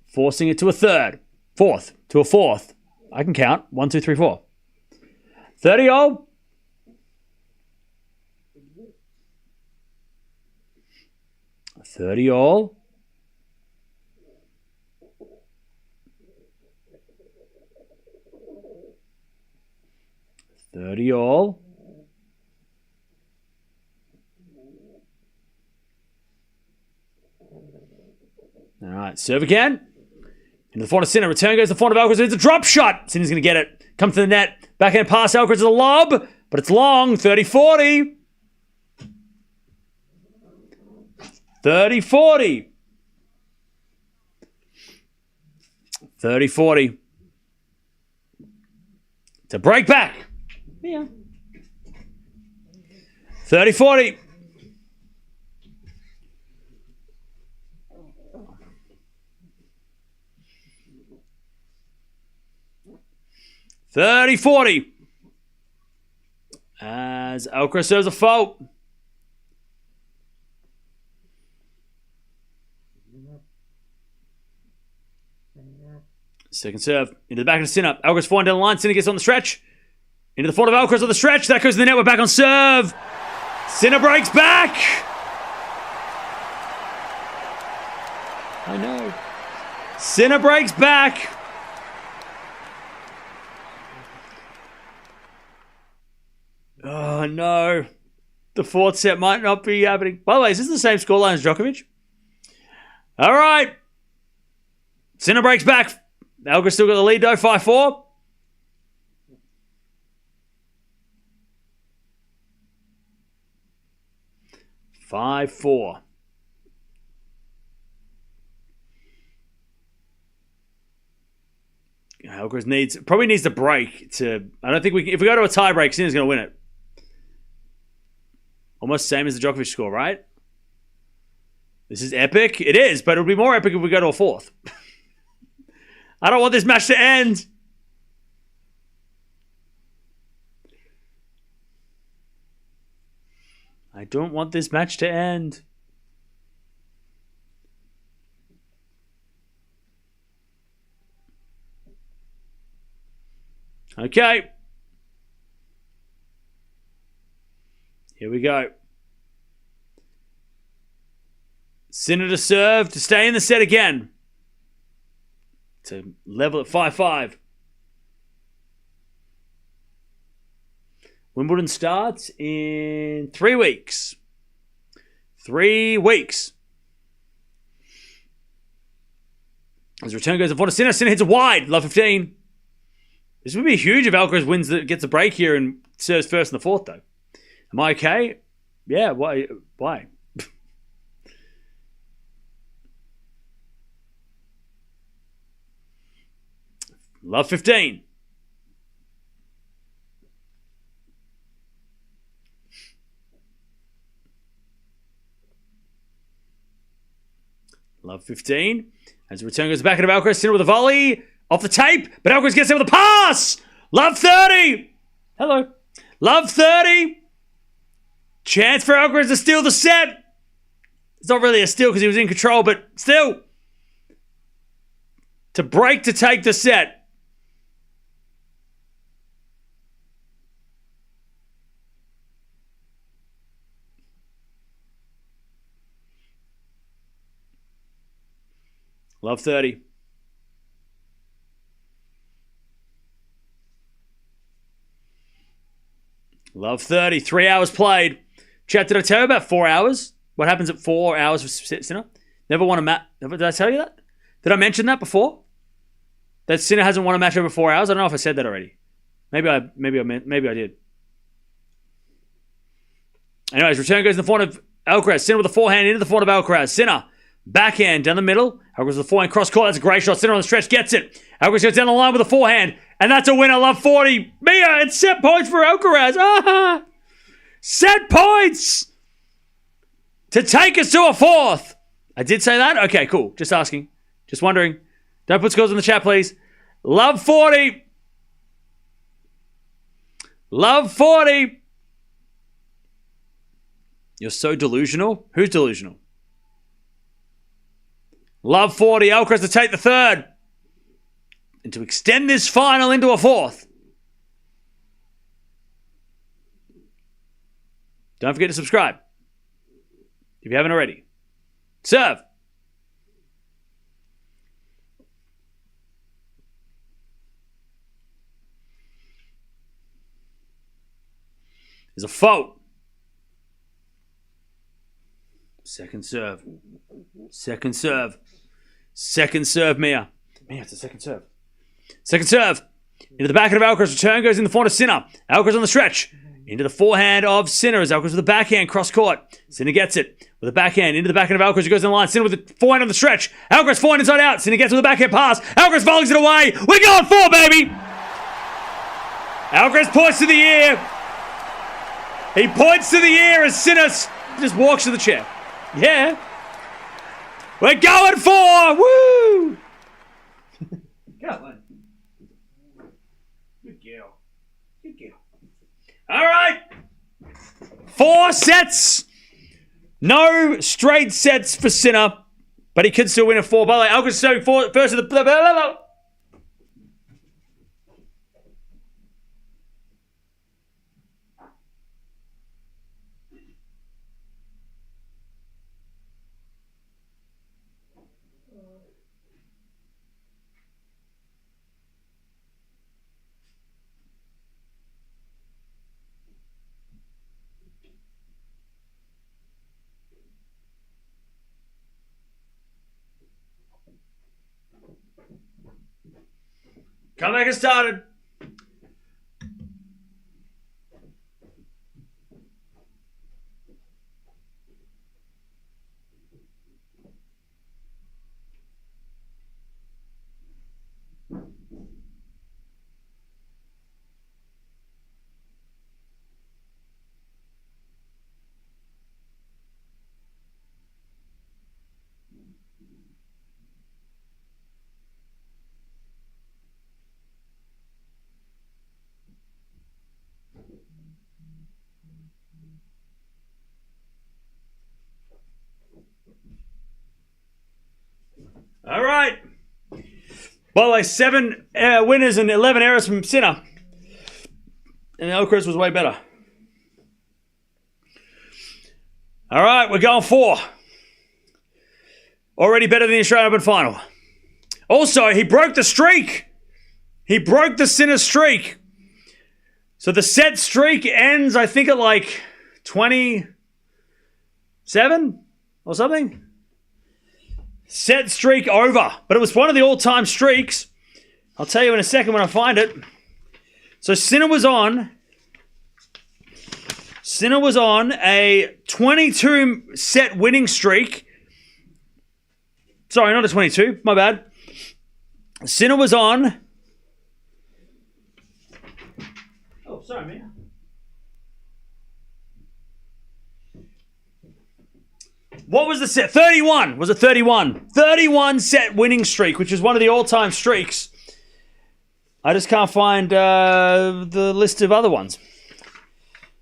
forcing it to a third. Fourth. To a fourth. I can count. 1, 2, 3, 4. 30-all. 30-all. 30-all. All right, serve again. Into the front of Sinner. Return goes to the front of Alcaraz. It's a drop shot. Sinner's going to get it. Come to the net. Backhand pass. Alcaraz is a lob, but it's long. 30-40. 30-40. 30-40. To break back. Yeah. 30-40. As Alcaraz serves a fault. Second serve. Into the back of the Sinner. Alcaraz forehand down the line. Sinner gets on the stretch. Into the forehand of Alcaraz on the stretch. That goes to the net. We're back on serve. Sinner breaks back. I know. Sinner breaks back. Oh, no. The fourth set might not be happening. By the way, is this the same scoreline as Djokovic? All right. Sinner breaks back. Alcaraz still got the lead, though. 5-4. Alcaraz probably needs to break to. I don't think if we go to a tie break, Sinner's going to win it. Almost same as the Djokovic score, right? This is epic. It is, but it'll be more epic if we go to a fourth. I don't want this match to end. I don't want this match to end. Okay. Here we go. Sinner to serve to stay in the set again. To level at 5-5. Wimbledon starts in 3 weeks. 3 weeks. As return goes in front of Sinner. Sinner hits a wide. Love 15. This would be huge if Alcaraz gets a break here and serves first in the fourth, though. Am I okay? Yeah, why? Love 15. Love 15. As the return goes back into Alcaraz, Sinner with a volley. Off the tape, but Alcaraz gets there with a pass. Love 30. Hello. Love 30. Chance for Alcaraz to steal the set. It's not really a steal because he was in control, but still. To break to take the set. Love 30. Love 30. 3 hours played. Chat, did I tell you about 4 hours? What happens at 4 hours for Sinner? Never won a match. Did I tell you that? Did I mention that before? That Sinner hasn't won a match over 4 hours? I don't know if I said that already. Maybe I did. Anyways, return goes in the forehand of Alcaraz. Sinner with the forehand into the forehand of Alcaraz. Sinner. Backhand down the middle. Alcaraz with the forehand cross court. That's a great shot. Sinner on the stretch gets it. Alcaraz goes down the line with a forehand. And that's a winner. Love 40. Mia, it's set points for Alcaraz. Ah! Set points! To take us to a fourth. I did say that? Okay, cool. Just asking. Just wondering. Don't put scores in the chat, please. Love 40. Love 40. You're so delusional. Who's delusional? Love 40. Alcaraz to take the third. And to extend this final into a fourth. Don't forget to subscribe. If you haven't already. Serve. There's a fault. Second serve. Second serve. Second serve, Mia. Mia, it's a second serve. Second serve. Into the back of Alcaraz. Return goes in the forehand of Sinner. Alcaraz on the stretch. Into the forehand of Sinner as Alcaraz with the backhand, cross court. Sinner gets it with the backhand, into the backhand of Alcaraz, who goes in the line. Sinner with the forehand on the stretch. Alcaraz forehand inside out. Sinner gets with the backhand pass. Alcaraz volleys it away. We're going 4, baby! Alcaraz points to the air. He points to the air as Sinner just walks to the chair. Yeah. We're going 4! Woo! Come on. Good girl. Good girl. All right. 4 sets. No straight sets for Sinner, but he could still win a 4. By the way, Alcaraz serving first of the... Come back and started. All right. By the way, 7 winners and 11 errors from Sinner. And Alcaraz was way better. All right, we're going 4. Already better than the Australian Open final. Also, he broke the streak. He broke the Sinner streak. So the set streak ends, I think, at like 27 or something. Set streak over. But it was one of the all-time streaks. I'll tell you in a second when I find it. So Sinner was on a 22 set winning streak. Sorry, not a 22. My bad. Sinner was on... Oh, sorry, man. What was the set? 31. Was it 31? 31 set winning streak, which is one of the all-time streaks. I just can't find the list of other ones.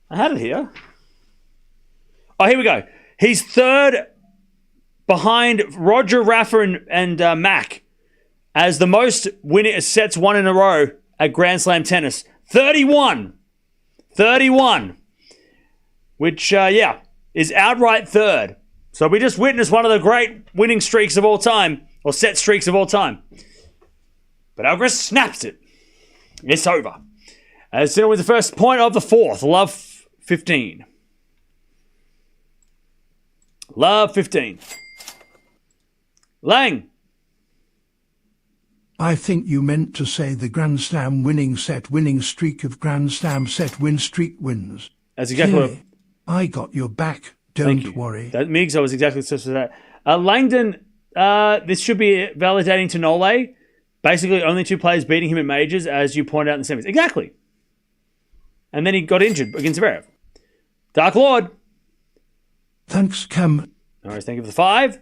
I had it here. Oh, here we go. He's third behind Roger, Rafa, and Mac as the most sets won in a row at Grand Slam tennis. 31. 31. Which, is outright third. So we just witnessed one of the great winning streaks of all time, or set streaks of all time. But Alcaraz snaps it. It's over. As Sinner with the first point of the 4th. Love 15. Love 15. Lang. I think you meant to say the Grand Slam winning streak of Grand Slam set win streak wins. That's exactly what... I got your back. Don't worry. That Miggs, I was exactly supposed to say that. Langdon, this should be validating to Nole. Basically, only 2 players beating him at majors, as you pointed out in the semis. Exactly. And then he got injured against Zverev. Dark Lord. Thanks, Cam. All right, thank you for the 5.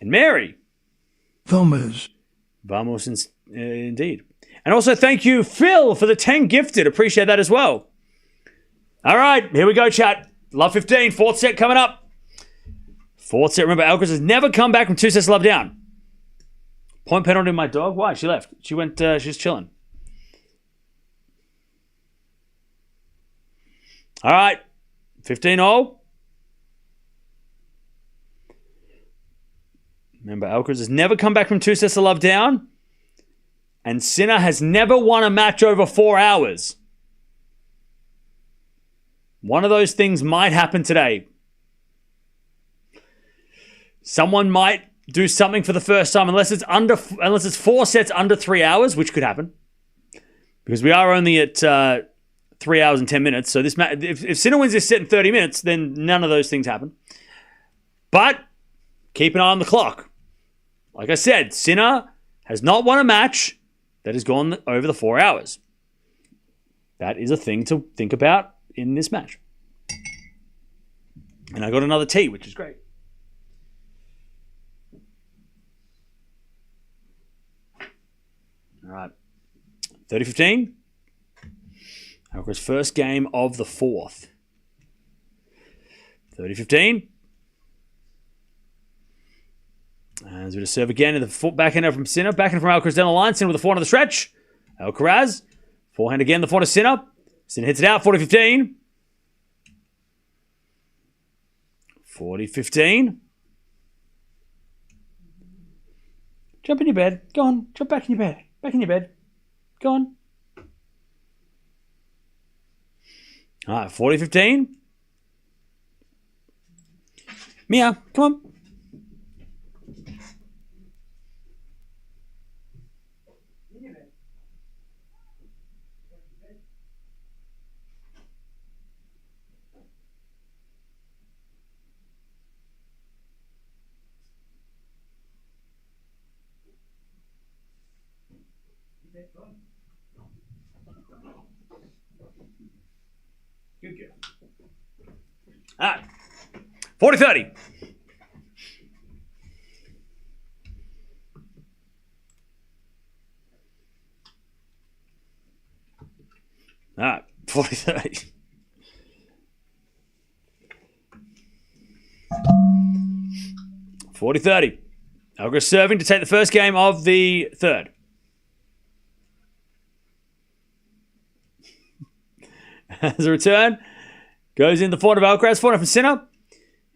And Mary. Vamos. Vamos, indeed. And also thank you, Phil, for the 10 gifted. Appreciate that as well. All right, here we go, chat. Love 15, 4th set coming up. 4th set. Remember, Alcaraz has never come back from 2 sets love down. Point penalty to my dog. Why? She left. She went, she's chilling. All right. 15-all. Remember, Alcaraz has never come back from 2 sets of love down. And Sinner has never won a match over 4 hours. One of those things might happen today. Someone might do something for the first time, unless it's 4 sets under 3 hours, which could happen. Because we are only at 3 hours and 10 minutes. So this if Sinner wins this set in 30 minutes, then none of those things happen. But keep an eye on the clock. Like I said, Sinner has not won a match that has gone over the 4 hours. That is a thing to think about in this match. And I got another tee, which is great. All right. 30-15. Alcaraz first game of the fourth. 30-15. As we just serve again in the backhand from Sinner. Backhand from Alcaraz down the line. Sinner with the forehand on the stretch. Alcaraz. Forehand again, the forehand to Sinner. Sinner hits it out, 40-15. 40-15. Jump in your bed. Go on. Jump back in your bed. Back in your bed. Go on. All right, 40-15. Mia, come on. Good girl. All right. 40-30. All right. 40-30. Alcaraz serving to take the first game of the third. As a return, goes in the forehand of Alcaraz, forehand from Sinner.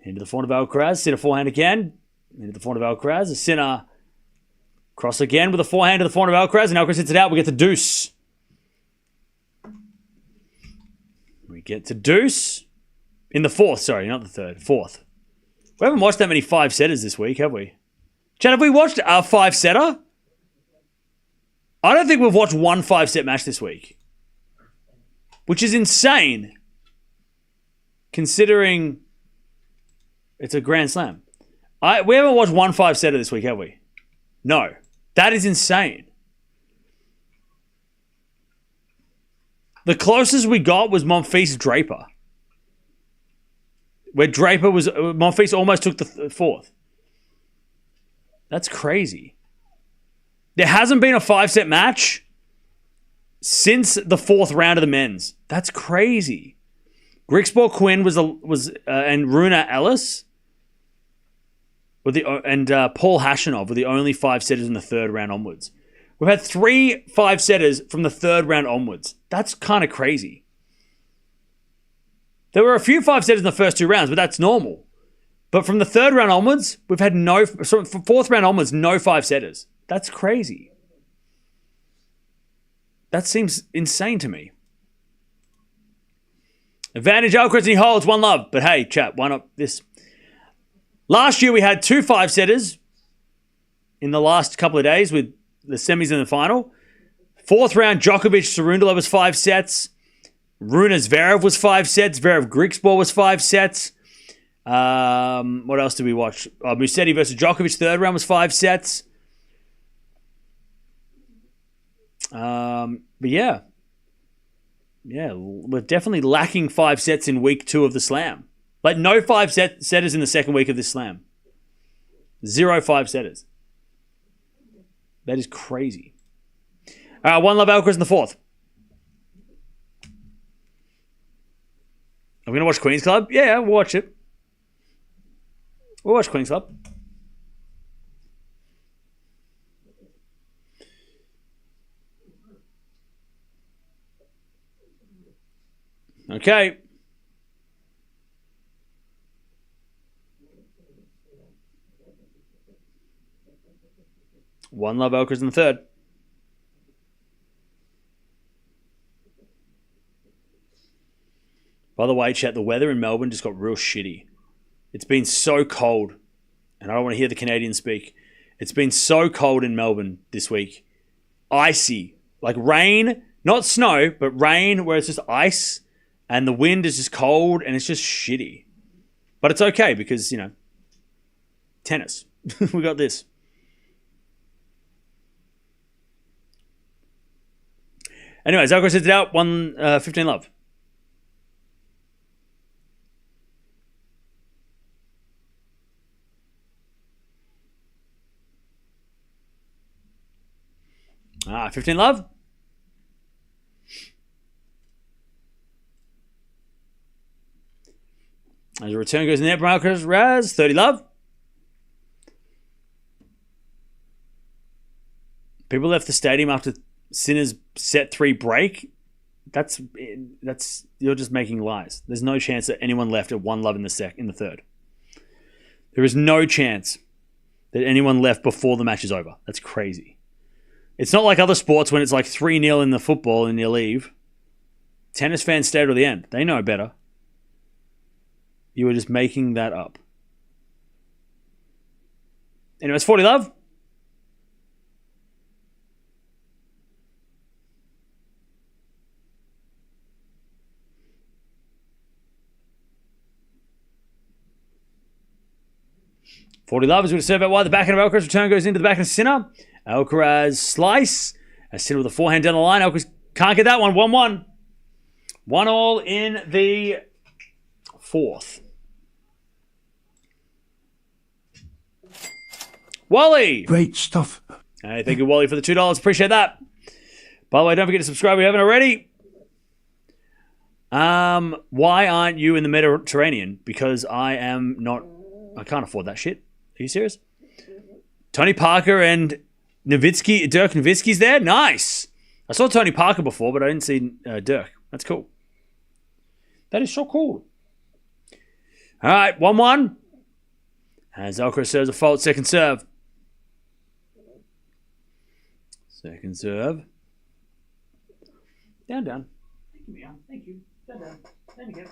Into the forehand of Alcaraz, Sinner forehand again. Into the forehand of Alcaraz, Sinner cross again with the forehand to the forehand of Alcaraz, and Alcaraz hits it out. We get to deuce. In the fourth, sorry, not the third, fourth. We haven't watched that many five-setters this week, have we? Chad, have we watched a five-setter? I don't think we've watched one five-set match this week. Which is insane, considering it's a Grand Slam. We haven't watched one five-setter this week, have we? No. That is insane. The closest we got was Monfils Draper. Where Monfils almost took the fourth. That's crazy. There hasn't been a five-set match since the fourth round of the men's. That's crazy. Grigspor Quinn and Runa Ellis and Paul Hashanov were the only five-setters in the third round onwards. We've had 3 five-setters from the third round onwards. That's kind of crazy. There were a few five-setters in the first 2 rounds, but that's normal. But from the third round onwards, we've had from fourth round onwards, no five-setters. That's crazy. That seems insane to me. Advantage Alcaraz and he holds, 1-love. But hey, chat, why not this? Last year we had 2 five-setters in the last couple of days with the semis and the final. Fourth round, Djokovic, Cerundolo was 5 sets. Runa Zverev was 5 sets. Zverev Grigspor was 5 sets. What else did we watch? Musetti versus Djokovic, third round was 5 sets. But yeah, we're definitely lacking 5 sets in week 2 of the Slam. Like no five-setters in the second week of this Slam. 0 five-setters. That is crazy. 1-love Alcaraz in the fourth. Are we going to watch Queen's Club? Yeah, we'll watch it. We'll watch Queen's Club. Okay. One love Alcaraz in the third. By the way, chat, the weather in Melbourne just got real shitty. It's been so cold, and I don't want to hear the Canadians speak. It's been so cold in Melbourne this week. Icy. Like rain Not snow, but rain where it's just ice and the wind is just cold and it's just shitty. But it's okay because, you know, tennis. We got this. Anyways, Alcaraz sits it out. 15 love. Ah, 15 love. As a return goes in there, Alcaraz, 30 love. People left the stadium after Sinner's set 3 break. That's you're just making lies. There's no chance that anyone left at 1 love in the third. There is no chance that anyone left before the match is over. That's crazy. It's not like other sports when it's like 3-0 in the football and you leave. Tennis fans stay to the end. They know better. You were just making that up. Anyways, 40 love. Love is going to serve out wide. The backhand of Alcaraz. Return goes into the backhand of Sinner. Alcaraz slice. Sinner with a forehand down the line. Alcaraz can't get that one. 1-1. 1-1 in the fourth. Wally. Great stuff. Hey, thank you, Wally, for the $2. Appreciate that. By the way, don't forget to subscribe if you haven't already. Why aren't you in the Mediterranean? Because I can't afford that shit. Are you serious? Tony Parker and Dirk Nowitzki's there? Nice. I saw Tony Parker before, but I didn't see Dirk. That's cool. That is so cool. All right, 1-1. As Alcaraz serves a fault, second serve. Second serve. Down, down. Thank you, Mia. Thank you. Down, down. There we go.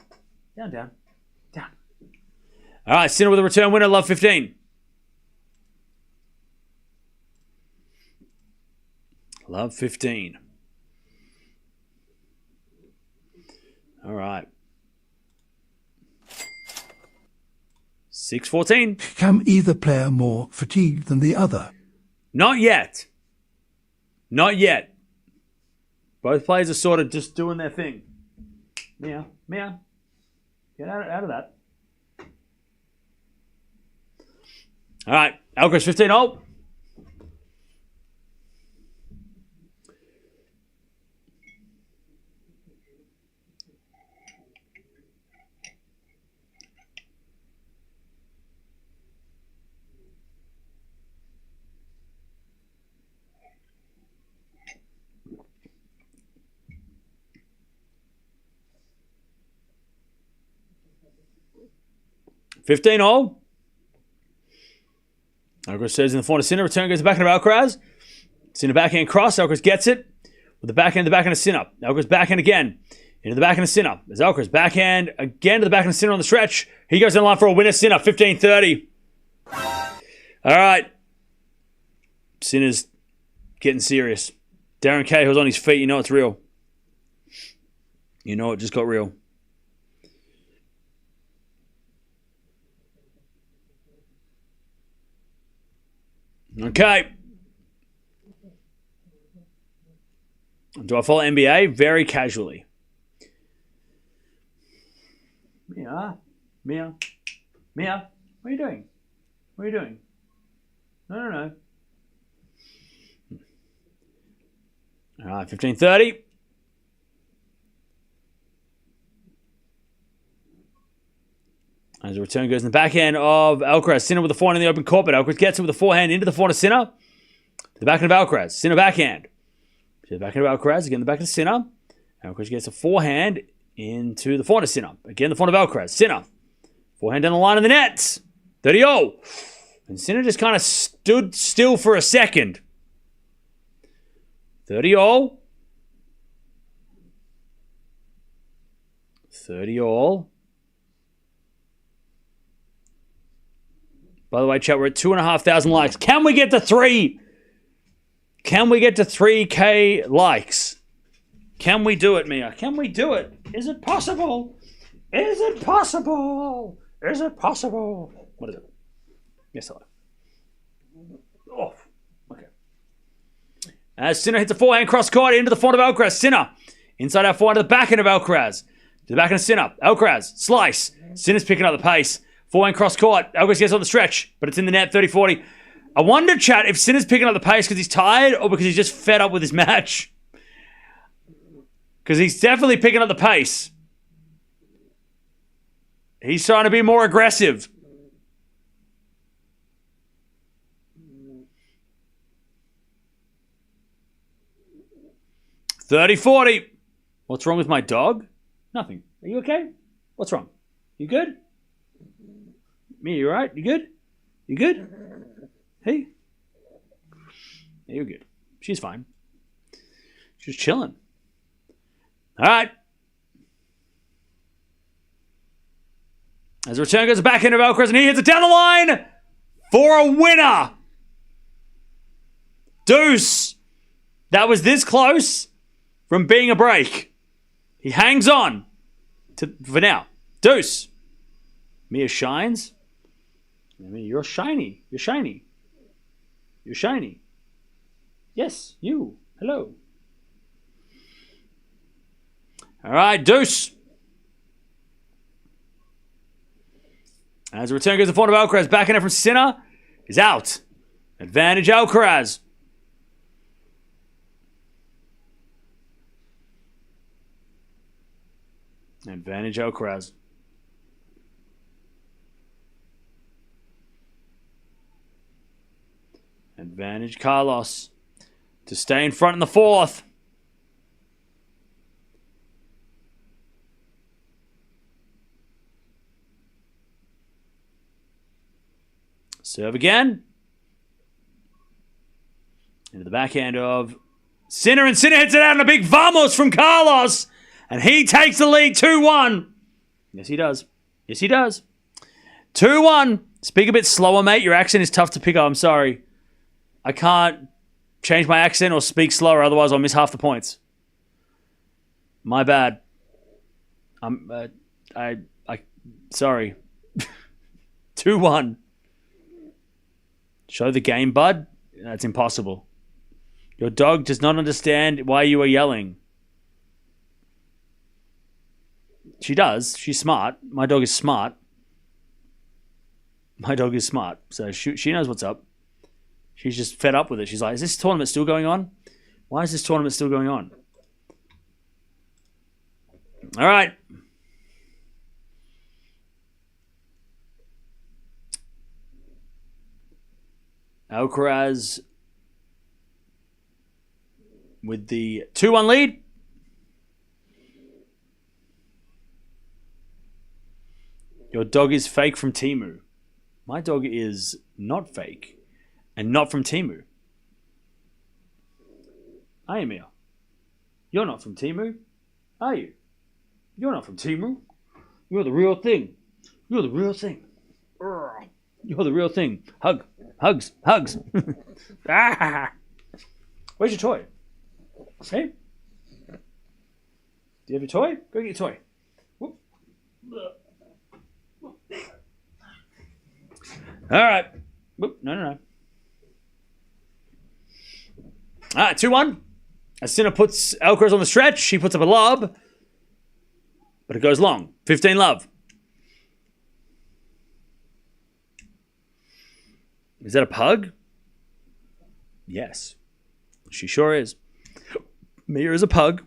Down, down. Down. All right, Sinner with a return winner, love 15. Love 15. All right. 6-14. Can either player more fatigued than the other? Not yet. Not yet. Both players are sort of just doing their thing. Mia. Get out of that. All right. Alcaraz 15-0. $15-0. Alcaraz serves in the forehand of Sinner. Return goes to the backhand of Alcaraz. Sinner backhand cross. Alcaraz gets it. With the backhand of Sinner. Alcaraz backhand again. Into the backhand of Sinner. There's Alcaraz backhand again to the backhand of Sinner on the stretch. He goes in line for a winner. Sinner 15-30. All right. Sinner's getting serious. Darren Cahill's on his feet. You know it's real. You know it just got real. Okay. Do I follow NBA? Very casually. Mia, what are you doing? What are you doing? No. All right, 15-30. As a return goes in the backhand of Alcaraz. Sinner with the forehand in the open court, but Alcaraz gets it with the forehand into the forehand of Sinner. The backhand of Alcaraz. Sinner backhand. To the backhand of Alcaraz. Again, the backhand of Sinner. Alcaraz gets a forehand into the forehand of Sinner. Again, the forehand of Alcaraz. Sinner. Forehand down the line of the nets. 30-0. And Sinner just kind of stood still for a second. 30-0. 30-0. By the way, chat, we're at 2,500 likes. Can we get to 3? Can we get to 3K likes? Can we do it, Mia? Can we do it? Is it possible? Is it possible? Is it possible? What is it? Yes, hello. Oh, okay. As Sinner hits a forehand cross court into the front of Alcaraz. Sinner inside our forehand to the backhand of Alcaraz. To the backhand of Sinner. Alcaraz. Slice. Sinner's picking up the pace. Forehand cross court. Alcaraz gets on the stretch, but it's in the net, 30-40. I wonder, chat, if Sinner's picking up the pace because he's tired or because he's just fed up with his match. Because he's definitely picking up the pace. He's trying to be more aggressive. $30-40. What's wrong with my dog? Nothing. Are you okay? What's wrong? You good? Me, you alright? You good? You good? Hey? Yeah, you're good. She's fine. She's chilling. Alright. As the return goes back into Alcaraz and he hits it down the line for a winner. Deuce. That was this close from being a break. He hangs on for now. Deuce. Mia shines. I mean, you're shiny. You're shiny. You're shiny. Yes, you. Hello. All right, deuce. As the return goes in front of Alcaraz, backing it from Sinner is out. Advantage Alcaraz. Advantage Alcaraz. Advantage Carlos to stay in front in the fourth. Serve again. Into the backhand of Sinner, and Sinner hits it out in a big vamos from Carlos. And he takes the lead 2-1. Yes, he does. Yes, he does. 2-1. Speak a bit slower, mate. Your accent is tough to pick up. I'm sorry. I can't change my accent or speak slower, otherwise I'll miss half the points. My bad. Sorry. 2-1. Show the game, bud. That's impossible. Your dog does not understand why you are yelling. She does. She's smart. My dog is smart. My dog is smart. So she knows what's up. She's just fed up with it. She's like, is this tournament still going on? Why is this tournament still going on? All right. Alcaraz with the 2-1 lead. Your dog is fake from Temu. My dog is not fake and not from Temu. Are you, Mia? You're not from Temu, are you? You're not from Temu. You're the real thing. You're the real thing. You're the real thing. Hug. Hugs. Hugs. Where's your toy? Hey? Do you have your toy? Go get your toy. Whoop. All right. Whoop. No. All right, 2-1. As Sinner puts Alcaraz on the stretch, she puts up a lob, but it goes long. 15 love. Is that a pug? Yes. She sure is. Mia is a pug.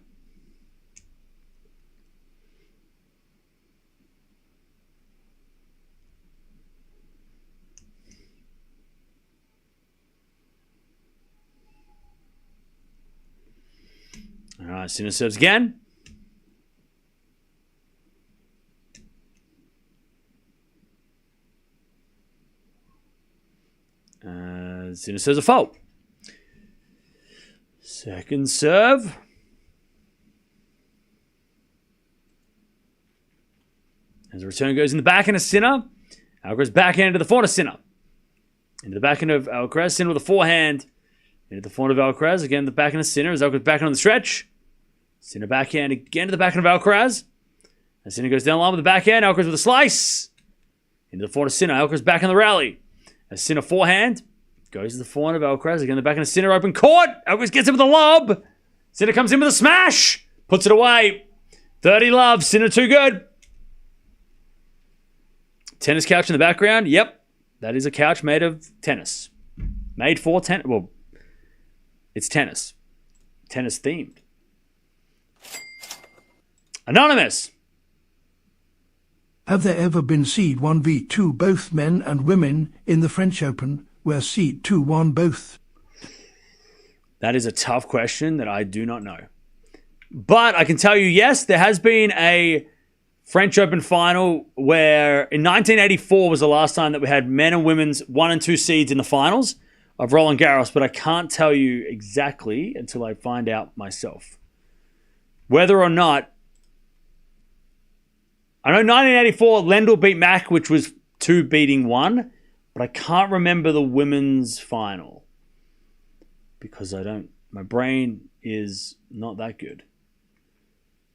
All right, Sinner serves again. Sinner serves a fault. Second serve. As the return goes in the backhand of Sinner, Alcaraz backhand to the forehand of Sinner. Into the backhand of Alcaraz, Sinner with a forehand. Into the forehand of Alcaraz, again the backhand of Sinner as Alcaraz backhand on the stretch. Sinner backhand again to the backhand of Alcaraz. And Sinner goes down the line with the backhand. Alcaraz with a slice. Into the forehand of Sinner. Alcaraz back in the rally. As Sinner forehand. Goes to the forehand of Alcaraz. Again, the backhand of Sinner. Open court. Alcaraz gets him with a lob. Sinner comes in with a smash. Puts it away. 30 love. Sinner too good. Tennis couch in the background. Yep. That is a couch made of tennis. Made for tennis. Well, it's tennis. Tennis themed. Anonymous. Have there ever been seed 1v2 both men and women in the French Open where seed 2 won both? That is a tough question that I do not know. But I can tell you, yes, there has been a French Open final where in 1984 was the last time that we had men and women's 1 and 2 seeds in the finals of Roland Garros, but I can't tell you exactly until I find out myself. Whether or not, I know 1984, Lendl beat Mack, which was 2 beating 1, but I can't remember the women's final because my brain is not that good.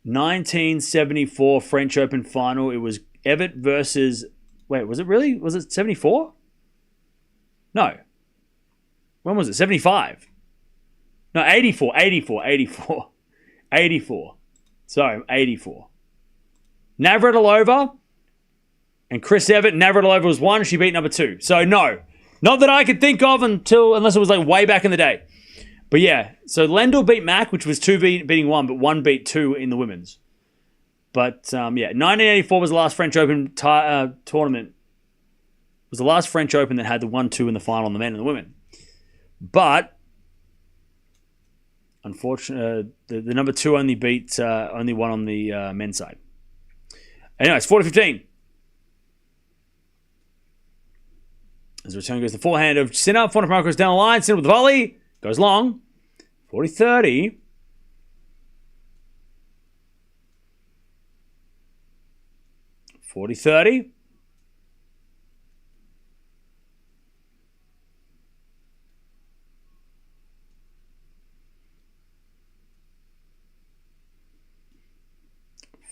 1974 French Open final, it was Evert versus, wait, was it really? Was it 74? No. When was it? 75? No, 84. Sorry, 84. Navratilova and Chris Evert. Navratilova was 1. She beat number 2. So no, not that I could think of unless it was like way back in the day. But yeah, so Lendl beat Mack, which was 2 beating 1, but 1 beat 2 in the women's. But yeah, 1984 was the last French Open tournament. It was the last French Open that had the 1-2 in the final on the men and the women. But unfortunately, the number 2 only won on the men's side. Anyway, it's 40-15. As the return goes the forehand of Sinner. Forehand from Alcaraz down the line. Sinner with the volley. Goes long. 40-30. $40-30.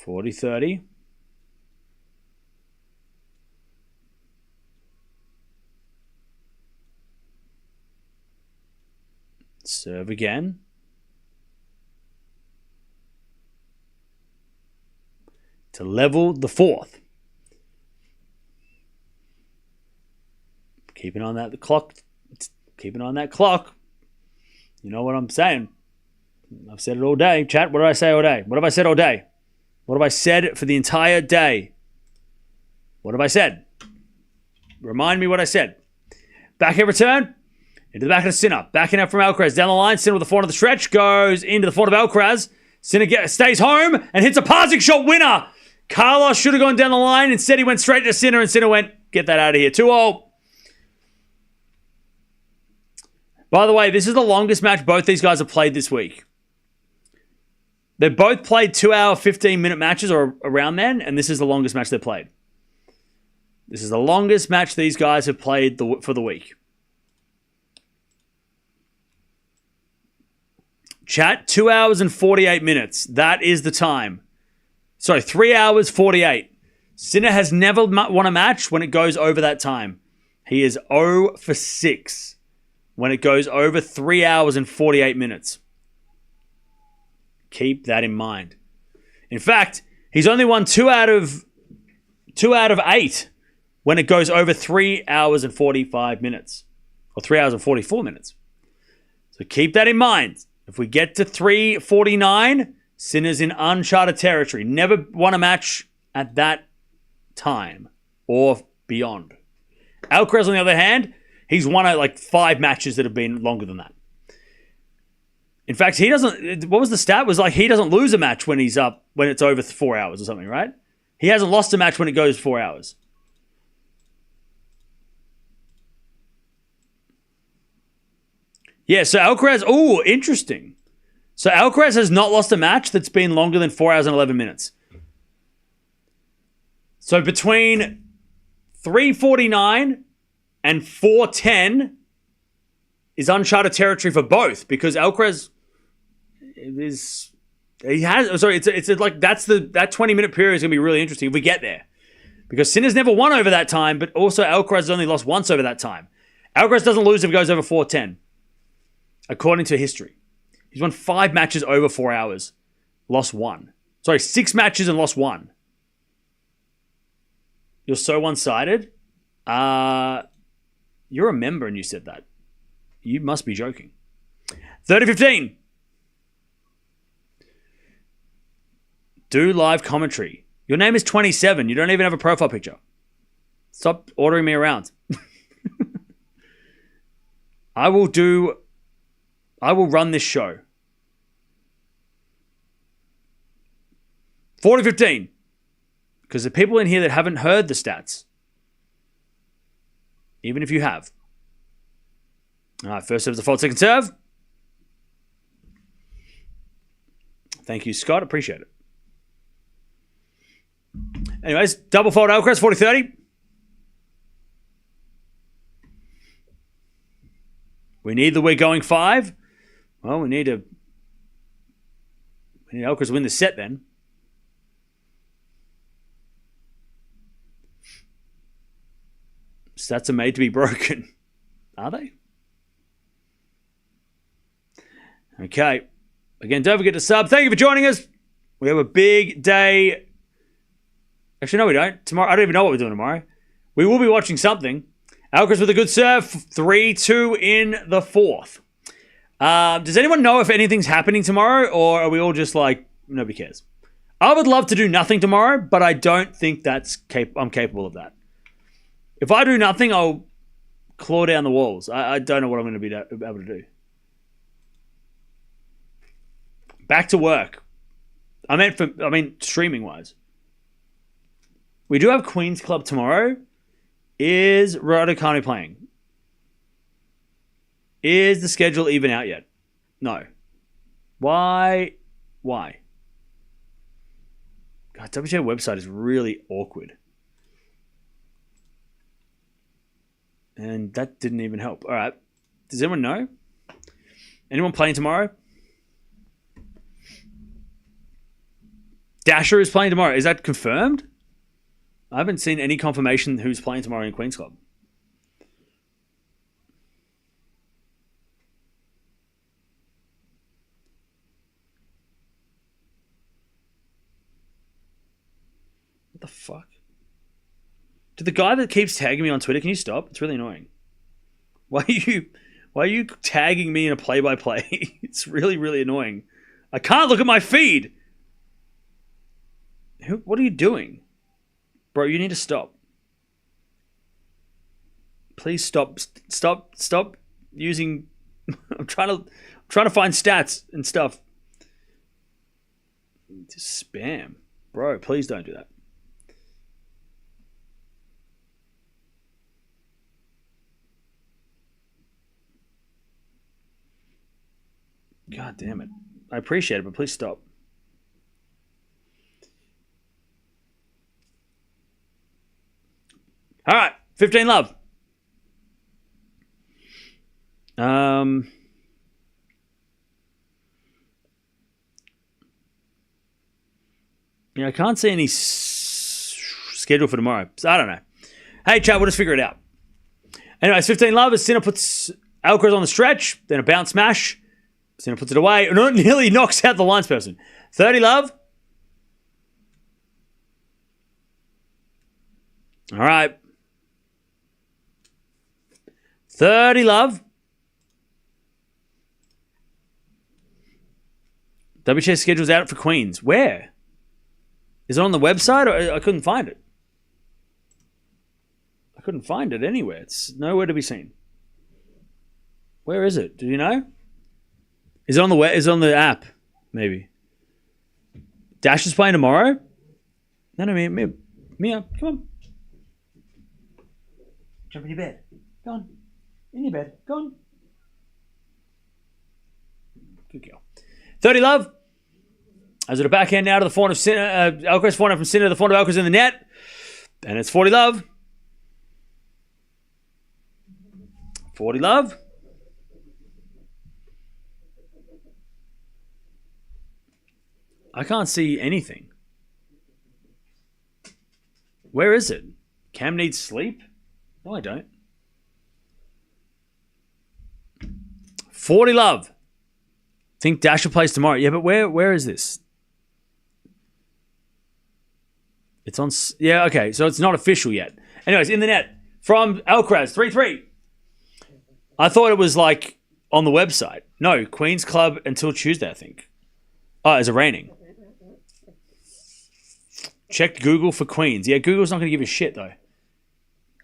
$40-30. Serve again. To level the 4th. Keeping on that clock. Keeping on that clock. You know what I'm saying. I've said it all day. Chat, what did I say all day? What have I said all day? What have I said for the entire day? What have I said? Remind me what I said. Backhand return. Into the backhand of Sinner. Backhand out from Alcaraz. Down the line. Sinner with the forehand of the stretch. Goes into the forehand of Alcaraz. Sinner stays home and hits a passing shot winner. Carlos should have gone down the line. Instead, he went straight to Sinner, and Sinner went, get that out of here. 2-0. By the way, this is the longest match both these guys have played this week. They both played 2-hour, 15-minute matches or around then, and this is the longest match they've played. This is the longest match these guys have played for the week. Chat, 2 hours and 48 minutes. That is the time. Sorry, 3 hours, 48. Sinner has never won a match when it goes over that time. He is 0 for 6 when it goes over 3 hours and 48 minutes. Keep that in mind. In fact, he's only won 2 out of 8 when it goes over 3 hours and 45 minutes. Or 3 hours and 44 minutes. So keep that in mind. If we get to 3:49, Sinner's in uncharted territory. Never won a match at that time or beyond. Alcaraz, on the other hand, he's won like 5 matches that have been longer than that. In fact, he doesn't. What was the stat? It was like he doesn't lose a match when he's up when it's over 4 hours or something, right? He hasn't lost a match when it goes 4 hours. Yeah, so Alcaraz, interesting. So Alcaraz has not lost a match that's been longer than 4 hours and 11 minutes. So between 3:49 and 4:10 is uncharted territory for both because Alcaraz is He has. Sorry, it's like that 20-minute period is going to be really interesting if we get there, because Sinner's never won over that time, but also Alcaraz has only lost once over that time. Alcaraz doesn't lose if it goes over 4:10, according to history. He's won 5 matches over 4 hours, lost 1. Sorry, 6 matches and lost 1. You're so one-sided. You're a member and you said that. You must be joking. 30-15. Do live commentary. Your name is 27. You don't even have a profile picture. Stop ordering me around. I will run this show. 40-15. Because the people in here that haven't heard the stats. Even if you have. All right, first serve is the fault, second serve. Thank you, Scott. Appreciate it. Anyways, double fault Alcaraz, 40-30. We need the we're going 5. Well, we need Alcaraz to win the set then. Stats are made to be broken. Are they? Okay. Again, don't forget to sub. Thank you for joining us. We have a big day. Actually, no, we don't. Tomorrow, I don't even know what we're doing tomorrow. We will be watching something. Alcaraz with a good serve. 3-2 in the 4th. Does anyone know if anything's happening tomorrow, or are we all just like, nobody cares? I would love to do nothing tomorrow, but I don't think I'm capable of that. If I do nothing, I'll claw down the walls. I don't know what I'm going to be able to do. Back to work. I mean, streaming-wise. We do have Queen's Club tomorrow. Is Raducanu playing? Is the schedule even out yet? No. Why? God, WTA website is really awkward. And that didn't even help. All right. Does anyone know? Anyone playing tomorrow? Dasher is playing tomorrow. Is that confirmed? I haven't seen any confirmation who's playing tomorrow in Queen's Club. What the fuck? To the guy that keeps tagging me on Twitter, can you stop? It's really annoying. Why are you tagging me in a play-by-play? It's really, really annoying. I can't look at my feed. What are you doing? Bro, you need to stop. Please stop. Stop using... I'm trying to find stats and stuff. Just spam. Bro, please don't do that. God damn it. I appreciate it, but please stop. All right, 15 love. Yeah, I can't see any schedule for tomorrow, so I don't know. Hey, chat, we'll just figure it out. Anyways, 15 love as Sinner puts Alcaraz on the stretch, then a bounce smash. Sinner puts it away, and nearly knocks out the lines person. 30 love. All right. 30 love. WTA schedule's out for Queens. Where? Is it on the website? Or I couldn't find it. I couldn't find it anywhere. It's nowhere to be seen. Where is it? Do you know? Is it on the web? Is it on the app? Maybe. Dash is playing tomorrow? No, Mia, come on. Jump in your bed. Go on. In your bed. Go on. Good girl. 30 love. As at a backhand now to the forehand of Sinner. Alcaraz forehand from Sinner to the forehand of Alcaraz in the net. And it's 40 love. 40 love. I can't see anything. Where is it? Cam needs sleep? No, I don't. 40 love. Think Dasher plays tomorrow. Yeah, but where is this? It's on... Yeah, okay. So it's not official yet. Anyways, in the net. From Alcaraz, 3-3. I thought it was like on the website. No, Queen's Club until Tuesday, I think. Oh, it's raining. Checked Google for Queens. Yeah, Google's not going to give a shit, though.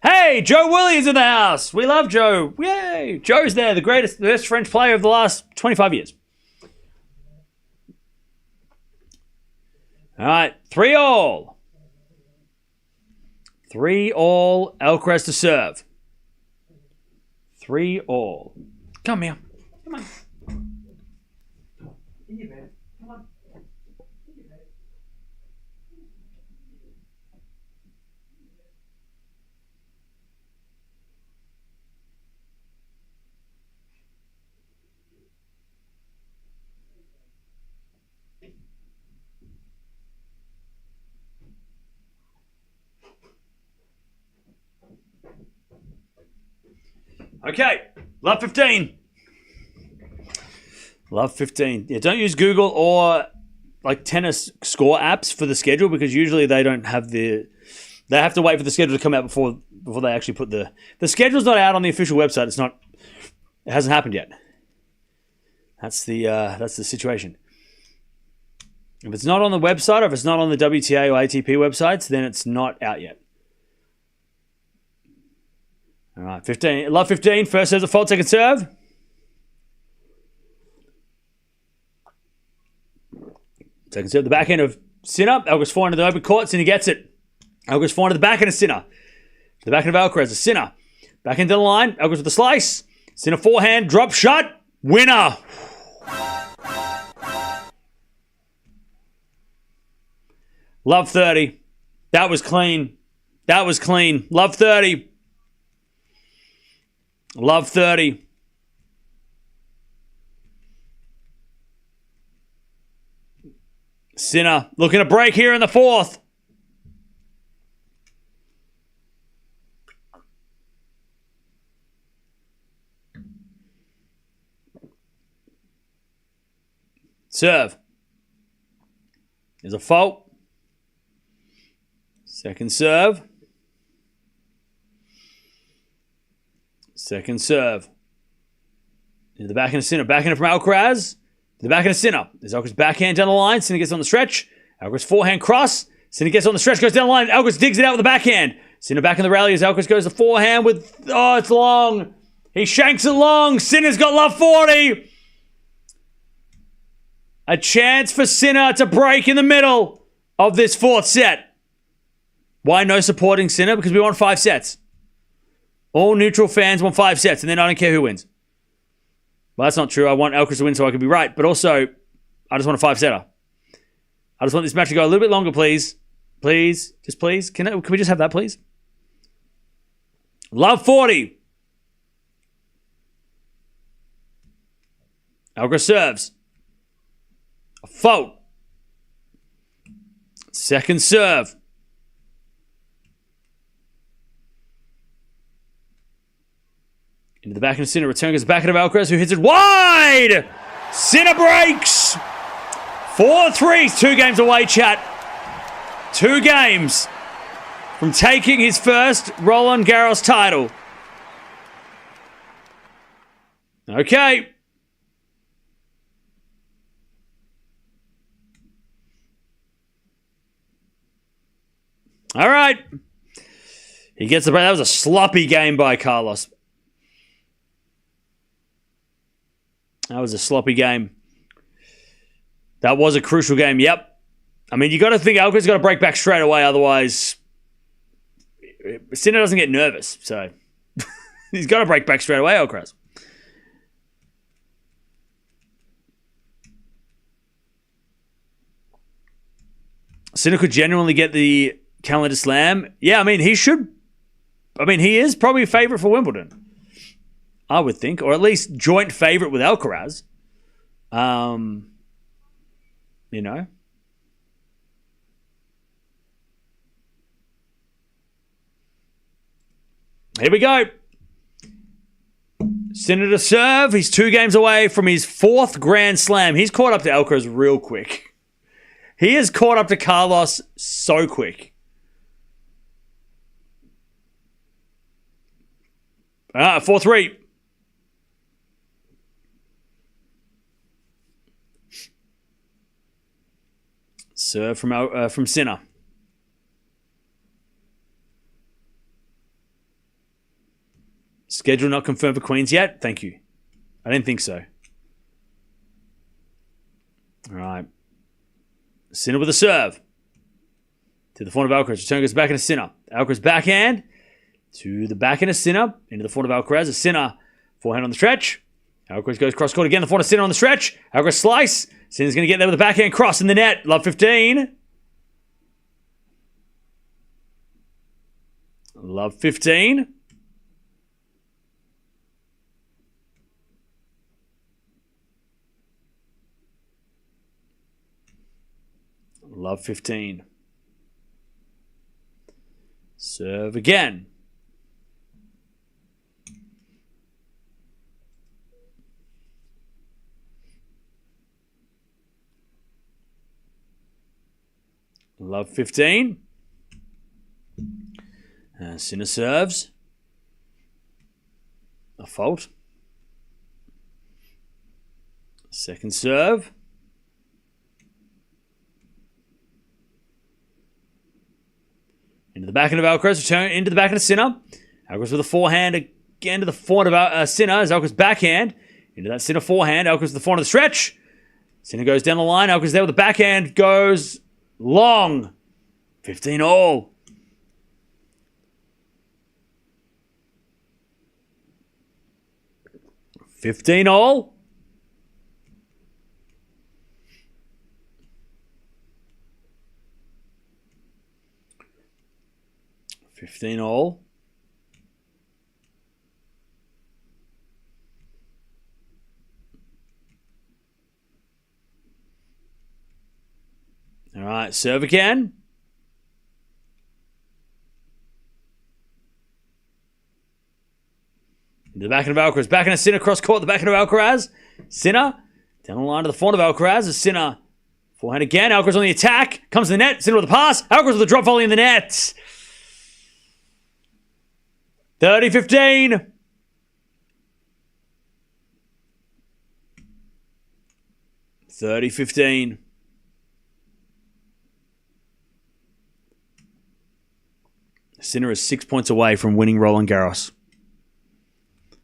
Hey, Joe Willie is in the house. We love Joe. Yay. Joe's there, the best French player of the last 25 years. All right, 3-all. 3-all, Alcaraz to serve. 3-all. Come here. Come on. In your bed. Come on. In your bed. Okay, love 15. Love 15. Yeah, don't use Google or like tennis score apps for the schedule because usually they don't have the... They have to wait for the schedule to come out before they actually put the... The schedule's not out on the official website. It's not... It hasn't happened yet. That's the situation. If it's not on the website or if it's not on the WTA or ATP websites, then it's not out yet. All right, 15. Love 15. First serve's a fault, second serve. Second serve, the backhand of Sinner. Alcaraz forehand to the open court. Sinner gets it. Alcaraz forehand to the backhand of Sinner. The backhand of Alcaraz, a Sinner. Backhand to the line. Alcaraz with the slice. Sinner forehand, drop shot. Winner. Love 30. That was clean. That was clean. Love 30. Love 30. Sinner looking to break here in the fourth. Serve. There's a fault. Second serve. Second serve. Into the backhand of Sinner. Backhand from Alcaraz. The backhand of Sinner. There's Alcaraz backhand down the line. Sinner gets on the stretch. Alcaraz forehand cross. Sinner gets on the stretch, goes down the line. Alcaraz digs it out with the backhand. Sinner back in the rally as Alcaraz goes to forehand with... Oh, it's long. He shanks it long. Sinner's got love 40. A chance for Sinner to break in the middle of this fourth set. Why no supporting Sinner? Because we want 5 sets. All neutral fans want 5 sets, and then I don't care who wins. Well, that's not true. I want Alcaraz to win so I can be right. But also, I just want a 5-setter. I just want this match to go a little bit longer, please. Please. Just please. Can we just have that, please? Love 40. Alcaraz serves. A fault. Second serve. Into the backhand of Sinner. Return goes backhand of Alcaraz, who hits it wide! Sinner breaks! 4-3. 2 games away, chat. 2 games from taking his first Roland Garros title. Okay. All right. He gets the break. That was a sloppy game by Carlos. That was a sloppy game. That was a crucial game. Yep. I mean, you got to think Alcaraz got to break back straight away. Otherwise, Sinner doesn't get nervous. So he's got to break back straight away, Alcaraz. Sinner could genuinely get the calendar slam. Yeah, I mean, he should. I mean, he is probably a favorite for Wimbledon. I would think, or at least joint favorite with Alcaraz. You know, Here we go. Sinner to serve. He's 2 games away from his 4th Grand Slam. He's caught up to Alcaraz real quick. He has caught up to Carlos so quick. All right, 4-3. Serve from Sinner. Schedule not confirmed for Queens yet? Thank you. I didn't think so. All right. Sinner with a serve. To the front of Alcaraz. Return goes back into Sinner. Alcaraz backhand. To the backhand of Sinner. Into the front of Alcaraz. A Sinner. Forehand on the stretch. Alcaraz goes cross court again. The front of Sinner on the stretch. Alcaraz slice. Sinner's going to get there with a backhand cross in the net. Love 15. Love 15. Love 15. Serve again. Love 15. Sinner serves. A fault. Second serve. Into the backhand of Alcaraz, return into the backhand of Sinner. Alcaraz with a forehand again to the forehand of Sinner as Alcaraz backhand. Into that Sinner forehand, Alcaraz with the forehand of the stretch. Sinner goes down the line, Alcaraz there with the backhand, goes long. 15 all. $15 all. $15 all. All right, serve again. Into the backhand of Alcaraz. Backhand of Sinner, cross court, the backhand of Alcaraz. Sinner, down the line to the front of Alcaraz. A Sinner, forehand again. Alcaraz on the attack. Comes to the net. Sinner with the pass. Alcaraz with the drop volley in the net. 30-15. $30-15. Sinner is 6 points away from winning Roland Garros.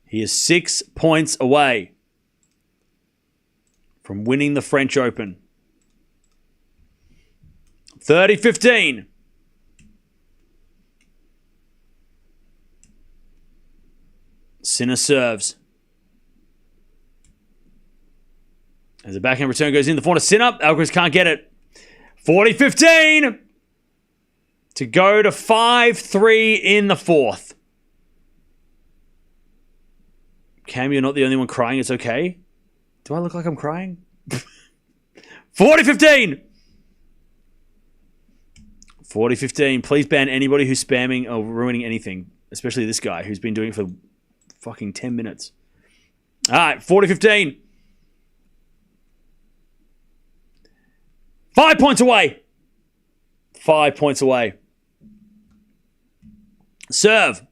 He is 6 points away from winning the French Open. 30-15. Sinner serves. As the backhand return goes in, the forehand of Sinner. Alcaraz can't get it. 40-15. To go to 5-3 in the fourth. Cam, you're not the only one crying. It's okay. Do I look like I'm crying? 40-15. 40-15. Please ban anybody who's spamming or ruining anything. Especially this guy who's been doing it for fucking 10 minutes. All right, 40-15. 5 points away. 5 points away. Serve.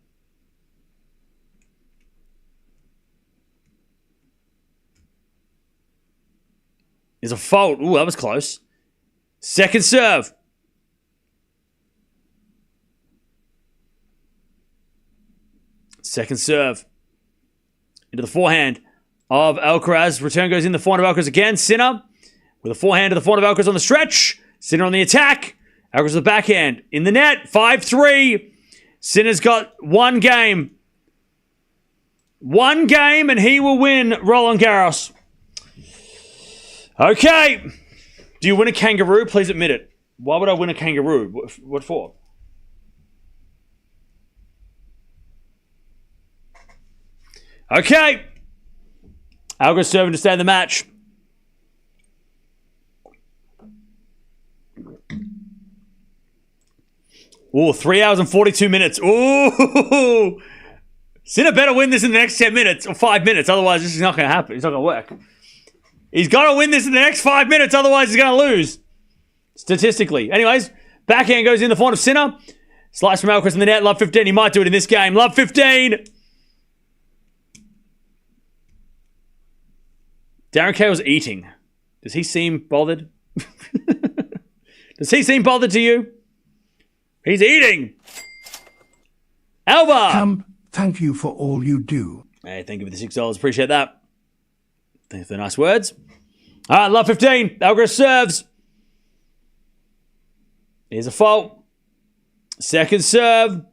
Is a fault. Ooh, that was close. Second serve. Second serve. Into the forehand of Alcaraz. Return goes in. The forehand of Alcaraz again. Sinner with a forehand to the forehand of Alcaraz on the stretch. Sinner on the attack. Alcaraz with the backhand. In the net. 5-3. Sinner's got one game. One game and he will win Roland Garros. Okay. Do you win a kangaroo? Please admit it. Why would I win a kangaroo? What for? Okay. Alcaraz serving to stay in the match. Ooh, 3 hours and 42 minutes. Ooh. Sinner better win this in the next 10 minutes or 5 minutes. Otherwise, this is not going to happen. It's not going to work. He's got to win this in the next 5 minutes. Otherwise, he's going to lose. Statistically. Anyways, backhand goes in the form of Sinner. Slice from Alcaraz in the net. Love 15. He might do it in this game. Love 15. Darren Cahill's eating. Does he seem bothered? Does he seem bothered to you? He's eating. Alba. Cam, thank you for all you do. Hey, thank you for the $6. Appreciate that. Thank you for the nice words. All right, love 15. Alcaraz serves. Here's a fault. Second serve.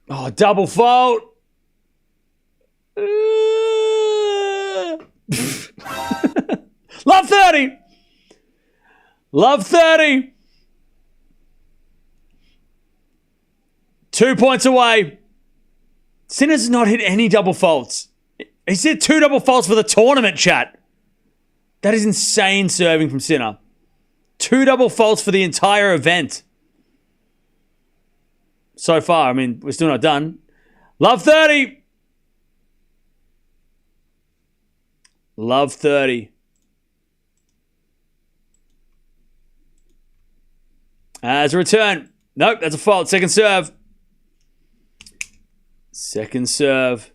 Oh, double fault. Love 30. Love 30. 2 points away. Sinner's not hit any double faults. He's hit 2 double faults for the tournament, chat. That is insane serving from Sinner. 2 double faults for the entire event. So far, I mean, we're still not done. Love 30. Love 30. As a return. Nope, that's a fault. Second serve. Second serve.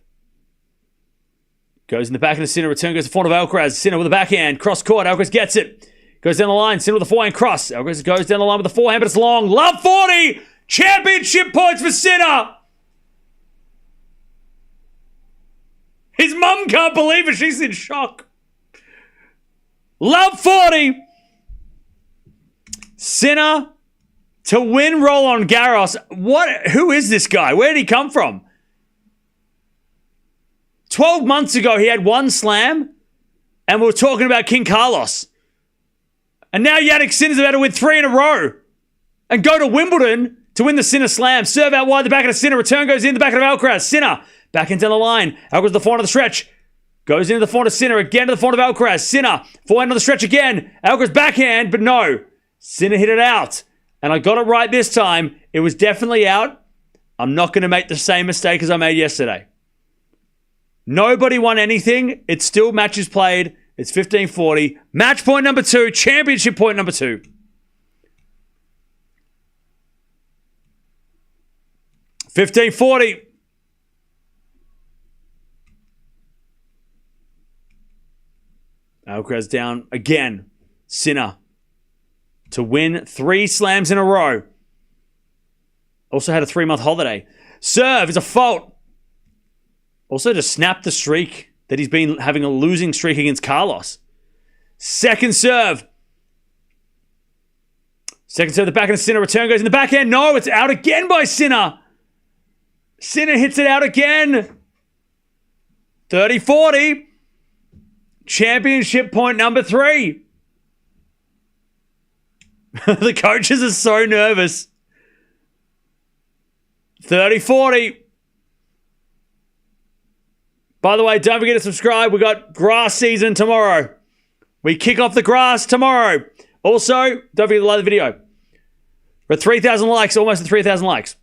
Goes in the back of the Sinner. Return goes to front of Alcaraz. Sinner with a backhand. Cross court. Alcaraz gets it. Goes down the line. Sinner with a forehand cross. Alcaraz goes down the line with the forehand, but it's long. Love 40. Championship points for Sinner. His mum can't believe it. She's in shock. Love 40. Sinner to win Roland Garros. Who is this guy? Where did he come from? 12 months ago, he had 1 slam, and we were talking about King Carlos. And now Jannik Sinner's about to win 3 in a row and go to Wimbledon to win the Sinner slam. Serve out wide, the back of the Sinner. Return goes in the back of Alcaraz. Sinner back into the line. Alcaraz to the front of the stretch. Goes into the front of Sinner. Again to the front of Alcaraz. Sinner forehand on the stretch again. Alcaraz backhand, but no. Sinner hit it out. And I got it right this time. It was definitely out. I'm not going to make the same mistake as I made yesterday. Nobody won anything. It's still matches played. It's 15-40. Match point number 2. Championship point number 2. $15.40. Alcaraz down again. Sinner to win 3 slams in a row. Also had a 3-month holiday. Serve is a fault. Also to snap the streak that he's been having a losing streak against Carlos. Second serve. Second serve, the back of the Sinner. Return goes in the backhand. No, it's out again by Sinner. Sinner hits it out again. 30-40. Championship point number 3. The coaches are so nervous. 30-40. By the way, don't forget to subscribe. We got grass season tomorrow. We kick off the grass tomorrow. Also, don't forget to like the video. We're at 3,000 likes, almost at 3,000 likes.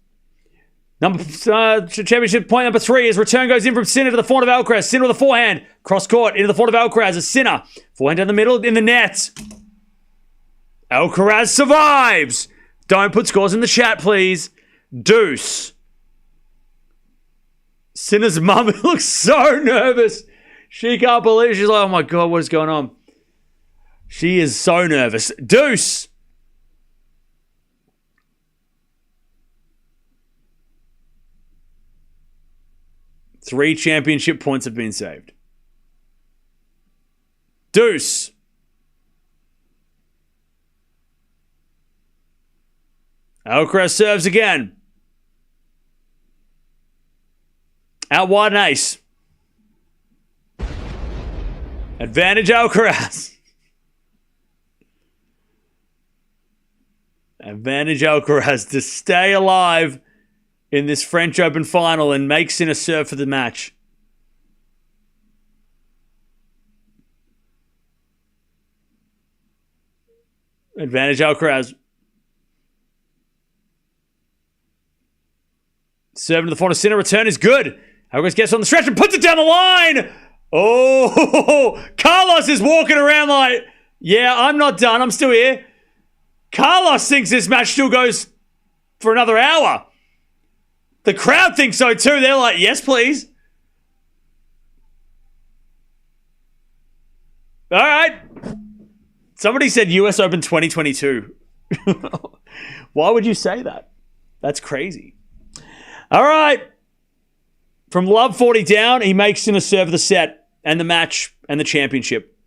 Championship point number 3 is return goes in from Sinner to the front of Alcaraz. Sinner with a forehand. Cross court into the front of Alcaraz. A Sinner. Forehand down the middle in the net. Alcaraz survives. Don't put scores in the chat, please. Deuce. Sinner's mum looks so nervous. She can't believe it. She's like, oh my God, what is going on? She is so nervous. Deuce. Three championship points have been saved. Deuce. Alcaraz serves again. Out wide, an ace. Advantage Alcaraz. Advantage Alcaraz to stay alive in this French Open final and make Sinner serve for the match. Advantage Alcaraz. Serving to the front of Sinner. Return is good. Alcaraz gets on the stretch and puts it down the line. Oh, Carlos is walking around like, yeah, I'm not done. I'm still here. Carlos thinks this match still goes for another hour. The crowd thinks so too. They're like, yes, please. All right. Somebody said US Open 2022. Why would you say that? That's crazy. All right. From love 40 down, he makes Sinner serve the set and the match and the championship.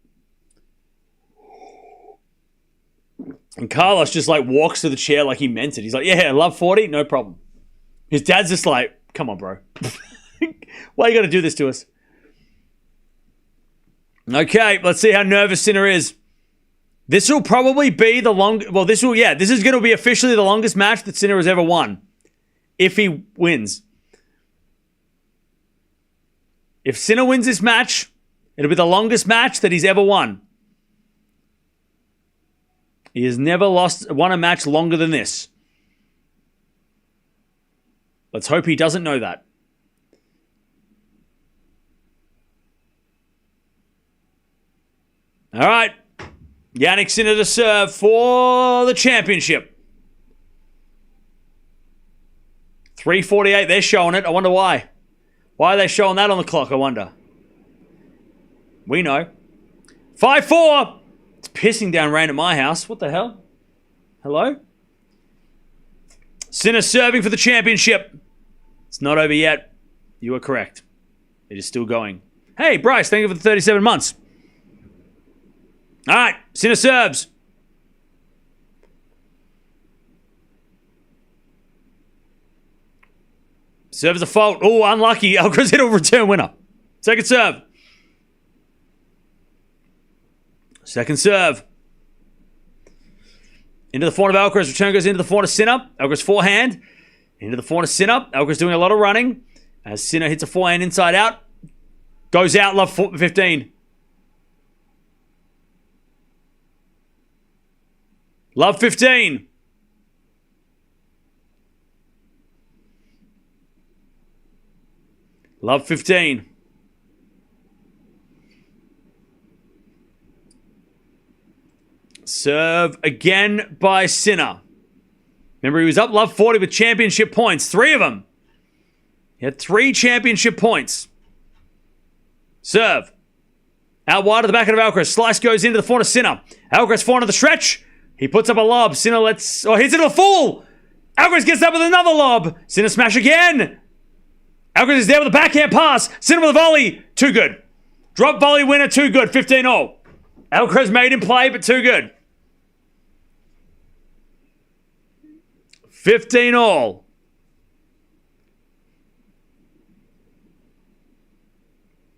And Carlos just like walks to the chair like he meant it. He's like, yeah, love 40, no problem. His dad's just like, come on, bro. Why you got to do this to us? Okay, let's see how nervous Sinner is. This will probably be the this is going to be officially the longest match that Sinner has ever won. If he wins. If Sinner wins this match, it'll be the longest match that he's ever won. He has never won a match longer than this. Let's hope he doesn't know that. All right. Jannik Sinner to serve for the championship. 3:48, they're showing it. I wonder why. Why are they showing that on the clock, I wonder? We know. 5-4. It's pissing down rain at my house. What the hell? Hello? Sinner serving for the championship. It's not over yet. You are correct. It is still going. Hey, Bryce, thank you for the 37 months. All right, Sinner serves. Serve is a fault. Oh, unlucky. Alcaraz hit a return winner. Second serve. Second serve. Into the forehand of Alcaraz. Return goes into the forehand of Sinner. Alcaraz forehand. Into the forehand of Sinner. Alcaraz doing a lot of running. As Sinner hits a forehand inside out. Goes out, love 15. Love 15. Love 15. Serve again by Sinner. Remember, he was up love 40 with championship points. 3 of them. He had 3 championship points. Serve. Out wide at the back of Alcaraz. Slice goes into the forehand of Sinner. Alcaraz forehand of the stretch. He puts up a lob. Sinner hits into the full. Alcaraz gets up with another lob. Sinner smash again. Alcaraz is there with a backhand pass. Sinner with a volley. Too good. Drop volley winner. Too good. 15-all. Alcaraz made him play, but too good. 15-all.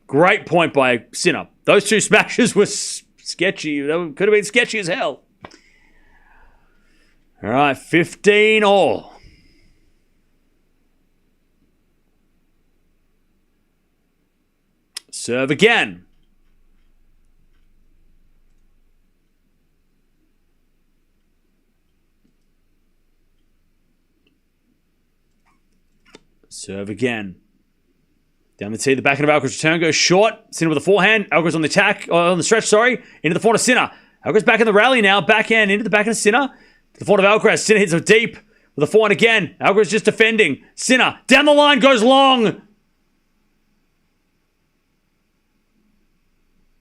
Great point by Sinner. Those 2 smashes were sketchy. They could have been sketchy as hell. All right, 15-all. Serve again. Serve again. Down the tee, the backhand of Alcaraz return goes short. Sinner with a forehand. Alcaraz on the attack, on the stretch, into the forehand of Sinner. Alcaraz back in the rally now. Backhand into the backhand of Sinner. To the forehand of Alcaraz. Sinner hits it deep with a forehand again. Alcaraz just defending. Sinner down the line goes long.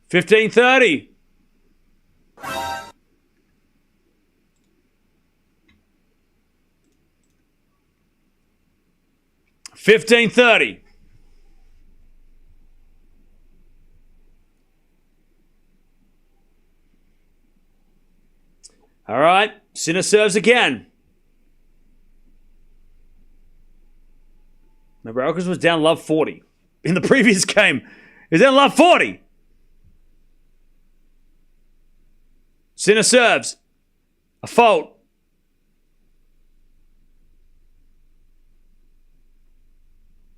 15-30. $15-30. All right, Sinner serves again. Remember, Alcaraz was down love 40 in the previous game. He was down love 40. Sinner serves. A fault.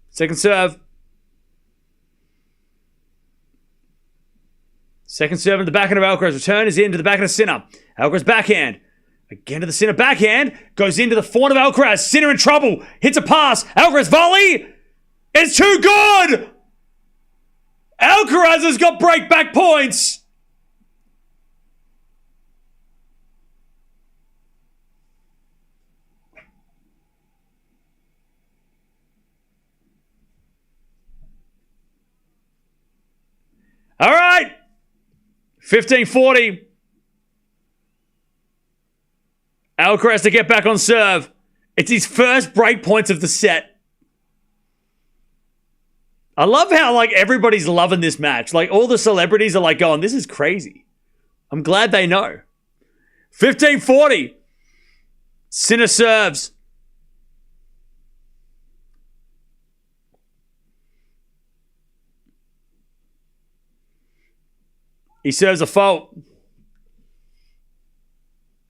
Second serve. Second serve in the backhand of Alcaraz. Return is into the backhand of Sinner. Alcaraz backhand. Again to the Sinner backhand. Goes into the forehand of Alcaraz. Sinner in trouble. Hits a pass. Alcaraz volley. It's too good. Alcaraz has got break-back points. All right. 15-40. Alcaraz to get back on serve. It's his first break points of the set. I love how, like, everybody's loving this match. Like, all the celebrities are, like, going, this is crazy. I'm glad they know. 15-40. Sinner serves. He serves a fault.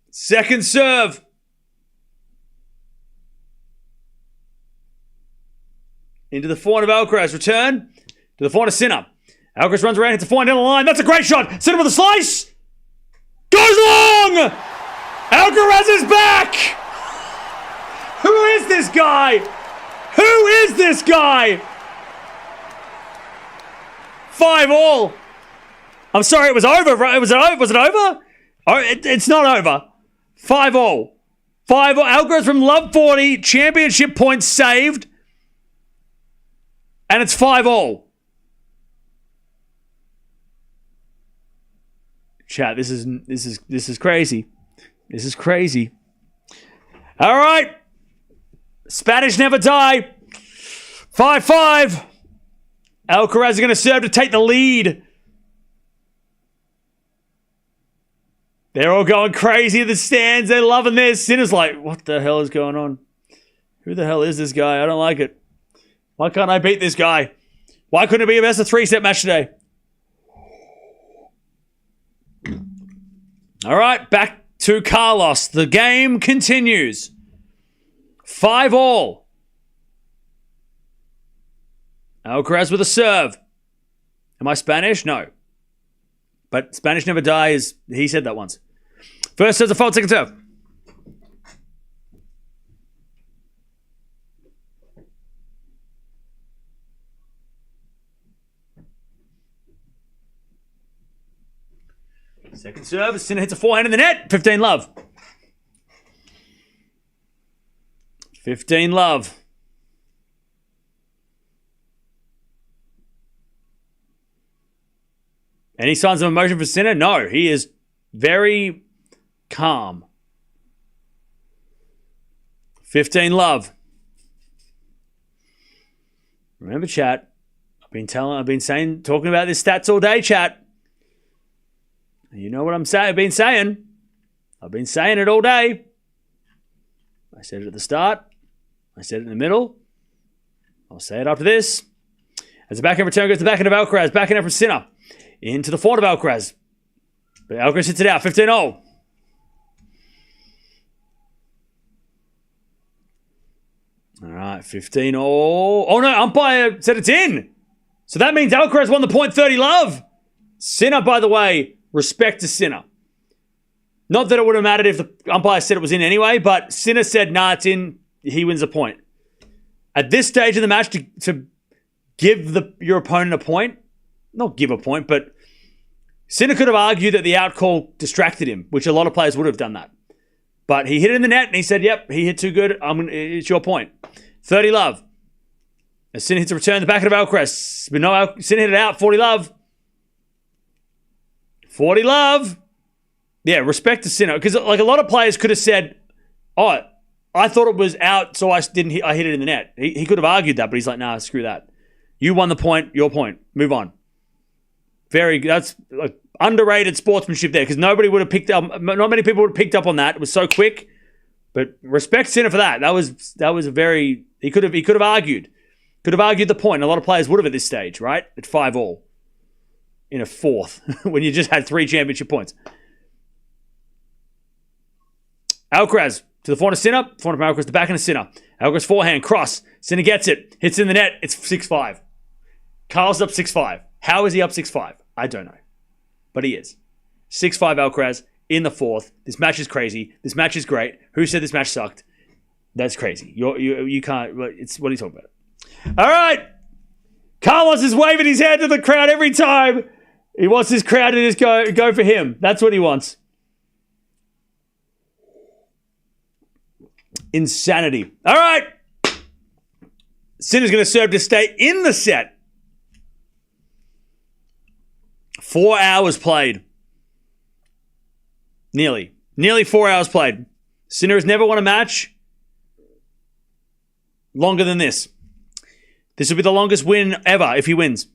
Second serve. Into the forehand of Alcaraz. Return to the forehand of Sinner. Alcaraz runs around, hits the forehand down the line. That's a great shot. Sinner with a slice. Goes long. Alcaraz is back. Who is this guy? Who is this guy? 5-all. I'm sorry, it was over. Was it over? Oh, it's not over. 5-all. 5-all. Alcaraz from Love 40. Championship points saved. And it's 5-all. Chat, this is crazy. This is crazy. All right. Spanish never die. 5-5. Alcaraz is going to serve to take the lead. They're all going crazy in the stands. They're loving this. Sinner's like, what the hell is going on? Who the hell is this guy? I don't like it. Why can't I beat this guy? Why couldn't it be a best of 3-set match today? All right, back to Carlos. The game continues. 5-all. Alcaraz with a serve. Am I Spanish? No. But Spanish never dies. He said that once. First serve's a fault, second serve. Second serve, Sinner hits a forehand in the net. 15-love. 15-love. Any signs of emotion for Sinner? No, he is very calm. 15-love. Remember, chat. Talking about this stats all day, chat. You know what I've been saying. I've been saying it all day. I said it at the start. I said it in the middle. I'll say it after this. As the backhand return goes to the backhand of Alcaraz. Backhand from Sinner. Into the forward of Alcaraz. But Alcaraz hits it out. 15-0. All right, 15-0. Oh no, umpire said it's in. So that means Alcaraz won the point. 30-love. Sinner, by the way, respect to Sinner. Not that it would have mattered if the umpire said it was in anyway, but Sinner said, nah, it's in. He wins a point. At this stage of the match, to give your opponent a point, not give a point, but Sinner could have argued that the out call distracted him, which a lot of players would have done that. But he hit it in the net, and he said, yep, he hit too good. It's your point. 30-love. As Sinner hits a return, the back of Alcaraz. But no, Sinner hit it out. 40-love. 40-love. Yeah, respect to Sinner. Because like a lot of players could have said, oh, I thought it was out, so I hit it in the net. He could have argued that, but he's like, nah, screw that. You won the point, your point. Move on. That's like underrated sportsmanship there, because nobody would have picked up. Not many people would have picked up on that. It was so quick. But respect Sinner for that. That was a very. He could have argued. Could have argued the point. A lot of players would have at this stage, right? At 5-all. In a fourth, when you just had 3 championship points. Alcaraz to the forehand of Sinner. Forehand of Alcaraz, the backhand of Sinner. Alcaraz forehand, cross. Sinner gets it. Hits in the net. It's 6-5. Carl's up 6-5. How is he up 6-5? I don't know. But he is. 6-5 Alcaraz in the fourth. This match is crazy. This match is great. Who said this match sucked? That's crazy. You can't. It's what are you talking about? All right. Carlos is waving his hand to the crowd every time. He wants this crowd to just go for him. That's what he wants. Insanity. All right. Sinner's going to serve to stay in the set. 4 hours played. Nearly 4 hours played. Sinner has never won a match longer than this. This will be the longest win ever if he wins.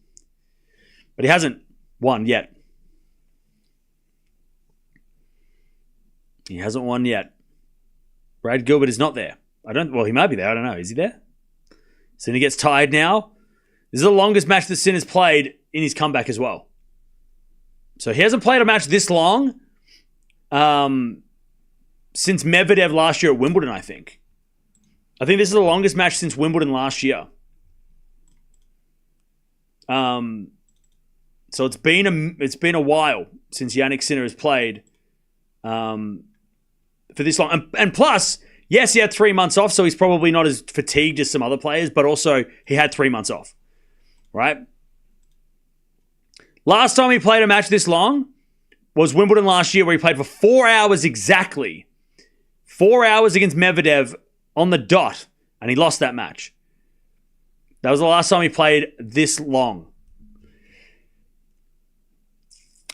But he hasn't won yet. He hasn't won yet. Brad Gilbert is not there. Well, he might be there. I don't know. Is he there? Sinner gets tired now. This is the longest match that Sinner's played in his comeback as well. So he hasn't played a match this long since Medvedev last year at Wimbledon, I think. I think this is the longest match since Wimbledon last year. So it's been a while since Jannik Sinner has played for this long. And plus, yes, he had 3 months off, so he's probably not as fatigued as some other players, but also he had 3 months off, right? Last time he played a match this long was Wimbledon last year, where he played for 4 hours exactly. 4 hours against Medvedev on the dot, and he lost that match. That was the last time he played this long.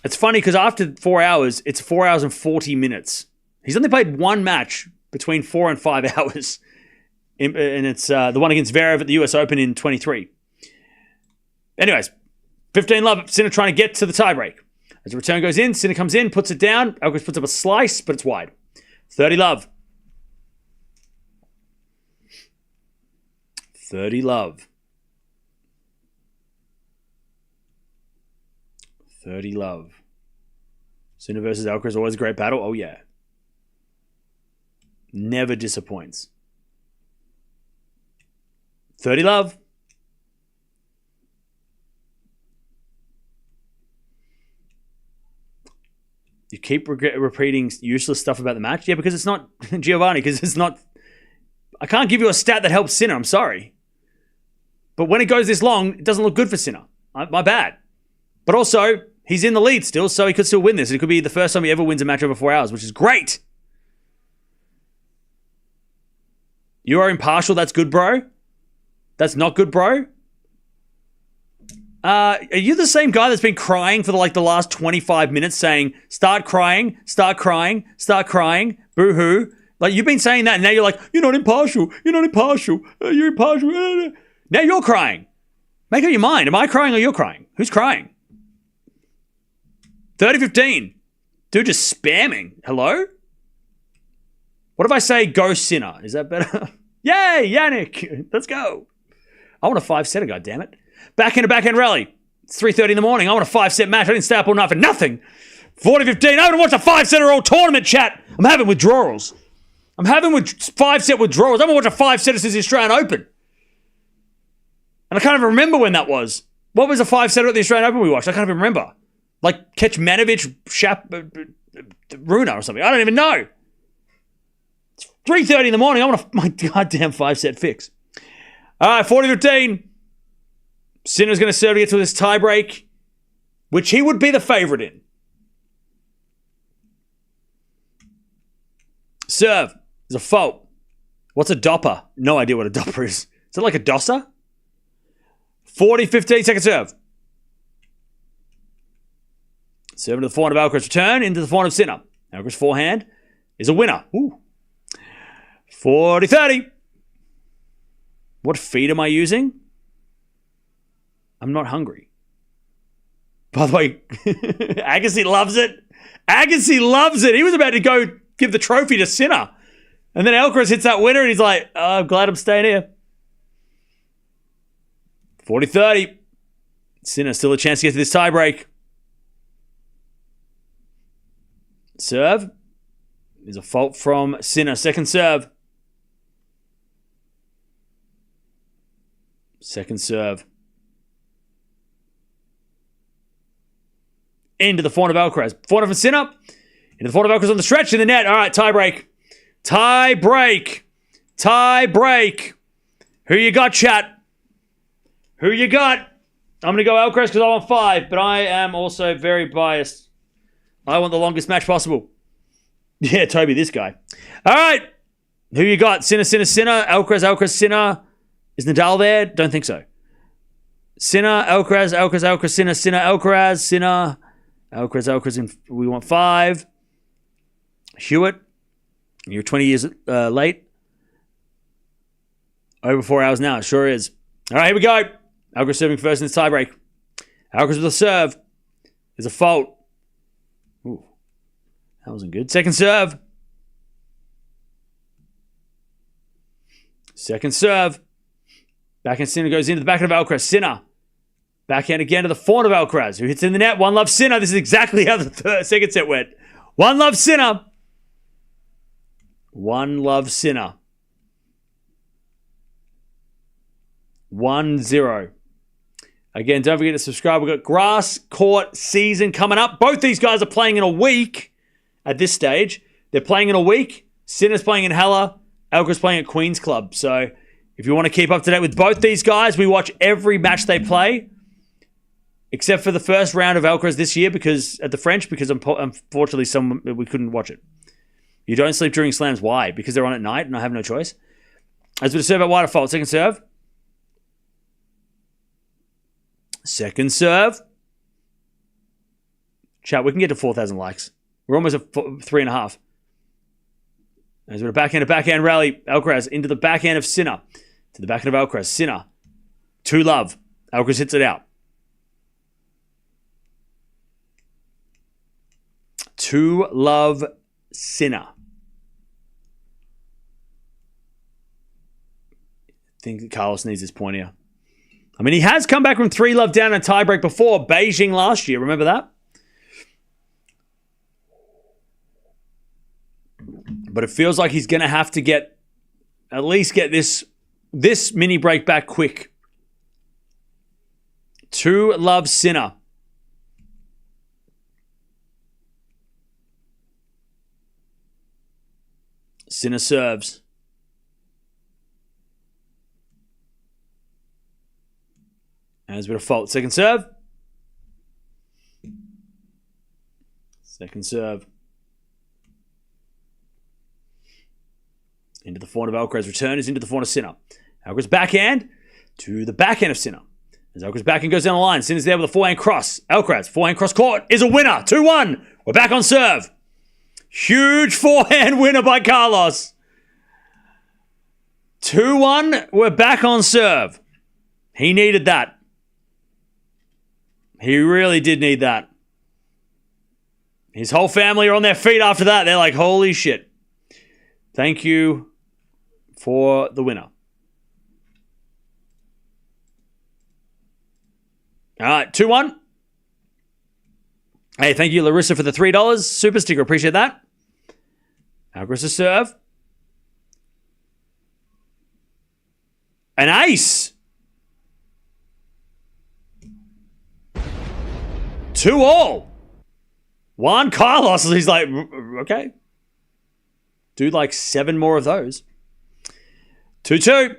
It's funny because after 4 hours, it's 4 hours and 40 minutes. He's only played one match between 4 and 5 hours. And it's the one against Zverev at the US Open in 23. Anyways, 15-love. Sinner trying to get to the tiebreak. As the return goes in, Sinner comes in, puts it down. Alcaraz puts up a slice, but it's wide. 30-love. 30-love. 30-love. Sinner versus Alcaraz, always a great battle. Oh, yeah. Never disappoints. 30-love. You keep repeating useless stuff about the match? Yeah, because it's not Giovanni, because it's not... I can't give you a stat that helps Sinner, I'm sorry. But when it goes this long, it doesn't look good for Sinner. My bad. But also, he's in the lead still, so he could still win this. It could be the first time he ever wins a match over 4 hours, which is great. You are impartial, that's good, bro. That's not good, bro. Are you the same guy that's been crying for the last 25 minutes saying, start crying, start crying, start crying, boo-hoo? Like, you've been saying that, and now you're like, you're not impartial, you're not impartial, you're impartial. Now you're crying. Make up your mind. Am I crying or you're crying? Who's crying? 30-15. Dude just spamming. Hello? What if I say go Sinner? Is that better? Yay, Jannik. Let's go. I want a 5-setter, goddammit. Backhand rally. It's 3:30 in the morning. I want a 5-set match. I didn't stay up all night for nothing. 40-15. I want to watch a 5-setter all tournament, chat. I'm having withdrawals. I'm having 5-set withdrawals. I haven't watched a 5-setter since the Australian Open. And I can't even remember when that was. What was a 5-setter at the Australian Open we watched? I can't even remember. Like Kecmanovic, Runa or something. I don't even know. It's 3:30 in the morning. I want my goddamn 5-set fix. All right, 40-15. Sinner's going to serve to get to this tiebreak, which he would be the favorite in. Serve. There's a fault. What's a dopper? No idea what a dopper is. Is it like a dosser? 40-15, second serve. Serve to the forehand of Alcaraz. Return into the forehand of Sinner. Alcaraz forehand is a winner. Ooh. 40-30. What feed am I using? I'm not hungry. By the way, Agassi loves it. Agassi loves it. He was about to go give the trophy to Sinner. And then Alcaraz hits that winner and he's like, oh, I'm glad I'm staying here. 40-30. Sinner still a chance to get to this tiebreak. Serve. There's a fault from Sinner. Second serve. Second serve. Into the forehand of Alcaraz. Forehand for Sinner Into the forehand of Alcaraz on the stretch in the net. All right, tie break. Tie break. Tie break. Who you got, chat? Who you got? I'm going to go Alcaraz because I want 5, but I am also very biased. I want the longest match possible. Yeah, Toby, this guy. All right. Who you got? Sinner, Alcaraz, Sinner. Is Nadal there? Don't think so. Sinner, Alcaraz, Sinner, Alcaraz, and we want 5. Hewitt, you're 20 years late. Over 4 hours now. It sure is. All right, here we go. Alcaraz serving first in this tiebreak. Alcaraz with a serve. There's a fault. Ooh, that wasn't good. Second serve. Second serve. Backhand Sinner goes into the backhand of Alcaraz. Sinner. Backhand again to the forehand of Alcaraz, who hits in the net. One love Sinner. This is exactly how the second set went. One love Sinner. One love Sinner. 1-0. Again, don't forget to subscribe. We've got grass court season coming up. Both these guys are playing in a week at this stage. They're playing in a week. Sinner's playing in Hella. Alcaraz playing at Queen's Club. So if you want to keep up to date with both these guys, we watch every match they play, except for the first round of Alcaraz this year because at the French, because unfortunately we couldn't watch it. You don't sleep during slams. Why? Because they're on at night and I have no choice. As we serve at wide fault. Second serve. Second serve. Chat, we can get to 4,000 likes. We're almost at 3.5. As we're a backhand rally. Alcaraz into the backhand of Sinner. To the backhand of Alcaraz. Sinner. 2 love. Alcaraz hits it out. 2 love Sinner. I think Carlos needs his point here. I mean, he has come back from 3 love down in a tiebreak before. Beijing last year. Remember that? But it feels like he's going to have to at least get this mini break back quick. 2 love Sinner. Sinner serves. As a bit of fault. Second serve. Second serve. Into the forehand of Alcaraz. Return is into the forehand of Sinner. Alcaraz backhand to the backhand of Sinner. As Alcaraz backhand goes down the line. Sinner's there with a forehand cross. Alcaraz, forehand cross court, is a winner. 2-1. We're back on serve. Huge forehand winner by Carlos. 2-1. We're back on serve. He needed that. He really did need that. His whole family are on their feet after that. They're like, holy shit. Thank you for the winner. All right, 2-1. Hey, thank you, Larissa, for the $3. Super sticker. Appreciate that. Alcaraz to serve. An ace. 2-2. Juan Carlos, he's like, okay. Do like 7 more of those. 2-2.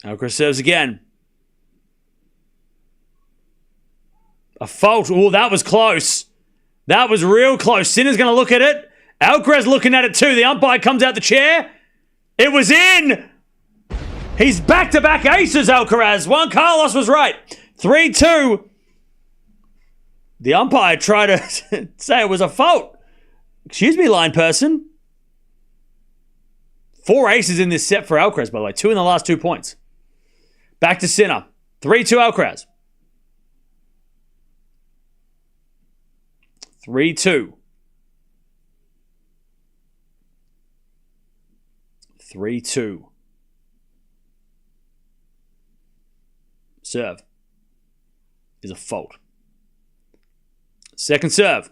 Alcaraz serves again. A fault. Oh, that was close. That was real close. Sinner's going to look at it. Alcaraz looking at it too. The umpire comes out the chair. It was in. He's back-to-back aces, Alcaraz. Juan Carlos was right. 3-2. The umpire tried to say it was a fault. Excuse me, line person. 4 aces in this set for Alcaraz, by the way. 2 in the last 2 points. Back to Sinner. 3-2 Alcaraz. 3-2. 3-2. Serve is a fault. Second serve.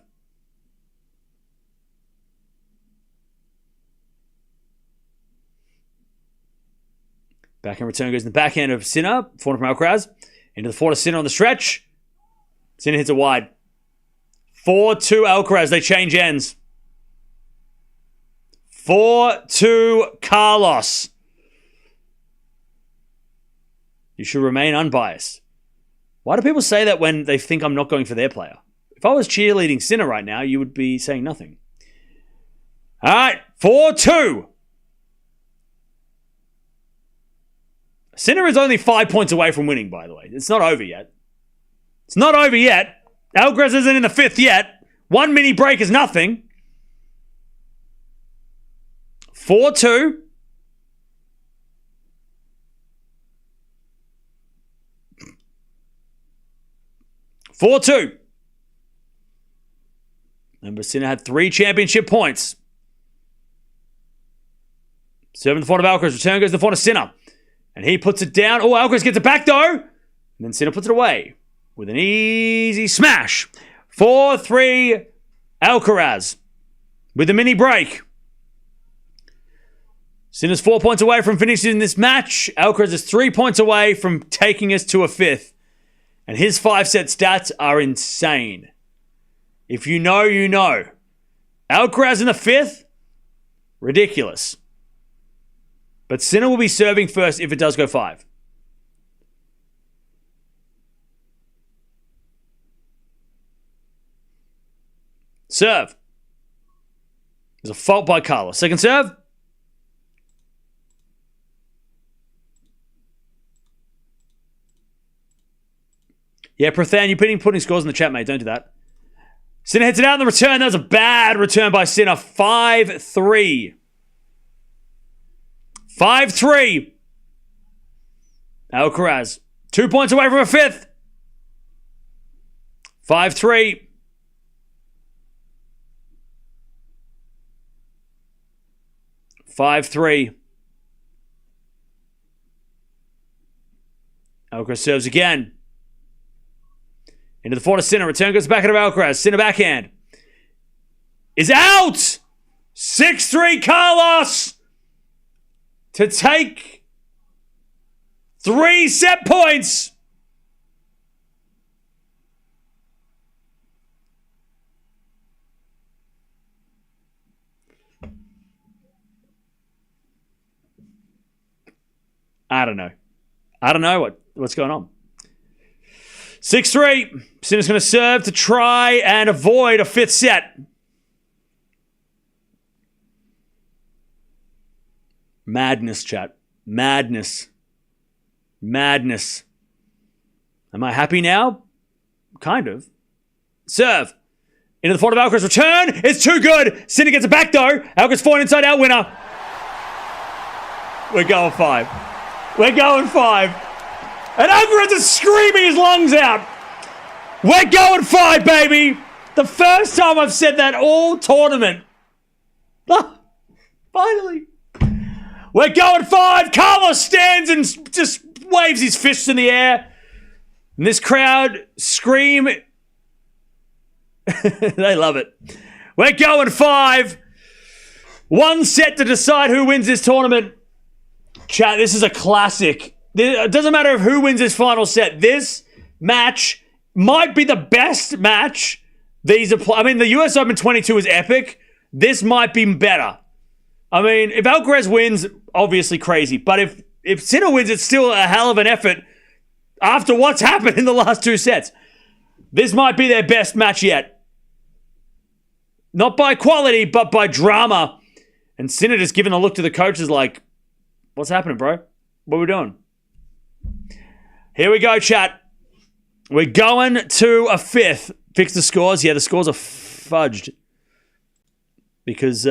Backhand return goes in the backhand of Sinner. Forehand from Alcaraz. Into the forehand of Sinner on the stretch. Sinner hits it wide. 4-2 Alcaraz. They change ends. 4-2 Carlos. You should remain unbiased. Why do people say that when they think I'm not going for their player? If I was cheerleading Sinner right now, you would be saying nothing. All right, 4-2. Sinner is only 5 points away from winning, by the way. It's not over yet. It's not over yet. Alcaraz isn't in the fifth yet. One mini break is nothing. 4-2. Remember, Sinner had 3 championship points. Serving the forehand of Alcaraz. Return goes to the forehand of Sinner. And he puts it down. Oh, Alcaraz gets it back, though. And then Sinner puts it away with an easy smash. 4-3 Alcaraz with a mini break. Sinner's 4 points away from finishing this match. Alcaraz is 3 points away from taking us to a fifth. And his 5-set stats are insane. If you know, you know. Alcaraz in the fifth? Ridiculous. But Sinner will be serving first if it does go 5. Serve. There's a fault by Carlos. Second serve. Yeah, Prathan, you're putting scores in the chat, mate. Don't do that. Sinner hits it out in the return. That was a bad return by Sinner. 5-3. 5-3. Alcaraz. 2 points away from a fifth. 5-3. Alcaraz serves again. Into the forehand of Sinner. Return goes back into Alcaraz. Sinner backhand. Is out! 6-3 Carlos! To take 3 set points. I don't know what's going on. 6-3. Sinner's going to serve to try and avoid a fifth set. Madness, chat. Madness. Am I happy now? Kind of. Serve. Into the forehand of Alcaraz. Return. It's too good. Sinner gets it back, though. Alcaraz forehand inside out winner. We're going 5. And Alcaraz is screaming his lungs out. We're going 5, baby. The first time I've said that all tournament. Ah, finally. We're going 5. Carlos stands and just waves his fists in the air. And this crowd scream. They love it. We're going 5. 1 set to decide who wins this tournament. Chat, this is a classic. It doesn't matter who wins this final set. This match might be the best match. The US Open 22 is epic. This might be better. I mean, if Alcaraz wins, obviously crazy. But if Sinner wins, it's still a hell of an effort after what's happened in the last 2 sets. This might be their best match yet. Not by quality, but by drama. And Sinner just giving a look to the coaches like, what's happening, bro? What are we doing? Here we go, chat. We're going to a fifth. Fix the scores. Yeah, the scores are fudged. Because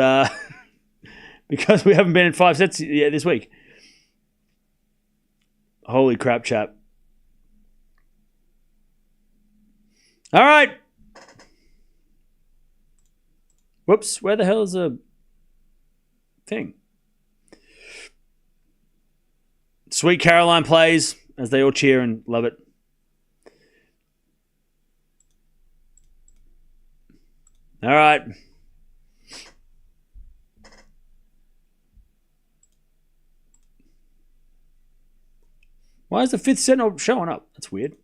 because we haven't been in 5 sets yet this week. Holy crap, chat. All right. Whoops. Where the hell is the thing? Sweet Caroline plays as they all cheer and love it. All right. Why is the 5th set not showing up? That's weird.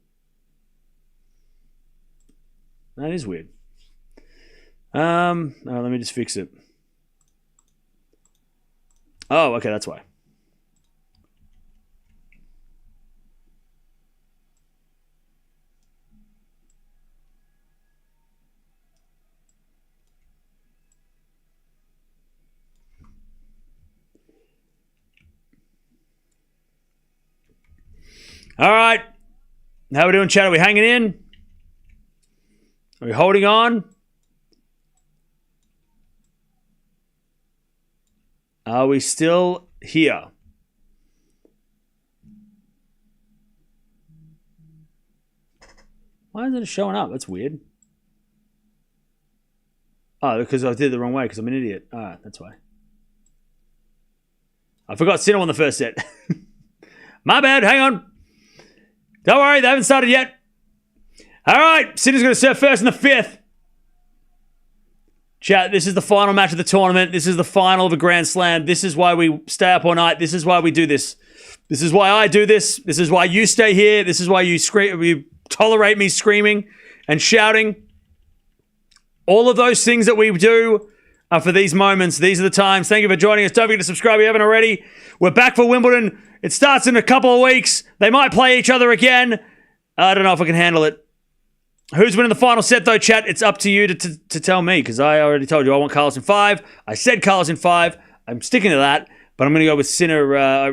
That is weird. Let me just fix it. Oh, okay, that's why. All right. How are we doing, chat? Are we hanging in? Are we holding on? Are we still here? Why isn't it showing up? That's weird. Oh, because I did it the wrong way because I'm an idiot. All right, that's why. I forgot Sinner won the first set. My bad. Hang on. Don't worry, they haven't started yet. All right, Sinner's going to serve first in the 5th. Chat, this is the final match of the tournament. This is the final of a Grand Slam. This is why we stay up all night. This is why we do this. This is why I do this. This is why you stay here. This is why you tolerate me screaming and shouting. All of those things that we do are for these moments. These are the times. Thank you for joining us. Don't forget to subscribe if you haven't already. We're back for Wimbledon. It starts in a couple of weeks. They might play each other again. I don't know if I can handle it. Who's winning the final set, though, chat? It's up to you to tell me, because I already told you I want Carlos in 5. I said Carlos in 5. I'm sticking to that, but I'm going to go with Sinner. I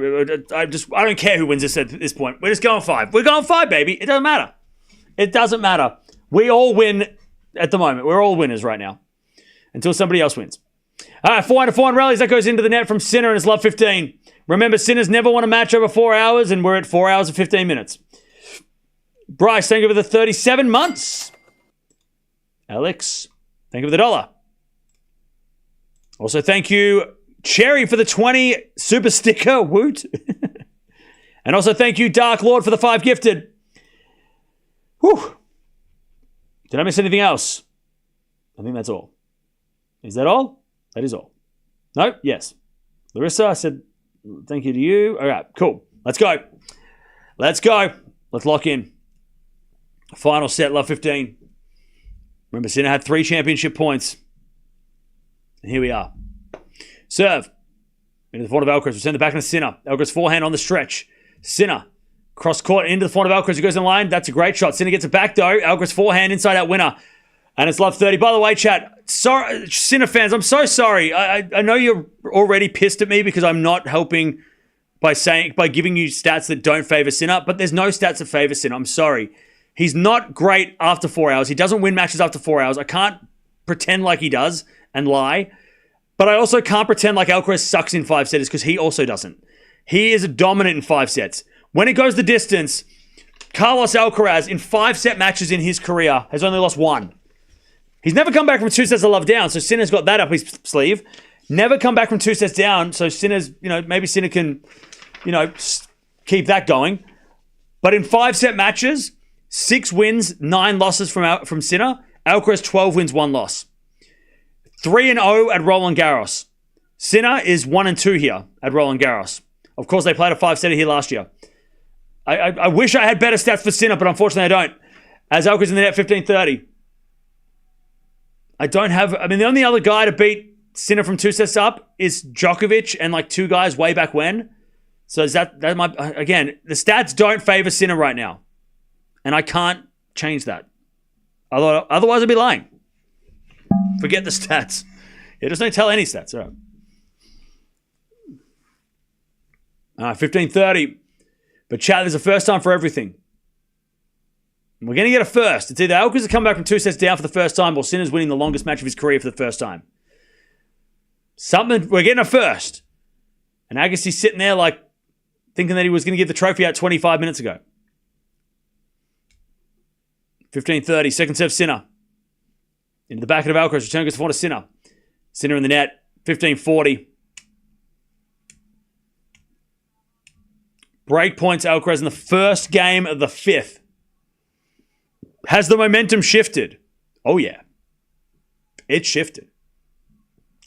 don't care who wins this at this point. We're just going 5. We're going 5, baby. It doesn't matter. It doesn't matter. We all win at the moment. We're all winners right now until somebody else wins. All right, 400 rallies. That goes into the net from Sinner and his love 15. Remember, Sinner's never won a match over 4 hours, and we're at 4 hours and 15 minutes. Bryce, thank you for the 37 months. Alex, thank you for the $1. Also, thank you, Cherry, for the 20 super sticker. Woot. And also, thank you, Dark Lord, for the 5 gifted. Whew. Did I miss anything else? I think that's all. Is that all? That is all. No? Yes. Larissa, I said thank you to you. All right, cool. Let's go. Let's go. Let's lock in. Final set, love 15. Remember, Sinner had 3 championship points. And here we are. Serve. Into the front of Alcaraz. We send it back into Sinner. Alcaraz forehand on the stretch. Sinner. Cross court into the front of Alcaraz. He goes in line. That's a great shot. Sinner gets it back, though. Alcaraz forehand inside out winner. And it's love 30. By the way, chat, sorry, Sinner fans, I'm so sorry. I know you're already pissed at me because I'm not helping by giving you stats that don't favor Sinner, but there's no stats that favor Sinner. I'm sorry. He's not great after 4 hours. He doesn't win matches after 4 hours. I can't pretend like he does and lie, but I also can't pretend like Alcaraz sucks in 5 sets because he also doesn't. He is dominant in 5 sets. When it goes the distance, Carlos Alcaraz in 5-set matches in his career has only lost 1. He's never come back from 2 sets of love down, so Sinner's got that up his sleeve. Never come back from 2 sets down, so Sinner's, maybe Sinner can, keep that going. But in 5-set matches, 6 wins, 9 losses from Sinner. Alcaraz 12 wins, 1 loss. 3-0 at Roland Garros. Sinner is 1-2 here at Roland Garros. Of course, they played a 5-setter here last year. I wish I had better stats for Sinner, but unfortunately I don't. As Alcaraz in the net, 15-30. The only other guy to beat Sinner from 2 sets up is Djokovic and 2 guys way back when. So is that might, again, the stats don't favor Sinner right now. And I can't change that. Otherwise I'd be lying. Forget the stats. Yeah, just don't tell any stats. All right. 15-30. But chat, there's a first time for everything. We're going to get a first. It's either Alcaraz to come back from 2 sets down for the first time or Sinner's winning the longest match of his career for the first time. We're getting a first. And Agassi's sitting there thinking that he was going to give the trophy out 25 minutes ago. 15-30, second serve Sinner. Into the back of Alcaraz, return goes forward to Sinner. Sinner in the net, 15-40. Break points Alcaraz in the first game of the 5th. Has the momentum shifted? Oh, yeah. It shifted.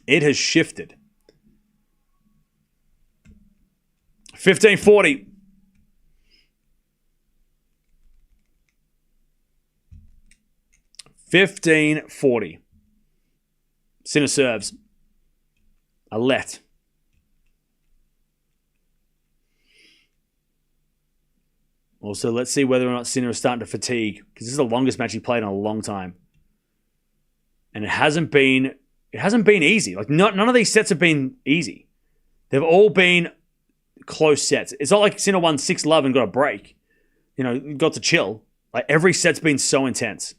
It has shifted. 15-40. 15-40. Sinner serves. A let. Also, let's see whether or not Sinner is starting to fatigue, because this is the longest match he played in a long time. And it hasn't been easy. Like, none of these sets have been easy. They've all been close sets. It's not like Sinner won 6-love and got a break. You know, got to chill. Like, every set's been so intense.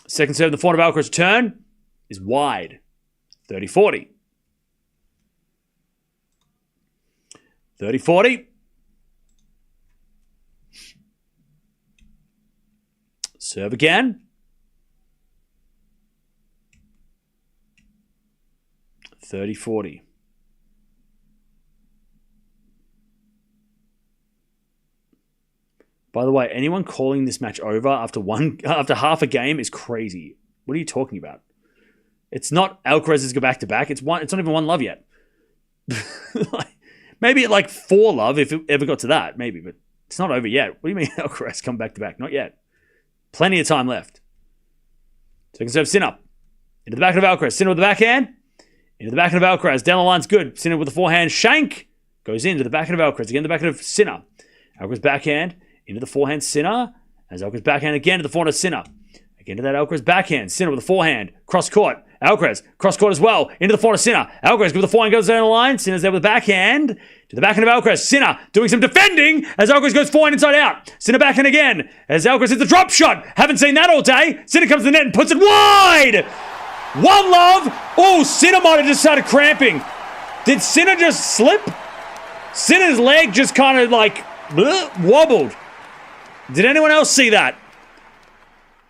Second serve in the forehand of Alcaraz return is wide. 30-40. 30-40. Serve again. 30-40. By the way, anyone calling this match over after half a game is crazy. What are you talking about? It's not Alcaraz's go back-to-back. It's not even 1-love yet. Maybe at like 4-love if it ever got to that, maybe, but it's not over yet. What do you mean Alcaraz come back-to-back? Not yet. Plenty of time left. Second serve, Sinner. Into the back of Alcaraz. Sinner with the backhand. Into the backhand of Alcaraz. Down the line's good. Sinner with the forehand. Shank goes into the backhand of Alcaraz. Again, the backhand of Sinner. Alcaraz backhand. Into the forehand, Sinner. As Alcaraz backhand again to the forehand of Sinner. Again to that Alcaraz backhand. Sinner with the forehand. Cross court. Alcaraz. Cross court as well. Into the forehand of Sinner. Alcaraz with the forehand goes down the line. Sinner's there with the backhand. To the backhand of Alcaraz. Sinner doing some defending as Alcaraz goes forehand inside out. Sinner backhand again. As Alcaraz hits the drop shot. Haven't seen that all day. Sinner comes to the net and puts it wide. 1-love. Oh, Sinner might have just started cramping. Did Sinner just slip? Sinner's leg just kind of like wobbled. Did anyone else see that?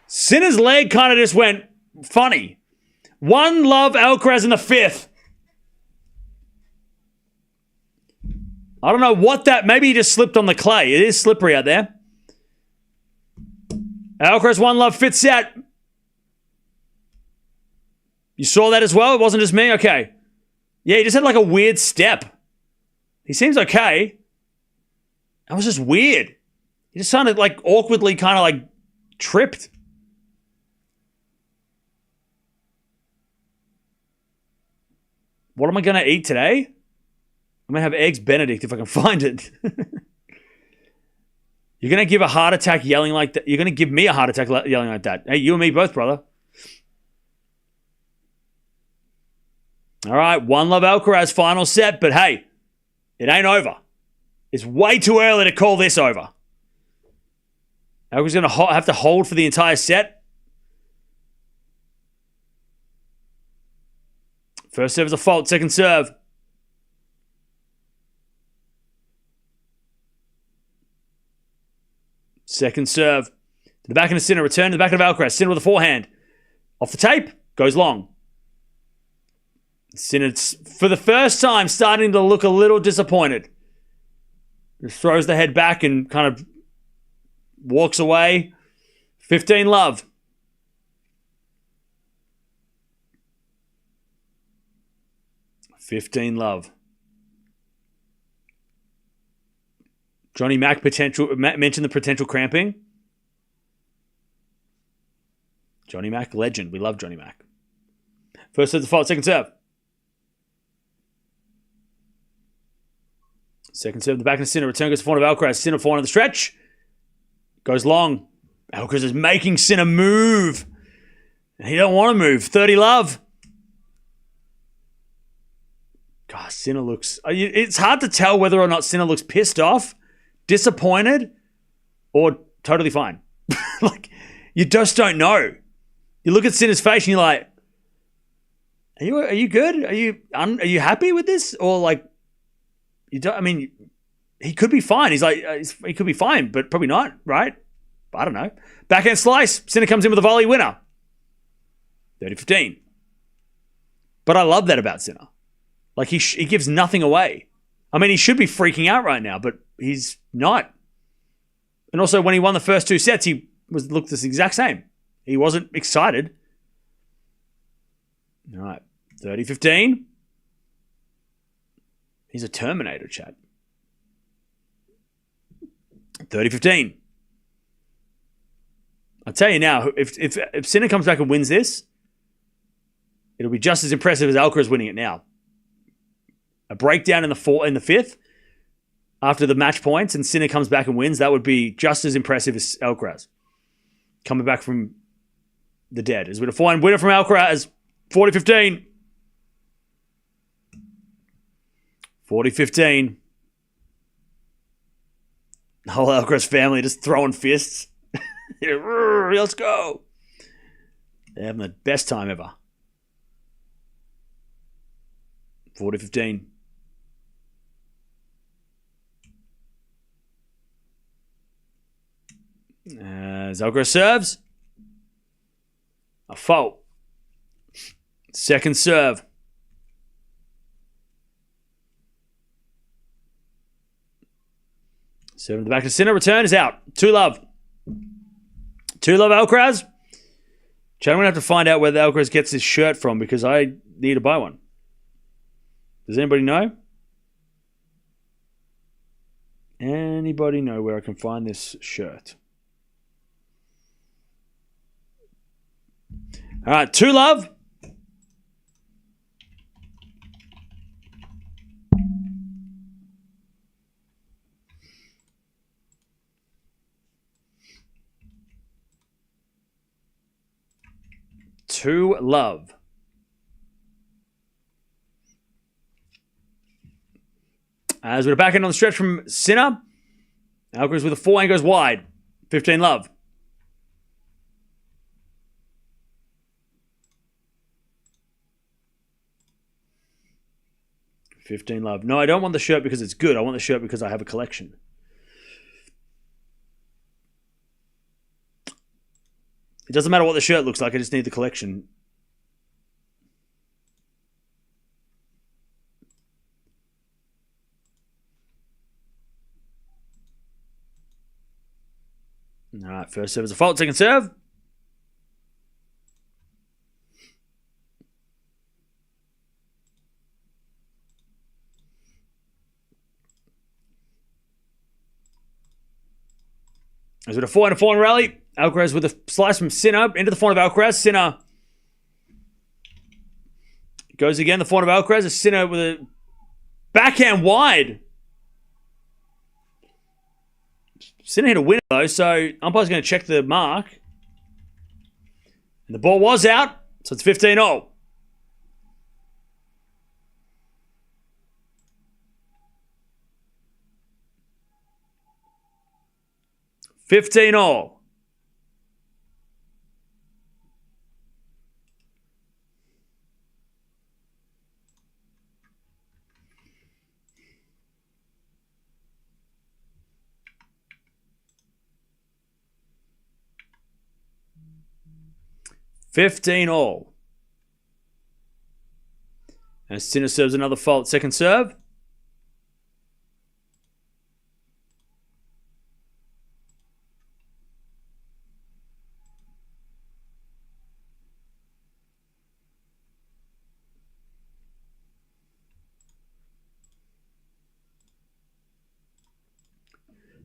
Sinner's leg kind of just went funny. 1-love Alcaraz in the 5th. I don't know what that... Maybe he just slipped on the clay. It is slippery out there. Alcaraz 1-love 5th set. You saw that as well? It wasn't just me? Okay. Yeah, he just had like a weird step. He seems okay. That was just weird. He just sounded like awkwardly kind of like tripped. What am I going to eat today? I'm going to have Eggs Benedict if I can find it. You're going to give a heart attack yelling like that. You're going to give me a heart attack yelling like that. Hey, you and me both, brother. All right, 1-love Alcaraz final set, but hey, it ain't over. It's way too early to call this over. Alcaraz going to have to hold for the entire set. First serve is a fault. Second serve. Second serve. To the back of the Sinner. Return to the back of Alcaraz. Sinner with a forehand. Off the tape. Goes long. Sinner, for the first time, starting to look a little disappointed. Just throws the head back and kind of walks away. 15-love. Johnny Mac mentioned the potential cramping. Johnny Mac, legend. We love Johnny Mac. First serve, the fault. Second serve. Second serve, the back of Sinner. Return goes to forehand of Alcaraz. Sinner forehand on the stretch. Goes long. Alcaraz is making Sinner move. He don't want to move. 30-love. God, Sinner looks... It's hard to tell whether or not Sinner looks pissed off, disappointed, or totally fine. Like, you just don't know. You look at Sinner's face and you're like, are you good? Are you happy with this? Or like, you don't... I mean, he could be fine. He's like, he could be fine, but probably not, right? I don't know. Backhand slice. Sinner comes in with a volley winner. 30-15. But I love that about Sinner. Like, he gives nothing away. I mean, he should be freaking out right now, but he's not. And also, when he won the first 2 sets, he looked the exact same. He wasn't excited. All right. 30-15. He's a Terminator, chat. 30-15. I'll tell you now, if Sinner comes back and wins this, it'll be just as impressive as Alcaraz winning it now. A breakdown in the fifth after the match points and Sinner comes back and wins, that would be just as impressive as Alcaraz coming back from the dead. As we define winner from Alcaraz, 40-15. 40-15. The whole Alcaraz family just throwing fists. Let's go. They're having the best time ever. 40-15. As Alcaraz serves. A fault. Second serve. Serve in the back to Sinner. Return is out. 2-love. 2-love Alcaraz. Chad, I'm going to have to find out where the Alcaraz gets his shirt from because I need to buy one. Does anybody know? Anybody know where I can find this shirt? All right, 2-love. To love. As we're back end on the stretch from Sinner. Alcaraz with a forehand goes wide. 15-love. $15-love. No, I don't want the shirt because it's good. I want the shirt because I have a collection. It doesn't matter what the shirt looks like. I just need the collection. All right, first serve is a fault. Second serve. As with a forehand rally. Alcaraz with a slice from Sinner into the forehand of Alcaraz. Sinner goes again. The forehand of Alcaraz. Sinner with a backhand wide. Sinner hit a winner though, so umpire's going to check the mark. And the ball was out, so it's 15-all. $15-all. $15-all. And Sinner serves another fault. Second serve.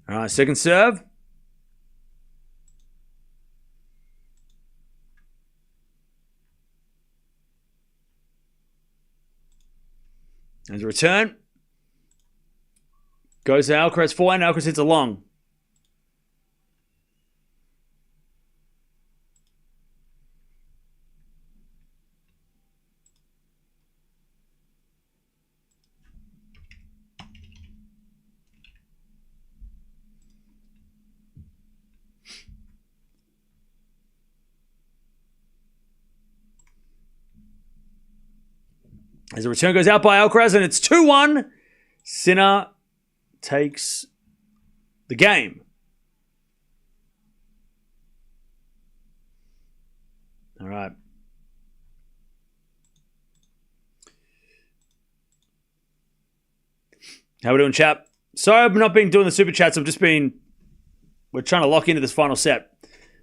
All right, second serve. There's a return. Goes to Alcaraz forehand. Alcaraz hits a long. As the return goes out by Alcaraz, and it's 2-1. Sinner takes the game. All right. How we doing, chap? Sorry I've not been doing the super chats. We're trying to lock into this final set.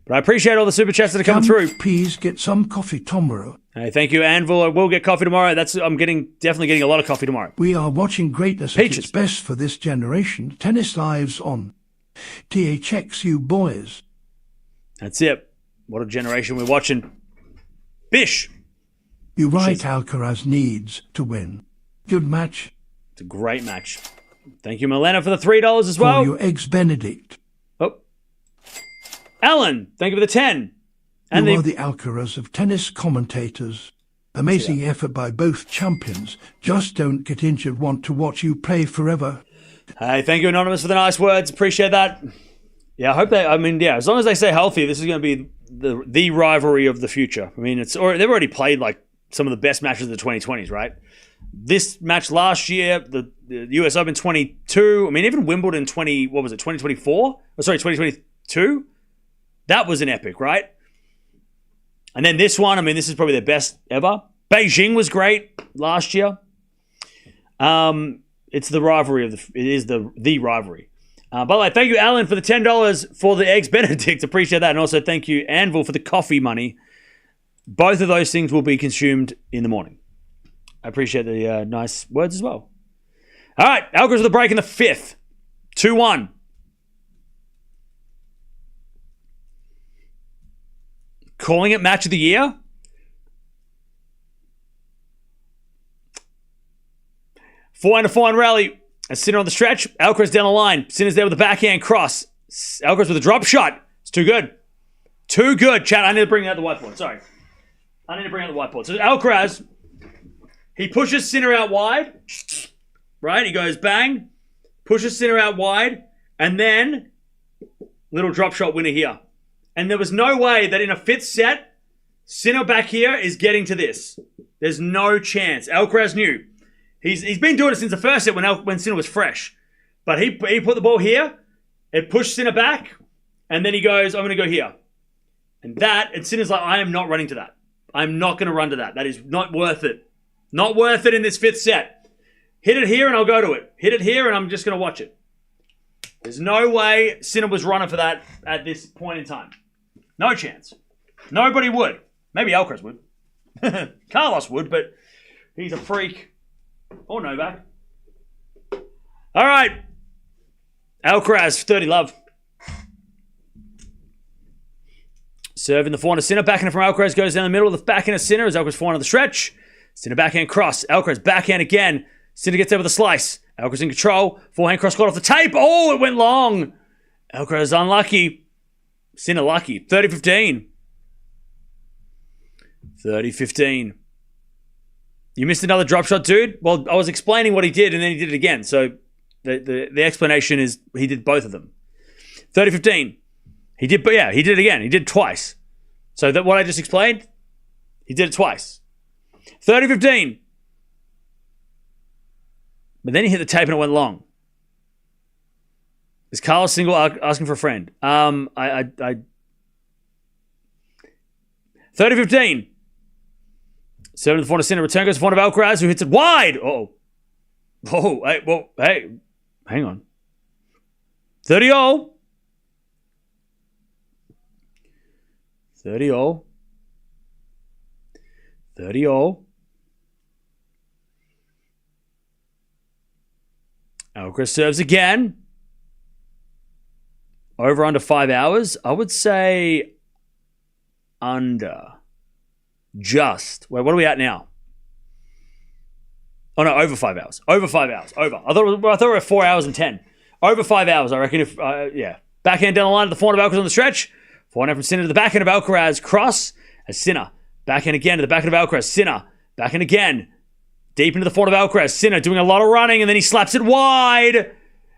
But I appreciate all the super chats that are coming through. Please get some coffee tomorrow. Hey, thank you, Anvil. I will get coffee tomorrow. I'm definitely getting a lot of coffee tomorrow. We are watching greatness at its best for this generation. Tennis Lives on THX, you boys. That's it. What a generation we're watching. Bish. You're right, Alcaraz needs to win. Good match. It's a great match. Thank you, Milena, for the $3 as well. For your eggs Benedict. Oh. Alan, thank you for the 10. And you are the Alcaraz of tennis commentators. Amazing effort by both champions. Just don't get injured. Want to watch you play forever. Hey, thank you, Anonymous, for the nice words. Appreciate that. Yeah, I hope as long as they stay healthy, this is going to be the rivalry of the future. I mean, they've already played like some of the best matches of the 2020s, right? This match last year, the US Open 22, I mean, even Wimbledon 2024? Oh, sorry, 2022? That was an epic, right? And then this one, I mean, this is probably their best ever. Beijing was great last year. It's the rivalry it is the rivalry. By the way, thank you, Alan, for the $10 for the Eggs Benedict. Appreciate that. And also thank you, Anvil, for the coffee money. Both of those things will be consumed in the morning. I appreciate the nice words as well. All right, Alcaraz with the break in the 5th. 2-1. Calling it match of the year. Four rally. And Sinner on the stretch. Alcaraz down the line. Sinner's there with the backhand cross. Alcaraz with a drop shot. It's too good. Too good. Chat, I need to bring out the whiteboard. Sorry. I need to bring out the whiteboard. So Alcaraz, he pushes Sinner out wide. Right? He goes bang. Pushes Sinner out wide. And then, little drop shot winner here. And there was no way that in a 5th set, Sinner back here is getting to this. There's no chance. Alcaraz knew. He's been doing it since the first set when Sinner was fresh. But he put the ball here. It pushed Sinner back. And then he goes, I'm going to go here. And Sinner's like, I am not running to that. I'm not going to run to that. That is not worth it. Not worth it in this 5th set. Hit it here and I'll go to it. Hit it here and I'm just going to watch it. There's no way Sinner was running for that at this point in time. No chance. Nobody would. Maybe Alcaraz would. Carlos would, but he's a freak. Or Novak. All right. Alcaraz, 30 love. Serving the forehand of Sinner. Backhand from Alcaraz goes down the middle of the backhand of Sinner as Alcaraz forehand on the stretch. Sinner backhand cross. Alcaraz backhand again. Sinner gets over the slice. Alcaraz in control. Forehand cross got off the tape. Oh, it went long. Alcaraz unlucky. Sinner lucky. 30-15. 30-15. You missed another drop shot, dude? Well, I was explaining what he did, and then he did it again. So the explanation is he did both of them. 30-15. He did it again. He did it twice. So that what I just explained, he did it twice. 30-15. But then he hit the tape and it went long. Is Carlos single asking for a friend? 30-15. Serving to the forehand of Sinner. Return goes to the forehand of Alcaraz, who hits it wide. Oh, hey, hang on. 30-all. 30-all. 30-all. Alcaraz serves again. Over under 5 hours. I would say under. Just. Wait, what are we at now? Oh, no, over 5 hours. Over 5 hours. Over. I thought we were 4 hours and 10. Over 5 hours, I reckon. Backhand down the line to the forehand of Alcaraz on the stretch. Forehand from Sinner to the backhand of Alcaraz. Cross as Sinner. Backhand again to the backhand of Alcaraz. Sinner. Backhand again. Deep into the forehand of Alcaraz. Sinner doing a lot of running, and then he slaps it wide.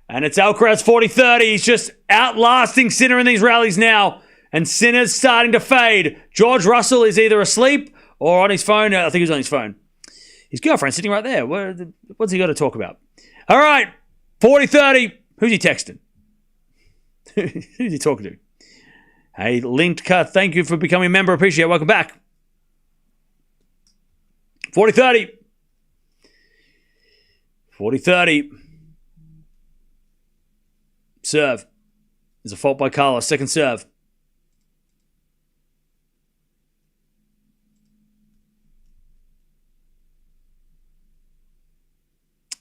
And it's Alcaraz 40-30. He's just outlasting Sinner in these rallies now. And Sinner's starting to fade. George Russell is either asleep or on his phone. I think he's on his phone. His girlfriend's sitting right there. What's he got to talk about? All right. 40-30. Who's he texting? Who's he talking to? Hey, Lintka, thank you for becoming a member. Appreciate it. Welcome back. 40-30. 40-30. Serve. There's a fault by Carlos. Second serve.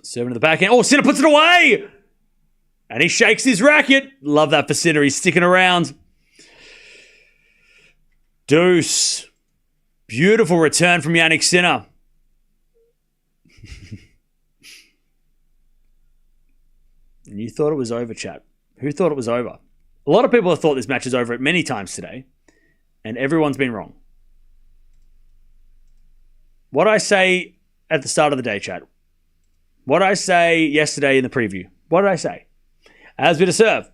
Serving to the backhand. Oh, Sinner puts it away! And he shakes his racket. Love that for Sinner. He's sticking around. Deuce. Beautiful return from Jannik Sinner. And you thought it was over, chat. Who thought it was over? A lot of people have thought this match is over many times today, and everyone's been wrong. What did I say at the start of the day, chat? What did I say yesterday in the preview? What did I say? As with a serve,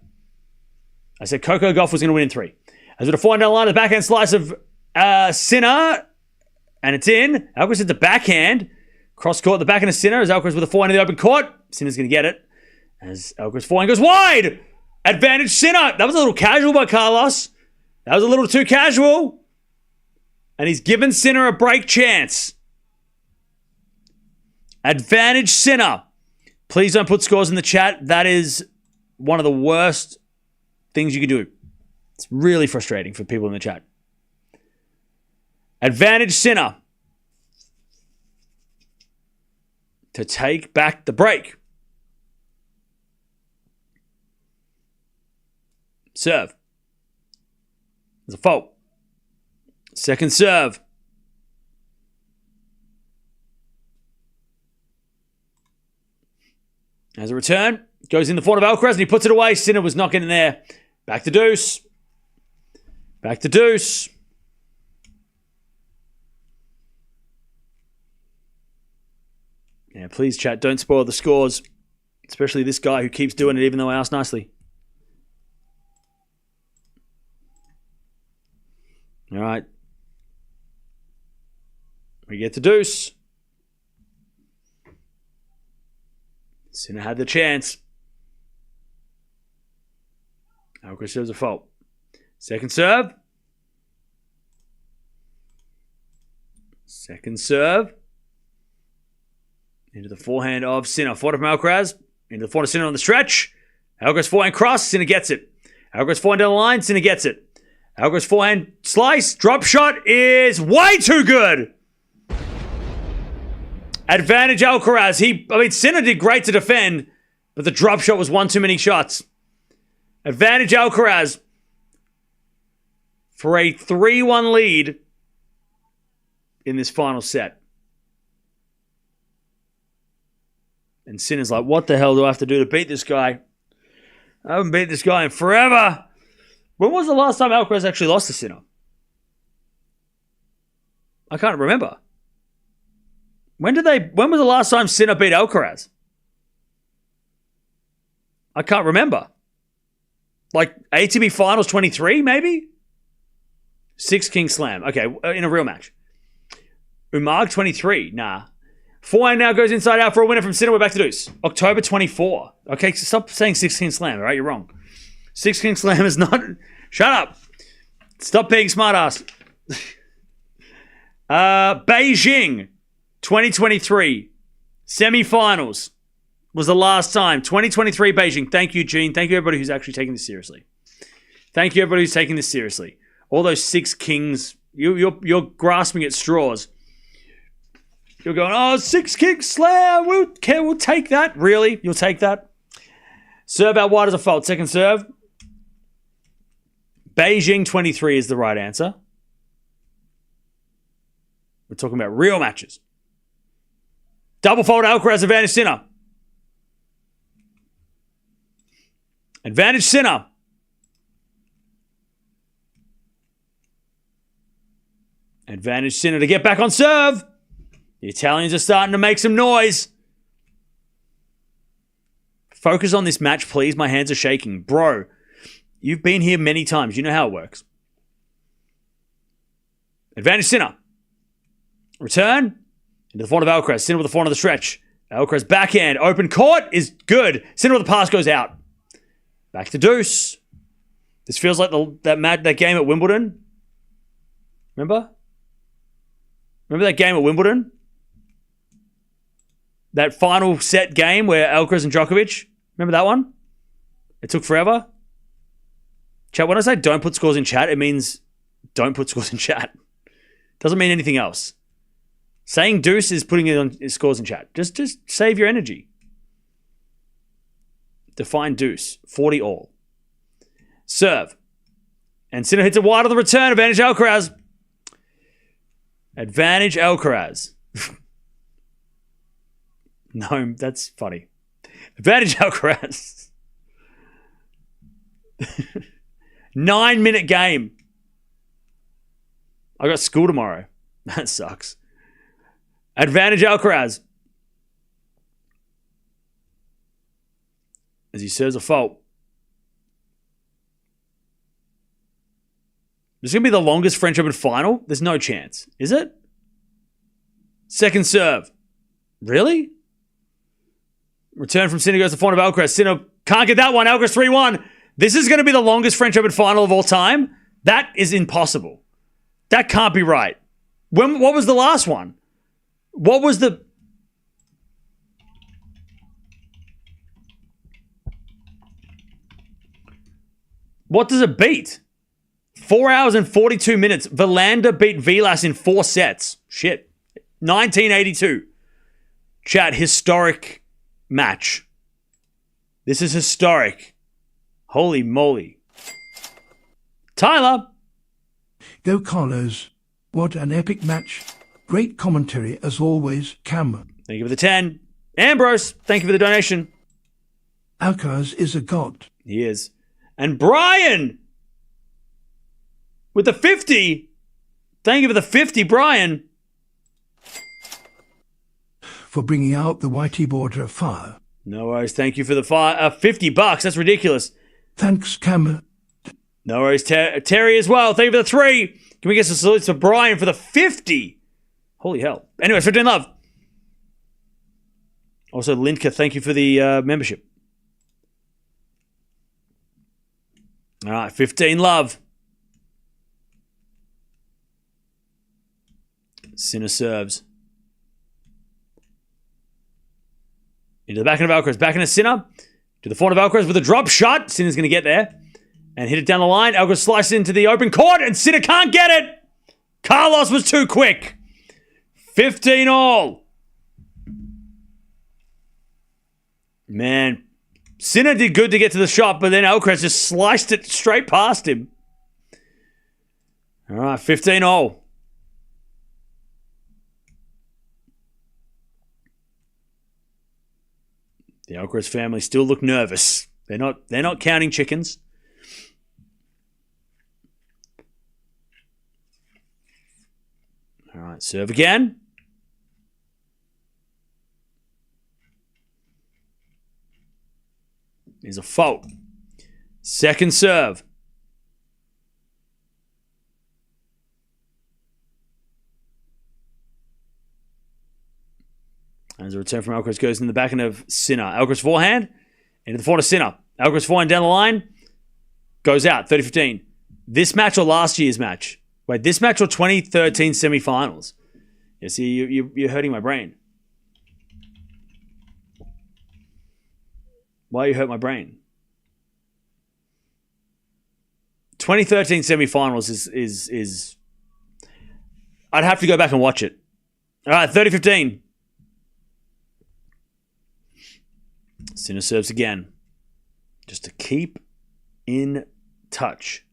I said Coco Gauff was going to win in 3. As with a forehand down the line, the backhand slice of Sinner, and it's in. Alcaraz hit the backhand. Cross court, the backhand of Sinner. As Alcaraz with a forehand in the open court. Sinner's going to get it. As Alcaraz forehand goes wide. Advantage Sinner. That was a little casual by Carlos. That was a little too casual. And he's given Sinner a break chance. Advantage Sinner. Please don't put scores in the chat. That is one of the worst things you can do. It's really frustrating for people in the chat. Advantage Sinner to take back the break. Serve. There's a fault. Second serve. As a return, goes in the front of Alcaraz and he puts it away. Sinner was not getting there. Back to deuce. Back to deuce. Yeah, please, chat, don't spoil the scores. Especially this guy who keeps doing it even though I asked nicely. All right. We get to deuce. Sinner had the chance. Alcaraz serves a fault. Second serve. Second serve. Into the forehand of Sinner. Forehand from Alcaraz. Into the forehand of Sinner on the stretch. Alcaraz forehand cross. Sinner gets it. Alcaraz forehand down the line. Sinner gets it. Alcaraz forehand slice. Drop shot is way too good. Advantage Alcaraz. Sinner did great to defend, but the drop shot was one too many shots. Advantage Alcaraz for a 3-1 lead in this final set. And Sinner's like, what the hell do I have to do to beat this guy? I haven't beat this guy in forever. When was the last time Alcaraz actually lost to Sinner? I can't remember. When was the last time Sinner beat Alcaraz? I can't remember. Like ATP Finals 23, maybe? 6 King Slam. Okay, in a real match. Umag 23. Nah. Forehand now goes inside out for a winner from Sinner. We're back to deuce. October 24. Okay, so stop saying 6 King Slam, all right? You're wrong. 6 King Slam is not... Shut up. Stop being smartass. Beijing 2023. Semi-finals was the last time. 2023 Beijing. Thank you, Gene. Thank you, everybody who's actually taking this seriously. Thank you, everybody who's taking this seriously. All those 6 kings, you're grasping at straws. You're going, 6 King Slam. We'll take that. Really? You'll take that? Serve out wide as a fault. Second serve. Beijing 23 is the right answer. We're talking about real matches. Double fault Alcaraz, advantage Sinner. Advantage Sinner. Advantage Sinner to get back on serve. The Italians are starting to make some noise. Focus on this match, please. My hands are shaking. Bro, you've been here many times. You know how it works. Advantage Sinner. Return. Into the front of Alcaraz. Sinner with the front of the stretch. Alcaraz backhand. Open court is good. Sinner with the pass goes out. Back to deuce. This feels like that game at Wimbledon. Remember? Remember that game at Wimbledon? That final set game where Alcaraz and Djokovic. Remember that one? It took forever. Chat, when I say don't put scores in chat, it means don't put scores in chat. Doesn't mean anything else. Saying deuce is putting it on scores in chat. Just save your energy. Define deuce. 40 all. Serve. And Sinner hits it wide on the return. Advantage Alcaraz. Advantage Alcaraz. No, that's funny. Advantage Alcaraz. 9-minute game. I got school tomorrow. That sucks. Advantage Alcaraz. As he serves a fault. This is going to be the longest French Open final? There's no chance. Is it? Second serve. Really? Return from Sinner goes to the point of Alcaraz. Sinner can't get that one. Alcaraz 3-1. This is going to be the longest French Open final of all time? That is impossible. That can't be right. What was the last one? What was the... What does it beat? 4 hours and 42 minutes. Verlander beat Vilas in 4 sets. Shit. 1982. Chat, historic match. This is historic. Holy moly. Tyler. Go Carlos. What an epic match. Great commentary as always, Cam. Thank you for the 10. Ambrose, thank you for the donation. Alcaraz is a god. He is. And Brian with the 50. Thank you for the 50, Brian. For bringing out the whitey border fire. No worries. Thank you for the $50. That's ridiculous. Thanks, Cam. No worries. Terry as well. Thank you for the 3. Can we get some salutes for Brian for the 50? Holy hell. Anyway, 15 love. Also, Linka, thank you for the membership. All right, 15 love. Sinner serves. Into the backhand of Alcaraz. Backhand of Sinner. To the forehand of Alcaraz with a drop shot. Sinner's going to get there. And hit it down the line. Alcaraz slices into the open court. And Sinner can't get it. Carlos was too quick. 15 all. Man. Sinner did good to get to the shot. But then Alcaraz just sliced it straight past him. All right. 15 all. The Alcaraz family still look nervous. They're not counting chickens. All right, serve again. Here's a fault. Second serve. As a return from Alcaraz goes in the backhand of Sinner. Alcaraz forehand. Into the forehand of Sinner. Alcaraz forehand down the line. Goes out. 30-15. This match or last year's match? Wait, this match or 2013 semifinals? Yeah, see, you're hurting my brain. Why you hurt my brain? 2013 semifinals is I'd have to go back and watch it. All right, 30-15. Sinner serves again. Just to keep in touch.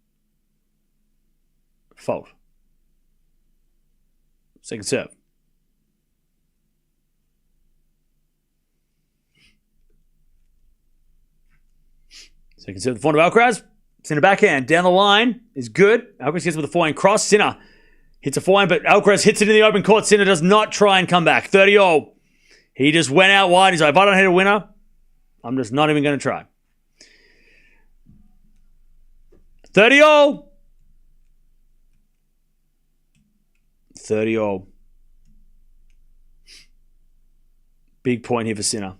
Fault. Second serve. Second serve. The forehand of Alcaraz. Sinner backhand. Down the line is good. Alcaraz gets with a forehand cross. Sinner hits a forehand, but Alcaraz hits it in the open court. Sinner does not try and come back. 30 all. He just went out wide. He's like, if I don't hit a winner, I'm just not even going to try. 30 all. 30 all. Big point here for Sinner.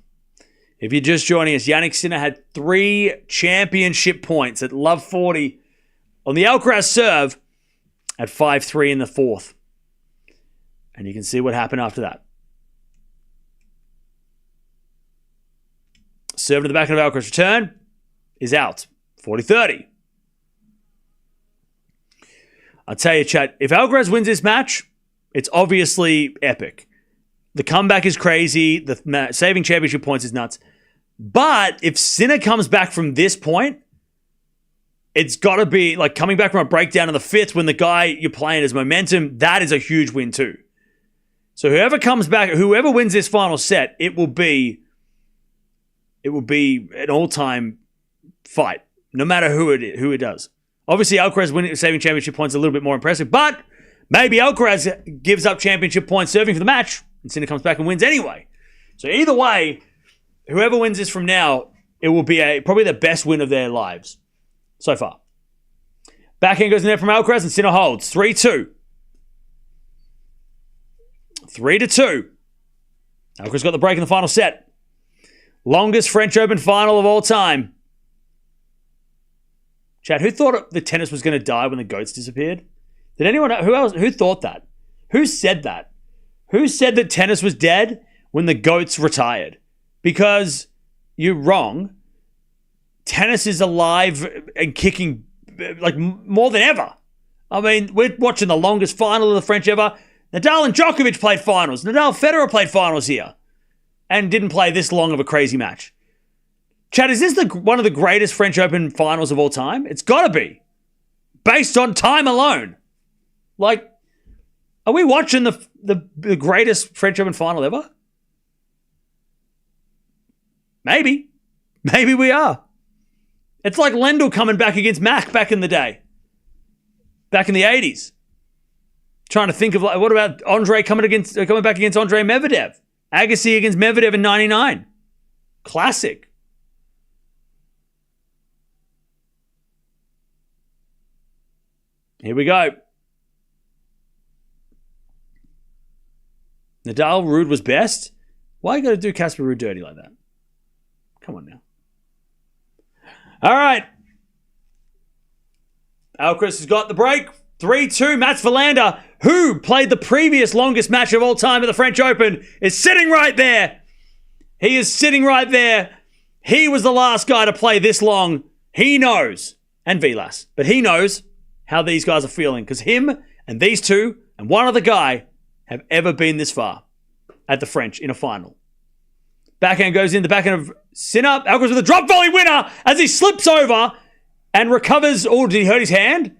If you're just joining us, Jannik Sinner had 3 championship points at Love 40 on the Alcaraz serve at 5-3 in the 4th. And you can see what happened after that. Serve to the back of Alcaraz. Return is out. 40-30. I'll tell you, chat, if Alcaraz wins this match, it's obviously epic. The comeback is crazy. The saving championship points is nuts. But if Sinner comes back from this point, it's got to be like coming back from a breakdown in the fifth when the guy you're playing has momentum. That is a huge win too. So whoever comes back, whoever wins this final set, it will be an all-time fight, no matter who it does. Obviously, Alcaraz saving championship points is a little bit more impressive, but maybe Alcaraz gives up championship points serving for the match, and Sinner comes back and wins anyway. So either way, whoever wins this from now, it will be probably the best win of their lives so far. Backhand goes in there from Alcaraz, and Sinner holds 3-2. 3-2. Alcaraz got the break in the final set. Longest French Open final of all time. Chad, who thought the tennis was going to die when the goats disappeared? Did anyone? Who thought that? Who said that? Who said that tennis was dead when the goats retired? Because you're wrong. Tennis is alive and kicking like more than ever. I mean, we're watching the longest final of the French ever. Nadal and Djokovic played finals. Federer played finals here and didn't play this long of a crazy match. Chad, is this one of the greatest French Open finals of all time? It's got to be. Based on time alone. Like, are we watching the greatest French Open final ever? Maybe. Maybe we are. It's like Lendl coming back against Mac back in the day. Back in the 80s. Trying to think of, like, what about Andre coming back against Andre Medvedev? Agassi against Medvedev in 99. Classic. Here we go. Nadal, Ruud was best. Why you got to do Casper Ruud dirty like that? Come on now. All right. Alcaraz has got the break. 3-2. Mats Wilander, who played the previous longest match of all time at the French Open, is sitting right there. He is sitting right there. He was the last guy to play this long. He knows. And Vilas. But he knows how these guys are feeling. Because him and these two and one other guy have ever been this far at the French in a final. Backhand goes in the backhand of Sinner. Alcaraz with a drop volley winner as he slips over and recovers. Oh, did he hurt his hand?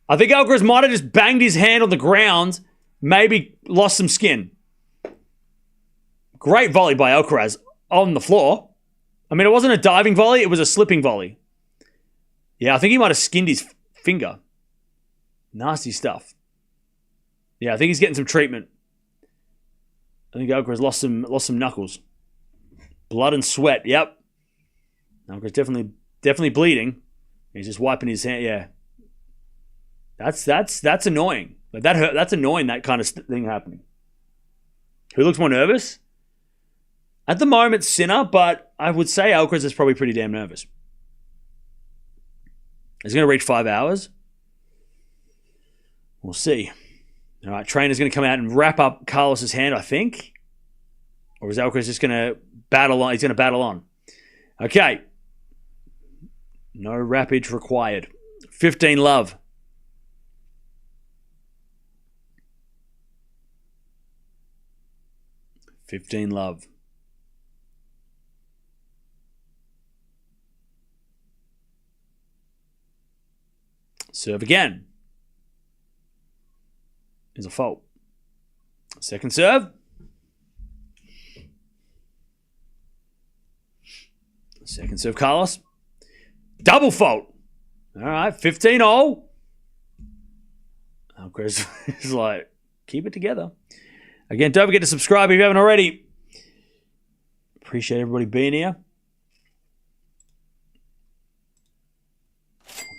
I think Alcaraz might have just banged his hand on the ground, maybe lost some skin. Great volley by Alcaraz on the floor. I mean, it wasn't a diving volley, it was a slipping volley. Yeah, I think he might have skinned his finger. Nasty stuff. Yeah, I think he's getting some treatment. I think Alcaraz lost some knuckles. Blood and sweat, yep. Alcaraz definitely bleeding. He's just wiping his hand, yeah. That's annoying. Like that hurt. That's annoying, that kind of thing happening. Who looks more nervous? At the moment, Sinner, but I would say Alcaraz is probably pretty damn nervous. Is he going to reach 5 hours? We'll see. All right, trainer's going to come out and wrap up Carlos's hand, I think. Or is Alcaraz just going to battle on? He's going to battle on. Okay. No wrappage required. 15 love. Love. Serve again. Is a fault. Second serve. Second serve, Carlos. Double fault. All right, 15-all. Alcaraz is like, keep it together. Again, don't forget to subscribe if you haven't already. Appreciate everybody being here.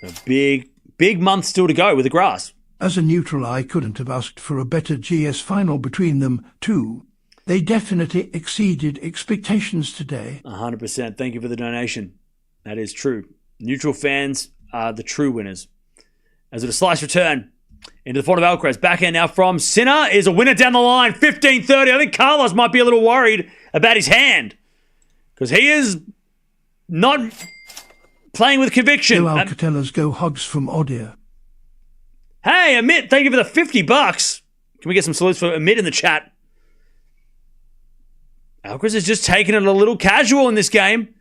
A big month still to go with the grass. As a neutral, I couldn't have asked for a better GS final between them two. They definitely exceeded expectations today. 100%. Thank you for the donation. That is true. Neutral fans are the true winners. As with a slice return into the front of Alcaraz. Backhand now from Sinner is a winner down the line. 15-30. I think Carlos might be a little worried about his hand. Because he is not playing with conviction. Joao Alcaraz go hogs from Odia. Hey, Amit, thank you for the $50. Can we get some salutes for Amit in the chat? Alcaraz is just taking it a little casual in this game.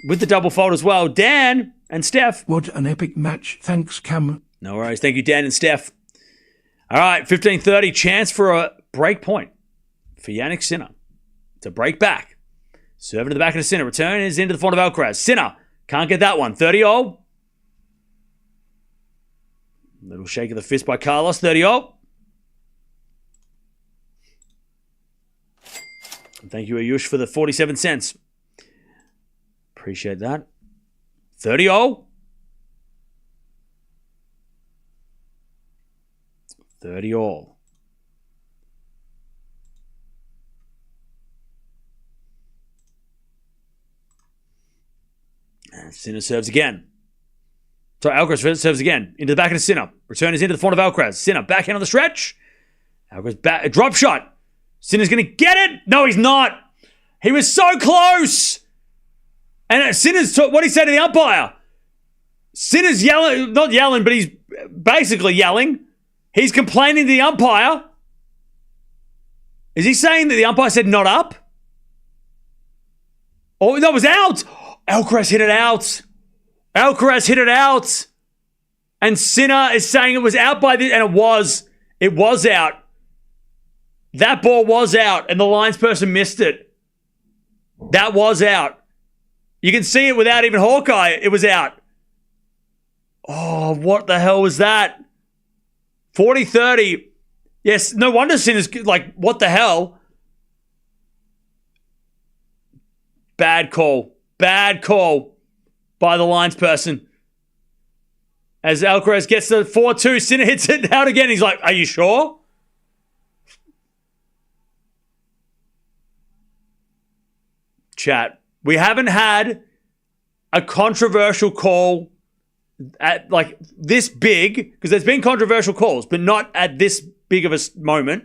with the double fault as well. Dan and Steph. What an epic match. Thanks, Cam. No worries. Thank you, Dan and Steph. All right, 15:30. Chance for a break point for Jannik Sinner to break back. Serving to the back of the Sinner. Return is into the front of Alcaraz. Sinner can't get that one. 30-all. Little shake of the fist by Carlos. 30-all. Thank you, Ayush, for the 47 cents. Appreciate that. 30-all. 30-all. And Sinner serves again. Sorry, Alcaraz serves again. Into the back of the Sinner. Return is into the front of Alcaraz. Sinner backhand on the stretch. Alcaraz back. A drop shot. Sinner's going to get it. No, he's not. He was so close. And Sinner's, what did he say to the umpire? Sinner's yelling, not yelling, but he's basically yelling. He's complaining to the umpire. Is he saying that the umpire said not up? Oh, that was out. Alcaraz hit it out. Alcaraz hit it out. And Sinner is saying it was out by the... And it was. It was out. That ball was out. And the linesperson missed it. That was out. You can see it without even Hawkeye. It was out. Oh, what the hell was that? 40-30. Yes, no wonder Sinner's like, what the hell? Bad call. Bad call by the linesperson. As Alcaraz gets the 4-2, Sinner hits it out again. He's like, are you sure? Chat. We haven't had a controversial call at like this big, because there's been controversial calls, but not at this big of a moment.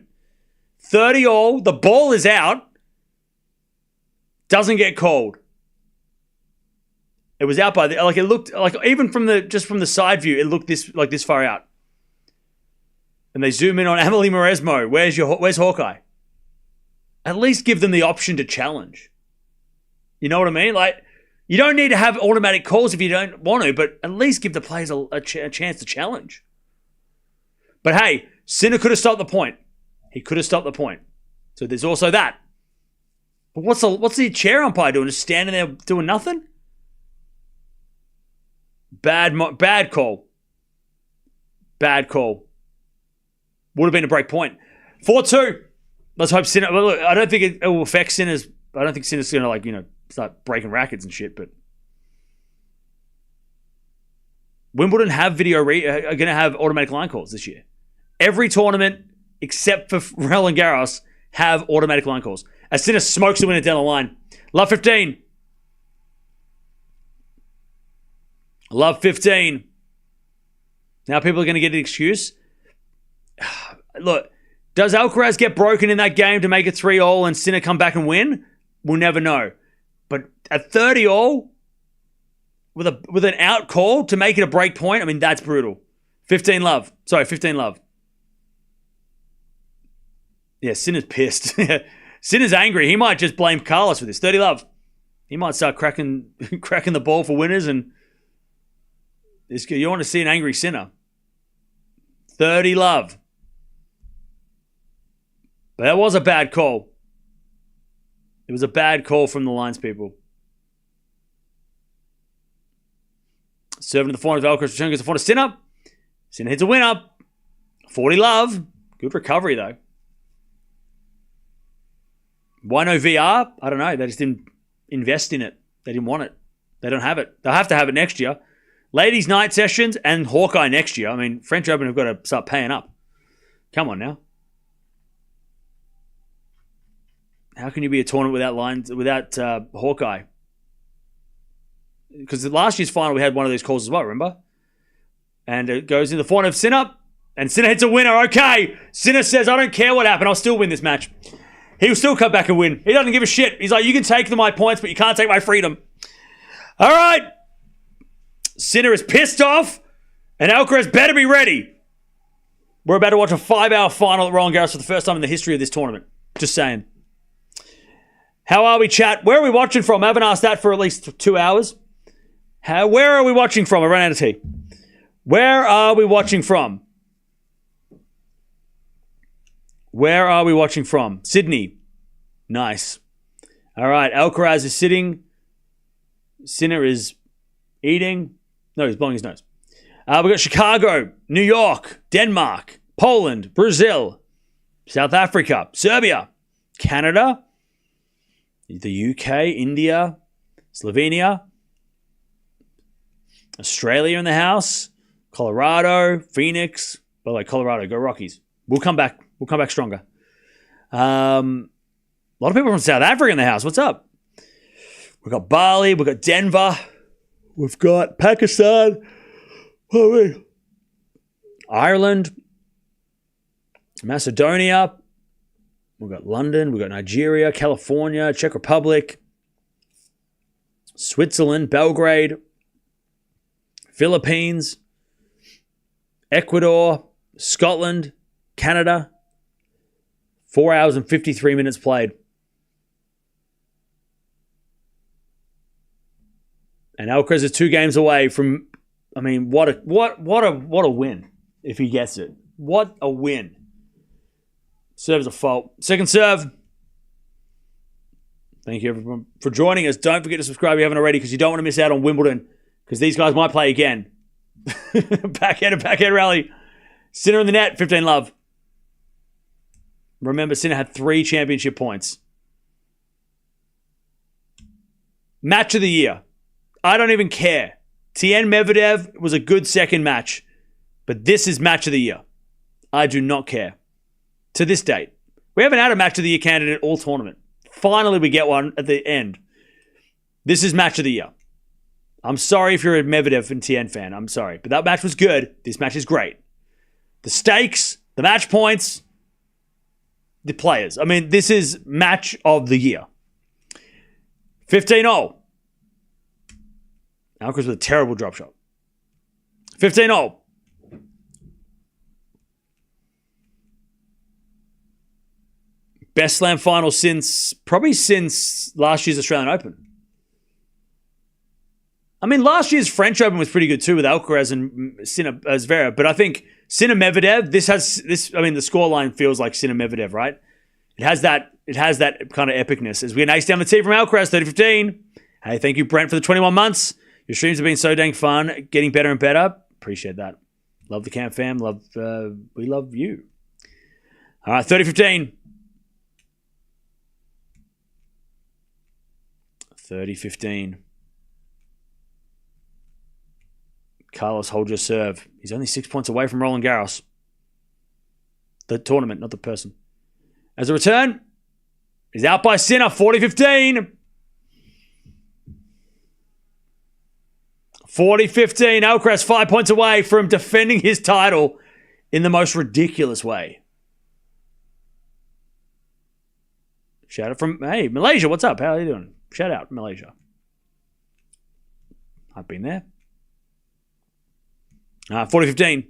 30-all, the ball is out, doesn't get called. It was out by the, like it looked like even from the just from the side view, it looked this far out. And they zoom in on Amelie Mauresmo. Where's Hawkeye? At least give them the option to challenge. You know what I mean? Like, you don't need to have automatic calls if you don't want to, but at least give the players a chance to challenge. But hey, Sinner could have stopped the point. He could have stopped the point. So there's also that. But what's the chair umpire doing? Just standing there doing nothing? Bad call. Bad call. Would have been a break point. 4-2. Let's hope Sinner... Look, I don't think it will affect Sinner's... I don't think Sinner's going to, start breaking rackets and shit, but... Wimbledon have are going to have automatic line calls this year. Every tournament, except for Roland Garros, have automatic line calls. As Sinner smokes the winner down the line. Love 15. Love 15. Now people are going to get an excuse. Look, does Alcaraz get broken in that game to make it 3-all and Sinner come back and win? We'll never know. But at 30-all, with an out call to make it a break point, I mean, that's brutal. 15 love. Yeah, Sinner's pissed. Sinner's angry. He might just blame Carlos for this. 30 love. He might start cracking the ball for winners, and you want to see an angry Sinner. 30 love. But that was a bad call. It was a bad call from the lines people. Serving to the forehand of Alcaraz. Return goes to the forehand of Sinner. Sinner hits a winner. 40 love. Good recovery though. Why no VR? I don't know. They just didn't invest in it. They didn't want it. They don't have it. They'll have to have it next year. Ladies' night sessions and Hawkeye next year. I mean, French Open have got to start paying up. Come on now. How can you be a tournament without lines, without Hawkeye? Because last year's final, we had one of those calls as well, remember? And it goes in the forehand of Sinner, and Sinner hits a winner. Okay. Sinner says, I don't care what happened. I'll still win this match. He'll still come back and win. He doesn't give a shit. He's like, you can take my points, but you can't take my freedom. All right. Sinner is pissed off, and Alcaraz better be ready. We're about to watch a 5-hour final at Roland Garros for the first time in the history of this tournament. Just saying. How are we, chat? Where are we watching from? I haven't asked that for at least 2 hours. Where are we watching from? I ran out of tea. Where are we watching from? Where are we watching from? Sydney. Nice. All right. Alcaraz is sitting. Sinner is eating. No, he's blowing his nose. We got Chicago, New York, Denmark, Poland, Brazil, South Africa, Serbia, Canada, the UK, India, Slovenia, Australia in the house, Colorado, Phoenix. By the way, Colorado, go Rockies. We'll come back. We'll come back stronger. A lot of people from South Africa in the house. What's up? We've got Bali. We've got Denver. We've got Pakistan. Ireland. Macedonia. We've got London. We've got Nigeria, California, Czech Republic, Switzerland, Belgrade, Philippines, Ecuador, Scotland, Canada. 4 hours and 53 minutes played. And Alcaraz is 2 games away from, I mean, what a win if he gets it. What a win. Serve's a fault. Second serve. Thank you everyone for joining us. Don't forget to subscribe if you haven't already because you don't want to miss out on Wimbledon because these guys might play again. Backhand rally. Sinner in the net, 15 love. Remember, Sinner had 3 championship points. Match of the year. I don't even care. Tien Medvedev was a good second match, but this is match of the year. I do not care. To this date. We haven't had a match of the year candidate all tournament. Finally, we get one at the end. This is match of the year. I'm sorry if you're a Medvedev and Tien fan. I'm sorry. But that match was good. This match is great. The stakes, the match points, the players. I mean, this is match of the year. 15-0. Alcaraz with a terrible drop shot. 15-0. Best slam final since last year's Australian Open. I mean, last year's French Open was pretty good too with Alcaraz and Sinner Zverev, but I think Sinner Medvedev, the scoreline feels like Sinner Medvedev, right? It has that kind of epicness. As we get an ace down the tee from Alcaraz, 30-15. Hey, thank you, Brent, for the 21 months. Your streams have been so dang fun, getting better and better. Appreciate that. Love the camp fam. We love you. All right, 30-15. 30-15. Carlos, hold your serve. He's only 6 points away from Roland Garros. The tournament, not the person. As a return, he's out by Sinner, 40-15. 40-15. Alcaraz 5 points away from defending his title in the most ridiculous way. Shout out from, hey, Malaysia, what's up? How are you doing? Shout out, Malaysia. I've been there. 40-15.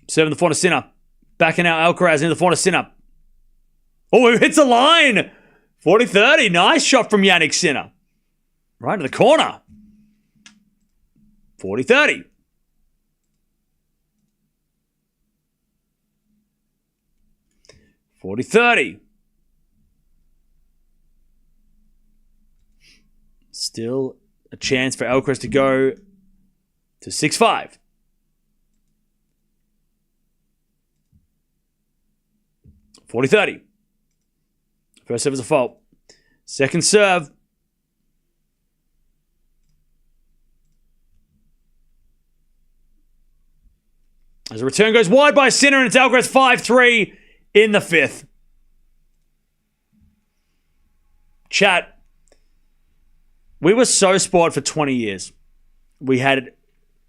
Serving the corner Sinner. Backing out Alcaraz into the corner Sinner. Oh, he hits a line. 40-30. Nice shot from Jannik Sinner. Right in the corner. 40-30. 40-30. Still a chance for Alcaraz to go to 6-5. (40-30). First serve is a fault. Second serve. As a return goes wide by Sinner, and it's Alcaraz 5-3 in the fifth. Chat. We were so spoiled for 20 years. We had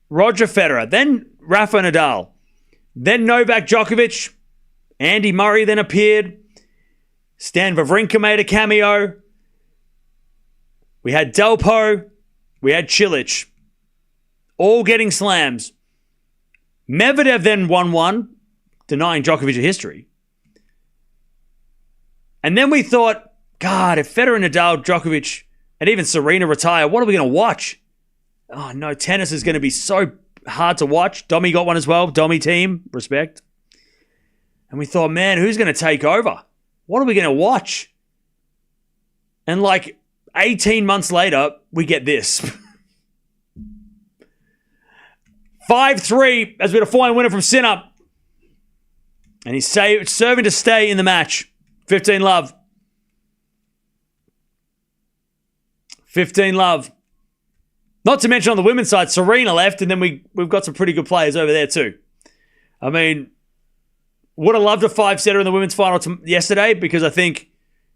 Roger Federer, then Rafael Nadal, then Novak Djokovic, Andy Murray then appeared, Stan Wawrinka made a cameo, we had Delpo, we had Cilic, all getting slams. Medvedev then won one, denying Djokovic a history. And then we thought, God, if Federer, Nadal, Djokovic, and even Serena retire, what are we going to watch? Oh, no, tennis is going to be so hard to watch. Domi got one as well. Domi team, respect. And we thought, man, who's going to take over? What are we going to watch? And like 18 months later, we get this. 5-3 as we had a fine winner from Sinner. And he's serving to stay in the match. 15 love. 15 love. Not to mention on the women's side, Serena left, and then we've got some pretty good players over there too. I mean, would have loved a 5-setter in the women's final yesterday because I think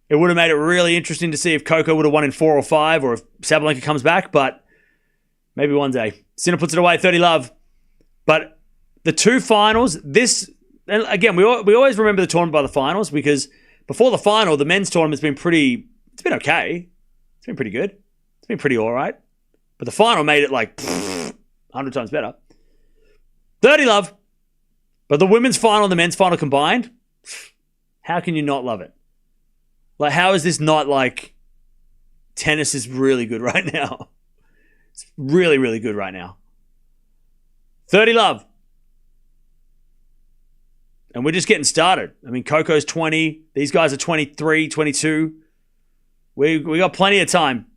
it would have made it really interesting to see if Coco would have won in 4 or 5 or if Sabalenka comes back, but maybe one day. Sinner puts it away, 30 love. But the two finals, and again, we always remember the tournament by the finals because before the final, the men's tournament's been it's been okay. It's been pretty good. It's been pretty all right. But the final made it like 100 times better. 30 love. But the women's final and the men's final combined, how can you not love it? Like, how is this not like tennis is really good right now? It's really, really good right now. 30 love. And we're just getting started. I mean, Coco's 20. These guys are 23, 22. We got plenty of time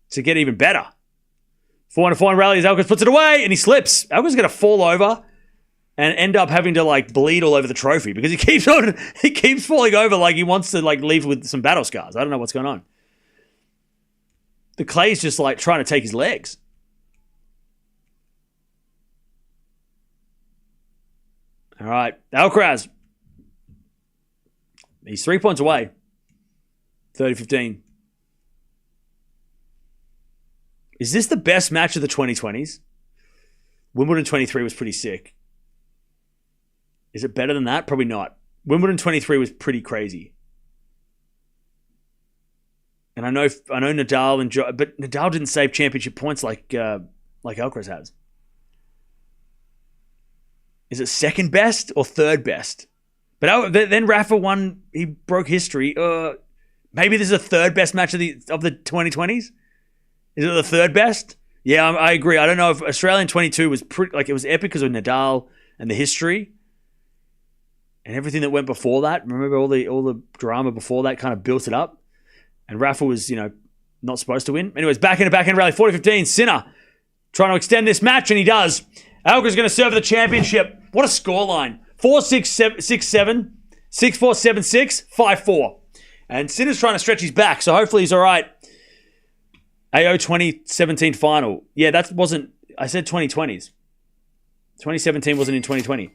to get even better. 4-4 rallies. Alcaraz puts it away and he slips. Alcaraz is going to fall over and end up having to like bleed all over the trophy because he keeps falling over like he wants to like leave with some battle scars. I don't know what's going on. The clay's just like trying to take his legs. All right, Alcaraz. He's 3 points away. 30-15. Is this the best match of the 2020s? Wimbledon 23 was pretty sick. Is it better than that? Probably not. Wimbledon 23 was pretty crazy. And I know Nadal but Nadal didn't save championship points like Alcaraz has. Is it second best or third best? But then Rafa won. He broke history. Maybe this is the third best match of the 2020s. Is it the third best? Yeah, I agree. I don't know if Australian 22 was pretty it was epic because of Nadal and the history and everything that went before that. Remember all the drama before that kind of built it up. And Rafa was not supposed to win. Anyways, back end rally 40-15. Sinner trying to extend this match and he does. Alcaraz going to serve the championship. What a scoreline. 4-6, 6-7, 6-4, 7-6, 5-4. And Sinner's trying to stretch his back, so hopefully he's all right. AO 2017 final. Yeah, that wasn't... I said 2020s. 2017 wasn't in 2020.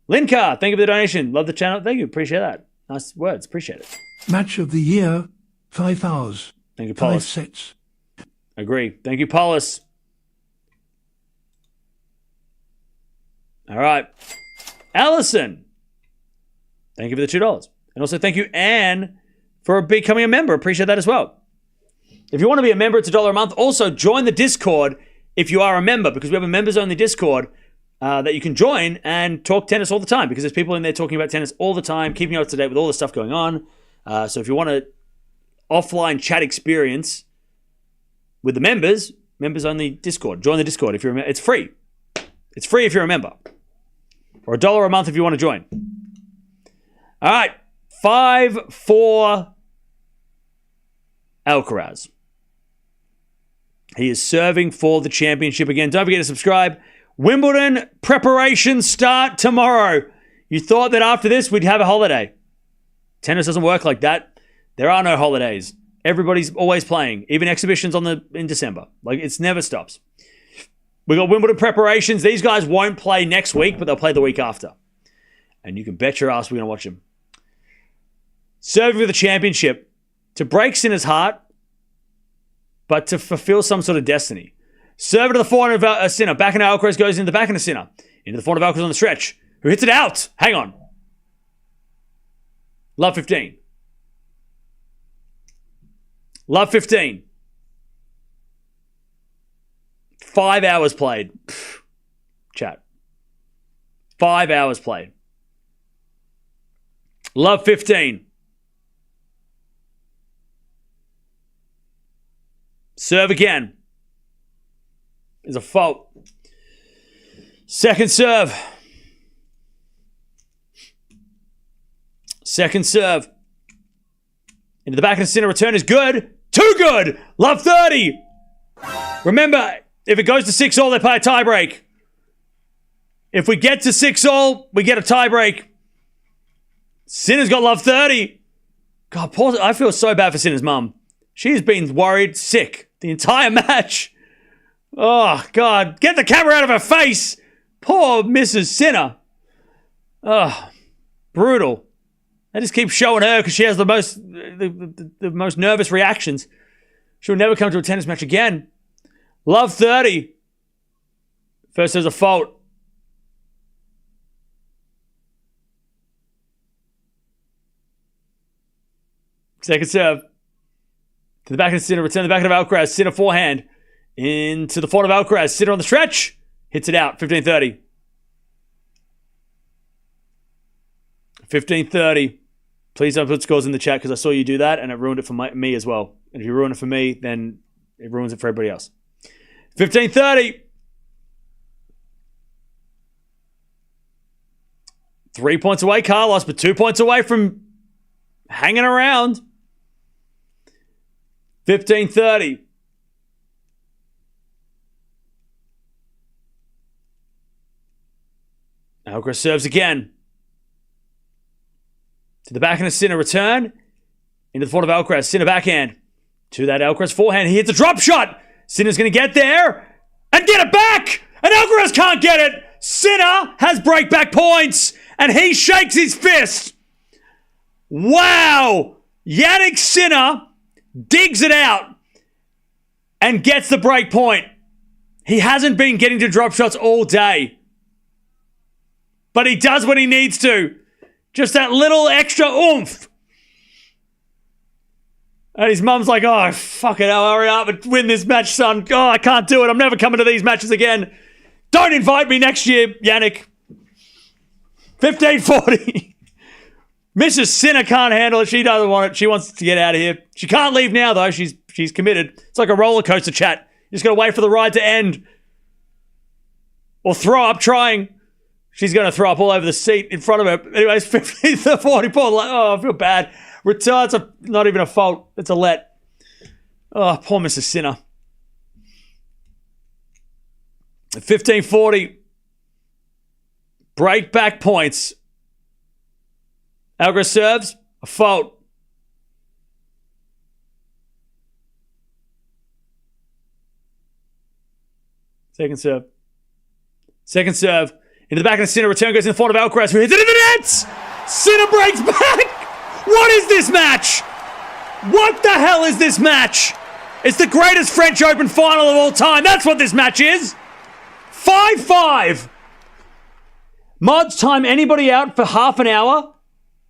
Linka, thank you for the donation. Love the channel. Thank you. Appreciate that. Nice words. Appreciate it. Match of the year, 5 hours. Thank you, Paulus. 5 sets. Agree. Thank you, Paulus. All right. Allison. Thank you for the $2. And also thank you, Anne, for becoming a member. Appreciate that as well. If you want to be a member, it's $1 a month. Also, join the Discord if you are a member, because we have a members-only Discord that you can join and talk tennis all the time, because there's people in there talking about tennis all the time, keeping you up to date with all the stuff going on. So if you want an offline chat experience with the members-only Discord, join the Discord. If you're it's free. It's free if you're a member. Or $1 a month if you want to join. All right. 5-4 Alcaraz. He is serving for the championship again. Don't forget to subscribe. Wimbledon preparations start tomorrow. You thought that after this we'd have a holiday. Tennis doesn't work like that. There are no holidays. Everybody's always playing. Even exhibitions in December. It never stops. We got Wimbledon preparations. These guys won't play next week, but they'll play the week after. And you can bet your ass we're going to watch them. Serving for the championship. To break Sinner's heart, but to fulfill some sort of destiny. Serve to the forehand of Sinner. Backhand of Alcaraz goes into the backhand of Sinner. Into the forehand of Alcaraz on the stretch. Who hits it out? Hang on. Love 15. Love 15. 5 hours played. Chat. 5 hours played. Love 15. Serve again. Is a fault. Second serve. Second serve. Into the back of the center. Return is good. Too good. Love 30. Remember, if it goes to 6-all, they play a tie break. If we get to 6-all, we get a tie break. Sinner's got love 30. God, poor, I feel so bad for Sinner's mum. She's been worried sick the entire match. Oh, God. Get the camera out of her face. Poor Mrs. Sinner. Oh, brutal. They just keep showing her because she has the most nervous reactions. She'll never come to a tennis match again. Love 30. First there's a fault. Second serve. To the back of the Sinner. Return the back of Alcaraz. Sinner forehand. Into the front of Alcaraz. Sinner on the stretch. Hits it out. 15-30. 15-30. Please don't put scores in the chat because I saw you do that and it ruined it for me as well. And if you ruin it for me, then it ruins it for everybody else. 15-30. 3 points away, Carlos, but 2 points away from hanging around. 15-30. Alcaraz serves again. To the back of the Sinner. Return. Into the front of Alcaraz. Sinner backhand. To that Alcaraz forehand. He hits a drop shot. Sinner's going to get there. And get it back. And Alcaraz can't get it. Sinner has breakback points. And he shakes his fist. Wow. Jannik Sinner digs it out. And gets the break point. He hasn't been getting to drop shots all day. But he does when he needs to. Just that little extra oomph. And his mum's like, oh, fuck it, I'll hurry up and win this match, son. Oh, I can't do it. I'm never coming to these matches again. Don't invite me next year, Jannik. 15-40. Mrs. Sinner can't handle it. She doesn't want it. She wants to get out of here. She can't leave now, though. She's committed. It's like a roller coaster chat. You just got to wait for the ride to end. Or throw up trying. She's going to throw up all over the seat in front of her. Anyways, 15-40. Oh, I feel bad. Return. It's not even a fault. It's a let. Oh, poor Mrs. Sinner. 15-40. Break back points. Alcaraz serves. A fault. Second serve. Second serve. Into the back of the Sinner. Return goes in the front of Alcaraz, who hits it in the nets! Sinner breaks back! What is this match? What the hell is this match? It's the greatest French Open final of all time. That's what this match is. 5-5. Mods, time anybody out for half an hour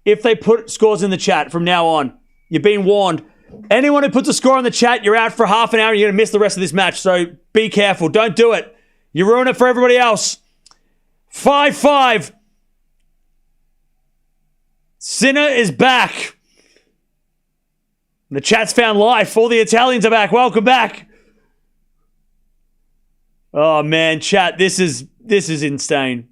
if they put scores in the chat from now on. You've been warned. Anyone who puts a score in the chat, you're out for half an hour and you're going to miss the rest of this match. So be careful. Don't do it. You ruin it for everybody else. 5-5. Sinner is back. The chat's found life. All the Italians are back. Welcome back. Oh man, chat, this is insane.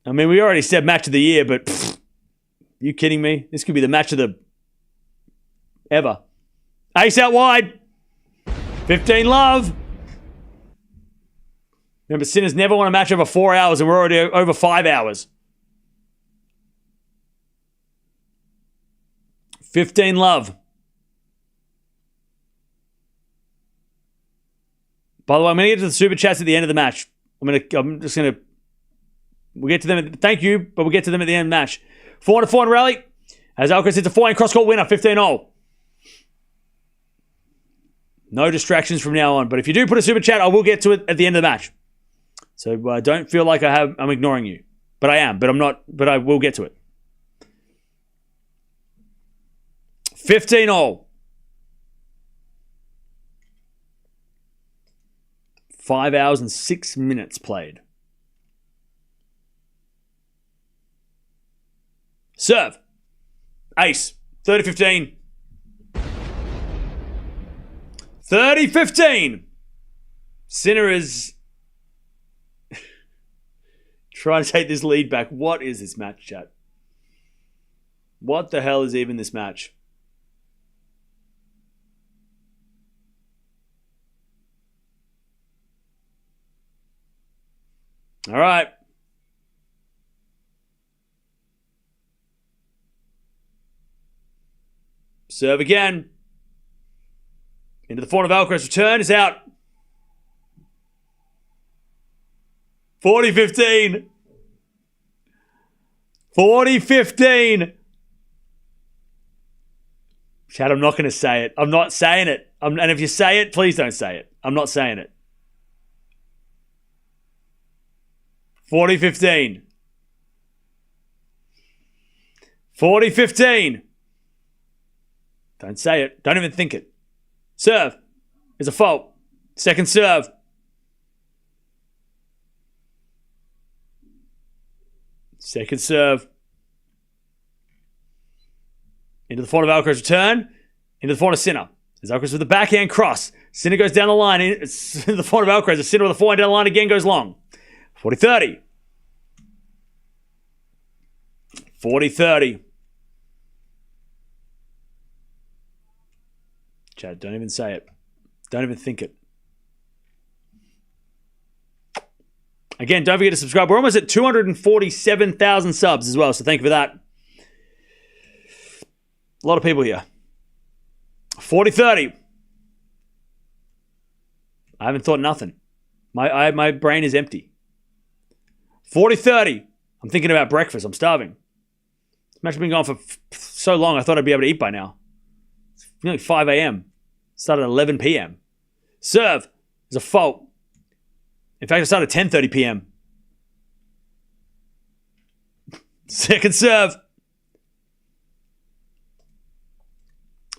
I mean, we already said match of the year, but are you kidding me? This could be the match of the ever. Ace out wide. 15 love. Remember, Sinner's never won a match over 4 hours, and we're already over 5 hours. 15 love. By the way, I'm going to get to the super chats at the end of the match. We'll get to them. Thank you, but we'll get to them at the end of the match. 4-4 rally. As Alcaraz hits a 4-hand cross-court winner, 15-all. No distractions from now on. But if you do put a super chat, I will get to it at the end of the match. So don't feel like I'm ignoring you. But I am. But I'm not. But I will get to it. 15-all. 5 hours and 6 minutes played. Serve. Ace. 30-15. 30-15. Sinner is trying to take this lead back. What is this match, chat? What the hell is even this match? All right. Serve again. Into the form of Alcaraz. Return is out. 40-15. 40-15. Chad, I'm not going to say it. I'm not saying it. And if you say it, please don't say it. I'm not saying it. 40-15. 40-15. Don't say it. Don't even think it. Serve is a fault. Second serve. Second serve. Into the form of Alcaraz. Return. Into the form of Sinner. There's Alcaraz with the backhand cross. Sinner goes down the line. Into the form of Alcaraz. Sinner with the forehand down the line again goes long. 40-30. 40-30. Chad, don't even say it. Don't even think it. Again, don't forget to subscribe. We're almost at 247,000 subs as well, so thank you for that. A lot of people here. 40-30. I haven't thought nothing. My brain is empty. 40-30. I'm thinking about breakfast. I'm starving. This match has been going for so long, I thought I'd be able to eat by now. It's nearly 5 a.m. Started at 11 p.m. Serve is a fault. In fact, I started at 10:30 p.m. Second serve.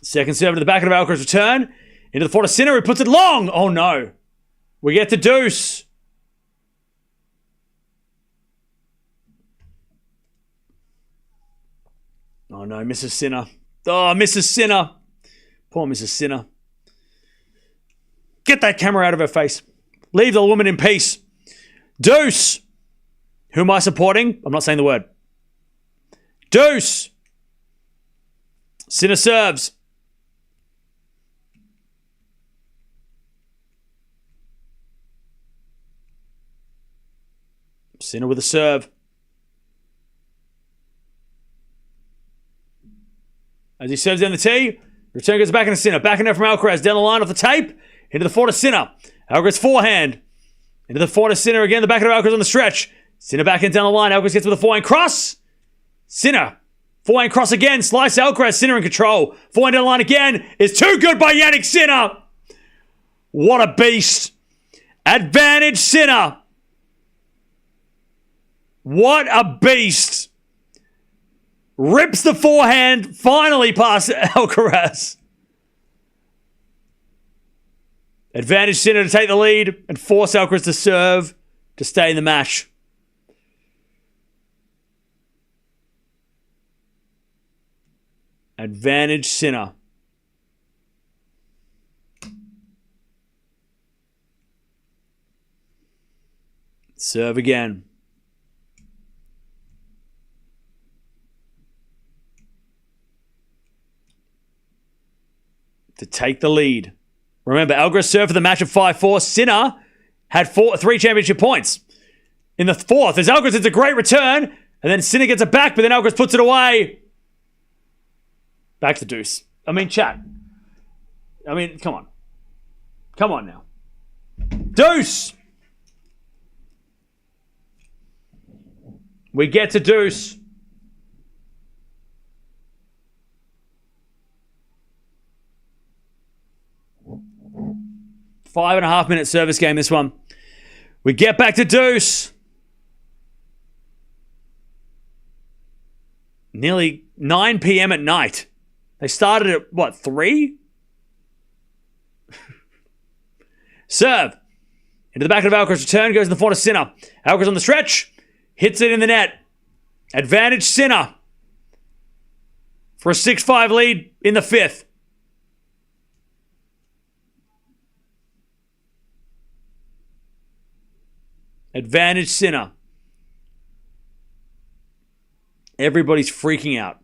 Second serve to the back of Alcaraz. Return. Into the form of Sinner, who puts it long. Oh, no. We get to deuce. Oh, no. Mrs. Sinner. Oh, Mrs. Sinner. Poor Mrs. Sinner. Get that camera out of her face. Leave the woman in peace. Deuce. Who am I supporting? I'm not saying the word. Deuce. Sinner serves. Sinner with a serve. As he serves down the tee, return goes back into Sinner. Back in there from Alcaraz. Down the line off the tape. Into the forehand of Sinner. Alcaraz forehand. Into the forehand of Sinner again. The back of Alcaraz on the stretch. Sinner back in down the line. Alcaraz gets with a forehand cross. Sinner. Forehand cross again. Slice Alcaraz. Sinner in control. Forehand down the line again. Is too good by Jannik Sinner. What a beast. Advantage Sinner. What a beast. Rips the forehand finally past Alcaraz. Advantage Sinner to take the lead and force Alcaraz to serve to stay in the match. Advantage Sinner. Serve again. To take the lead. Remember, Alcaraz served for the match of 5-4. Sinner had 3 championship points. In the fourth, as Alcaraz hits a great return, and then Sinner gets it back, but then Alcaraz puts it away. Back to deuce. I mean, chat. I mean, come on. Come on now. Deuce! We get to deuce. Five and a half minute service game, this one. We get back to deuce. Nearly 9 p.m. at night. They started at, what, 3? Serve. Into the back of Alcaraz. Return goes in the form of Sinner. Alcaraz on the stretch. Hits it in the net. Advantage Sinner. For a 6-5 lead in the fifth. Advantage Sinner. Everybody's freaking out.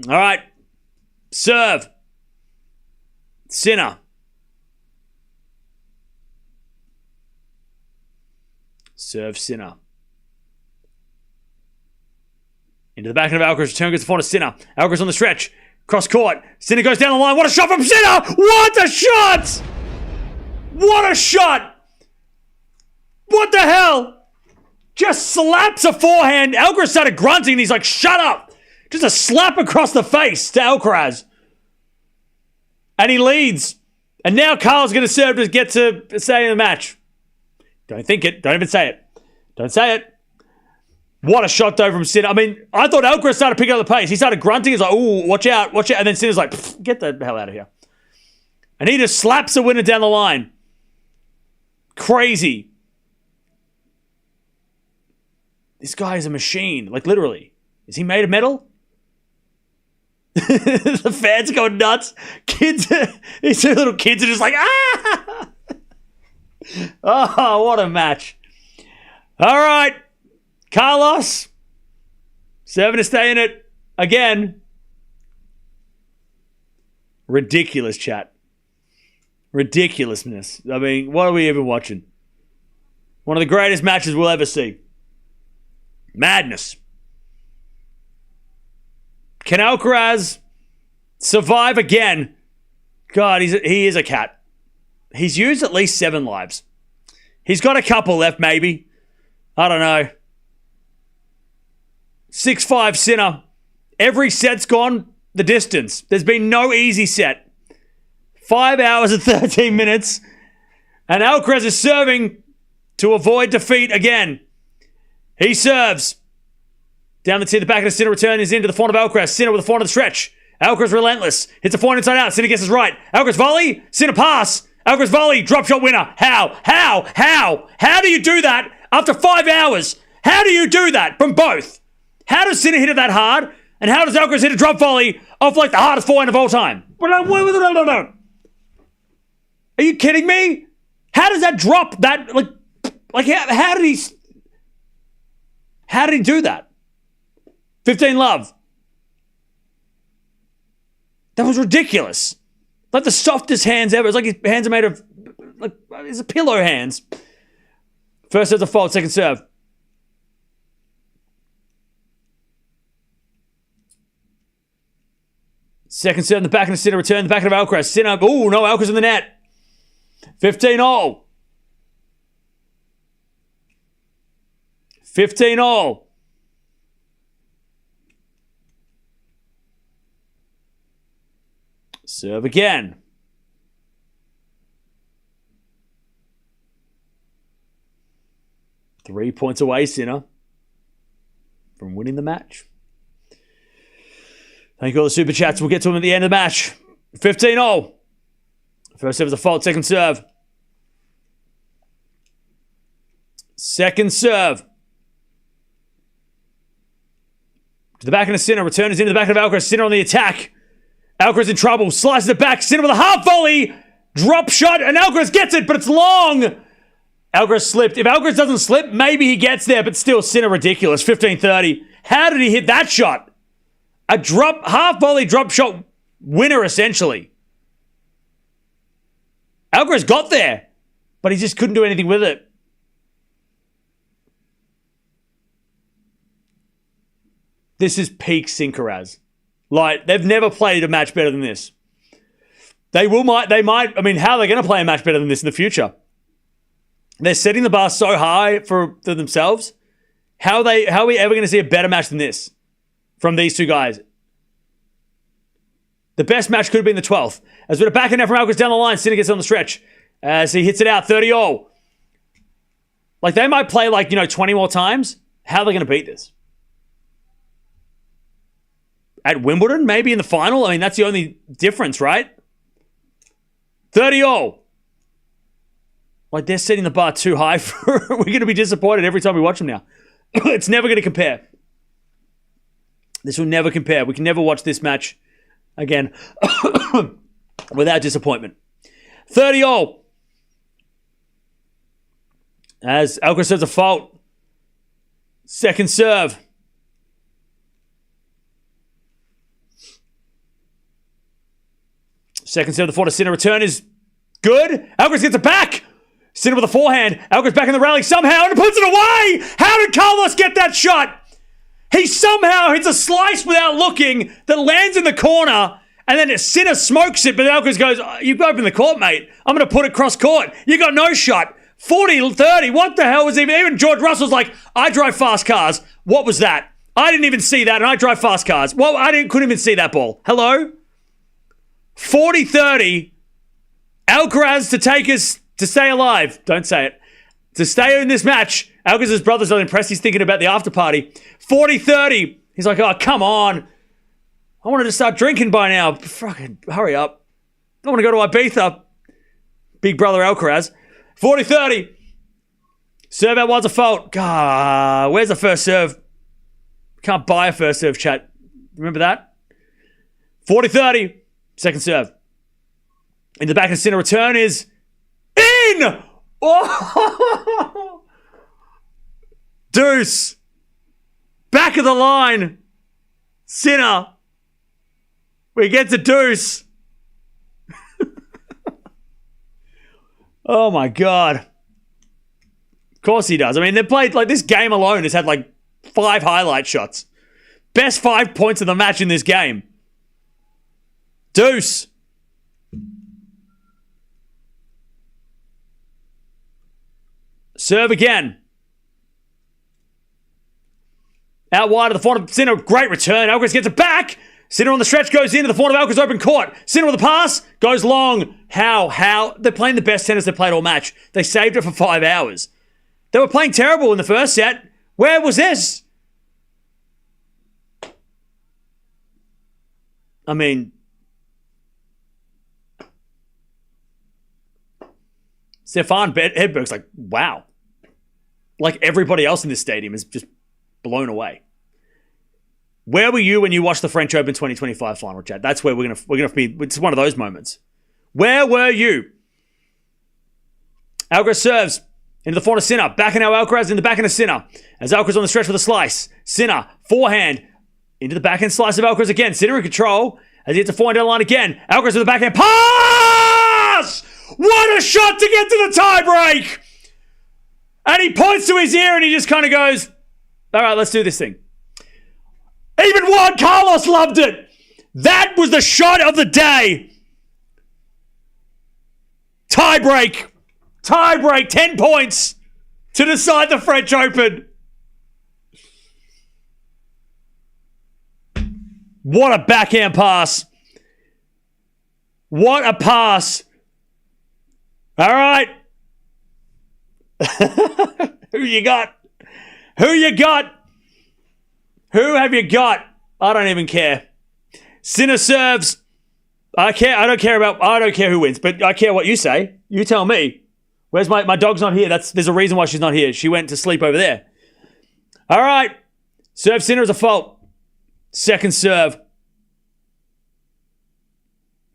All right. Serve. Sinner. Serve Sinner. Into the backhand of Alcaraz. Return gets the forehand of Sinner. Alcaraz on the stretch. Cross court. Sinner goes down the line. What a shot from Sinner! What a shot! What a shot! What the hell? Just slaps a forehand. Alcaraz started grunting and he's like, shut up! Just a slap across the face to Alcaraz. And he leads. And now Carl's going to serve to get to stay in the match. Don't think it. Don't even say it. Don't say it. What a shot though from Sinner. I mean, I thought Alcaraz started picking up the pace. He started grunting. He's like, ooh, watch out, watch out. And then Sinner's like, get the hell out of here. And he just slaps the winner down the line. Crazy. This guy is a machine. Like, literally. Is he made of metal? The fans are going nuts. Kids, these two little kids are just like, ah! Oh, what a match. All right. Carlos, serving to stay in it again. Ridiculous, chat. Ridiculousness. I mean, what are we even watching? One of the greatest matches we'll ever see. Madness. Can Alcaraz survive again? God, he is a cat. He's used at least 7 lives. He's got a couple left, maybe. I don't know. 6-5 Sinner. Every set's gone the distance. There's been no easy set. 5 hours and 13 minutes. And Alcaraz is serving to avoid defeat again. He serves. Down the tee, the back of the Sinner return is into the forehand of Alcaraz. Sinner with the forehand of the stretch. Alcaraz relentless. Hits a forehand inside out. Sinner gets his right. Alcaraz volley. Sinner pass. Alcaraz volley. Drop shot winner. How? How do you do that after 5 hours? How do you do that from both? How does Sinner hit it that hard? And how does Alcaraz hit a drop volley off like the hardest forehand of all time? Are you kidding me? How does that drop that? Like how did he do that? 15 love. That was ridiculous. Like the softest hands ever. It's like his hands are made of, like, it's a pillow hands. First serve's a fault, second serve. Second serve in the back of the Sinner return, the back of Alcaraz. Sinner, ooh, no, Alcaraz in the net. 15-all. 15-all. Serve again. Three points away, Sinner, from winning the match. Thank you all the super chats. We'll get to them at the end of the match. 15-all. First serve is a fault. Second serve. Second serve. To the back of the Sinner. Return is into the back of Alcaraz. Sinner on the attack. Alcaraz in trouble. Slices it back. Sinner with a half volley. Drop shot. And Alcaraz gets it, but it's long. Alcaraz slipped. If Alcaraz doesn't slip, maybe he gets there, but still Sinner ridiculous. 15-30. How did he hit that shot? A half volley drop shot winner, essentially. Alcaraz got there, but he just couldn't do anything with it. This is peak Sincaraz. Like, they've never played a match better than this. They might, I mean, how are they going to play a match better than this in the future? They're setting the bar so high for themselves. How are we ever going to see a better match than this from these two guys? The best match could have been the 12th. As with a backhand now from Alcaraz down the line, Sinner gets on the stretch. As he hits it out, 30-all. Like, they might play 20 more times. How are they going to beat this? At Wimbledon, maybe in the final? I mean, that's the only difference, right? 30-all. Like, they're setting the bar too high. We're going to be disappointed every time we watch them now. It's never going to compare. This will never compare. We can never watch this match again. without disappointment. 30-all. As Alcaraz serves a fault. Second serve. Second serve, the forehand Sinner return is good. Alcaraz gets it back. Sinner with a forehand. Alcaraz back in the rally somehow and puts it away. How did Carlos get that shot? He somehow hits a slice without looking that lands in the corner, and then Sinner smokes it, but Alcaraz goes, "You've opened the court, mate. I'm going to put it cross court. You got no shot." 40-30. What the hell was even George Russell's like, "I drive fast cars." What was that? I didn't even see that, and I drive fast cars. Well, couldn't even see that ball. Hello? 40-30. Alcaraz to take us to stay alive. Don't say it. To stay in this match. Alcaraz's brother's not impressed. He's thinking about the after party. 40-30. He's like, "Oh, come on. I wanted to start drinking by now. Fucking hurry up. I want to go to Ibiza." Big brother Alcaraz. 40-30. Serve out wide's a fault. God, where's the first serve? Can't buy a first serve, chat. Remember that? 40-30. Second serve. In the back of Sinner, return is in! Oh! Deuce. Back of the line. Sinner. We get to deuce. Oh my God. Of course he does. I mean, they played, like, this game alone has had like 5 highlight shots. Best 5 points of the match in this game. Deuce. Serve again. Out wide of the forehand of Sinner. Great return. Alcaraz gets it back. Sinner on the stretch goes into the forehand of Alcaraz open court. Sinner with a pass. Goes long. How? They're playing the best tennis they played all match. They saved it for 5 hours. They were playing terrible in the first set. Where was this? I mean, Stefan Hedberg's like, wow. Like everybody else in this stadium is just blown away. Where were you when you watched the French Open 2025 final, chat? That's where we're gonna be. It's one of those moments. Where were you? Alcaraz serves into the forehand of Sinner. Back in our Alcaraz in the backhand of Sinner. As Alcaraz on the stretch with a slice. Sinner, forehand. Into the backhand slice of Alcaraz again. Sinner in control. As he hits a forehand down the line again. Alcaraz with the backhand pass! What a shot to get to the tiebreak! And he points to his ear and he just kind of goes, "All right, let's do this thing." Even Juan Carlos loved it. That was the shot of the day. Tiebreak. 10 points to decide the French Open. What a backhand pass. What a pass. All right. Who you got? Who you got? Who have you got? I don't even care. Sinner serves. I don't care who wins, but I care what you say. You tell me. Where's my dog's not here? There's a reason why she's not here. She went to sleep over there. All right. Serve Sinner is a fault. Second serve.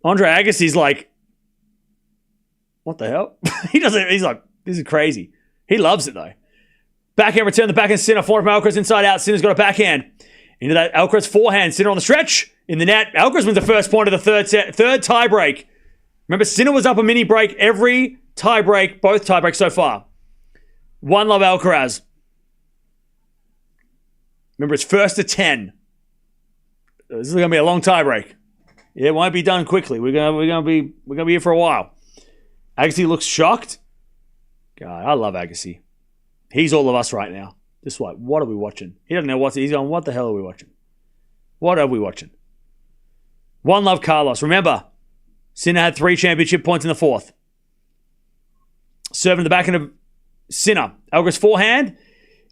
Andre Agassi's like, what the hell? He's like, this is crazy. He loves it though. Backhand return, the backhand Sinner, forehand from Alcaraz inside out. Sinner's got a backhand. Into that Alcaraz forehand. Sinner on the stretch. In the net. Alcaraz wins the first point of the third tie break. Remember, Sinner was up a mini break every tie break, both tie breaks so far. One love Alcaraz. Remember, it's first to 10. This is going to be a long tie break. It won't be done quickly. We're gonna be here for a while. Agassi looks shocked. God, I love Agassi. He's all of us right now. Just what are we watching? He doesn't know he's going, what the hell are we watching? What are we watching? One love Carlos. Remember, Sinner had 3 championship points in the fourth. Serving the backhand of Sinner. Alcaraz forehand.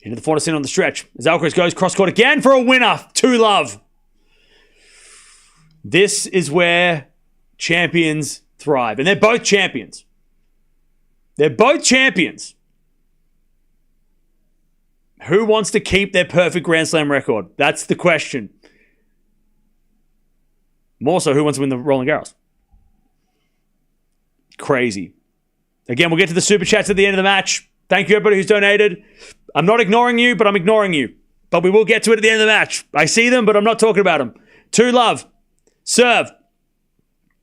Into the forehand of Sinner on the stretch. As Alcaraz goes cross court again for a winner. 2 love. This is where champions thrive. And they're both champions. They're both champions. Who wants to keep their perfect Grand Slam record? That's the question. More so, who wants to win the Roland Garros? Crazy. Again, we'll get to the super chats at the end of the match. Thank you, everybody who's donated. I'm not ignoring you, but I'm ignoring you. But we will get to it at the end of the match. I see them, but I'm not talking about them. 2 love. Serve.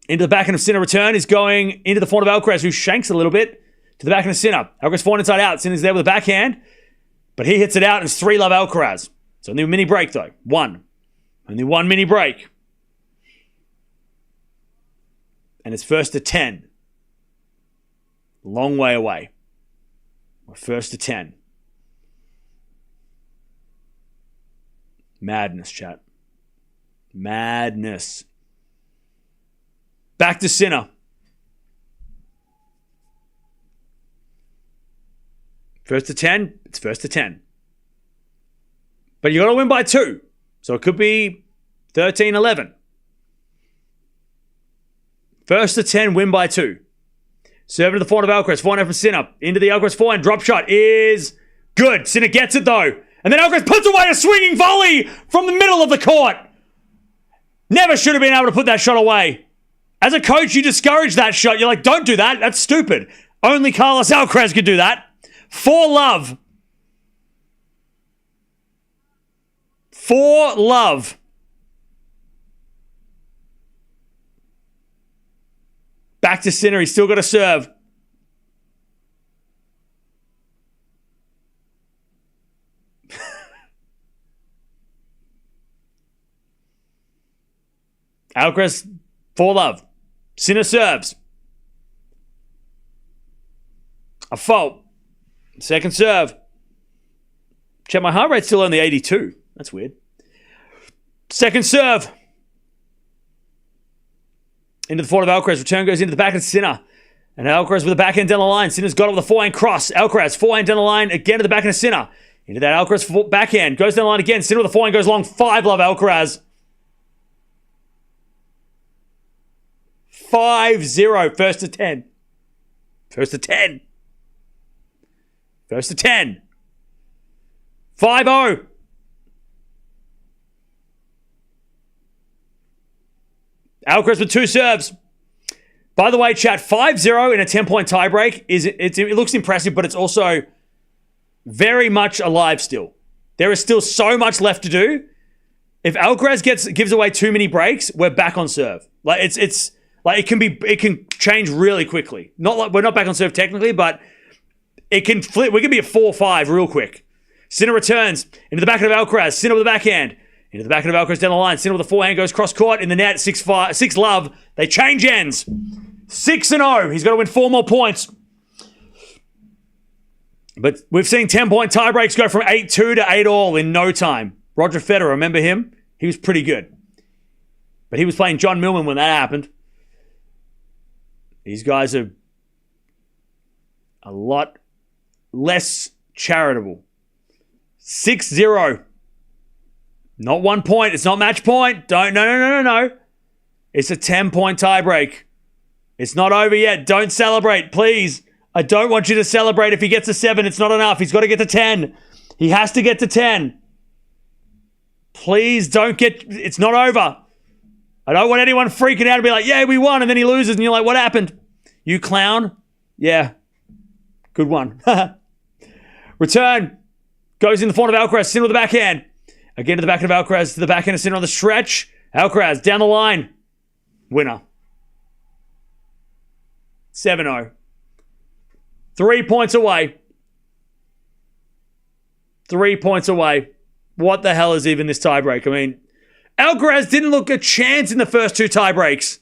Into the backhand of Sinner. Return is going into the forehand of Alcaraz, who shanks a little bit to the backhand of Sinner. Alcaraz forehand inside out. Sinner's there with a backhand, but he hits it out, and it's 3 love Alcaraz. It's only a mini break, though. 1. Only 1 mini break. And it's first to 10. Long way away. We're first to 10. Madness, chat. Madness. Back to Sinner. First to 10, it's first to 10. But you got to win by 2. So it could be 13-11. First to 10, win by 2. Serving to the forehand of Alcaraz. Forehand from Sinner. Into the Alcaraz forehand. Drop shot is good. Sinner gets it though. And then Alcaraz puts away a swinging volley from the middle of the court. Never should have been able to put that shot away. As a coach, you discourage that shot. You're like, don't do that. That's stupid. Only Carlos Alcaraz could do that. 4 love. 4 love. Back to Sinner. He's still got to serve. Alcaraz, 4 love. Sinner serves. A fault. Second serve. Check, my heart rate's still only 82. That's weird. Second serve. Into the forehand of Alcaraz. Return goes into the backhand of Sinner. And Alcaraz with the backhand down the line. Sinner's got it with a forehand cross. Alcaraz, forehand down the line. Again to the backhand of Sinner. Into that Alcaraz backhand. Goes down the line again. Sinner with the forehand goes long. 5 love Alcaraz. 5-0. First to 10. First to 10. First to 10. 5-0. Alcaraz with 2 serves. By the way, chat, 5-0 in a 10-point tiebreak, it looks impressive, but it's also very much alive still. There is still so much left to do. If Alcaraz gives away too many breaks, we're back on serve. Like it can change really quickly. Not like we're not back on serve technically, but it can flip. We can be at 4-5 real quick. Sinner returns into the backhand of Alcaraz. Sinner with the backhand. Into the backhand of Alcaraz down the line. Sinner with the forehand goes cross court in the net. 6 love. They change ends. 6-0. He's got to win 4 more points. But we've seen 10-point tiebreaks go from 8-2 to 8-all in no time. Roger Federer, remember him? He was pretty good. But he was playing John Millman when that happened. These guys are a lot less charitable. 6-0. Not 1 point. It's not match point. No. It's a 10-point tiebreak. It's not over yet. Don't celebrate, please. I don't want you to celebrate. If he gets to 7, it's not enough. He's got to get to 10. He has to get to 10. Please don't get... It's not over. I don't want anyone freaking out and be like, yeah, we won, and then he loses, and you're like, what happened? You clown? Yeah. Good one. Return. Goes in the front of Alcaraz. Sinner with the backhand. Again to the backhand of Alcaraz. To the backhand of Sinner on the stretch. Alcaraz down the line. Winner. 7-0. 3 points away. 3 points away. What the hell is even this tiebreak? I mean, Alcaraz didn't look a chance in the first 2 tiebreaks.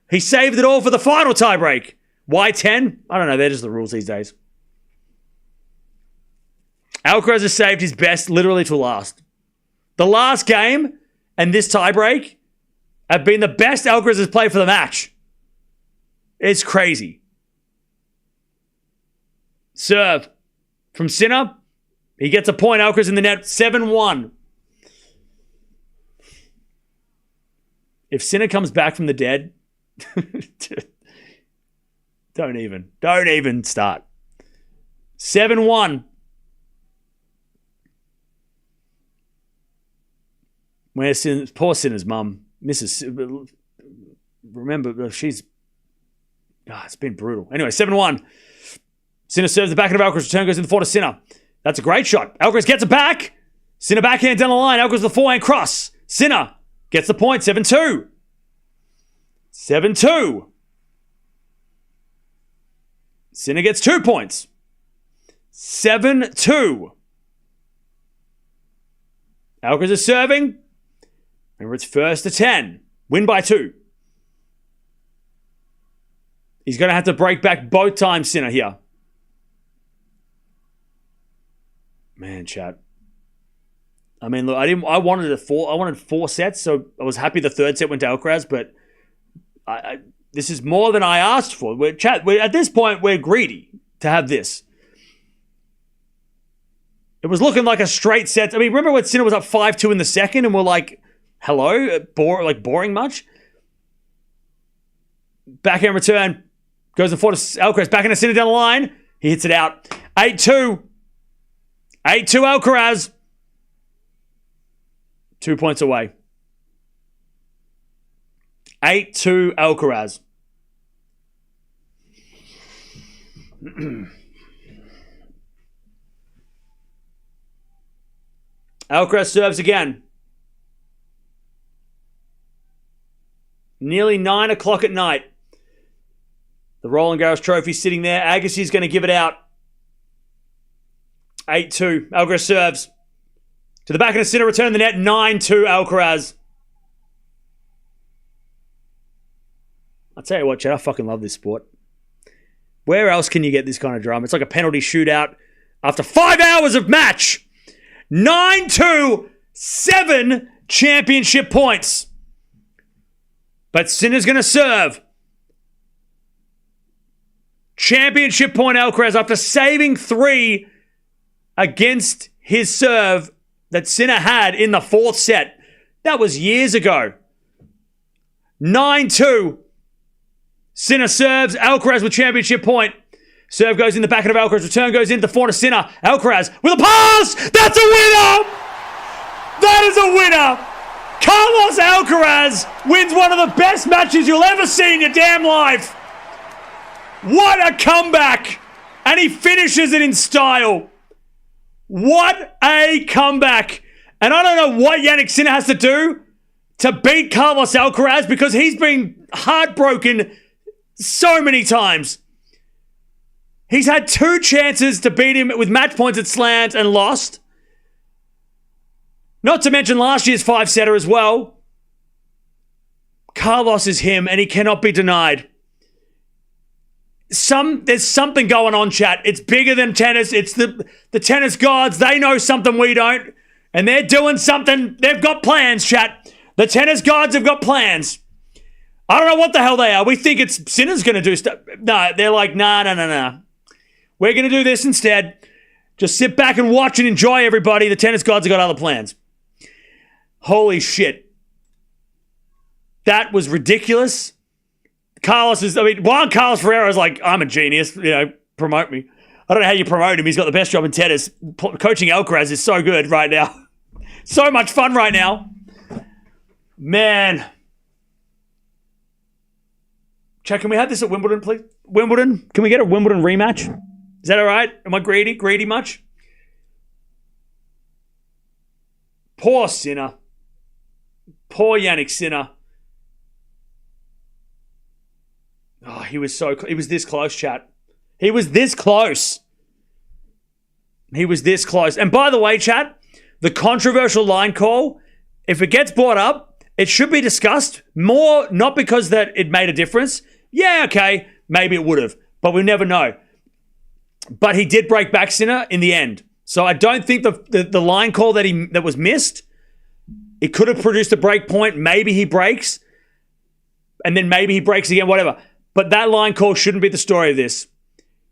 He saved it all for the final tiebreak. Why 10? I don't know. They're just the rules these days. Alcaraz has saved his best literally to last. The last game and this tiebreak have been the best Alcaraz has played for the match. It's crazy. Serve from Sinner. He gets a point. Alcaraz in the net. 7-1. If Sinner comes back from the dead, don't even start. 7-1. Poor Sinner's mum, Mrs. Remember, she's It's been brutal. Anyway, 7-1. Sinner serves the back of Alcaraz. Return goes in the forehand to Sinner. That's a great shot. Alcaraz gets it back. Sinner backhand down the line. Alcaraz with the forehand cross. Sinner gets the point. 7-2. 7-2. Sinner gets 2 points. 7-2. Alcaraz is serving. Remember, it's first to 10. Win by 2. He's going to have to break back both times, Sinner, here. Man, chat. I mean, look, I wanted 4 sets, so I was happy the third set went to Alcaraz, but this is more than I asked for. At this point, we're greedy to have this. It was looking like a straight set. I mean, remember when Sinner was up 5-2 in the second and we're like, hello? Boring much? Backhand return. Goes in forward to Alcaraz. Back into Sinner down the line. He hits it out. 8-2. 8-2 Alcaraz. 2 points away. 8-2 Alcaraz. Alcaraz serves again. Nearly 9 o'clock at night. The Roland Garros trophy sitting there. Agassi's going to give it out. 8-2. Alcaraz serves. To the back of the Sinner, return the net. 9-2 Alcaraz. I'll tell you what, Chad, I fucking love this sport. Where else can you get this kind of drama? It's like a penalty shootout after 5 hours of match. 9-2, 7 championship points. But Sinner's going to serve. Championship point Alcaraz after saving 3 against his serve that Sinner had in the 4th set. That was years ago. 9-2. Sinner serves. Alcaraz with championship point. Serve goes in the back of Alcaraz. Return goes into the forehand to Sinner. Alcaraz with a pass. That's a winner. That is a winner. Carlos Alcaraz wins one of the best matches you'll ever see in your damn life. What a comeback. And he finishes it in style. What a comeback. And I don't know what Jannik Sinner has to do to beat Carlos Alcaraz because he's been heartbroken so many times. He's had 2 chances to beat him with match points at slams and lost. Not to mention last year's 5-setter as well. Carlos is him and he cannot be denied. There's something going on, chat. It's bigger than tennis. It's the tennis gods. They know something we don't. And they're doing something. They've got plans, chat. The tennis gods have got plans. I don't know what the hell they are. We think it's Sinner's going to do stuff. No, they're like, nah. We're going to do this instead. Just sit back and watch and enjoy, everybody. The tennis gods have got other plans. Holy shit. That was ridiculous. Juan Carlos Ferrero is like, I'm a genius. Promote me. I don't know how you promote him. He's got the best job in tennis. Coaching Alcaraz is so good right now. So much fun right now. Man. Chad, can we have this at Wimbledon, please? Wimbledon? Can we get a Wimbledon rematch? Is that all right? Am I greedy? Greedy much? Poor Sinner. Poor Jannik Sinner. Oh, he was this close, chat. He was this close. And by the way, chat, the controversial line call, if it gets brought up, it should be discussed more, not because that it made a difference. Yeah, okay, maybe it would have, but we never know. But he did break back Sinner in the end. So I don't think the line call that was missed, it could have produced a break point. Maybe he breaks, and then maybe he breaks again, whatever. But that line call shouldn't be the story of this.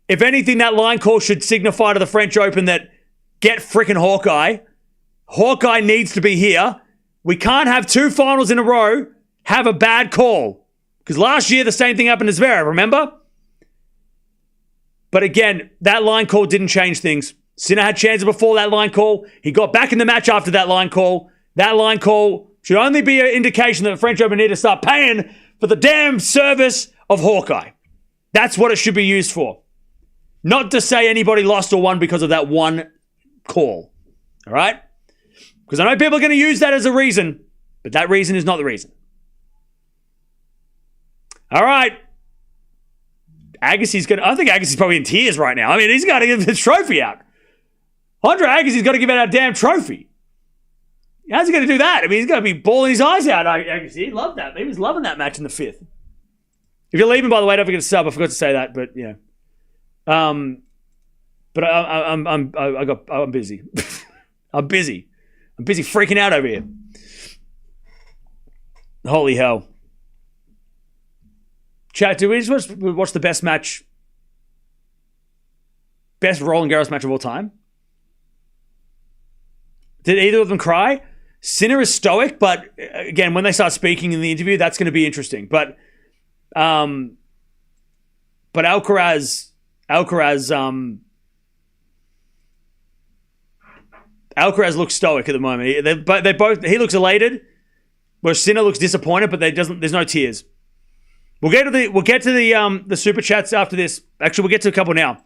If anything, that line call should signify to the French Open that get frickin' Hawkeye. Hawkeye needs to be here. We can't have 2 finals in a row have a bad call. Because last year, the same thing happened to Zverev, remember? But again, that line call didn't change things. Sinner had chances before that line call. He got back in the match after that line call. That line call should only be an indication that the French Open need to start paying for the damn service of Hawkeye. That's what it should be used for. Not to say anybody lost or won because of that one call. All right? Because I know people are going to use that as a reason, but that reason is not the reason. All right. I think Agassi's probably in tears right now. I mean, he's got to give the trophy out. Andre Agassi's got to give out a damn trophy. How's he going to do that? I mean, he's going to be bawling his eyes out. Agassi, he loved that. He was loving that match in the 5th. If you're leaving, by the way, don't forget to sub. I forgot to say that, but yeah. But I'm busy. I'm busy. I'm busy freaking out over here. Holy hell. Chat, do we just watch the best Roland Garros match of all time? Did either of them cry? Sinner is stoic, but again, when they start speaking in the interview, that's going to be interesting. But Alcaraz looks stoic at the moment. He looks elated, whereas Sinner looks disappointed, but there's no tears. We'll get to the super chats after this. Actually, we'll get to a couple now.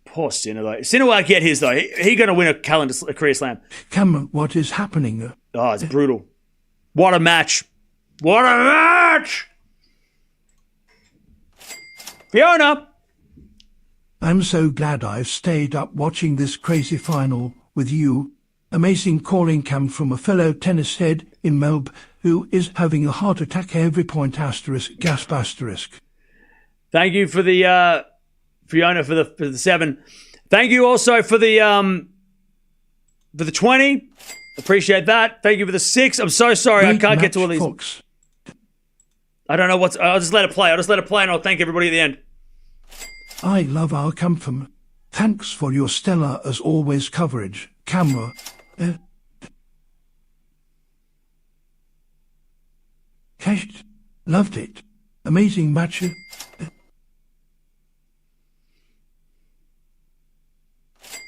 Poor Sinner, though. Sinner will get his, though. He's going to win a career slam. Cameron, what is happening? Oh, it's brutal. What a match. What a match! Fiona! I'm so glad I've stayed up watching this crazy final with you. Amazing calling cam from a fellow tennis head in Melbourne who is having a heart attack every point asterisk, gasp asterisk. Thank you for the... Fiona for the 7. Thank you also for the 20. Appreciate that. Thank you for the 6. I'm so sorry. Great I can't get to all these. Fox. I don't know I'll just let it play. And I'll thank everybody at the end. I love our Campham. Thanks for your stellar as always coverage. Camera. Cash. Loved it. Amazing match.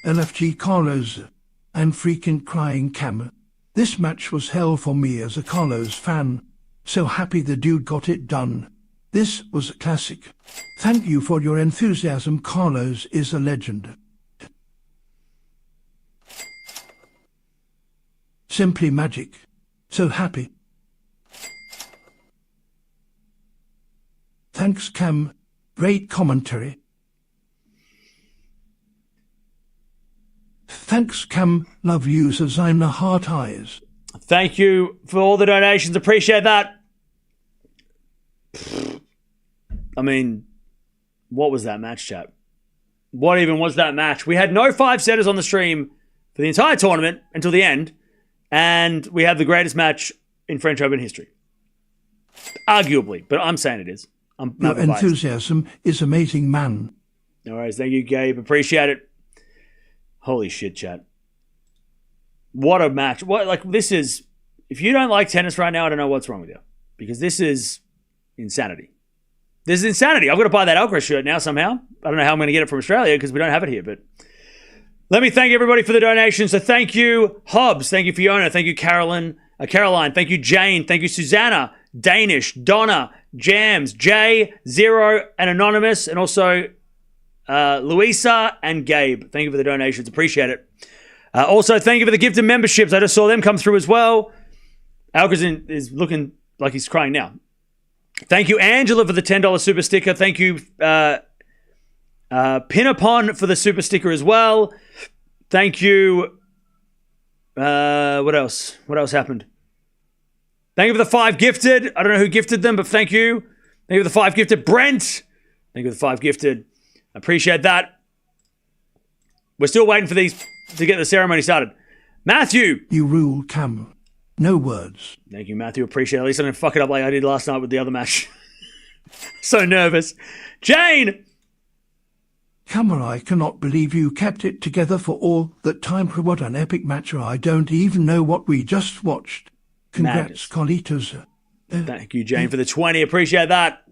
LFG Carlos and freaking crying Cam. This match was hell for me as a Carlos fan. So happy the dude got it done. This was a classic. Thank you for your enthusiasm. Carlos is a legend. Simply magic. So happy. Thanks Cam. Great commentary. Thanks, Cam. Love you, Susanna Heart Eyes. Thank you for all the donations. Appreciate that. I mean, what was that match, chat? What even was that match? We had no 5-setters on the stream for the entire tournament until the end, and we had the greatest match in French Open history. Arguably, but I'm saying it is. Your enthusiasm is amazing, man. No worries. Thank you, Gabe. Appreciate it. Holy shit, chat. What a match. This is... If you don't like tennis right now, I don't know what's wrong with you. Because this is insanity. This is insanity. I've got to buy that Alcaraz shirt now somehow. I don't know how I'm going to get it from Australia because we don't have it here, but... Let me thank everybody for the donations. So thank you, Hobbs. Thank you, Fiona. Thank you, Caroline. Thank you, Jane. Thank you, Susanna. Danish. Donna. Jams. Jay. Zero. And Anonymous. And also... Louisa and Gabe, thank you for the donations. Appreciate it. Also, thank you for the gifted memberships. I just saw them come through as well. Alcaraz is looking like he's crying now. Thank you, Angela, for the $10 super sticker. Thank you, Pinapon, for the super sticker as well. Thank you. What else? What else happened? Thank you for the 5 gifted. I don't know who gifted them, but thank you. Thank you for the 5 gifted. Brent. Thank you for the 5 gifted. Appreciate that. We're still waiting for these to get the ceremony started. Matthew. You rule, Cam. No words. Thank you, Matthew. Appreciate it. At least I didn't fuck it up like I did last night with the other match. So nervous. Jane. Cameron, I cannot believe you kept it together for all that time. What an epic match. I don't even know what we just watched. Congrats, Carlitos. Thank you, Jane, for the 20. Appreciate that.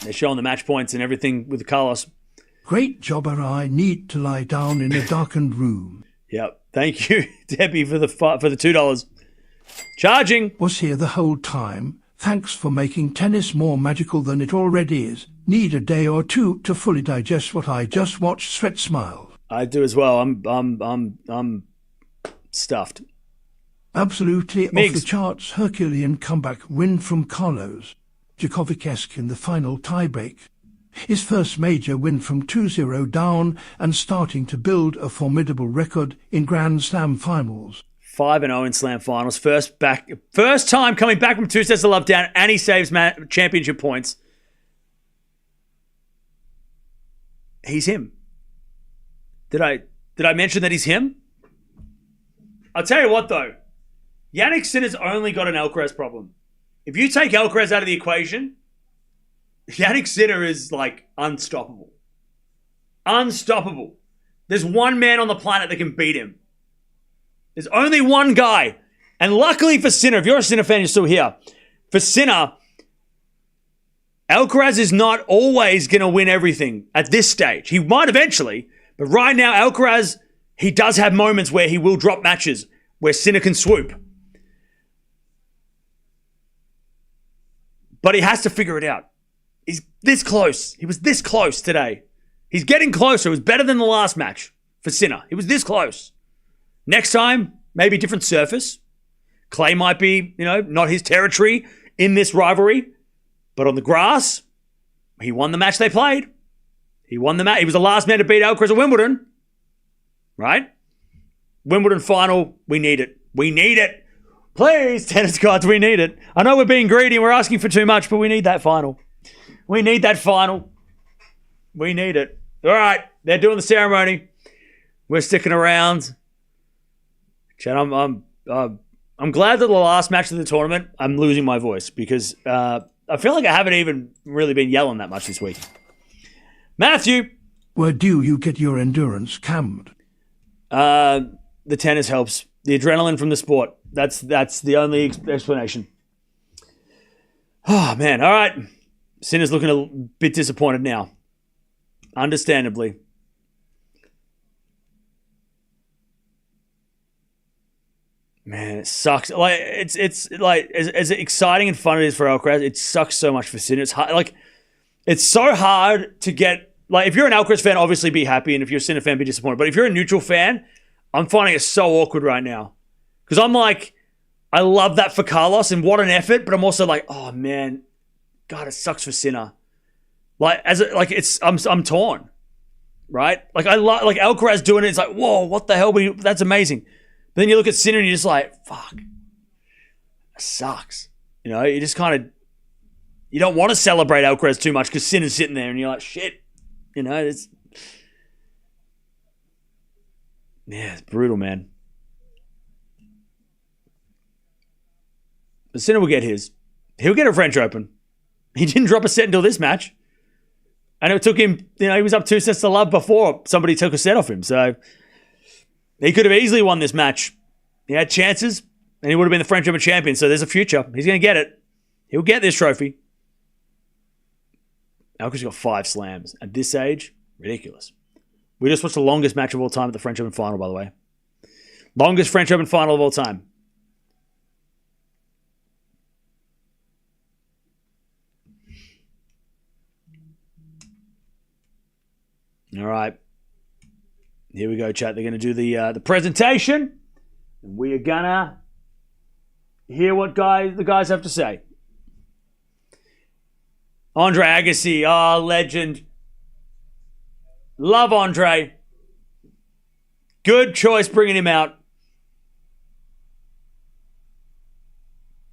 They're showing the match points and everything with Carlos. Great job, I need to lie down in a darkened room. Yep. Thank you, Debbie, for the $2. Charging. Was here the whole time. Thanks for making tennis more magical than it already is. Need a day or two to fully digest what I just watched. Sweat smile. I do as well. I'm stuffed. Absolutely Migs. off the charts Herculean comeback win from Carlos Djokovic-esque in the final tiebreak. His first major win from 2-0 down and starting to build a formidable record in Grand Slam finals. 5-0 in Slam finals. First time coming back from 2 sets to love down, and he saves championship points. He's him. Did I mention that he's him? I'll tell you what though. Jannik Sinner's only got an Alcaraz problem. If you take Alcaraz out of the equation, Jannik Sinner is like unstoppable. Unstoppable. There's one man on the planet that can beat him. There's only one guy. And luckily for Sinner, if you're a Sinner fan, you're still here. For Sinner, Alcaraz is not always going to win everything at this stage. He might eventually, but right now, Alcaraz, he does have moments where he will drop matches, where Sinner can swoop. But he has to figure it out. He's this close. He was this close today. He's getting closer. It was better than the last match for Sinner. He was this close. Next time, maybe different surface. Clay might be, not his territory in this rivalry. But on the grass, he won the match they played. He won the match. He was the last man to beat Alcaraz at Wimbledon. Right? Wimbledon final, we need it. We need it. Please, tennis gods, we need it. I know we're being greedy and we're asking for too much, but we need that final. We need that final. We need it. All right, they're doing the ceremony. We're sticking around. Chad, I'm glad that the last match of the tournament, I'm losing my voice because I feel like I haven't even really been yelling that much this week. Matthew. Where do you get your endurance cammed? The tennis helps. The adrenaline from the sport. That's the only explanation. Oh, man. All right. Sinner's looking a bit disappointed now. Understandably. Man, it sucks. Like it's like as exciting and fun it is for Alcaraz, it sucks so much for Sinner. It's hard, like it's so hard to get. Like if you're an Alcaraz fan, obviously be happy, and if you're a Sinner fan, be disappointed. But if you're a neutral fan, I'm finding it so awkward right now because I'm like, I love that for Carlos and what an effort, but I'm also like, oh man, God, it sucks for Sinner. I'm torn, right? Like I love like Alcaraz doing it. It's like, whoa, what the hell? That's amazing. But then you look at Sinner and you're just like, fuck, that sucks. You just kind of, you don't want to celebrate Alcaraz too much because Sinner's sitting there and you're like, shit. It's brutal, man. But Sinner will get his. He'll get a French Open. He didn't drop a set until this match. And it took him, he was up 2 sets to love before somebody took a set off him. So he could have easily won this match. He had chances, and he would have been the French Open champion. So there's a future. He's going to get it. He'll get this trophy. Alcaraz got 5 slams. At this age, ridiculous. We just watched the longest match of all time at the French Open final, by the way. Longest French Open final of all time. All right. Here we go, chat. They're going to do the presentation. And we are going to hear what the guys have to say. Andre Agassi, legend. Love Andre. Good choice bringing him out.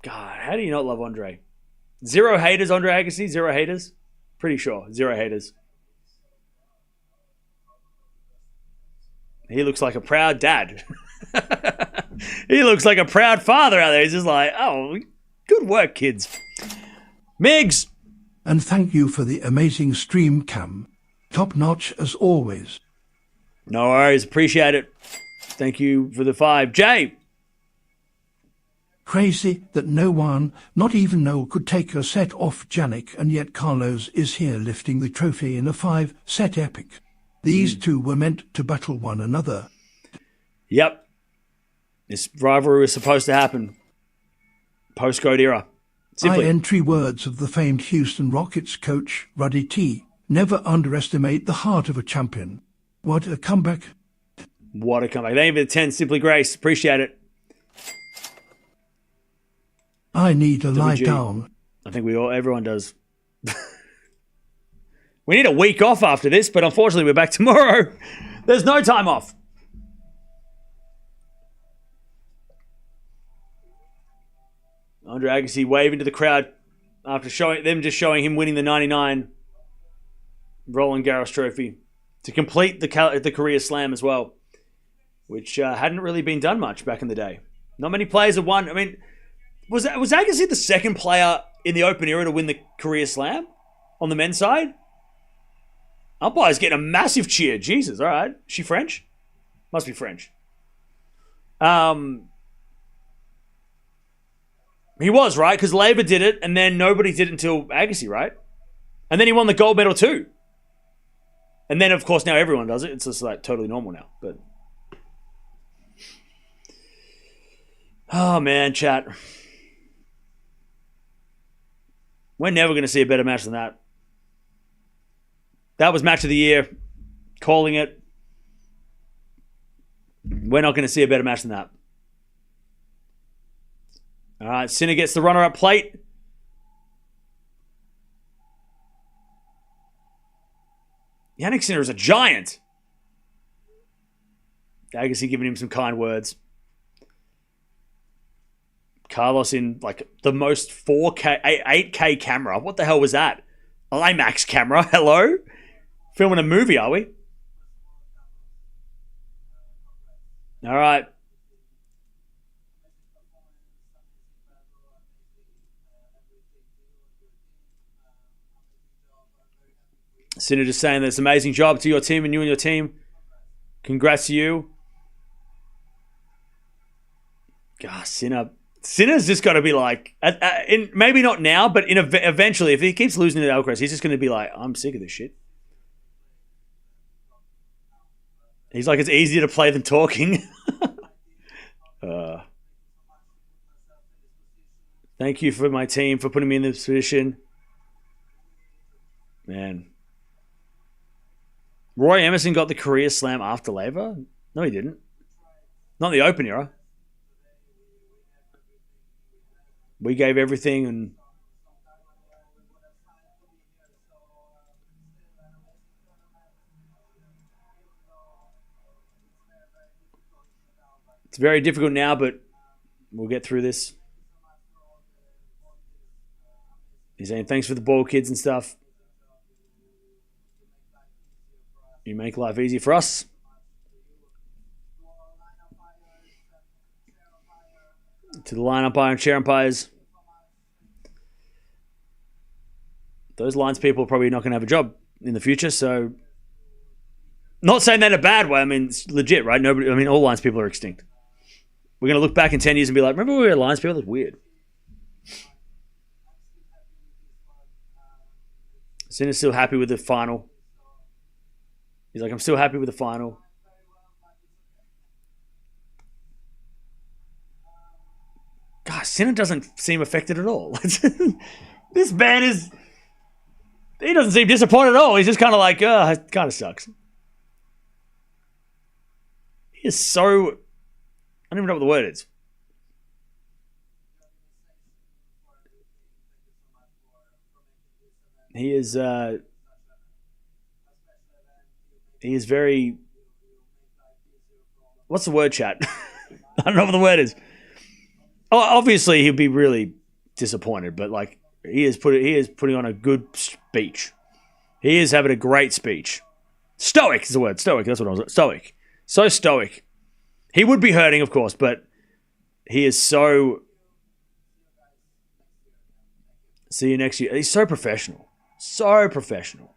God, how do you not love Andre? 0 haters, Andre Agassi? 0 haters? Pretty sure. 0 haters. He looks like a proud dad. He looks like a proud father out there. He's just like, oh, good work, kids. Migs. And thank you for the amazing stream cam. Top notch as always. No worries. Appreciate it. Thank you for the 5. Jay. Crazy that no one, not even Noel, could take a set off Jannik, and yet Carlos is here lifting the trophy in a 5-set epic. These two were meant to battle one another. Yep. This rivalry was supposed to happen. Postcard era. I entry words of the famed Houston Rockets coach Ruddy T. Never underestimate the heart of a champion. What a comeback. What a comeback. Thank you for the 10, Simply Grace. Appreciate it. I need to lie down. I think everyone does. We need a week off after this, but unfortunately we're back tomorrow. There's no time off. Andre Agassi waving to the crowd after showing him winning the 99 Roland Garros trophy to complete the Korea Slam as well, which hadn't really been done much back in the day. Not many players have won. I mean, was Agassi the second player in the Open era to win the Korea Slam on the men's side? Umpire's getting a massive cheer. Jesus, all right. Is she French? Must be French. He was, right? Because Laver did it, and then nobody did it until Agassi, right? And then he won the gold medal too. And then, of course, now everyone does it. It's just like totally normal now. But oh, man, chat. We're never going to see a better match than that. That was match of the year. Calling it. We're not going to see a better match than that. All right, Sinner gets the runner-up plate. Jannik Sinner is a giant. Agassi giving him some kind words. Carlos in like the most 4K, 8K camera. What the hell was that? IMAX camera. Hello? Filming a movie, are we? All right. Sinner just saying this amazing job to your team and you and your team. Congrats to you. God, Sinner's just got to be like, maybe not now, but eventually, if he keeps losing to Alcaraz, he's just going to be like, I'm sick of this shit. He's like, it's easier to play than talking. Thank you for my team for putting me in this position. Man. Roy Emerson got the Korea Slam after Laver? No, he didn't. Not in the Open era. We gave everything and it's very difficult now, but we'll get through this. He's saying thanks for the ball, kids and stuff. You make life easy for us. To the line umpire and chair umpires. Those lines people are probably not going to have a job in the future, so not saying that in a bad way. I mean, it's legit, right? All lines people are extinct. We're going to look back in 10 years and be like, remember when we were lines people? That's weird. Sinner's still happy with the final. He's like, I'm still happy with the final. God, Sinner doesn't seem affected at all. This man he doesn't seem disappointed at all. He's just kind of like, oh, it kind of sucks. He is so, I don't even know what the word is. He is very, what's the word, chat? I don't know what the word is. Oh, obviously he'll be really disappointed, but like he is putting on a good speech. He is having a great speech. Stoic is the word. Stoic. That's what I was. Stoic. So stoic. He would be hurting, of course, but he is so. See you next year. He's so professional. So professional.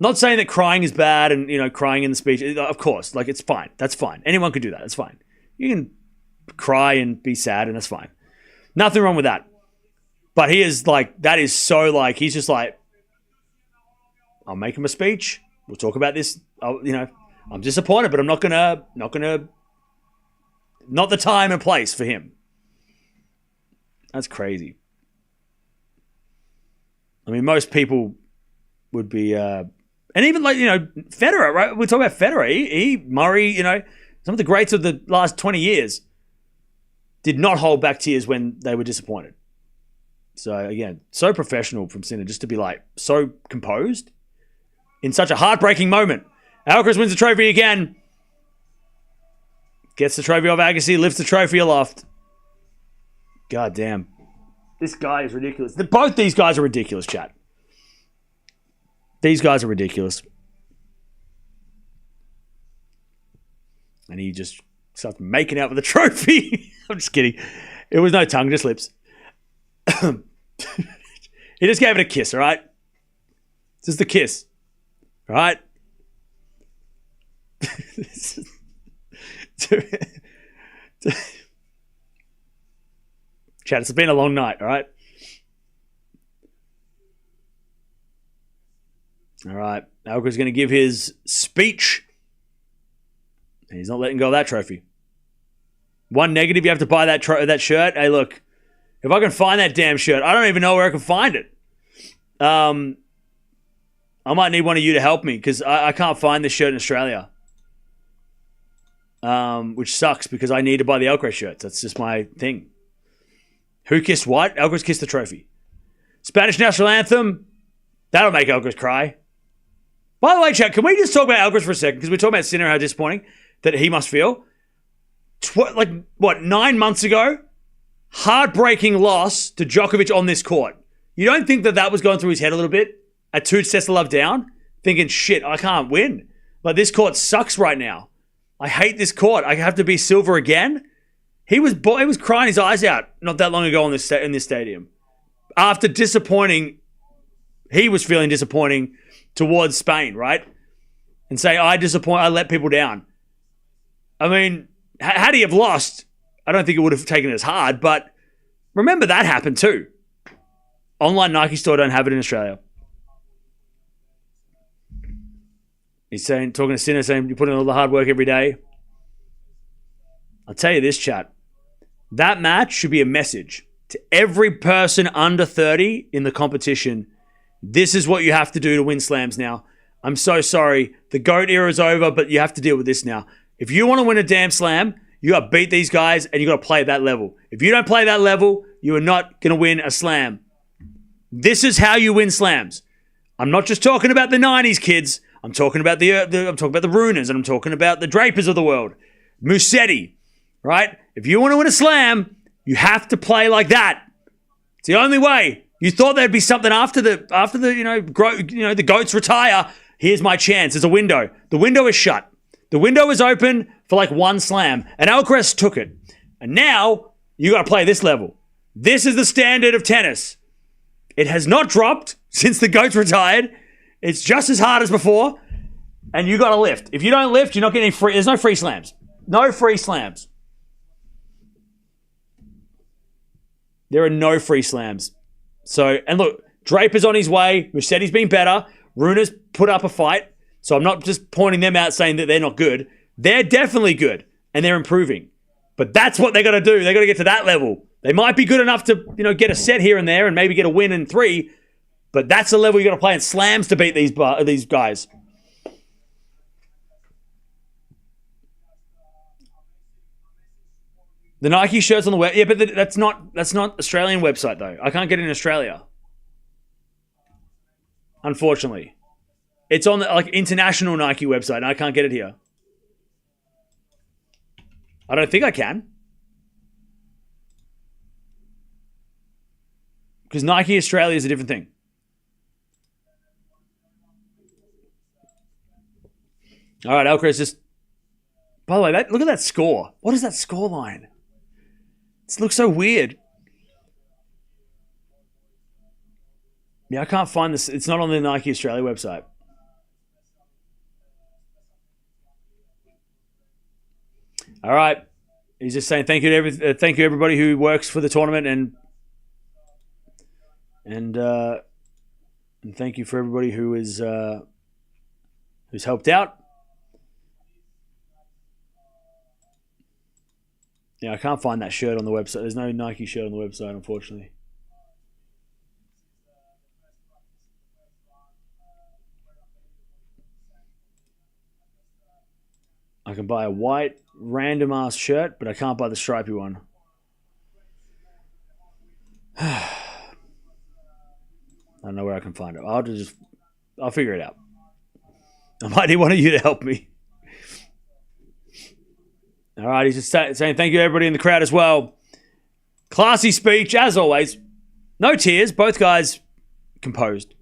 Not saying that crying is bad and crying in the speech. Of course, like it's fine. That's fine. Anyone could do that. It's fine. You can cry and be sad, and that's fine. Nothing wrong with that. But he is like, that is so like, he's just like, I'll make him a speech. We'll talk about this. I'm disappointed, but I'm not the time and place for him. That's crazy. I mean, most people would be, and even like, Federer, right? We're talking about Federer. Murray, some of the greats of the last 20 years did not hold back tears when they were disappointed. So again, so professional from Sinner just to be like so composed in such a heartbreaking moment. Alcaraz wins the trophy again. Gets the trophy off Agassi, lifts the trophy aloft. God damn. This guy is ridiculous. Both these guys are ridiculous, chat. These guys are ridiculous. And he just starts making out with the trophy. I'm just kidding. It was no tongue, just lips. He just gave it a kiss, all right? Just a kiss. All right? Chat, it's been a long night, all right? All right. Alcaraz going to give his speech. And he's not letting go of that trophy. One negative, you have to buy that shirt. Hey, look, if I can find that damn shirt, I don't even know where I can find it. I might need one of you to help me because I can't find this shirt in Australia. Which sucks because I need to buy the Alcaraz shirts. That's just my thing. Who kissed what? Alcaraz kissed the trophy. Spanish national anthem. That'll make Alcaraz cry. By the way, chat, can we just talk about Alcaraz for a second? Because we're talking about Sinner, how disappointing that he must feel. 9 months ago? Heartbreaking loss to Djokovic on this court. You don't think that was going through his head a little bit? At 2 sets of love down? Thinking, shit, I can't win. Like, this court sucks right now. I hate this court. I have to be silver again? He was crying his eyes out not that long ago in this stadium. After disappointing, he was feeling disappointing towards Spain, right? And say, I let people down. I mean, had he have lost, I don't think it would have taken it as hard, but remember that happened too. Online Nike store don't have it in Australia. He's talking to Sinner, saying you put in all the hard work every day. I'll tell you this, chat. That match should be a message to every person under 30 in the competition. This is what you have to do to win slams now. I'm so sorry. The GOAT era is over, but you have to deal with this now. If you want to win a damn slam, you got to beat these guys and you got to play at that level. If you don't play that level, you are not going to win a slam. This is how you win slams. I'm not just talking about the 90s kids. I'm talking about the Runers, and I'm talking about the Drapers of the world. Musetti, right? If you want to win a slam, you have to play like that. It's the only way. You thought there'd be something after the GOATs retire. Here's my chance. There's a window. The window is shut. The window is open for like one slam, and Alcaraz took it. And now you got to play this level. This is the standard of tennis. It has not dropped since the GOATs retired. It's just as hard as before, and you got to lift. If you don't lift, you're not getting free. There's no free slams. No free slams. There are no free slams. So, and look, Draper's on his way. Musetti's been better. Runer's put up a fight. So I'm not just pointing them out saying that they're not good. They're definitely good, and they're improving. But that's what they got to do. They got to get to that level. They might be good enough to, get a set here and there and maybe get a win in 3. But that's the level you got to play in slams to beat these guys. The Nike shirts on the web, yeah, but that's not Australian website though. I can't get it in Australia, unfortunately. It's on the international Nike website, and I can't get it here. I don't think I can, because Nike Australia is a different thing. All right, Alcaraz just... By the way, look at that score. What is that score line? It looks so weird. Yeah, I can't find this. It's not on the Nike Australia website. All right. He's just saying thank you to thank you everybody who works for the tournament, and thank you for everybody who is who's helped out. Yeah, I can't find that shirt on the website. There's no Nike shirt on the website, unfortunately. I can buy a white random ass shirt, but I can't buy the stripy one. I don't know where I can find it. I'll figure it out. I might need one of you to help me. All right, he's just saying thank you to everybody in the crowd as well. Classy speech, as always. No tears, both guys composed.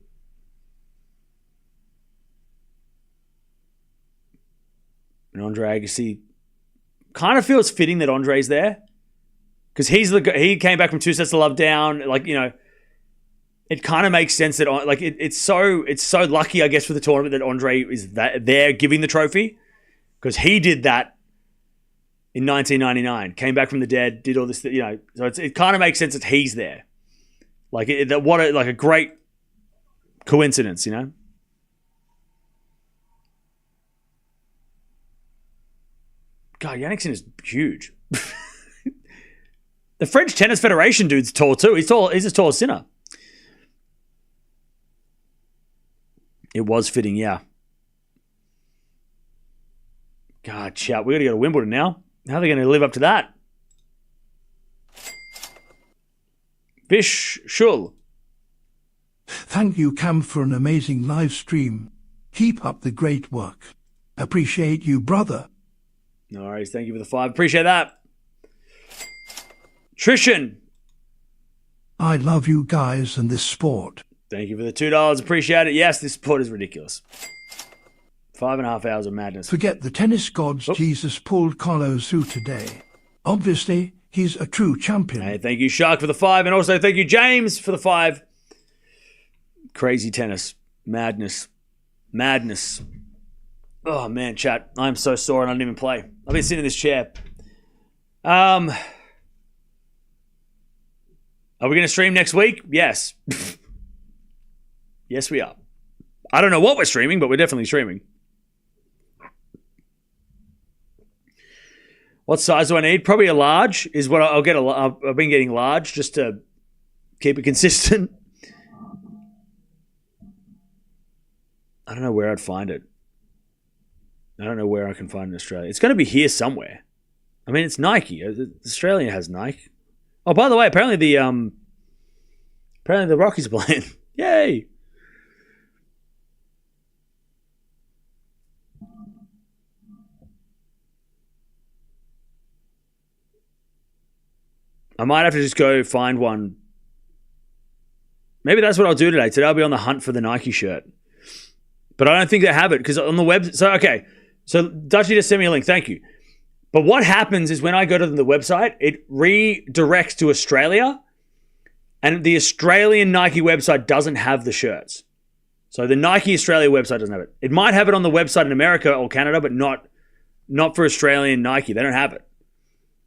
And Andre Agassi, kind of feels fitting that Andre's there. Because he came back from 2 sets to love down. Like, you know, it kind of makes sense that it's so lucky, I guess, for the tournament that Andre is there giving the trophy. Because he did that in 1999. Came back from the dead, did all this, you know. So it kind of makes sense that he's there. Like, what a great coincidence, you know. God, Jannik Sinner is huge. The French Tennis Federation dude's tall too. He's as tall as Sinner. It was fitting, yeah. God, chat. We got to go to Wimbledon now. How are they going to live up to that? Vish Shul. Thank you, Cam, for an amazing live stream. Keep up the great work. Appreciate you, brother. No worries. Thank you for the 5. Appreciate that. Trishan. I love you guys and this sport. Thank you for the $2. Appreciate it. Yes, this sport is ridiculous. 5.5 hours of madness. Forget the tennis gods. Jesus pulled Carlos through today. Obviously, he's a true champion. Hey, thank you, Shark, for the 5. And also thank you, James, for the 5. Crazy tennis. Madness. Oh, man, chat. I'm so sore and I didn't even play. I've been sitting in this chair. Are we going to stream next week? Yes. Yes, we are. I don't know what we're streaming, but we're definitely streaming. What size do I need? Probably a large is what I'll get. I've been getting large just to keep it consistent. I don't know where I'd find it. I don't know where I can find it in Australia. It's going to be here somewhere. I mean, it's Nike. Australia has Nike. Oh, by the way, apparently the Rockies are playing. Yay! I might have to just go find one. Maybe that's what I'll do today. Today I'll be on the hunt for the Nike shirt. But I don't think they have it because on the web. So, okay. So, Dutchie just sent me a link. Thank you. But what happens is when I go to the website, it redirects to Australia. And the Australian Nike website doesn't have the shirts. So, the Nike Australia website doesn't have it. It might have it on the website in America or Canada, but not for Australian Nike. They don't have it.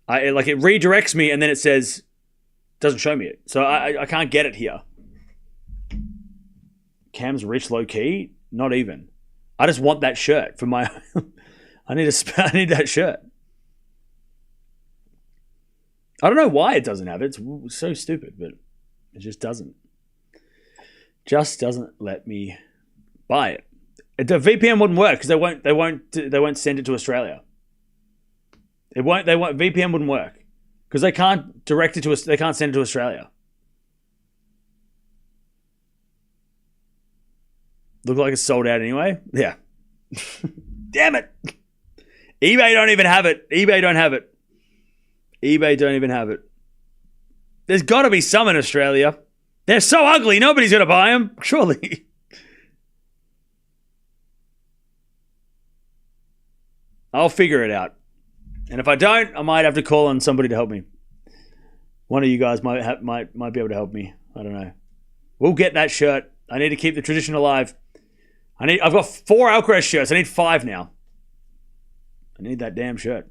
It redirects me and then it says, doesn't show me it. So I can't get it here. Cam's rich low key? Not even. I just want that shirt for my. I need that shirt. I don't know why it doesn't have it. It's so stupid, but it just doesn't. Just doesn't let me buy it. The VPN wouldn't work because they won't send it to Australia. VPN wouldn't work because they can't direct it to us. They can't send it to Australia. Look like it's sold out anyway. Yeah. Damn it. eBay don't even have it. eBay don't have it. eBay don't even have it. There's got to be some in Australia. They're so ugly. Nobody's going to buy them. Surely. I'll figure it out. And if I don't, I might have to call on somebody to help me. One of you guys might be able to help me. I don't know. We'll get that shirt. I need to keep the tradition alive. I've got 4 Alcaraz shirts. I need 5 now. I need that damn shirt.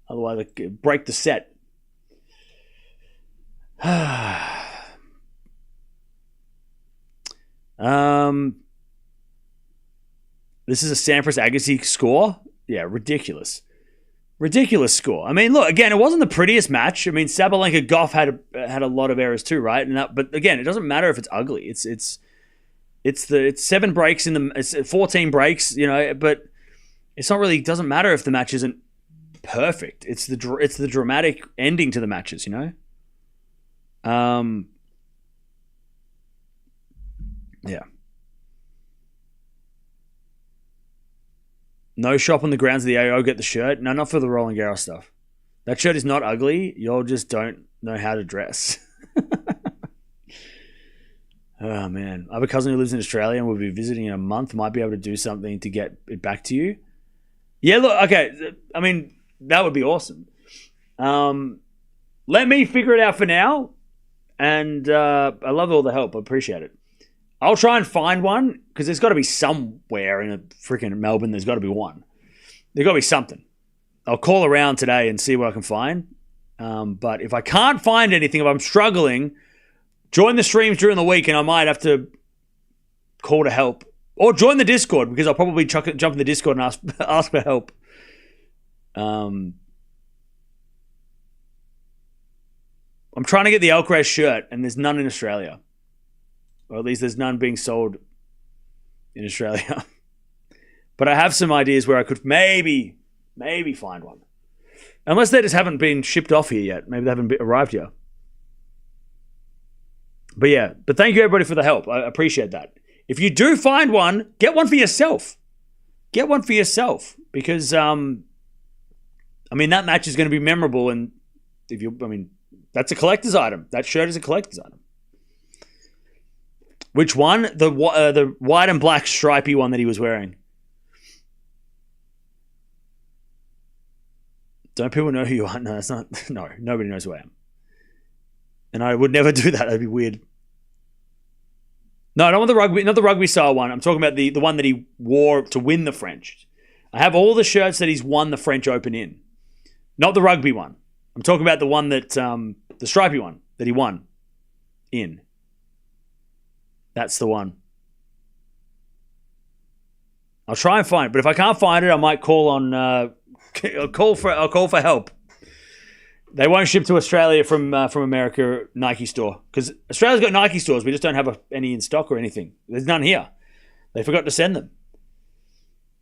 Otherwise, I could break the set. This is a Sampras Agassi score. Yeah, ridiculous. Ridiculous score. I mean, look, again, it wasn't the prettiest match. I mean, Sabalenka Goff had a lot of errors too, right? But again, it doesn't matter if it's ugly. It's 7 breaks it's 14 breaks, you know. But It's not really, doesn't matter if the match isn't perfect. It's the dramatic ending to the matches, you know? Yeah. No shop on the grounds of the AO, get the shirt. No, not for the Roland Garros stuff. That shirt is not ugly. Y'all just don't know how to dress. Oh, man. I have a cousin who lives in Australia and will be visiting in a month. Might be able to do something to get it back to you. Yeah, look, okay. I mean, that would be awesome. Let me figure it out for now. And I love all the help. I appreciate it. I'll try and find one because there's got to be somewhere in a freaking Melbourne. There's got to be one. There's got to be something. I'll call around today and see what I can find. But if I can't find anything, if I'm struggling, join the streams during the week and I might have to call to help. Or join the Discord because I'll probably jump in the Discord and ask for help. I'm trying to get the Alcaraz shirt and there's none in Australia. Or at least there's none being sold in Australia. But I have some ideas where I could maybe find one. Unless they just haven't been shipped off here yet. Maybe they haven't arrived here. But yeah, but thank you everybody for the help. I appreciate that. If you do find one, get one for yourself. Get one for yourself. Because, I mean, that match is going to be memorable. And that's a collector's item. That shirt is a collector's item. Which one? The white and black stripy one that he was wearing. Don't people know who you are? No, that's not. No, nobody knows who I am. And I would never do that. That'd be weird. No, I don't want the rugby, not the rugby style one. I'm talking about the one that he wore to win the French. I have all the shirts that he's won the French Open in. Not the rugby one. I'm talking about the one that, the stripy one that he won in. That's the one. I'll try and find it, but if I can't find it, I might call on. I'll call for help. They won't ship to Australia from America Nike store because Australia's got Nike stores. We just don't have any in stock or anything. There's none here. They forgot to send them.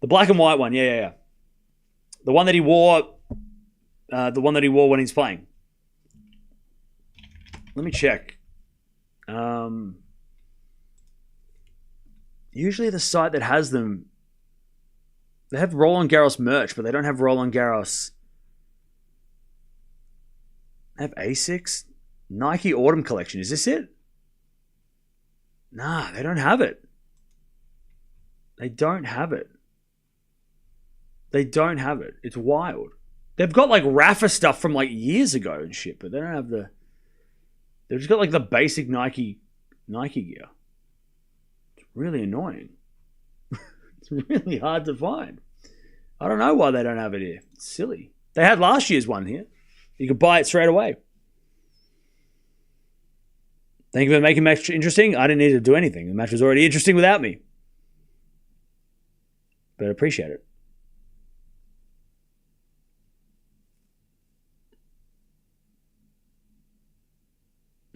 The black and white one, yeah. The one that he wore. The one that he wore when he's playing. Let me check. Usually the site that has them, they have Roland Garros merch, but they don't have Roland Garros. They have ASICS? Nike Autumn Collection. Is this it? Nah, they don't have it. They don't have it. It's wild. They've got like Rafa stuff from like years ago and shit, but they don't have the... They've just got like the basic Nike gear. Really annoying. It's really hard to find. I don't know why they don't have it here. It's silly. They had last year's one here. You could buy it straight away. Thank you for making the match interesting. I didn't need to do anything. The match was already interesting without me. But I appreciate it.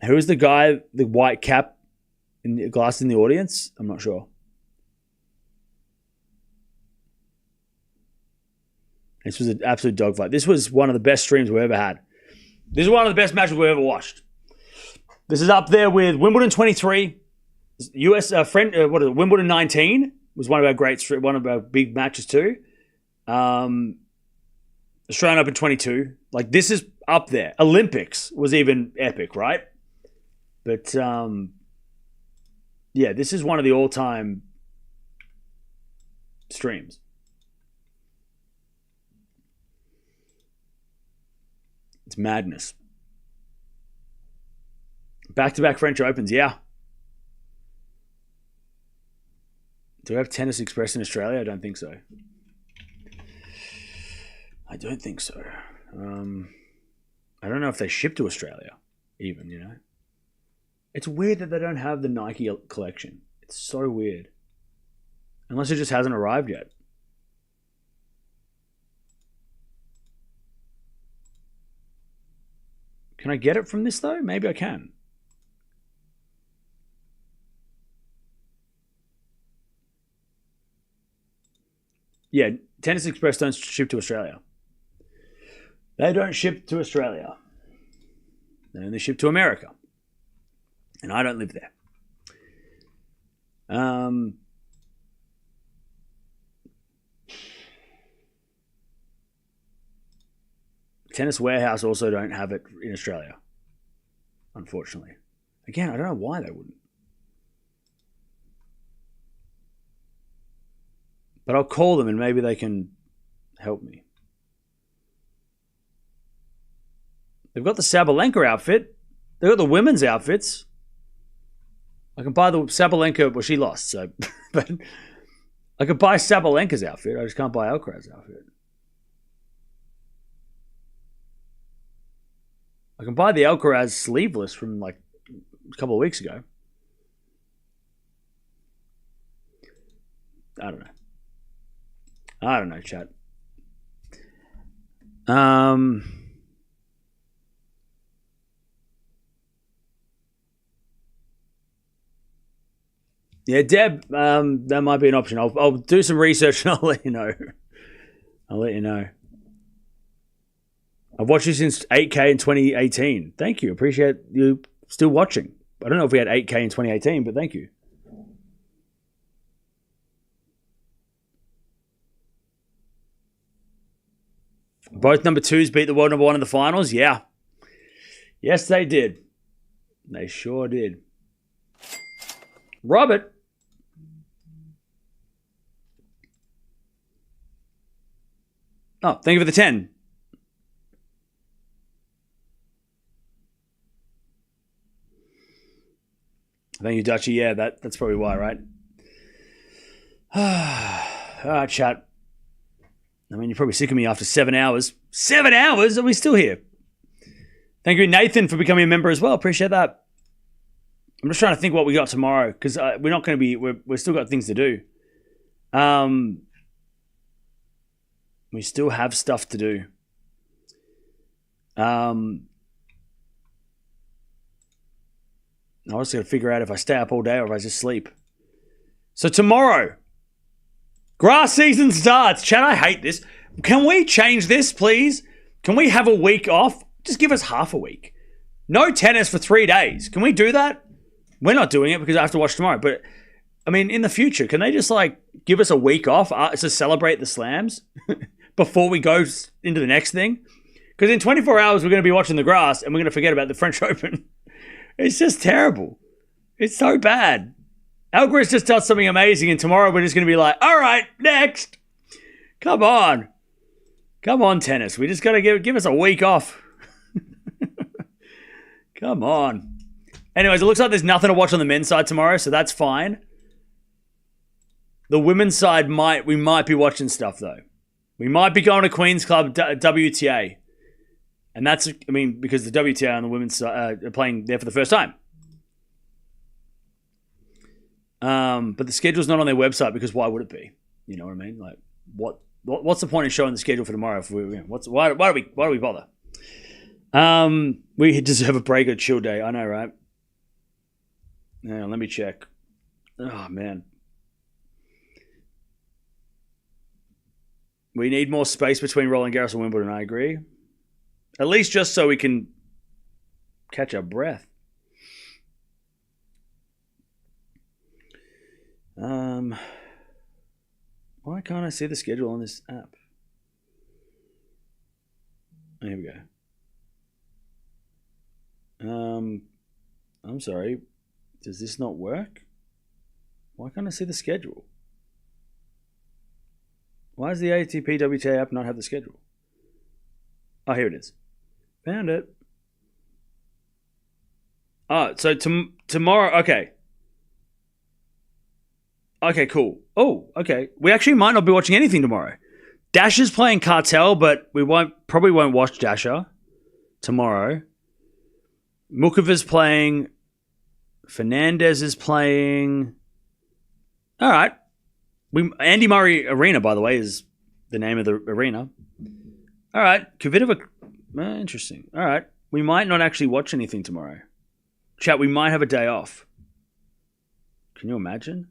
Who is the guy, the white cap in the glass in the audience? I'm not sure. This was an absolute dogfight. This was one of the best streams we've ever had. This is one of the best matches we've ever watched. This is up there with Wimbledon 23, Wimbledon 19 was one of our big matches too. Australian Open 22. Like, this is up there. Olympics was even epic, right? But yeah, this is one of the all-time streams. It's madness. Back-to-back French Opens, yeah. Do we have Tennis Express in Australia? I don't think so. I don't know if they ship to Australia, even, you know. It's weird that they don't have the Nike collection. It's so weird. Unless it just hasn't arrived yet. Can I get it from this, though? Maybe I can. Yeah, Tennis Express don't ship to Australia. They don't ship to Australia. They only ship to America. And I don't live there. Tennis Warehouse also don't have it in Australia, unfortunately. Again, I don't know why they wouldn't. But I'll call them and maybe they can help me. They've got the Sabalenka outfit. They've got the women's outfits. I can buy the Sabalenka, well, she lost, so, but I could buy Sabalenka's outfit. I just can't buy Alcaraz's outfit. I can buy the Alcaraz sleeveless from like a couple of weeks ago. I don't know, chat. Yeah, Deb, that might be an option. I'll do some research and I'll let you know. I've watched you since 8K in 2018. Thank you. Appreciate you still watching. I don't know if we had 8K in 2018, but thank you. Both number twos beat the world number one in the finals? Yeah. Yes, they did. They sure did. Robert. Oh, thank you for the 10. Thank you, Dutchie. Yeah, that's probably why, right? All right, chat. I mean, you're probably sick of me after 7 hours. 7 hours? Are we still here? Thank you, Nathan, for becoming a member as well. Appreciate that. I'm just trying to think what we got tomorrow because we're not going to be. We've still got things to do. We still have stuff to do. I was going to figure out if I stay up all day or if I just sleep. So tomorrow, grass season starts. Chat, I hate this. Can we change this, please? Can we have a week off? Just give us half a week. No tennis for 3 days. Can we do that? We're not doing it because I have to watch tomorrow. But, I mean, in the future, can they just, like, give us a week off to celebrate the slams before we go into the next thing? Because in 24 hours, we're going to be watching the grass and we're going to forget about the French Open. It's just terrible. It's so bad. Alcaraz just does something amazing and tomorrow we're just going to be like, all right, next. Come on. Come on, tennis. We just got to give us a week off. Come on. Anyways, it looks like there's nothing to watch on the men's side tomorrow, so that's fine. The women's side, we might be watching stuff, though. We might be going to Queen's Club WTA. And that's, I mean, because the WTA and the women's side are playing there for the first time. But the schedule's not on their website because why would it be? You know what I mean? Like, what's the point in showing the schedule for tomorrow? If why do we bother? We deserve a break, a chill day. I know, right? Hang on, let me check. Oh man, we need more space between Roland Garros and Wimbledon. I agree. At least just so we can catch our breath. Why can't I see the schedule on this app? Here we go. I'm sorry. Does this not work? Why can't I see the schedule? Why does the ATP WTA app not have the schedule? Oh, here it is. Found it. Oh, so tomorrow, okay. Okay, cool. Oh, okay. We actually might not be watching anything tomorrow. Dasher's playing Cartel, but we probably won't watch Dasher tomorrow. Mukova's playing. Fernandez is playing. All right. Andy Murray Arena, by the way, is the name of the arena. All right. Kvitova. Interesting. All right. We might not actually watch anything tomorrow. Chat, we might have a day off. Can you imagine?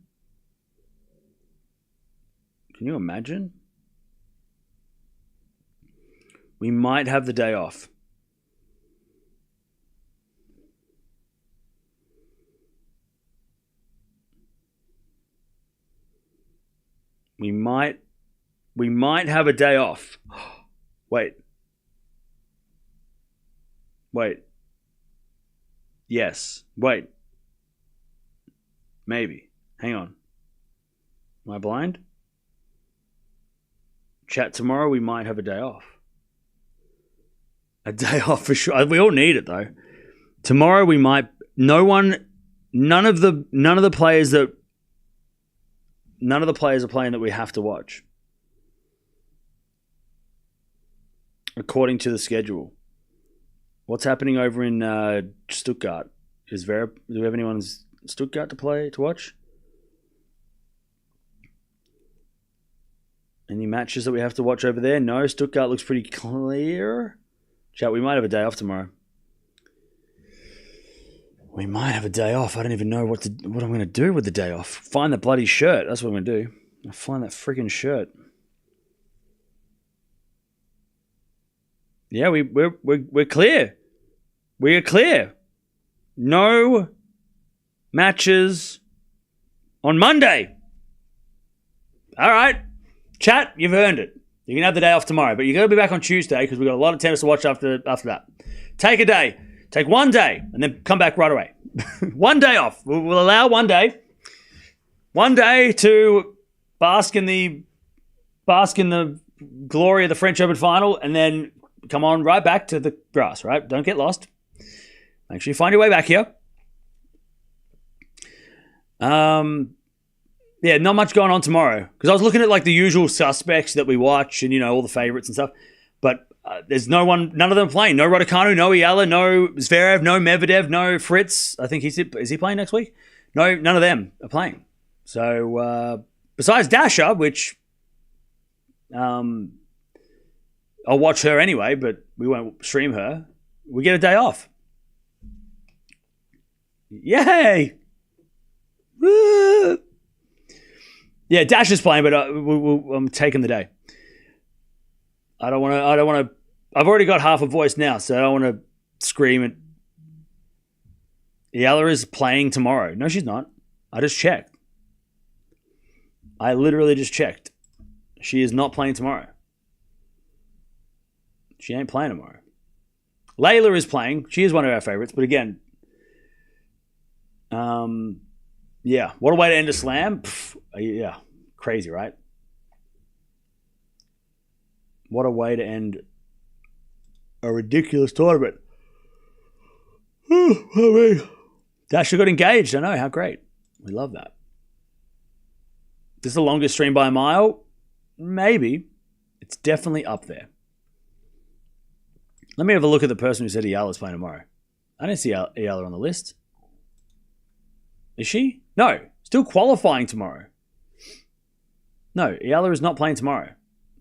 Can you imagine? We might have the day off. We might have a day off. Wait. Yes. Wait. Maybe. Hang on. Am I blind? Chat, tomorrow we might have a day off. A day off for sure. We all need it though. Tomorrow we might. None of the players are playing that we have to watch, according to the schedule. What's happening over in Stuttgart? Do we have anyone in Stuttgart to watch? Any matches that we have to watch over there? No, Stuttgart looks pretty clear. Chat, we might have a day off tomorrow. We might have a day off. I don't even know what I'm going to do with the day off. Find the bloody shirt. That's what I'm going to do. I'll find that freaking shirt. Yeah, we're clear. We are clear. No matches on Monday. All right. Chat, you've earned it. You can have the day off tomorrow, but you're going to be back on Tuesday because we've got a lot of tennis to watch after that. Take a day. Take one day and then come back right away. One day off. We'll allow one day. One day to bask in the glory of the French Open final and then come on right back to the grass, right? Don't get lost. Make sure you find your way back here. Yeah, not much going on tomorrow because I was looking at like the usual suspects that we watch and, all the favorites and stuff. But there's none of them playing. No Raducanu, no Eala, no Zverev, no Medvedev, no Fritz. I think is he playing next week? No, none of them are playing. So besides Dasha, which I'll watch her anyway, but we won't stream her. We get a day off. Yay! Woo! Yeah, Dasha's playing, but I'm taking the day. I don't want to. I've already got half a voice now, so I don't want to scream it. Eala is playing tomorrow. No, she's not. I just checked. I literally just checked. She is not playing tomorrow. She ain't playing tomorrow. Layla is playing. She is one of our favorites, but again, yeah. What a way to end a slam. Yeah, crazy, right? What a way to end a ridiculous tournament. Dasha got engaged. I know, how great. We love that. This is the longest stream by a mile? Maybe. It's definitely up there. Let me have a look at the person who said Eala's playing tomorrow. I didn't see Eala on the list. Is she? No. Still qualifying tomorrow. No, Eala is not playing tomorrow.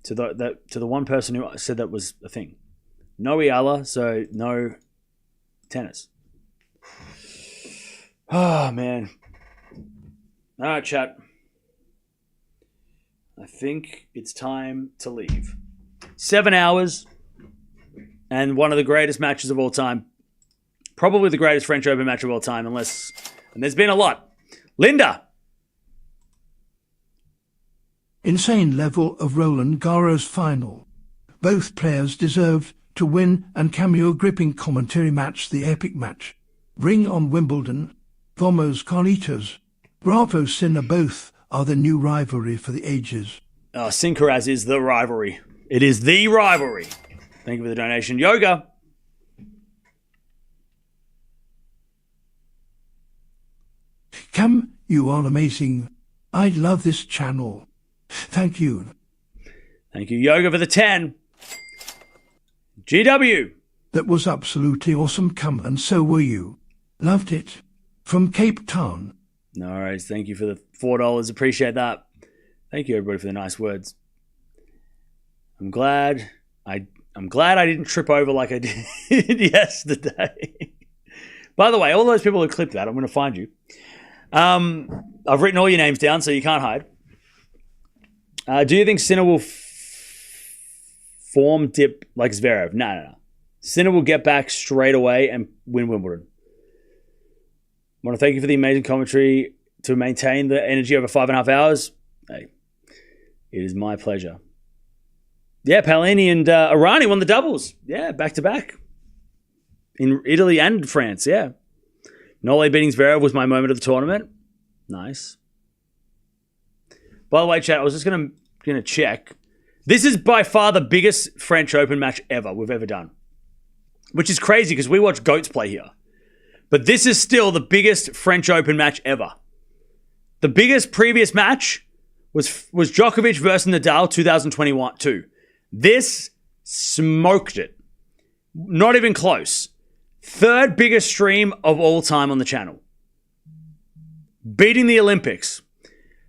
To the one person who said that was a thing. No Eala, so no tennis. Oh, man. All right, chat. I think it's time to leave. 7 hours and one of the greatest matches of all time. Probably the greatest French Open match of all time, and there's been a lot. Linda. Insane level of Roland Garros final. Both players deserved to win and cameo gripping commentary match the epic match. Ring on Wimbledon. Vamos Carlitos. Bravo Sinner, both are the new rivalry for the ages. Sincaraz is the rivalry. It is the rivalry. Thank you for the donation. Yoga. Cam, you are amazing. I love this channel. Thank you. Thank you, Yoga, for the 10. GW. That was absolutely awesome, Cam, and so were you. Loved it. From Cape Town. No worries. Thank you for the $4. Appreciate that. Thank you, everybody, for the nice words. I'm glad I didn't trip over like I did yesterday. By the way, all those people who clipped that, I'm going to find you. I've written all your names down, so you can't hide. Do you think Sinner will form dip like Zverev. No. Sinner will get back straight away and win Wimbledon. I want to thank you for the amazing commentary to maintain the energy over 5.5 hours. Hey, it is my pleasure. Yeah, Paolini and Arani won the doubles. Yeah, back-to-back. In Italy and France, yeah. Nole beating Zverev was my moment of the tournament. Nice. By the way, chat, I was just going to check. This is by far the biggest French Open match ever we've ever done. Which is crazy because we watch GOATs play here. But this is still the biggest French Open match ever. The biggest previous match was Djokovic versus Nadal 2021. This smoked it. Not even close. Third biggest stream of all time on the channel. Beating the Olympics.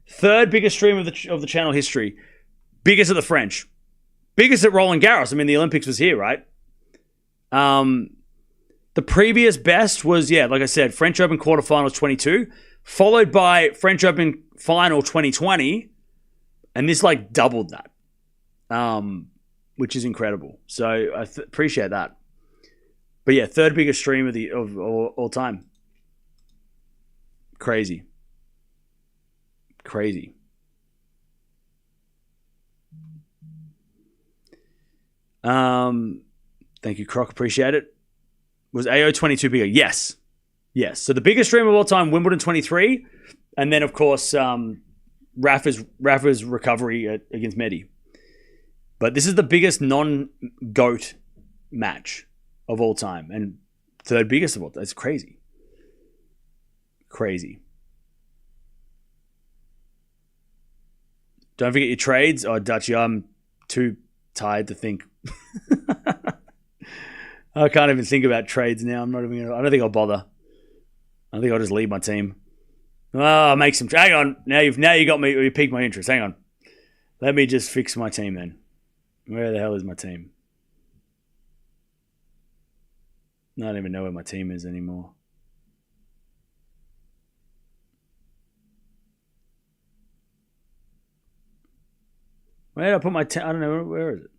Third biggest stream of the channel history. Biggest at the French. Biggest at Roland Garros. I mean, the Olympics was here, right? The previous best was, like I said, French Open quarterfinals 22, followed by French Open final 2020, and this doubled that, which is incredible. So I appreciate that. But yeah, third biggest stream of all time. Crazy. Thank you, Croc. Appreciate it. Was AO 22 bigger? Yes. So the biggest stream of all time, Wimbledon 23, and then of course Rafa's recovery against Medi. But this is the biggest non-GOAT match of all time, and third biggest of all time. That's crazy. Don't forget your trades. Oh, Dutchy, I'm too tired to think. I can't even think about trades now. I don't think I'll bother. I think I'll just leave my team. Oh, I'll make some. Hang on. Now you got me. You piqued my interest. Hang on. Let me just fix my team then. Where the hell is my team? I don't even know where my team is anymore. Where did I put my team? I don't know. Where is it?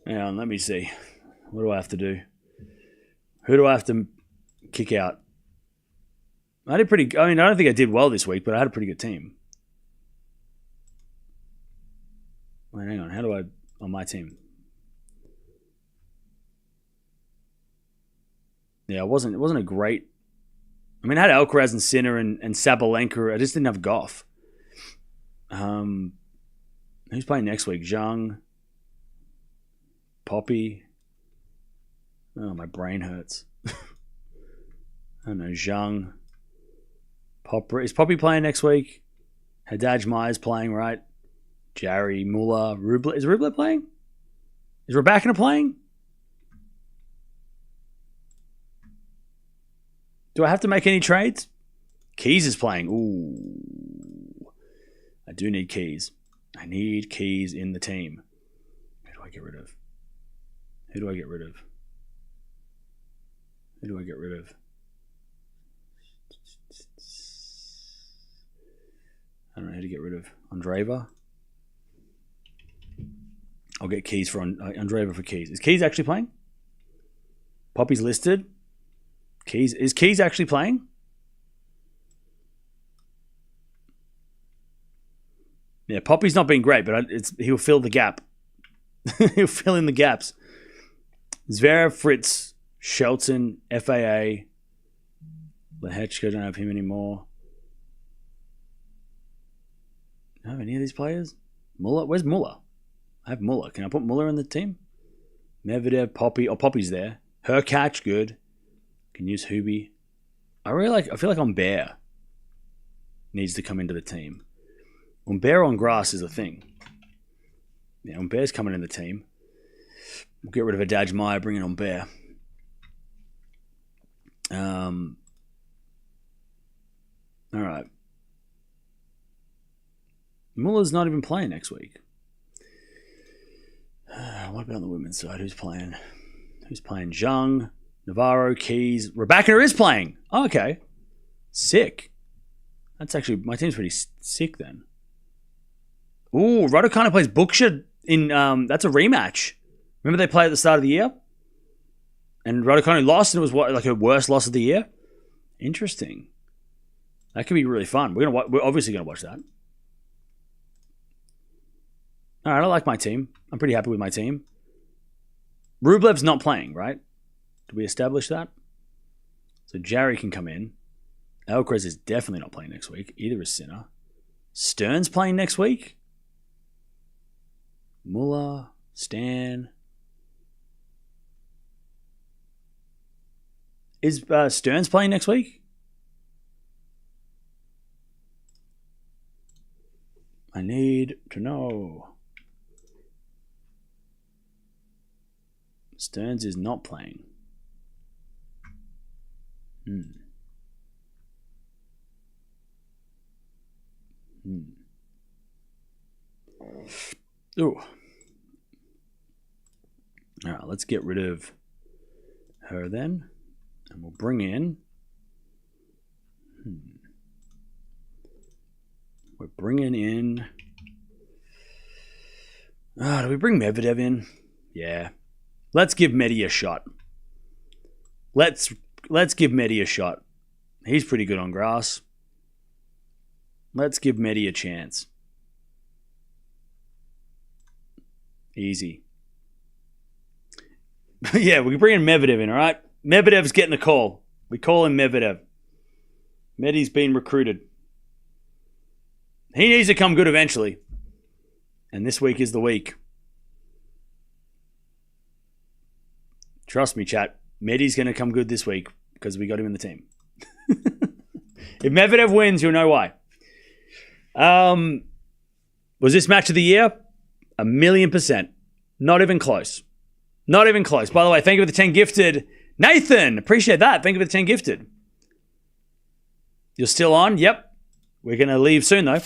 Hang on, let me see. What do I have to do? Who do I have to kick out? I don't think I did well this week, but I had a pretty good team. Wait, hang on. How do I... On my team. Yeah, it wasn't a great... I mean, I had Alcaraz and Sinner and Sabalenka. I just didn't have Goff. Who's playing next week? Zhang... Poppy. Oh, my brain hurts. I don't know. Zhang. Is Poppy playing next week? Haddad Mai's playing, right? Jarry, Muller, Rublev. Is Rublev playing? Is Rybakina playing? Do I have to make any trades? Keys is playing. Ooh. I do need Keys. I need Keys in the team. Who do I get rid of? I don't know who to get rid of. Andreeva. I'll get Keys for Andreeva for Keys. Is Keys actually playing? Poppy's listed. Is Keys actually playing? Yeah, Poppy's not been great, but he'll fill the gap. He'll fill in the gaps. Zverev, Fritz, Shelton, FAA, Lehechka, don't have him anymore. Don't have any of these players? Muller? Where's Muller? I have Muller. Can I put Muller in the team? Medvedev, Poppy. Oh, Poppy's there. Her catch, good. Can use Hubie. I feel like Humbert needs to come into the team. Humbert on grass is a thing. Yeah, Humbert's coming in the team. We'll get rid of Haddad Maya, bring in Humbert. All right. Muller's not even playing next week. What about on the women's side? Who's playing? Zhang, Navarro, Keys. Rybakina is playing. Oh, okay. Sick. That's actually, my team's pretty sick then. Ooh, Raducanu plays Buksha in, that's a rematch. Remember they played at the start of the year? And Raducanu lost, and it was like her worst loss of the year? Interesting. That could be really fun. We're obviously going to watch that. All right, I like my team. I'm pretty happy with my team. Rublev's not playing, right? Did we establish that? So Jarry can come in. Alcaraz is definitely not playing next week. Either is Sinner. Stern's playing next week. Muller, Stan. Is Stearns playing next week? I need to know. Stearns is not playing. Ooh. All right, let's get rid of her then. And we'll bring in... We're bringing in... do we bring Medvedev in? Yeah. Let's give Medi a shot. Let's give Medi a shot. He's pretty good on grass. Let's give Medi a chance. Easy. Yeah, we can bring in Medvedev in, all right? Medvedev's getting the call. We call him Medvedev. Medi's been recruited. He needs to come good eventually. And this week is the week. Trust me, chat. Medi's going to come good this week because we got him in the team. If Medvedev wins, you'll know why. Was this match of the year? 1,000,000%. Not even close. Not even close. By the way, thank you for the 10 gifted. Nathan, appreciate that. Thank you for the 10 gifted. You're still on? Yep. We're going to leave soon, though.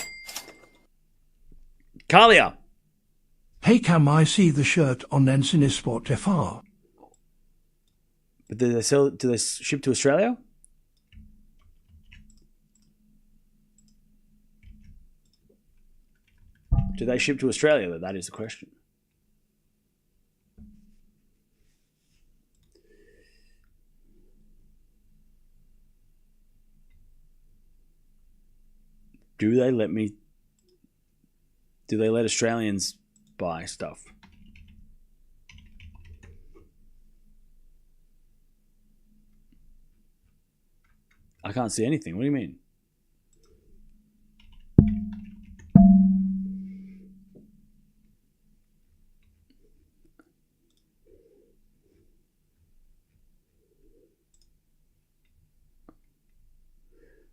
Kalia. Hey, Cam, I see the shirt on Ensine Sport FR. But do they ship to Australia? Do they ship to Australia? That is the question. Do they let Australians buy stuff? I can't see anything. What do you mean?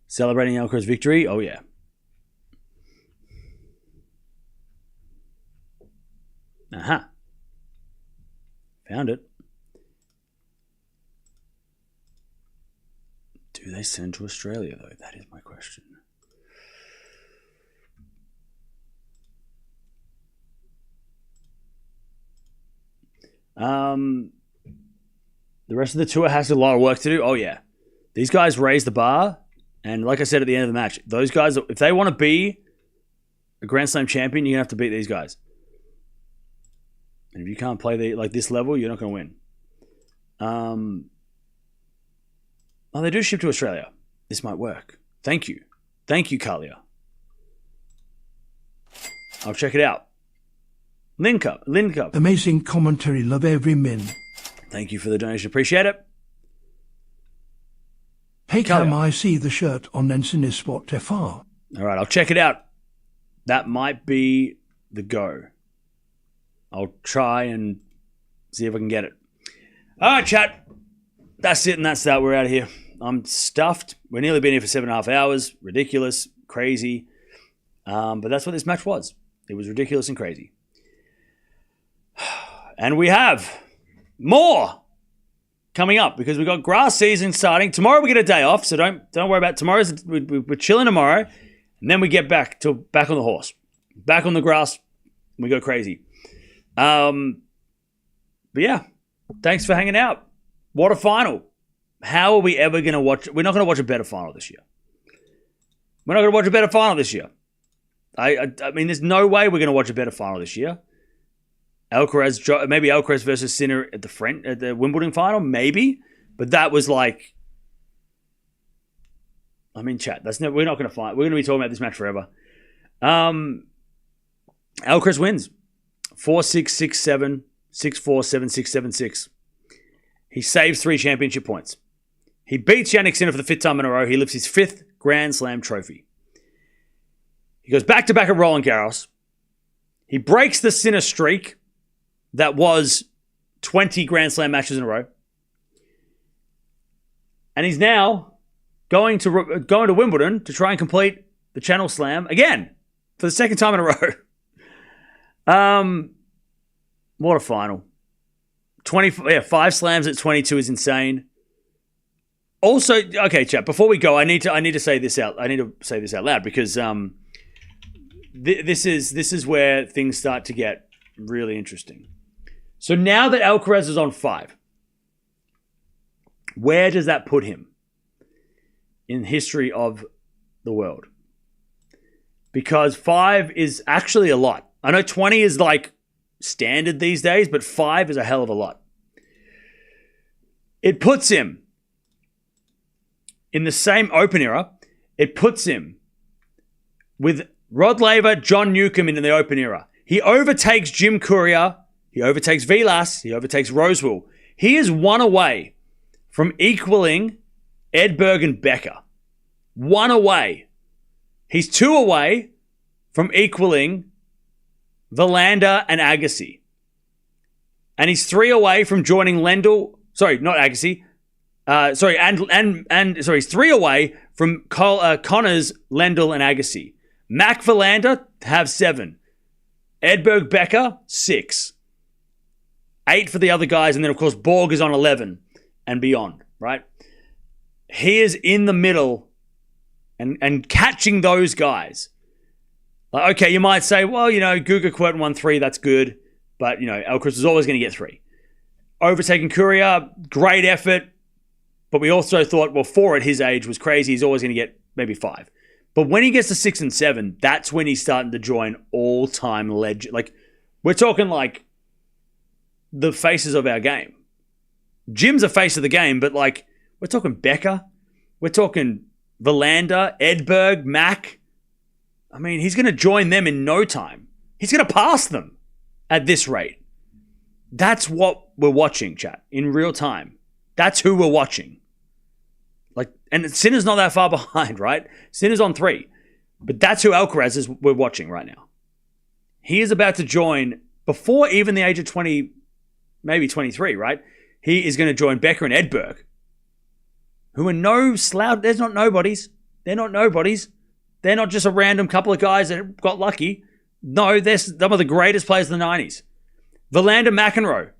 Celebrating Alcaraz's victory? Oh, yeah. Aha. Found it. Do they send to Australia, though? That is my question. The rest of the tour has a lot of work to do. Oh, yeah. These guys raise the bar. And like I said at the end of the match, those guys, if they want to be a Grand Slam champion, you're going to have to beat these guys. And if you can't play this level, you're not going to win. Oh, they do ship to Australia. This might work. Thank you. Thank you, Kalia. I'll check it out. Link up. Amazing commentary. Love every min. Thank you for the donation. Appreciate it. Hey, Cam, I see the shirt on Ensine Sport FR. All right, I'll check it out. That might be the go. I'll try and see if I can get it. All right, chat. That's it and that's that. We're out of here. I'm stuffed. We've nearly been here for 7.5 hours. Ridiculous. Crazy. But that's what this match was. It was ridiculous and crazy. And we have more coming up because we've got grass season starting. Tomorrow we get a day off, so don't worry about tomorrow. We're chilling tomorrow. And then we get back on the horse. Back on the grass. We go crazy. But yeah, thanks for hanging out. What a final. How are we ever going to watch? We're not going to watch a better final this year. We're not going to watch a better final this year. I mean, there's no way we're going to watch a better final this year. Maybe Alcaraz versus Sinner at the Wimbledon final, maybe. But that was like, I mean, chat. We're not going to fight. We're going to be talking about this match forever. Alcaraz wins 4-6, 6-7, 6-4, 7-6, 7-6. He saves 3 championship points. He beats Jannik Sinner for the 5th time in a row. He lifts his 5th Grand Slam trophy. He goes back-to-back at Roland Garros. He breaks the Sinner streak that was 20 Grand Slam matches in a row. And he's now going to Wimbledon to try and complete the Channel Slam again for the 2nd time in a row. What a final. 5 slams at 22 is insane. Also, okay, chat, before we go, I need to say this out. I need to say this out loud because this is where things start to get really interesting. So now that Alcaraz is on 5, where does that put him in history of the world? Because 5 is actually a lot. I know 20 is like standard these days, but 5 is a hell of a lot. It puts him in the same Open era. It puts him with Rod Laver, John Newcombe in the Open era. He overtakes Jim Courier. He overtakes Vilas. He overtakes Rosewell. He is 1 away from equaling Edberg and Becker. 1 away. He's 2 away from equaling Verlander and Agassi. And he's 3 away from joining Lendl. Sorry, not Agassi. He's 3 away from Connors, Lendl, and Agassi. Mac Verlander have 7. Edberg Becker, 6. 8 for the other guys, and then of course Borg is on 11 and beyond, right? He is in the middle and catching those guys. Like, okay, you might say, well, Guga Quirton won 3, that's good. But, Alcaraz is always going to get 3. Overtaking Courier, great effort. But we also thought, well, 4 at his age was crazy. He's always going to get maybe 5. But when he gets to 6 and 7, that's when he's starting to join all-time legend. Like, we're talking like the faces of our game. Jim's a face of the game, but like, we're talking Becker. We're talking Verlander, Edberg, Mac. I mean, he's going to join them in no time. He's going to pass them at this rate. That's what we're watching, chat, in real time. That's who we're watching. Like, and Sinner's not that far behind, right? Sinner's on 3. But that's who Alcaraz is we're watching right now. He is about to join, before even the age of 20, maybe 23, right? He is going to join Becker and Edberg, who are no slouch. There's not nobodies. They're not nobodies. They're not just a random couple of guys that got lucky. No, they're some of the greatest players of the 90s. Verlander, McEnroe,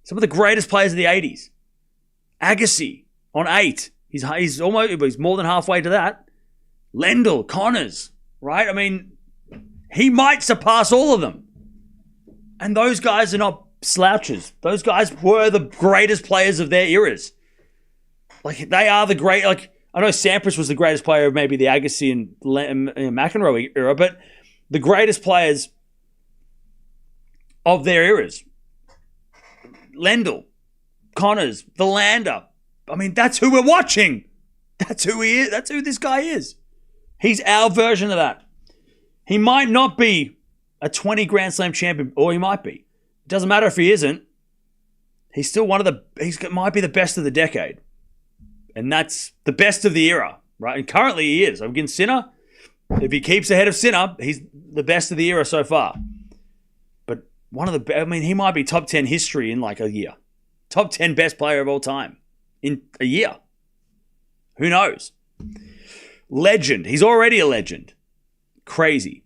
some of the greatest players of the 80s. Agassi on 8. He's more than halfway to that. Lendl, Connors, right? I mean, he might surpass all of them. And those guys are not slouches. Those guys were the greatest players of their eras. Like, they are the great, like, I know Sampras was the greatest player of maybe the Agassi and McEnroe era, but the greatest players of their eras. Lendl, Connors, Verlander. I mean, that's who we're watching. That's who he is. That's who this guy is. He's our version of that. He might not be a 20 Grand Slam champion, or he might be. It doesn't matter if he isn't. He's still might be the best of the decade. And that's the best of the era, right? And currently he is. Against Sinner, if he keeps ahead of Sinner, he's the best of the era so far. But he might be top 10 history in like a year. Top 10 best player of all time in a year. Who knows? Legend. He's already a legend. Crazy.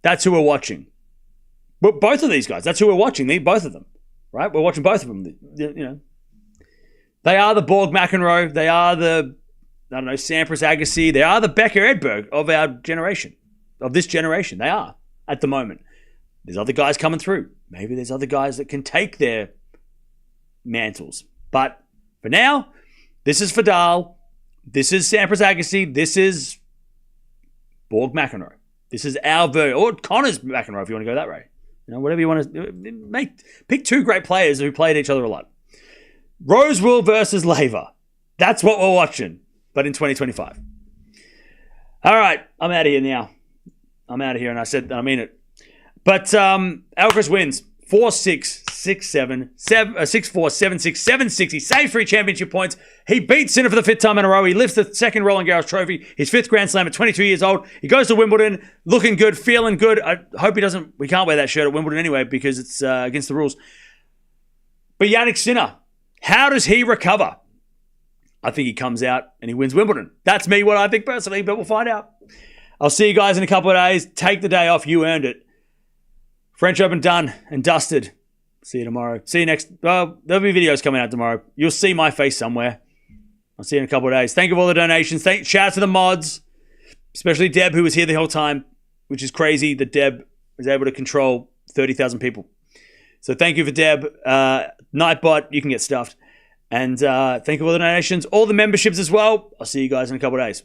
That's who we're watching. But both of these guys, that's who we're watching. Both of them, right? We're watching both of them. They are the Borg McEnroe. They are the, Sampras Agassi. They are the Becker Edberg of our generation, of this generation. They are at the moment. There's other guys coming through. Maybe there's other guys that can take their mantles. But for now, this is Fadal. This is Sampras Agassi. This is Borg McEnroe. This is our version, or Connor's McEnroe if you want to go that way. Whatever you want to pick two great players who played each other a lot. Rosewell versus Laver. That's what we're watching, but in 2025. All right, I'm out of here now. I'm out of here, and I said that I mean it. But Alcaraz wins 4-6, 6-7, 6-4, 7-6, 7-6. He saves 3 championship points. He beats Sinner for the 5th time in a row. He lifts the 2nd Roland Garros trophy, his 5th Grand Slam at 22 years old. He goes to Wimbledon, looking good, feeling good. I hope he doesn't. We can't wear that shirt at Wimbledon anyway because it's against the rules. But Jannik Sinner, how does he recover? I think he comes out and he wins Wimbledon. That's me, what I think personally, but we'll find out. I'll see you guys in a couple of days. Take the day off. You earned it. French Open done and dusted. See you tomorrow. See you next. Well, there'll be videos coming out tomorrow. You'll see my face somewhere. I'll see you in a couple of days. Thank you for all the donations. Shout out to the mods, especially Deb, who was here the whole time, which is crazy that Deb was able to control 30,000 people. So thank you for Deb. Nightbot, you can get stuffed. And thank you for all the donations, all the memberships as well. I'll see you guys in a couple of days.